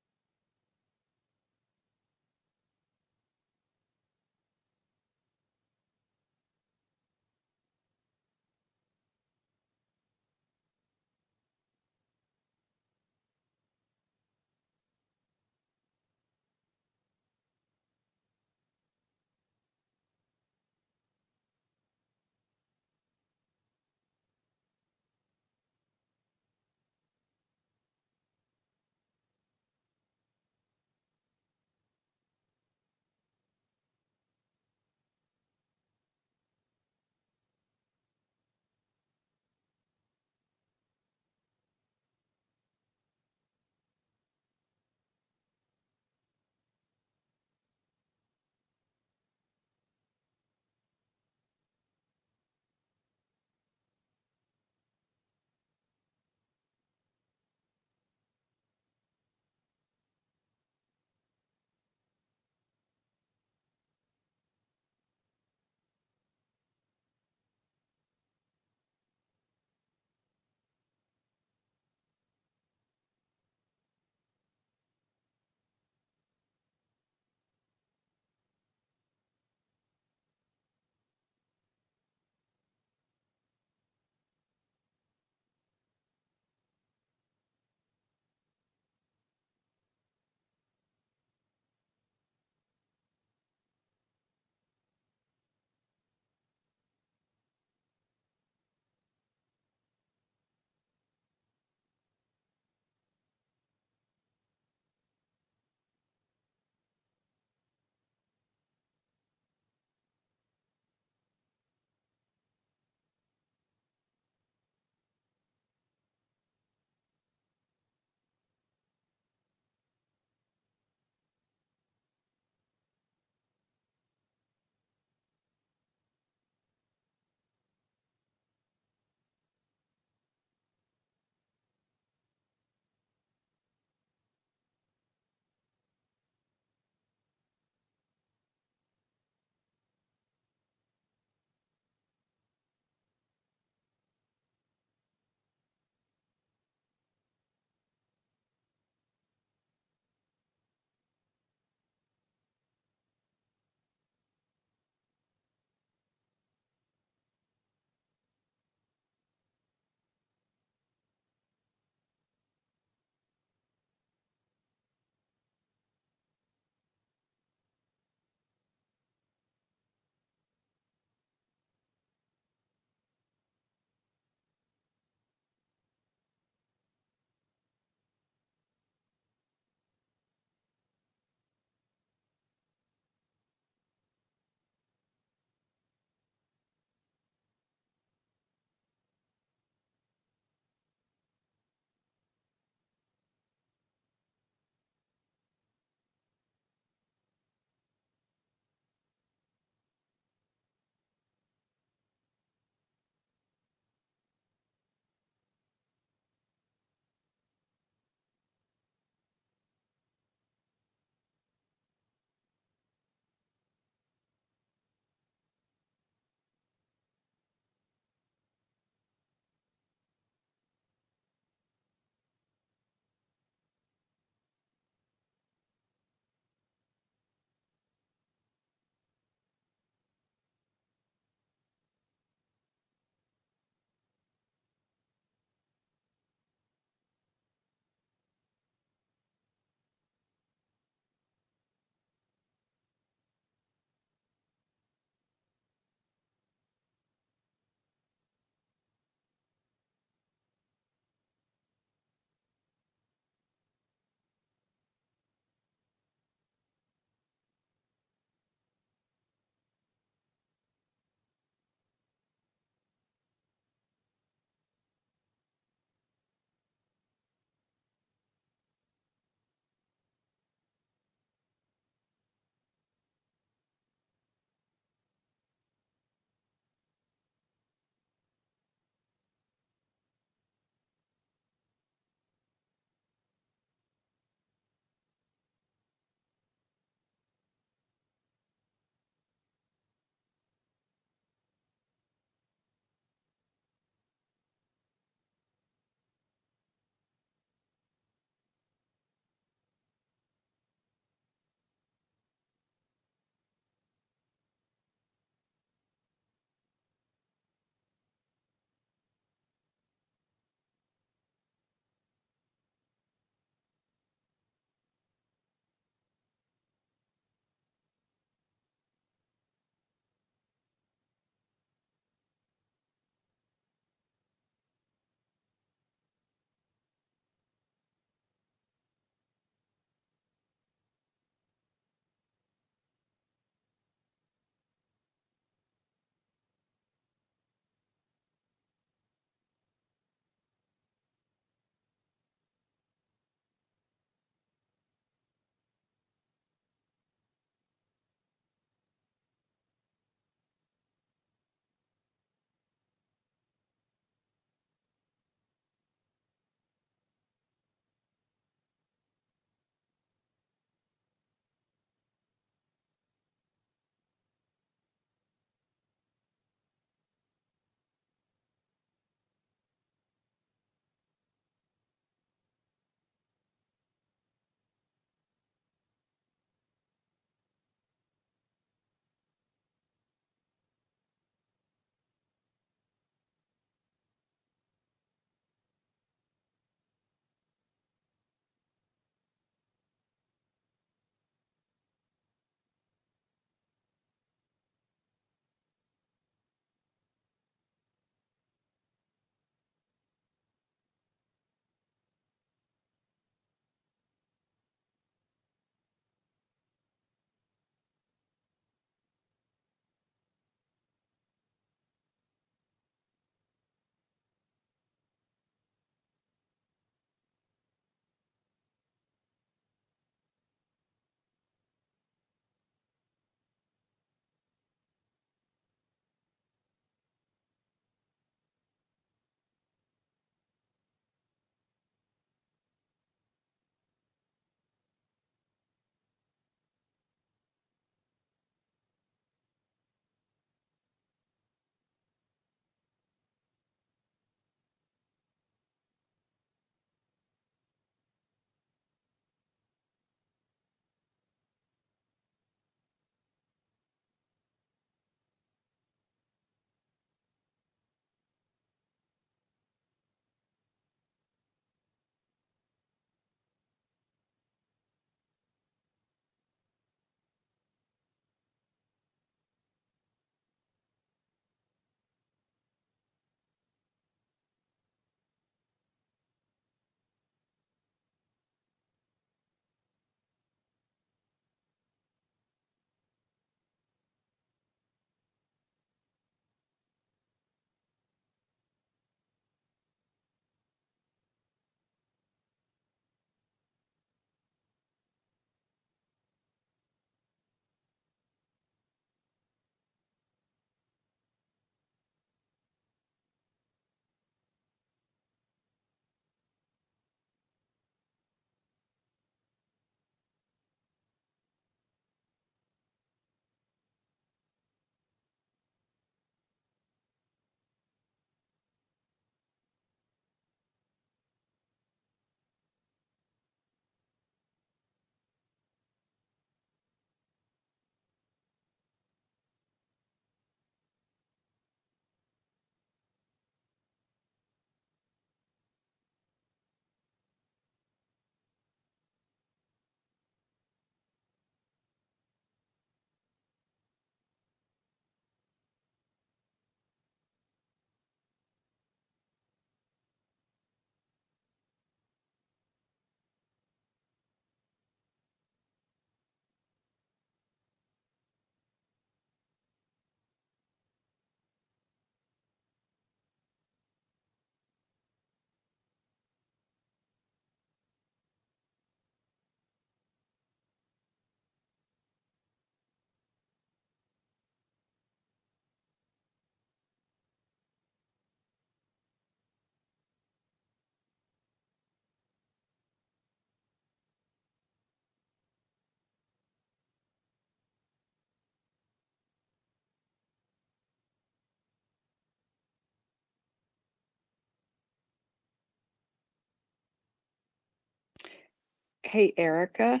Hey, Erica,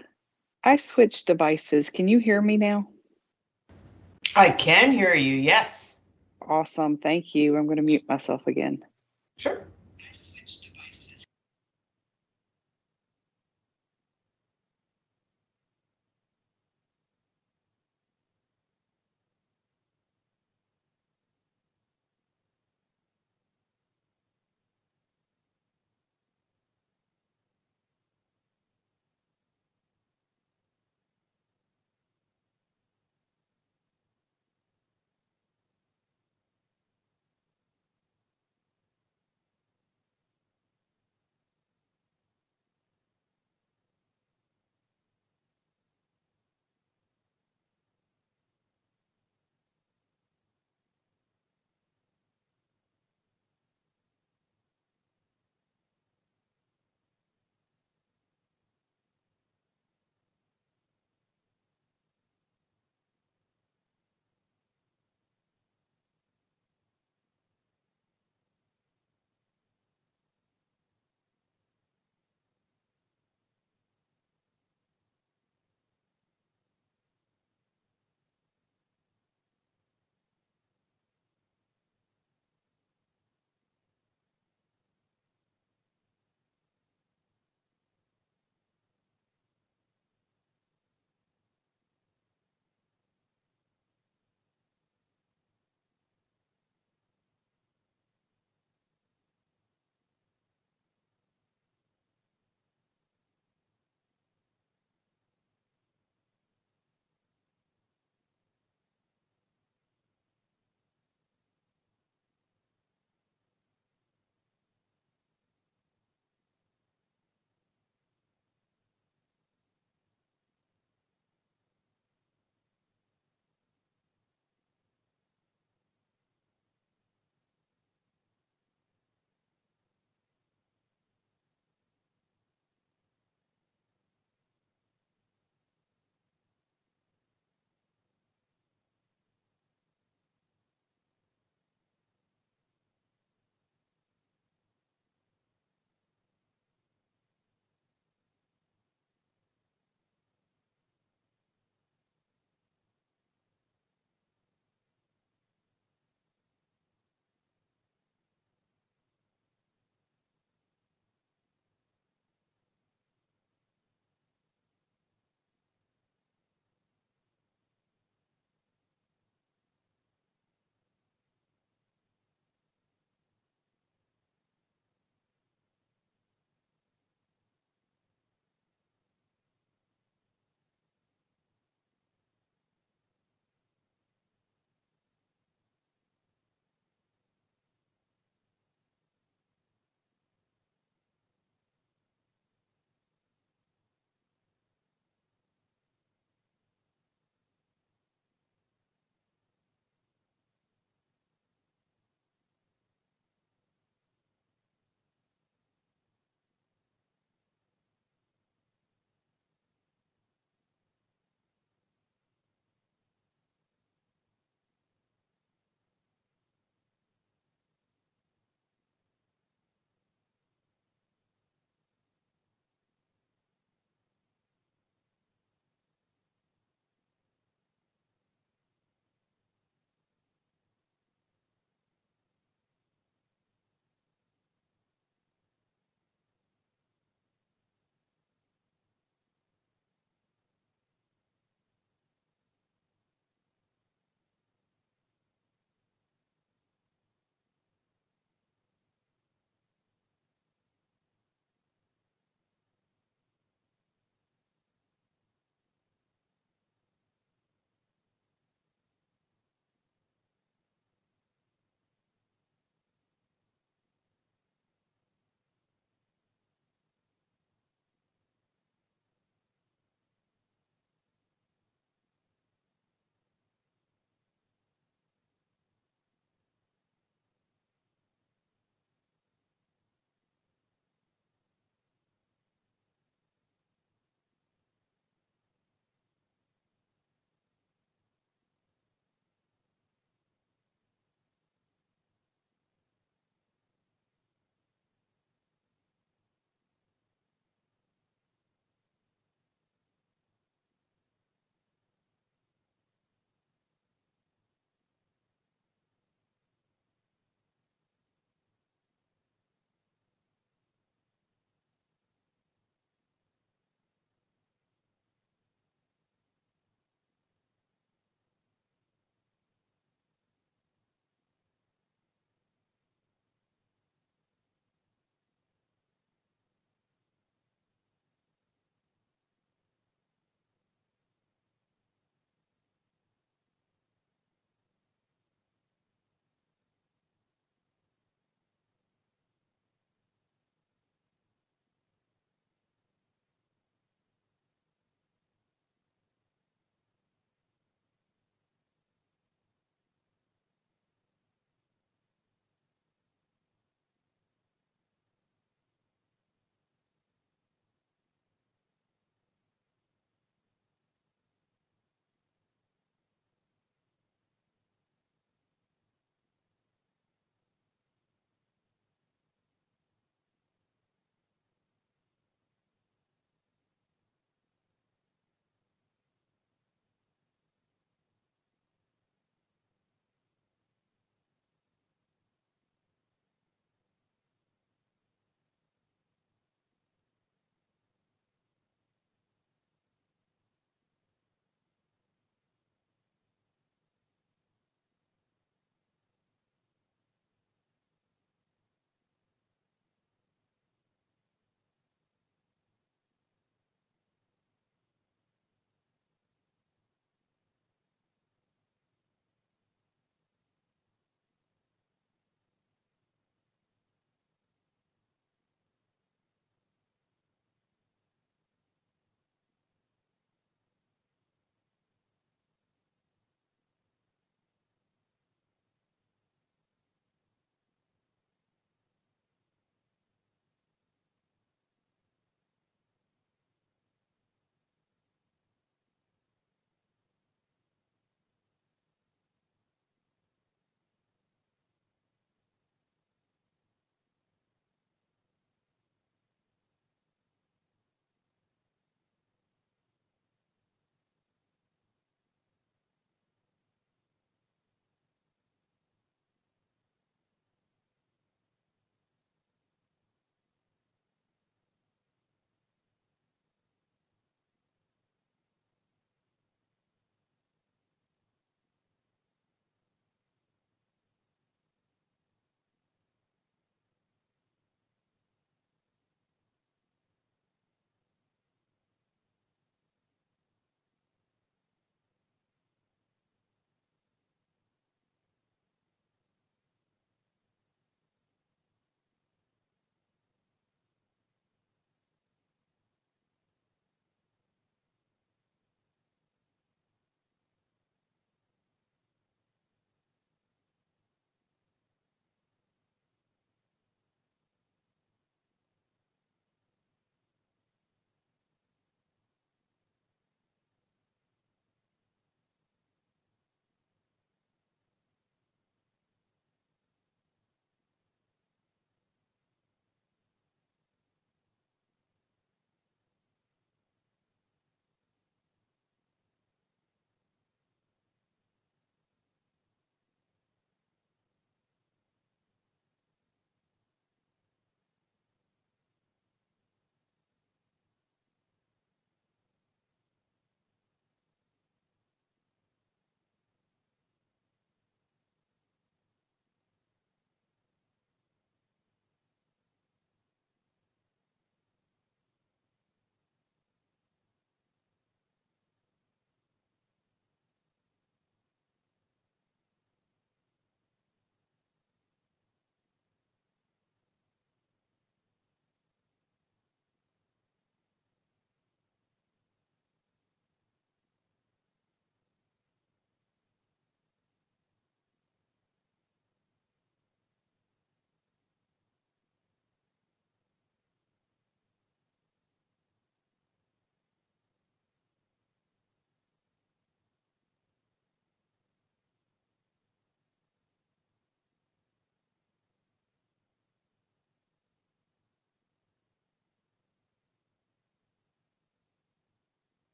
I switched devices. Can you hear me now? I can hear you, yes. Awesome. Thank you. I'm going to mute myself again. Sure.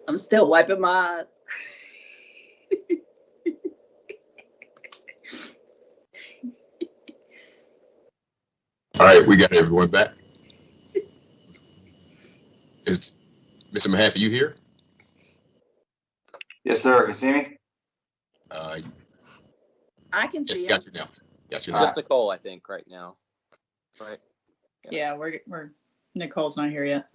I'm still wiping my eyes. All right, we got everyone back. Is Mr. Mahaffey, you here? Yes, sir. Can you see me? I can Yes, see got him. you now. Got you now. Just Nicole, I think, right now. Right. Yeah, we're Nicole's not here yet.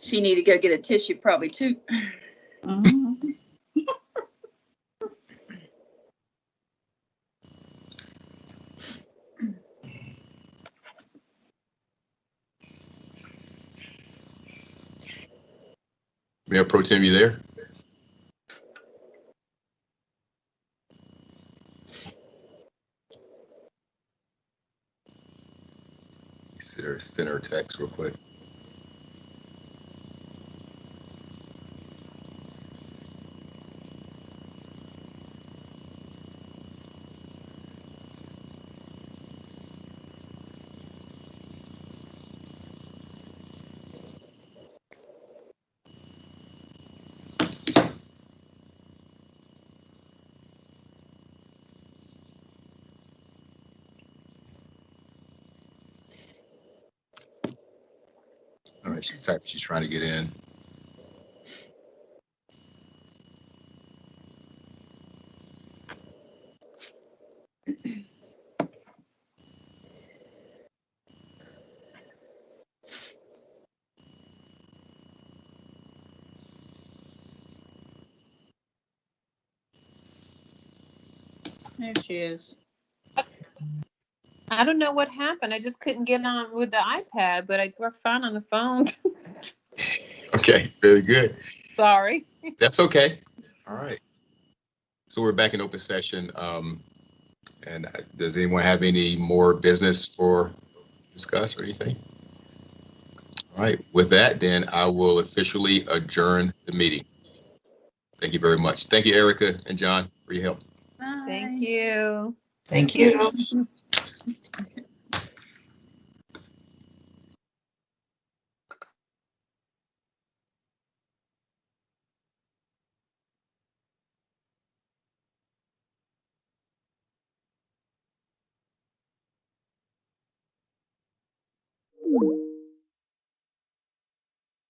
She need to go get a tissue probably too. Mayor Pro Tem, you there? Send her a text real quick. All right, she's trying to get in. There she is. I don't know what happened. I just couldn't get on with the iPad, but I worked fine on the phone. Okay, very good. Sorry. That's okay. All right. So we're back in open session. And does anyone have any more business for discuss or anything? All right. With that, then I will officially adjourn the meeting. Thank you very much. Thank you, Erica and John, for your help. Thank you. Thank you. you.